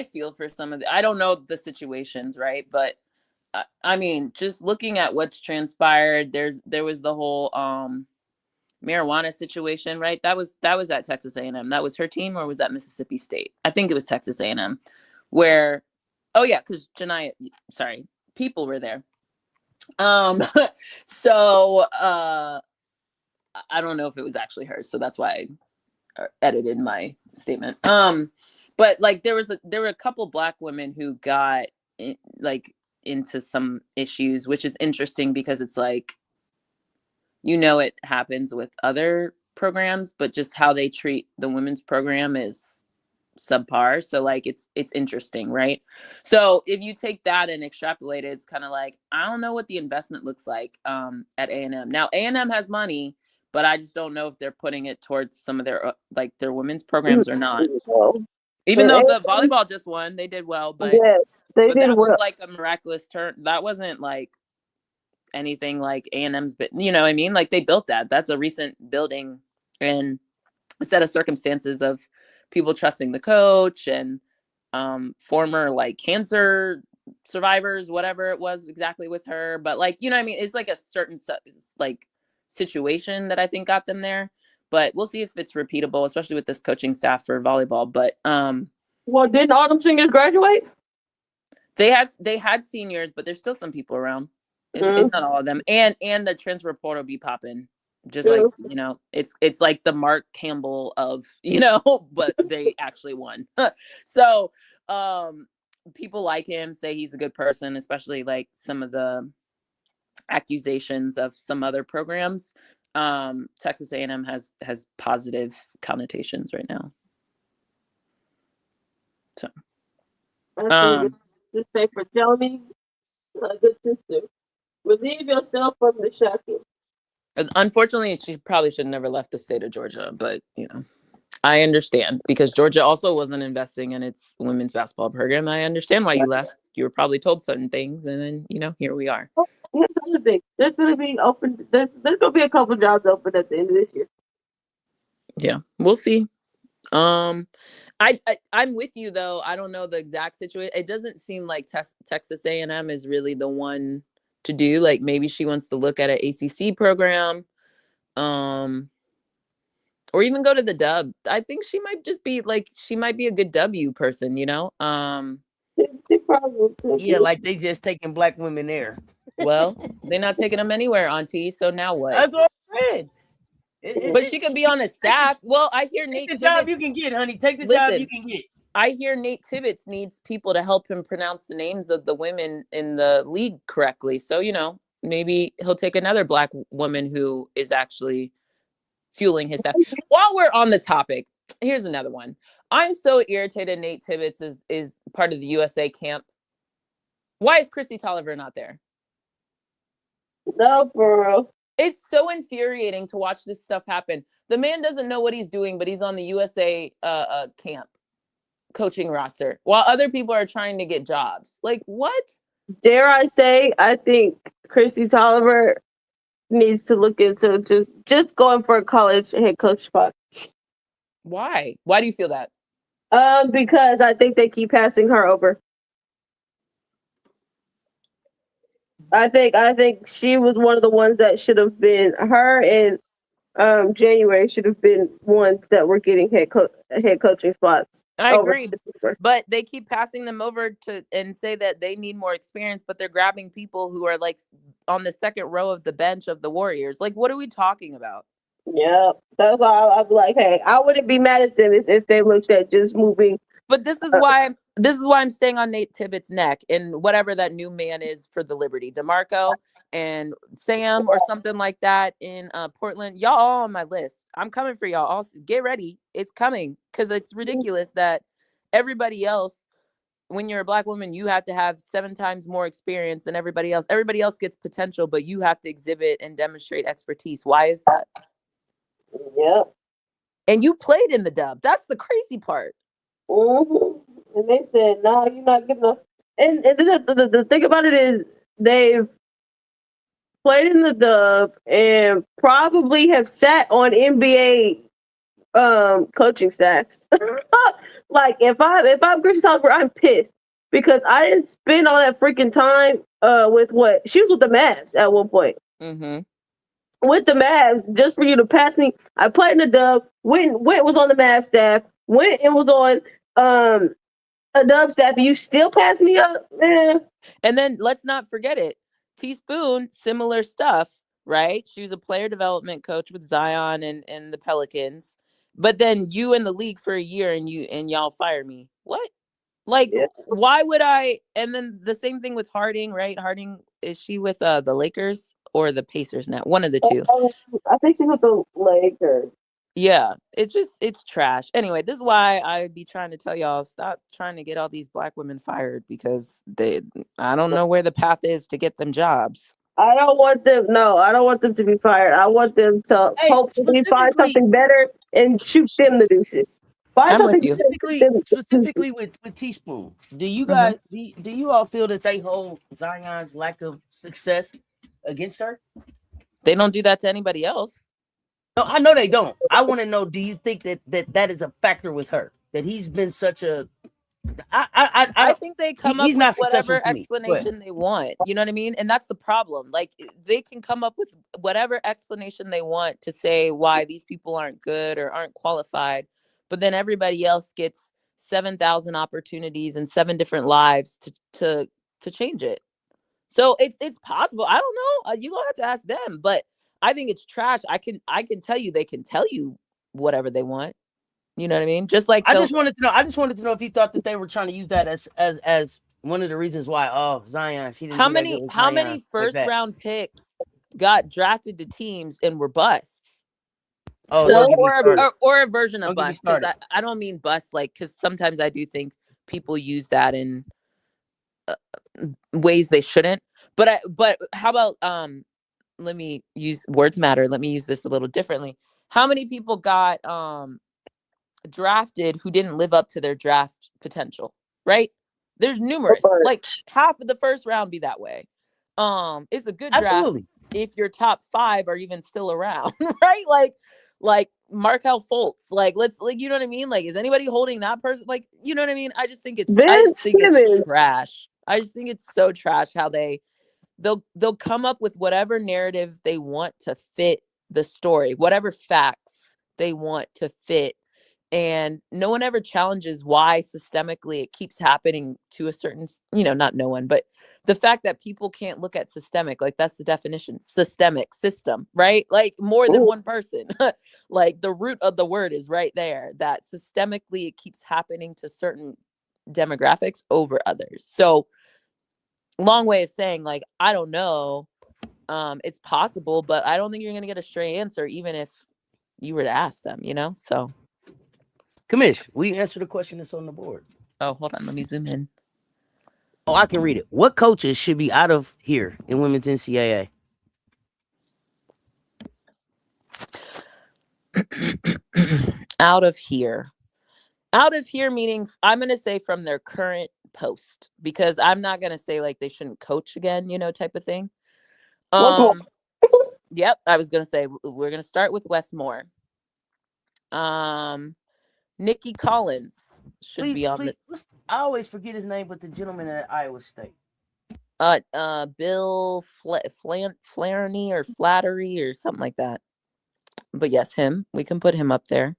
feel for some of I don't know the situations, right? But I mean, just looking at what's transpired, there was the whole marijuana situation, right? That was at Texas A&M. That was her team, or was that Mississippi State? I think it was Texas A&M, where, because people were there. So I don't know if it was actually her, so that's why I edited my statement. But like there were a couple Black women who got into some issues, which is interesting because it's like, it happens with other programs, but just how they treat the women's program is subpar. So like it's interesting, right? So if you take that and extrapolate it, it's kind of like, I don't know what the investment looks like at A&M. Now A&M has money, but I just don't know if they're putting it towards some of their their women's programs or not. Even though the volleyball just won, they did well, but yes, they did that well. was like a miraculous turn. That wasn't like anything like A&M's, but you know what I mean? Like they built that. That's a recent building and a set of circumstances of people trusting the coach and former like cancer survivors, whatever it was exactly with her. But like, you know what I mean? It's like a certain like situation that I think got them there. But we'll see if it's repeatable, especially with this coaching staff for volleyball. But well, didn't all them seniors graduate? They had seniors, but there's still some people around. It's not all of them. And the transfer portal be popping. Just like, it's like the Mark Campbell of, but they actually won. So people like him, say he's a good person, especially like some of the accusations of some other programs. Texas A&M has positive connotations right now. So just say for Joni, a good sister, relieve yourself from the shocking. Unfortunately, she probably should have never left the state of Georgia, but I understand because Georgia also wasn't investing in its women's basketball program. I understand why you left. You were probably told certain things, and then here we are. Here's the thing: there's going to be open. There's going to be a couple jobs open at the end of this year. Yeah, we'll see. I'm with you though. I don't know the exact situation. It doesn't seem like Texas A&M is really the one to do. Like maybe she wants to look at an ACC program, or even go to the Dub. I think she might just be like, she might be a good W person, She probably yeah, like they just taking Black women there. Well, they're not taking them anywhere, Auntie. So now what? That's what I said. But she could be on a staff. Well, I hear Nate Take the job you can get, honey. Take the job you can get. I hear Nate Tibbetts needs people to help him pronounce the names of the women in the league correctly. So, maybe he'll take another Black woman who is actually fueling his staff. While we're on the topic, here's another one. I'm so irritated Nate Tibbetts is part of the USA camp. Why is Chrissy Tolliver not there? No, for real. It's so infuriating to watch this stuff happen. The man doesn't know what he's doing, but he's on the USA camp coaching roster while other people are trying to get jobs. Like, what? Dare I say, I think Chrissy Tolliver needs to look into just going for a college head coach spot. Why? Why do you feel that? Because I think they keep passing her over. I think she was one of the ones that should have been her and January should have been ones that were getting head coaching spots. I agree, but they keep passing them over to and say that they need more experience, but they're grabbing people who are like on the second row of the bench of the Warriors. Like, what are we talking about? Yeah, that's why I'd be like, hey, I wouldn't be mad at them if they looked at just moving. But this is why I'm staying on Nate Tibbetts' neck and whatever that new man is for the Liberty, DeMarco and Sam or something like that in Portland. Y'all all on my list. I'm coming for y'all. Also, get ready. It's coming because it's ridiculous that everybody else, when you're a Black woman, you have to have 7 times more experience than everybody else. Everybody else gets potential, but you have to exhibit and demonstrate expertise. Why is that? Yep. And you played in the dub. That's the crazy part. Mm-hmm. And they said, no, you're not good enough. And the thing about it is they've played in the dub and probably have sat on NBA coaching staffs. Like if I'm Chrissy Tolliver, I'm pissed because I didn't spend all that freaking time with what she was with the Mavs at one point. Mm-hmm. With the Mavs, just for you to pass me. I played in the dub. When it was on the Mavs staff, when it was on a dub staff, you still pass me up, man. And then let's not forget it. Teaspoon, similar stuff, right? She was a player development coach with Zion and the Pelicans. But then you in the league for a year and y'all fire me. What? Like, yeah. Why would I? And then the same thing with Harding, right? Harding, is she with the Lakers or the Pacers now? One of the two. I think she's with the Lakers. Yeah, it's trash. Anyway, this is why I be trying to tell y'all, stop trying to get all these Black women fired because I don't know where the path is to get them jobs. I don't want them to be fired. I want them to hopefully find something better and shoot them the deuces. I'm with you. Specifically with Teaspoon, do you guys do you all feel that they hold Zion's lack of success against her? They don't do that to anybody else. No, I know they don't. I want to know, do you think that is a factor with her? That he's been such a... I think they come up with whatever explanation they want. You know what I mean? And that's the problem. Like, they can come up with whatever explanation they want to say why these people aren't good or aren't qualified. But then everybody else gets 7,000 opportunities and 7 different lives to change it. So it's possible. I don't know. You're going to have to ask them. But I think it's trash. I can tell you they can tell you whatever they want. You know what I mean? Just like I just wanted to know if you thought that they were trying to use that as one of the reasons why Zion, she didn't how many first round picks got drafted to teams and were busts? Or a version of bust. I don't mean bust because sometimes I do think people use that in ways they shouldn't. But how about let me use words matter. Let me use this a little differently. How many people got drafted who didn't live up to their draft potential? Right? There's numerous. Like half of the first round be that way. It's a good draft if your top 5 are even still around, right? Like Markelle Fultz. You know what I mean? Like, is anybody holding that person? Like, you know what I mean? I just think it's trash. I just think it's so trash how they'll come up with whatever narrative they want to fit the story, whatever facts they want to fit. And no one ever challenges why systemically it keeps happening to a certain, not no one, but the fact that people can't look at systemic, like that's the definition, systemic system, right? Like more than one person, like the root of the word is right there, that systemically it keeps happening to certain demographics over others. So long way of saying, like, I don't know. It's possible, but I don't think you're going to get a straight answer, even if you were to ask them, you know? So. Commish, we answer the question that's on the board. Oh, hold on. Let me zoom in. Oh, I can read it. What coaches should be out of here in women's NCAA? Out of here. Out of here meaning I'm going to say from their current post, because I'm not going to say like they shouldn't coach again, you know, type of thing. Yep, I was going to say we're going to start with Westmore. Nikki Collins should be on the. I always forget his name, but the gentleman at Iowa State. Bill Flaherty or Flattery or something like that. But yes, him. We can put him up there.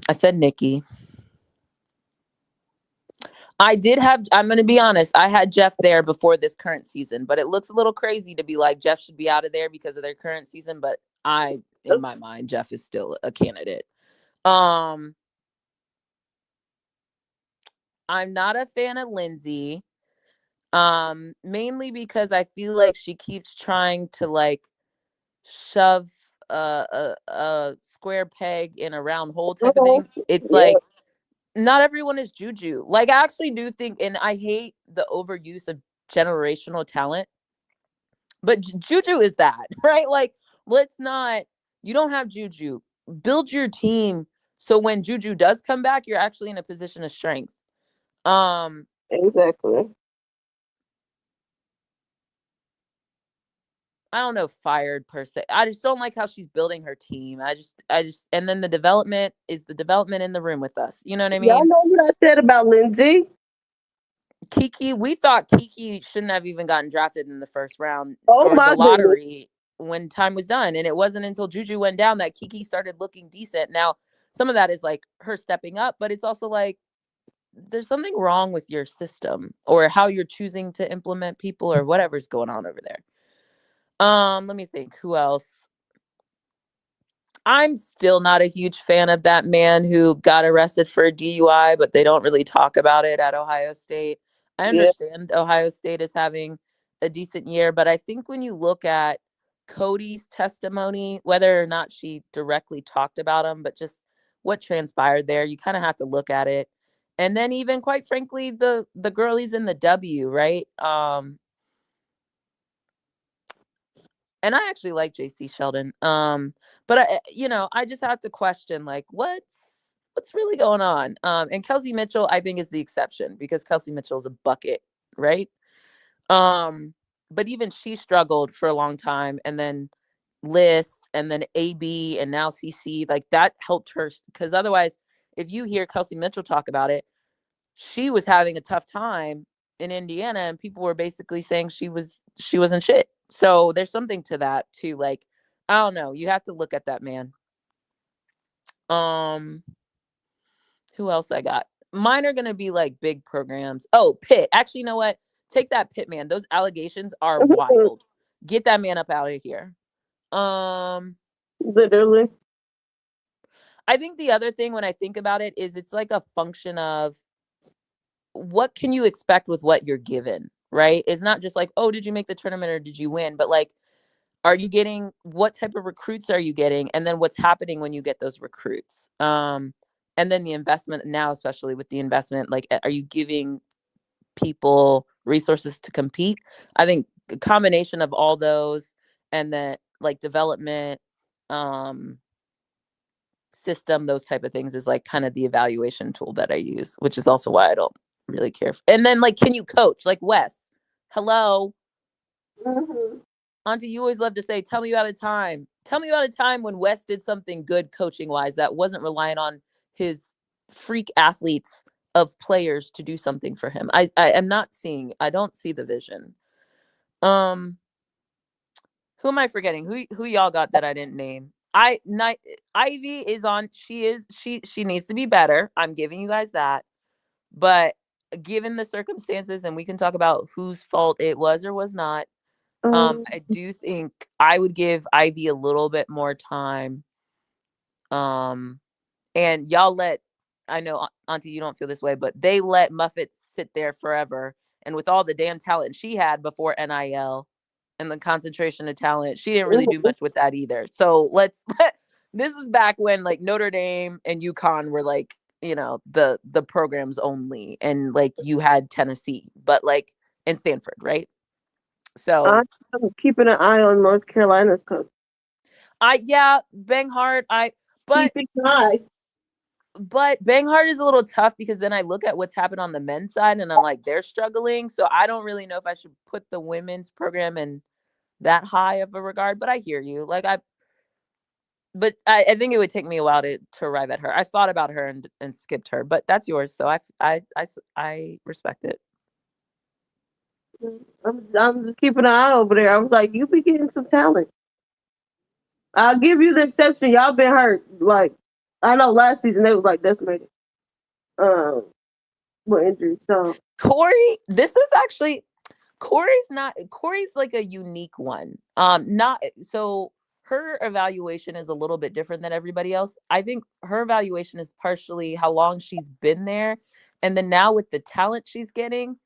I said Nikki. I'm going to be honest, I had Jeff there before this current season, but it looks a little crazy to be like Jeff should be out of there because of their current season, but in my mind, Jeff is still a candidate. I'm not a fan of Lindsay, mainly because I feel like she keeps trying to like shove a square peg in a round hole type of thing. It's like, not everyone is Juju. Like, I actually do think, and I hate the overuse of generational talent, but Juju is that, right? Like, you don't have Juju. Build your team so when Juju does come back, you're actually in a position of strength. Exactly. I don't know, fired per se. I just don't like how she's building her team. I just, and then the development in the room with us. You know what I mean? Y'all know what I said about Lindsay? Kiki, we thought Kiki shouldn't have even gotten drafted in the first round or the lottery when time was done. And it wasn't until Juju went down that Kiki started looking decent. Now, some of that is like her stepping up, but it's also like there's something wrong with your system or how you're choosing to implement people or whatever's going on over there. Let me think. Who else? I'm still not a huge fan of that man who got arrested for a DUI, but they don't really talk about it at Ohio State. I understand Ohio State is having a decent year, but I think when you look at Cody's testimony, whether or not she directly talked about him, but just what transpired there, you kind of have to look at it. And then even quite frankly, the girlies in the W, right? And I actually like JC Sheldon. But I just have to question like what's really going on. And Kelsey Mitchell, I think, is the exception because Kelsey Mitchell is a bucket, right? But even she struggled for a long time, and then List, and then AB, and now CC, like that helped her because otherwise, if you hear Kelsey Mitchell talk about it, she was having a tough time in Indiana, and people were basically saying she wasn't shit. So there's something to that too. Like, I don't know. You have to look at that man. Who else I got? Mine are gonna be like big programs. Oh, Pitt. Actually, you know what? Take that Pitt man. Those allegations are wild. Get that man up out of here. Literally. I think the other thing when I think about it is it's like a function of what can you expect with what you're given, right? It's not just like, oh, did you make the tournament or did you win? But like, are you getting, what type of recruits are you getting? And then what's happening when you get those recruits? And then the investment now, especially with the investment, like, are you giving people resources to compete? I think a combination of all those and then like development, system, those type of things is like kind of the evaluation tool that I use, which is also why I don't really care. And then like, can you coach? Like Wes, hello. Auntie, you always love to say, tell me about a time. Tell me about a time when Wes did something good coaching wise that wasn't relying on his freak athletes of players to do something for him. I am not seeing, I don't see the vision. Who am I forgetting? Who y'all got that I didn't name? Ivy is on. She needs to be better. I'm giving you guys that. But given the circumstances, and we can talk about whose fault it was or was not, I do think I would give Ivy a little bit more time. And y'all I know, Auntie, you don't feel this way, but they let Muffet sit there forever. And with all the damn talent she had before NIL, and the concentration of talent. She didn't really do much with that either. So this is back when like Notre Dame and UConn were like, you know, the programs only, and like you had Tennessee, but like and Stanford, right? So I'm keeping an eye on North Carolina's coach. bang hard. But bang hard is a little tough because then I look at what's happened on the men's side and I'm like, they're struggling. So I don't really know if I should put the women's program in that high of a regard, but I hear you. Like I think it would take me a while to arrive at her. I thought about her and skipped her, but that's yours. So I respect it. I'm just keeping an eye over there. I was like, you be getting some talent. I'll give you the exception. Y'all been hurt. Like, I know last season they was like decimated. With injuries. So Corey, this is actually Corey's like a unique one. Not so her evaluation is a little bit different than everybody else. I think her evaluation is partially how long she's been there, and then now with the talent she's getting,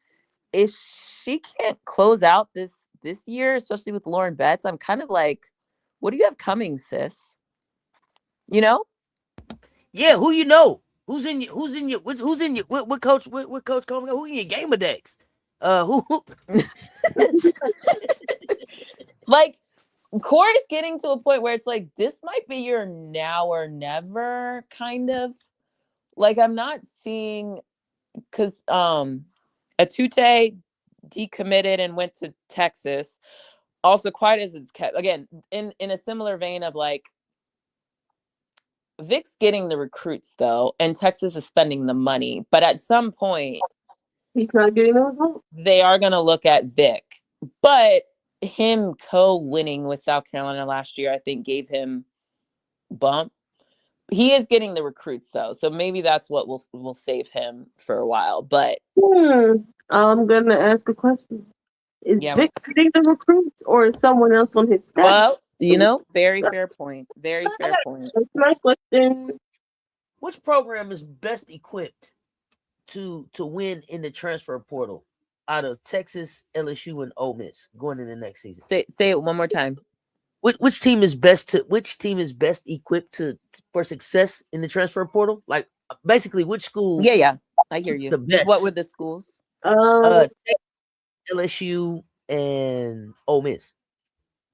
if she can't close out this year, especially with Lauren Betts, I'm kind of like, what do you have coming, sis? You know? Yeah, who you know? Who's in your what coach coming up? Who in your gamer decks? Who like Corey's getting to a point where it's like this might be your now or never kind of. Like I'm not seeing because Atute decommitted and went to Texas. Also, quiet as it's kept. Again, in a similar vein of like Vic's getting the recruits though, and Texas is spending the money. But at some point, he's not getting those votes. They are going to look at Vic. But him co-winning with South Carolina last year, I think, gave him bump. He is getting the recruits though, so maybe that's what will save him for a while. But I'm gonna ask a question: Is Vic getting the recruits, or is someone else on his staff? Well, you know, very fair point. Very fair point. That's my question. Which program is best equipped to win in the transfer portal out of Texas, LSU, and Ole Miss going into the next season? Say it one more time. Which team is best equipped for success in the transfer portal? Like basically, which school? Yeah, I hear you. The best. What were the schools? LSU and Ole Miss.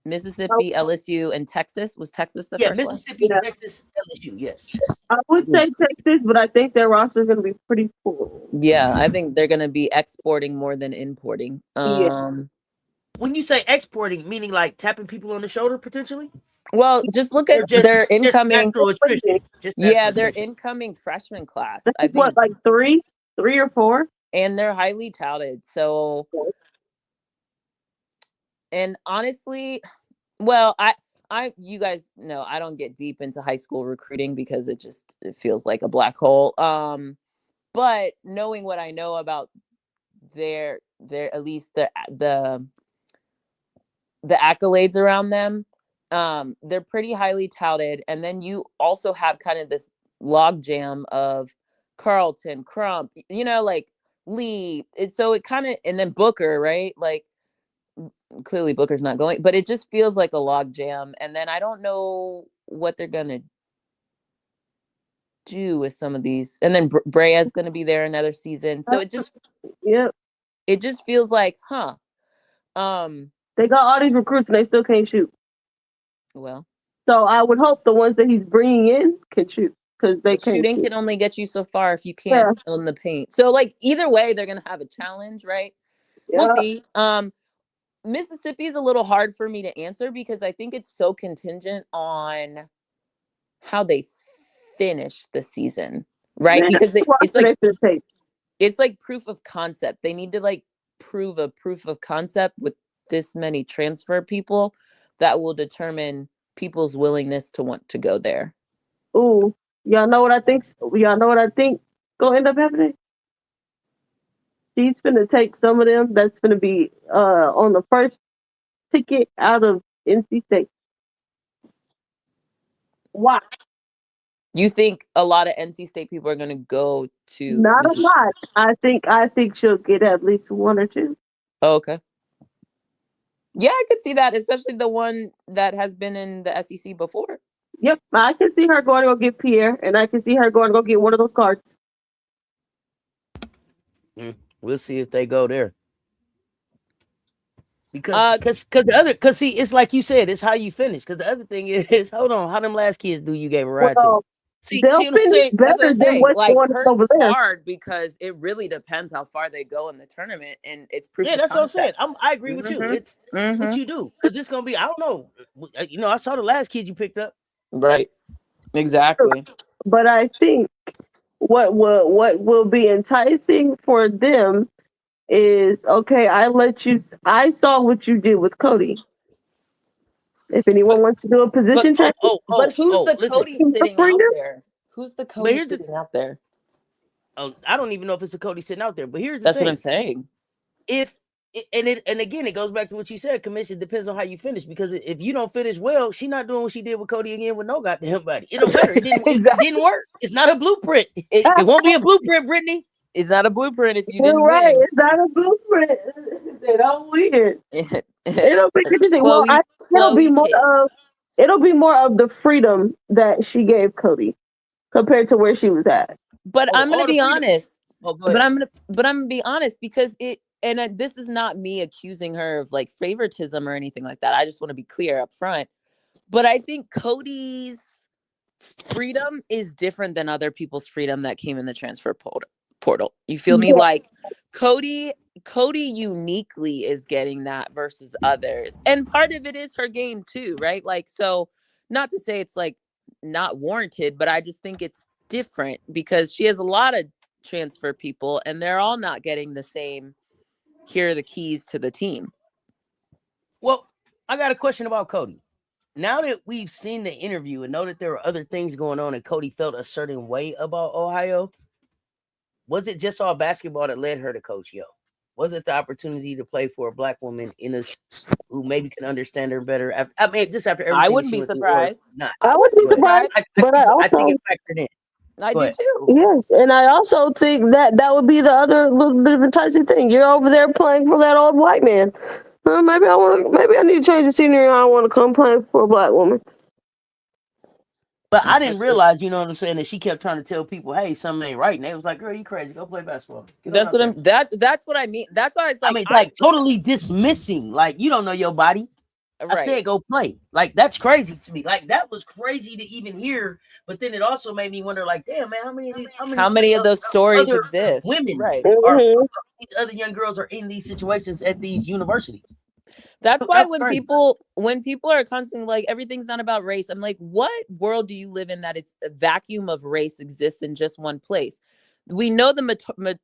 Mississippi, LSU, and Texas. Was Texas the first Mississippi, one? Texas, LSU. Yes. I would say Texas, but I think their roster is going to be pretty full. Yeah, I think they're going to be exporting more than importing. When you say exporting, meaning like tapping people on the shoulder potentially? Well, just look at their incoming. Their incoming freshman class. I think what, like three or four, and they're highly touted. So, and honestly, well, you guys know I don't get deep into high school recruiting because it feels like a black hole. But knowing what I know about their at least the accolades around them, they're pretty highly touted. And then you also have kind of this logjam of Carlton, Crump, you know, like Lee. So it kind of, and then Booker, right? Like clearly Booker's not going, but it just feels like a logjam. And then I don't know what they're going to do with some of these. And then Brea's going to be there another season. So it just, it just feels like, they got all these recruits and they still can't shoot. Well, so I would hope the ones that he's bringing in can shoot because they can't. Shooting can only get you so far if you can't own the paint. So like either way, they're gonna have a challenge, right? Yeah. We'll see. Mississippi is a little hard for me to answer because I think it's so contingent on how they finish the season, right? Because it's like proof of concept. They need to like prove a proof of concept with this many transfer people that will determine people's willingness to want to go there. Ooh, y'all know what I think? Y'all know what I think gonna end up happening? She's gonna take some of them that's gonna be on the first ticket out of NC State. Why? You think a lot of NC State people are gonna go to? Not a lot. I think she'll get at least one or two. Oh, okay. Yeah, I could see that, especially the one that has been in the SEC before. Yep, I can see her going to go get Pierre, and I can see her going to go get one of those cards. We'll see if they go there. Because see, it's like you said, it's how you finish. Because the other thing is, hold on, how them last kids do you gave a ride to? See, they'll see what I'm finish saying? That's what better I'm than saying. what's Like, going on hers over is there. hard because it really depends how far they go in the tournament, and it's proof. Yeah, of that's what I'm saying. concept. I agree with you. It's what you do, because it's gonna be. I don't know. You know, I saw the last kid you picked up. Right. Exactly. But I think what will be enticing for them is, okay, I saw what you did with Cody. If anyone wants to do a position change, But who's the listen. Cody sitting out there? Who's the Cody sitting out there? Oh, I don't even know if it's a Cody sitting out there. But here's the That's thing. what I'm saying. And again, it goes back to what you said, Commish. It depends on how you finish, because if you don't finish well, she's not doing what she did with Cody again with no goddamn body. It don't matter. It didn't work. It's not a blueprint. It won't be a blueprint, Brittany. It's not a blueprint if you You're didn't right. win. It's not a blueprint. They don't win. It'll be interesting. Well, I think it'll be more of the freedom that she gave Cody compared to where she was at. But I'm gonna be honest. But I'm gonna be honest, because this is not me accusing her of like favoritism or anything like that. I just want to be clear up front. But I think Cody's freedom is different than other people's freedom that came in the transfer portal. You feel me? Yeah. Like Cody uniquely is getting that versus others. And part of it is her game too, right? Like, so not to say it's like not warranted, but I just think it's different because she has a lot of transfer people and they're all not getting the same, here are the keys to the team. Well, I got a question about Cody. Now that we've seen the interview and know that there were other things going on and Cody felt a certain way about Ohio, was it just all basketball that led her to Coach Yo? Was it the opportunity to play for a Black woman in this who maybe can understand her better? Just after everything. I wouldn't be surprised. Not. I wouldn't be surprised, but I think it factored in. I do too. Yes, and I also think that would be the other little bit of enticing thing. You're over there playing for that old white man. Maybe I need to change the scenery. I want to come play for a Black woman. But I didn't realize, you know what I'm saying, that she kept trying to tell people, hey, something ain't right. And they was like, girl, you crazy. Go play basketball. That's what I mean. That's why it's like, like totally dismissing. Like, you don't know your body. Right. I said, go play. Like, that's crazy to me. Like, that was crazy to even hear. But then it also made me wonder, like, damn, man, how many of those stories exist? Women, right? These other young girls are in these situations at these universities. That's why when people are constantly like, everything's not about race, I'm like, what world do you live in that it's a vacuum of race exists in just one place? We know the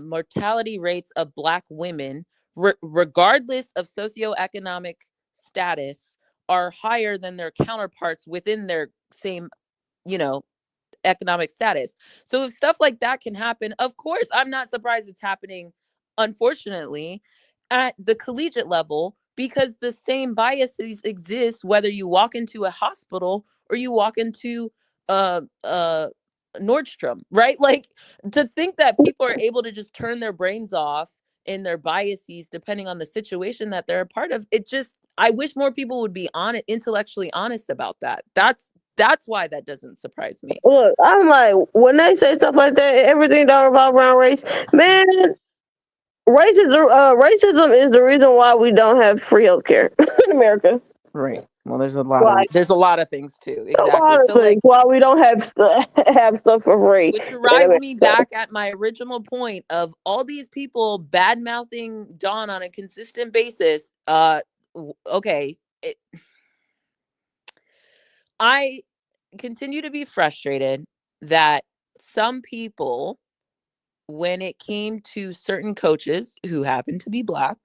mortality rates of Black women, regardless of socioeconomic status, are higher than their counterparts within their same, economic status. So if stuff like that can happen, of course, I'm not surprised it's happening, unfortunately, at the collegiate level, because the same biases exist whether you walk into a hospital or you walk into Nordstrom, right? Like, to think that people are able to just turn their brains off in their biases depending on the situation that they're a part of, I wish more people would be intellectually honest about that. That's why that doesn't surprise me. Look, I'm like, when they say stuff like that, everything don't revolve around race, man. Racism is the reason why we don't have free healthcare in America. Right. Well, there's a lot of things too. Exactly. So like, why we don't have stuff for free. Which drives me back at my original point of all these people bad mouthing Dawn on a consistent basis. Okay. I continue to be frustrated that some people, when it came to certain coaches who happen to be Black,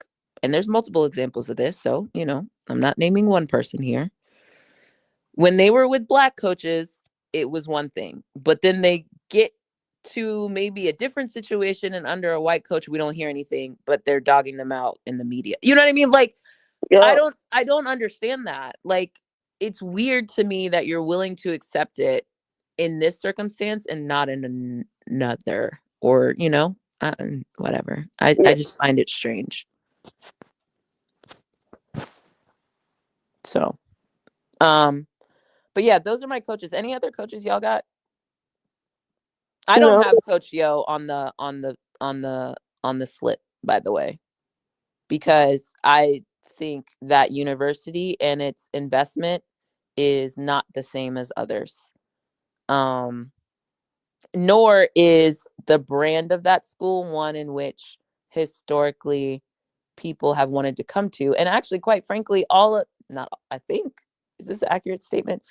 and there's multiple examples of this, so, I'm not naming one person here. When they were with Black coaches, it was one thing, but then they get to maybe a different situation and under a white coach, we don't hear anything, but they're dogging them out in the media. You know what I mean? Like, yeah. I don't understand that. Like, it's weird to me that you're willing to accept it in this circumstance and not in another, or, whatever. I just find it strange. So, but yeah, those are my coaches. Any other coaches y'all got? I don't No. have Coach Yo on the slip, by the way, because I think that university and its investment is not the same as others. Nor is the brand of that school one in which historically people have wanted to come to. And actually, quite frankly, I think, is this an accurate statement?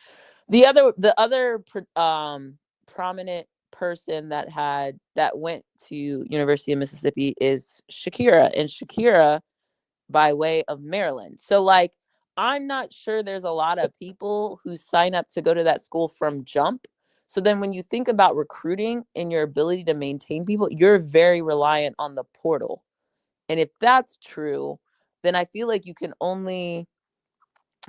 The other prominent person that went to University of Mississippi is Shakira, and Shakira by way of Maryland. So like, I'm not sure there's a lot of people who sign up to go to that school from jump. So then when you think about recruiting and your ability to maintain people, you're very reliant on the portal. And if that's true, then I feel like you can only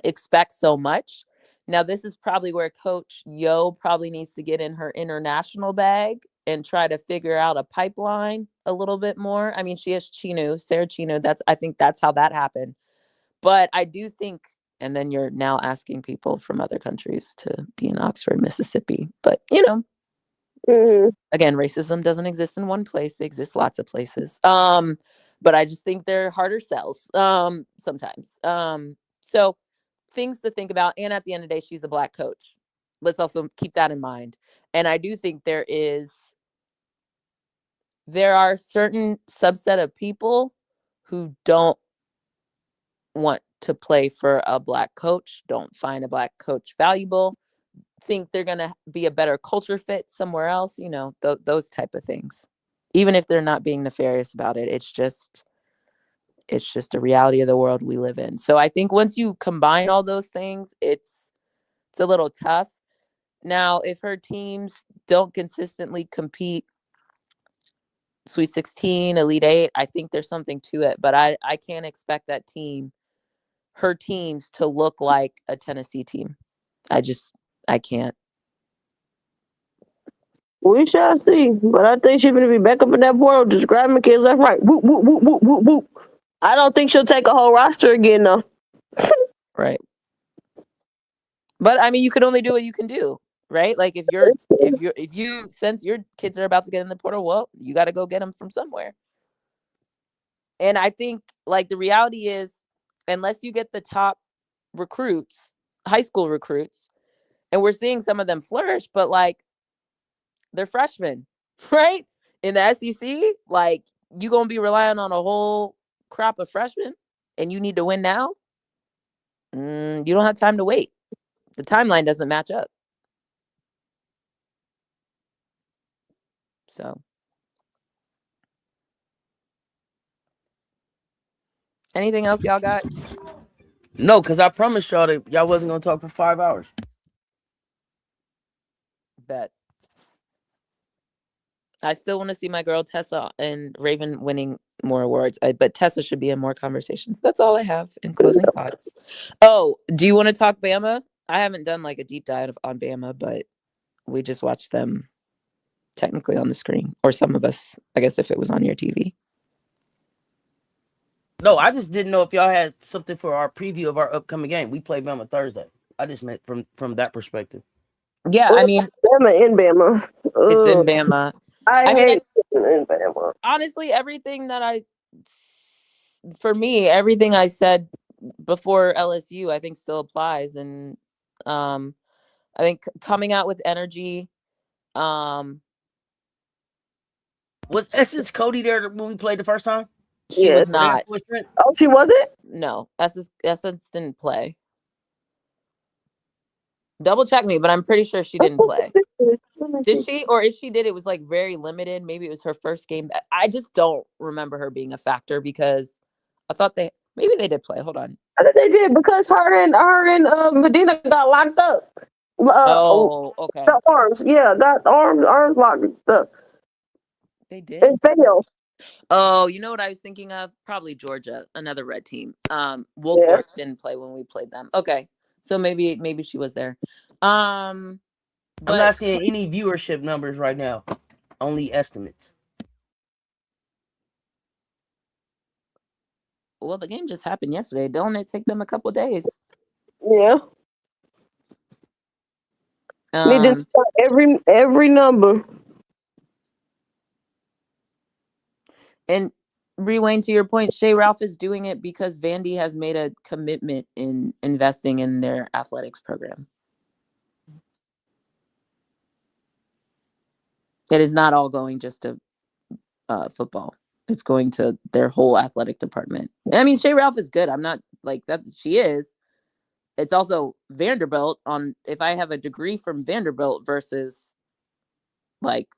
expect so much. Now, this is probably where Coach Yo probably needs to get in her international bag and try to figure out a pipeline a little bit more. I mean, she has Sarah Chino. I think that's how that happened. But I do think, and then you're now asking people from other countries to be in Oxford, Mississippi. But, again, racism doesn't exist in one place. It exists lots of places. But I just think they're harder sells sometimes. So things to think about. And at the end of the day, she's a Black coach. Let's also keep that in mind. And I do think there are a certain subset of people who don't want to play for a Black coach, don't find a Black coach valuable, think they're going to be a better culture fit somewhere else, those type of things. Even if they're not being nefarious about it, it's just a reality of the world we live in. So I think once you combine all those things, it's a little tough. Now, if her teams don't consistently compete Sweet 16, Elite 8, I think there's something to it. But I can't expect her teams to look like a Tennessee team. I can't. We shall see. But I think she's going to be back up in that portal, just grabbing kids left, right. Whoop, whoop, whoop, whoop, whoop, whoop. I don't think she'll take a whole roster again, though. Right. But I mean, you can only do what you can do, right? Like if you since your kids are about to get in the portal, well, you got to go get them from somewhere. And I think like the reality is, unless you get the top recruits, high school recruits, and we're seeing some of them flourish, but like they're freshmen, right? In the SEC, like you gonna be relying on a whole crop of freshmen, and you need to win now. You don't have time to wait. The timeline doesn't match up. So, anything else y'all got? No, because I promised y'all that y'all wasn't going to talk for 5 hours. Bet. I still want to see my girl Tessa and Raven winning more awards, but Tessa should be in more conversations. That's all I have in closing thoughts. Oh, do you want to talk Bama? I haven't done like a deep dive on Bama, but we just watched them technically on the screen, or some of us, I guess, if it was on your TV. No, I just didn't know if y'all had something for our preview of our upcoming game. We play Bama Thursday. I just meant from that perspective. Yeah, I mean, Bama in Bama. It's in Bama. I hate in Bama. Honestly, everything I said before LSU, I think still applies. And I think coming out with energy. Was Essence Cody there when we played the first time? She was not. Oh, she wasn't? No, Essence didn't play. Double check me, but I'm pretty sure she didn't play. Did she? Or if she did, it was like very limited. Maybe it was her first game. I just don't remember her being a factor because I thought maybe they did play. Hold on. I think they did because her and Medina got locked up. Okay. Got arms. Yeah, got arms locked and stuff. They did. It failed. Oh, you know what I was thinking of? Probably Georgia, another red team. Wolford didn't play when we played them. Okay. So maybe she was there. I'm not seeing any viewership numbers right now. Only estimates. Well, the game just happened yesterday. Don't it take them a couple days? Yeah. Need to start every number. And Wayne, to your point, Shea Ralph is doing it because Vandy has made a commitment in investing in their athletics program. It is not all going just to football. It's going to their whole athletic department. And I mean, Shea Ralph is good. I'm not like that. She is. It's also Vanderbilt if I have a degree from Vanderbilt versus like,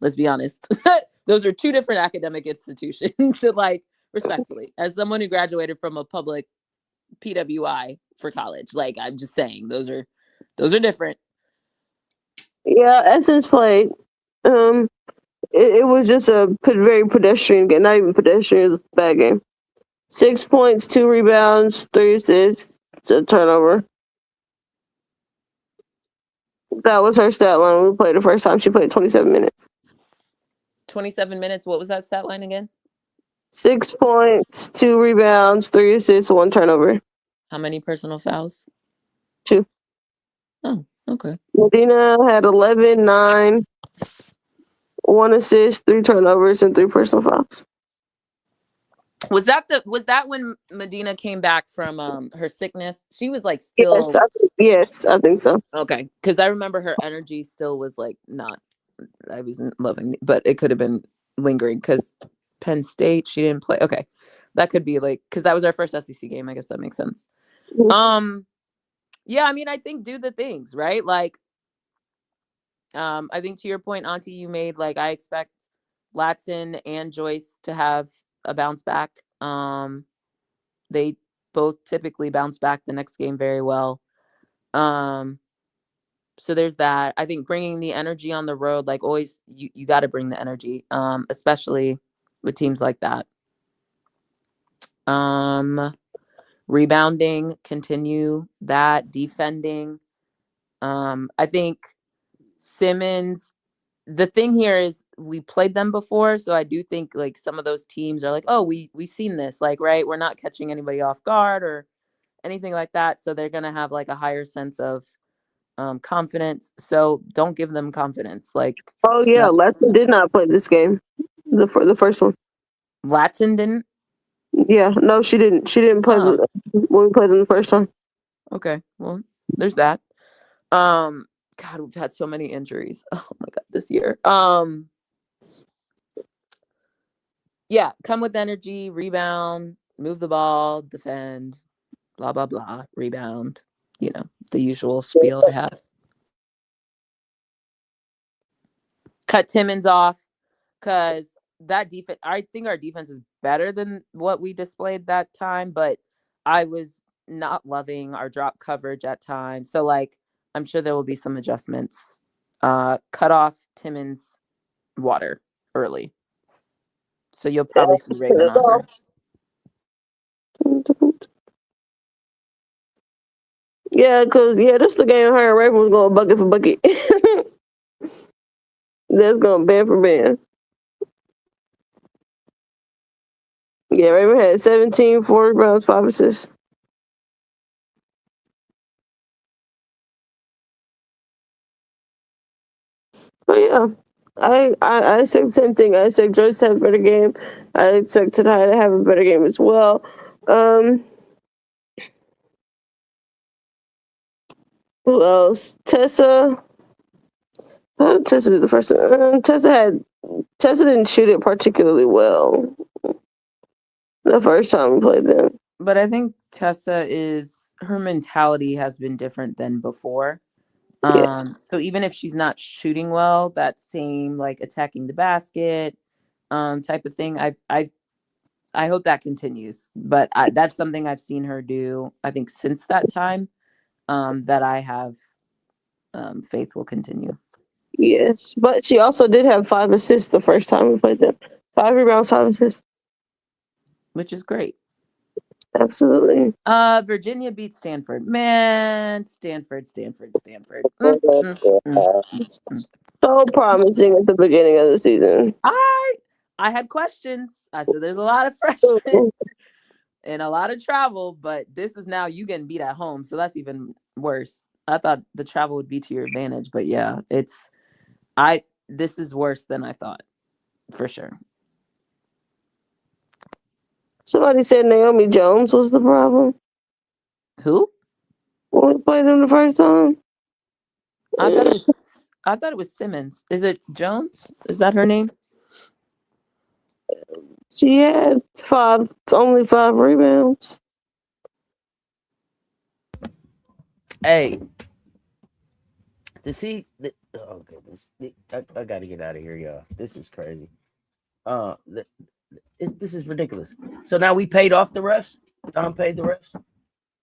let's be honest, those are two different academic institutions. So like, respectfully, as someone who graduated from a public PWI for college, like I'm just saying, those are different. Yeah, Essence played. It was just a very pedestrian game. Not even pedestrian. It was a bad game. 6 points, 2 rebounds, 3 assists, a turnover. That was her stat line when we played the first time. She played 27 minutes. 27 minutes. What was that stat line again? 6 points, 2 rebounds, 3 assists, 1 turnover. How many personal fouls? 2. Oh, okay. Medina had 11, 9, 1 assist, 3 turnovers, and 3 personal fouls. Was that when Medina came back from her sickness? She was like still. Yes, I think so. Okay, because I remember her energy still was like not. I wasn't loving, but it could have been lingering because Penn State she didn't play. Okay, that could be like because that was our first SEC game. I guess that makes sense. Mm-hmm. Yeah, I mean, I think do the things right. Like, I think to your point, Auntie, you made like I expect Latson and Joyce to have a bounce back. They both typically bounce back the next game very well. So there's that. I think bringing the energy on the road, like always, you got to bring the energy, especially with teams like that. Rebounding, continue that. Defending. I think Simmons. The thing here is we played them before, so I do think like some of those teams are like, oh, we've seen this, like, right? We're not catching anybody off guard or anything like that, so they're gonna have like a higher sense of confidence. So don't give them confidence. Like, oh yeah, Latson did not play this game, the first one. Latson didn't. Yeah, no, she didn't. She didn't play when we played them the first time. Okay, well, there's that. God, we've had so many injuries. Oh my God, this year. Yeah, come with energy, rebound, move the ball, defend, blah, blah, blah, rebound. You know, the usual spiel I have. Cut Timmons off because that defense, I think our defense is better than what we displayed that time, but I was not loving our drop coverage at times. So, like, I'm sure there will be some adjustments. Cut off Timmons water early. So you'll probably see Reagan on her. Yeah, because, this the game her and Raven was going bucket for bucket. That's going band for band. Yeah, Raven had 17, 4 rebounds, 5 assists. But yeah, I expect the same thing. I expect Joyce to have a better game. I expect Tanai to have a better game as well. Who else? Tessa. Tessa did the first one. Tessa didn't shoot it particularly well the first time we played them. But I think Tessa her mentality has been different than before. Yes. So even if she's not shooting well, that same like attacking the basket type of thing, I hope that continues. But that's something I've seen her do, I think, since that time, that I have faith will continue. Yes, but she also did have 5 assists the first time we played them. 5 rebounds, 5 assists. Which is great. Absolutely. Virginia beat Stanford. Man, Stanford. So promising at the beginning of the season. I had questions. I said there's a lot of freshmen. and a lot of travel, but this is now you getting beat at home. So that's even worse. I thought the travel would be to your advantage, but yeah, this is worse than I thought, for sure. Somebody said Naomi Jones was the problem. Who? When we played them the first time. I thought it was Simmons. Is it Jones? Is that her name? She had only 5 rebounds. Hey, oh goodness, I gotta get out of here, y'all. This is crazy. This is ridiculous. So now we paid off the refs. Don paid the refs.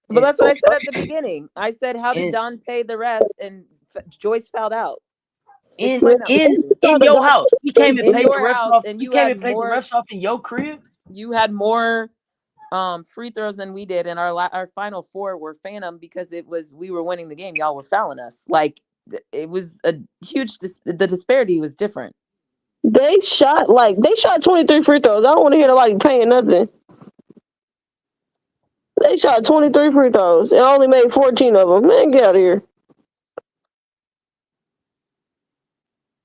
But that's what I said at the beginning. I said, how did Don pay the refs? And Joyce fouled out. In your house, he came and paid the refs off. And you came and paid the refs off in your crib. You had more free throws than we did, and our final 4 were phantom because we were winning the game. Y'all were fouling us. Like, it was a huge. The disparity was different. They shot 23 free throws. I don't want to hear nobody paying nothing. They shot 23 free throws and only made 14 of them. Man, get out of here.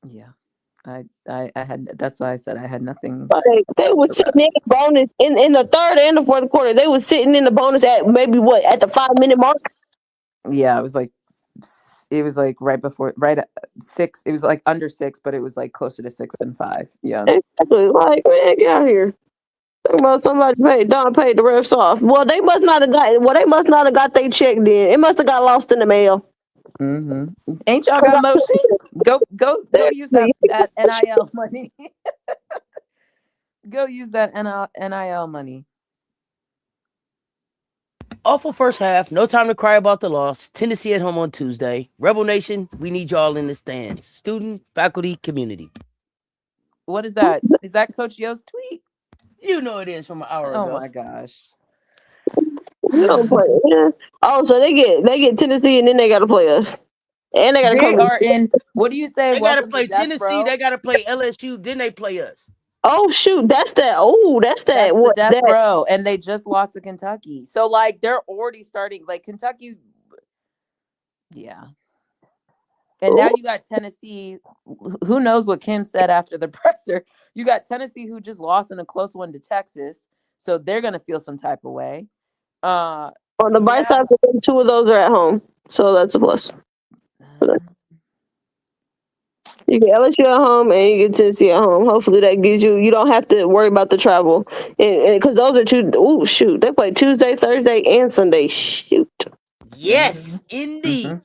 Yeah, I had. That's why I said I had nothing. They were sitting in the bonus in the third and the fourth quarter. They were sitting in the bonus at maybe at the 5-minute mark. Yeah, it was like right at 6. It was like under 6, but it was like closer to 6 than 5. Yeah, exactly. Like, man, get out of here. Talking about somebody Don paid the refs off. Well, they must not have got their check then. It must have got lost in the mail. Mm-hmm. Ain't y'all got motion? Go use that NIL money. Go use that NIL money. Awful first half. No time to cry about the loss. Tennessee at home on Tuesday. Rebel Nation, we need y'all in the stands. Student, faculty, community. What is that? Is that Coach Yo's tweet? You know it is from an hour ago. Oh my gosh. Oh, so they get Tennessee and then they gotta play us. And they are in. What do you say? They gotta play Tennessee. They gotta play LSU. Then they play us. Oh shoot, that's that. Oh, that's that. That's the death row, and they just lost to Kentucky. So like they're already starting. Like Kentucky, yeah. And now you got Tennessee. Who knows what Kim said after the presser? You got Tennessee who just lost in a close one to Texas, so they're gonna feel some type of way. On the bright side, 2 of those are at home, so that's a plus. You get LSU at home and you get Tennessee at home. Hopefully that gives you don't have to worry about the travel. And because those are 2, oh shoot, they play Tuesday, Thursday, and Sunday. Shoot. Yes, indeed.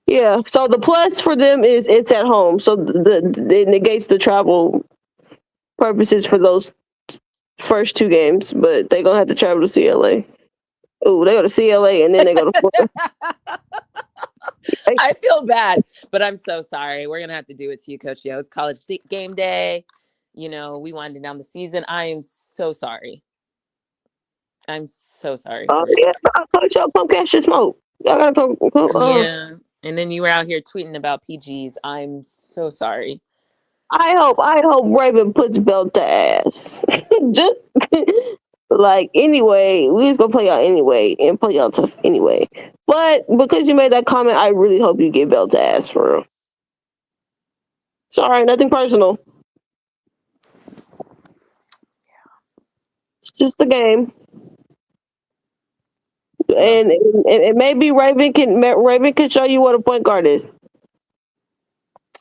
Yeah, so the plus for them is it's at home. So it negates the travel purposes for those first 2 games, but they're going to have to travel to CLA. Oh, they go to CLA and then they go to Florida. I feel bad, but I'm so sorry. We're gonna have to do it to you, Coach Yo. It's college game day. You know, we winding down the season. I am so sorry. I'm so sorry. Yeah, Coach Yo, come catch your smoke. Y'all gotta come. Yeah, and then you were out here tweeting about PGs. I'm so sorry. I hope Raven puts belt to ass. Just like anyway, we just gonna play y'all anyway and play y'all tough anyway. But because you made that comment, I really hope you get belt to ass for real. Sorry, nothing personal. It's just a game. And maybe Raven can show you what a point guard is.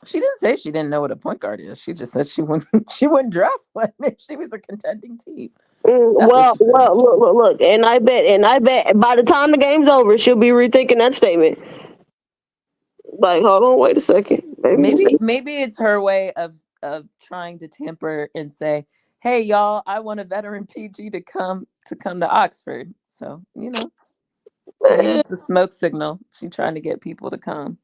She didn't say she didn't know what a point guard is. She just said she wouldn't draft one if she was a contending team. Well, look, and I bet by the time the game's over, she'll be rethinking that statement. Like, hold on, wait a second. Maybe it's her way of trying to tamper and say, hey y'all, I want a veteran PG to come to Oxford. So, you know, maybe it's a smoke signal. She's trying to get people to come.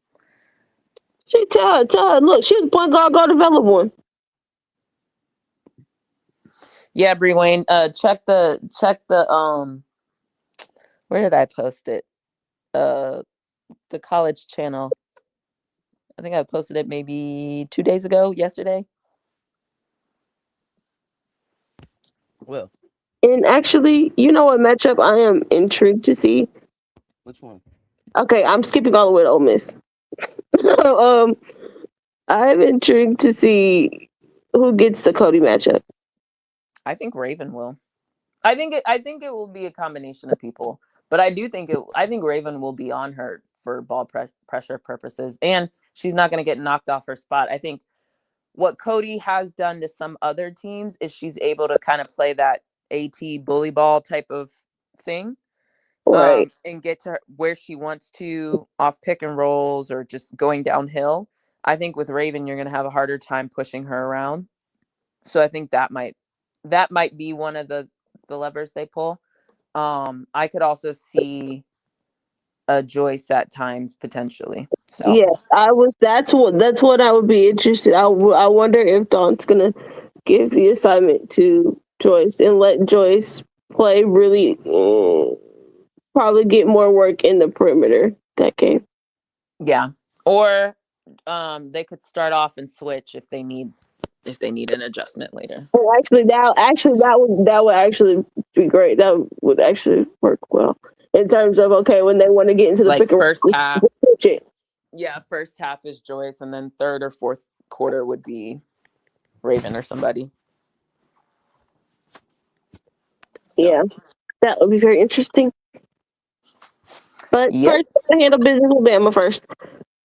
She tell her, look, she's a point guard, go develop one. Yeah, Bree Wayne. Check the where did I post it? The college channel. I think I posted it maybe 2 days ago, yesterday. Well, And actually, you know what matchup I am intrigued to see? Which one? Okay, I'm skipping all the way to Ole Miss. I'm intrigued to see who gets the Cody matchup. I think Raven will. I think it will be a combination of people, but I think Raven will be on her for ball pressure purposes, and she's not going to get knocked off her spot. I think what Cody has done to some other teams is she's able to kind of play that AT bully ball type of thing, Right. and get to where she wants to off pick and rolls or just going downhill. I think with Raven, you're going to have a harder time pushing her around. So I think that might be one of the levers they pull. I could also see a Joyce at times potentially. So Yeah, That's what I would be interested. I wonder if Dawn's gonna give the assignment to Joyce and let Joyce play really, probably get more work in the perimeter that game. yeah, or they could start off and switch if they need an adjustment later. That would actually be great. That would actually work well in terms of when they want to get into the like first half. It. Yeah, first half is Joyce, and then third or fourth quarter would be Raven or somebody. So. Yeah, that would be very interesting. But first, I handle business with Bama first.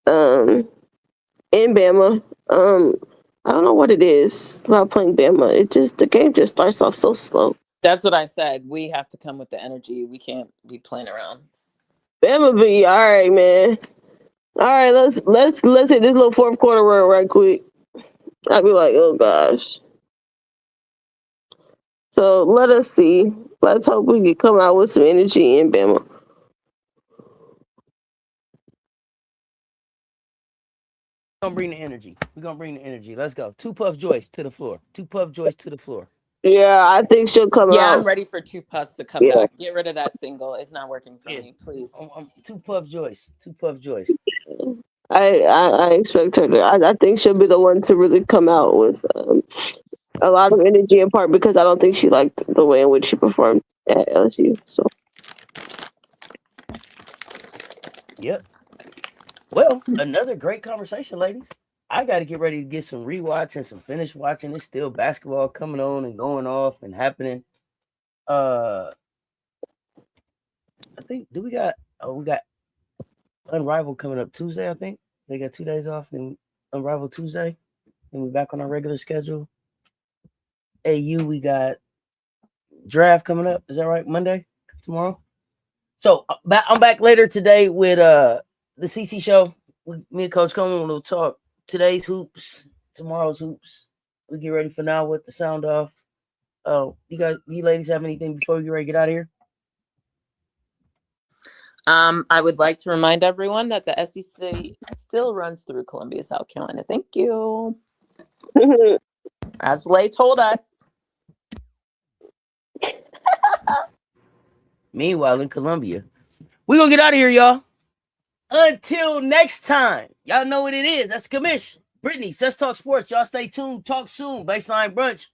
In Bama, I don't know what it is about playing Bama. The game just starts off so slow. That's what I said. We have to come with the energy. We can't be playing around. Bama be all right, man. All right, let's hit this little fourth quarter run right quick. I'd be like, oh gosh. So let us see. Let's hope we can come out with some energy in Bama. We're gonna bring the energy. Let's go. Two Puff Joyce to the floor. Yeah, I think she'll come out. Yeah, I'm ready for Two Puffs to come back. Get rid of that single. It's not working for me, please. Two Puff Joyce. I expect her to. I think she'll be the one to really come out with a lot of energy, in part because I don't think she liked the way in which she performed at LSU. So. Yep. Well, another great conversation, ladies. I got to get ready to get some rewatch and some finish watching. There's still basketball coming on and going off and happening. I think we got Unrivaled coming up Tuesday. I think they got 2 days off, and Unrivaled Tuesday, and we're back on our regular schedule. AU, we got draft coming up. Is that right? Monday, tomorrow. So I'm back later today with the CC show. Me and Coach Coleman will talk today's hoops, tomorrow's hoops. We get ready for now with the sound off. You ladies have anything before we get ready to get out of here? I would like to remind everyone that the SEC still runs through Columbia, South Carolina. Thank you. As Lay told us. Meanwhile, in Columbia, we're going to get out of here, y'all. Until next time, y'all know what it is. That's Commish. Brittany, CessTalksSports. Y'all stay tuned. Talk soon. Baseline Brunch.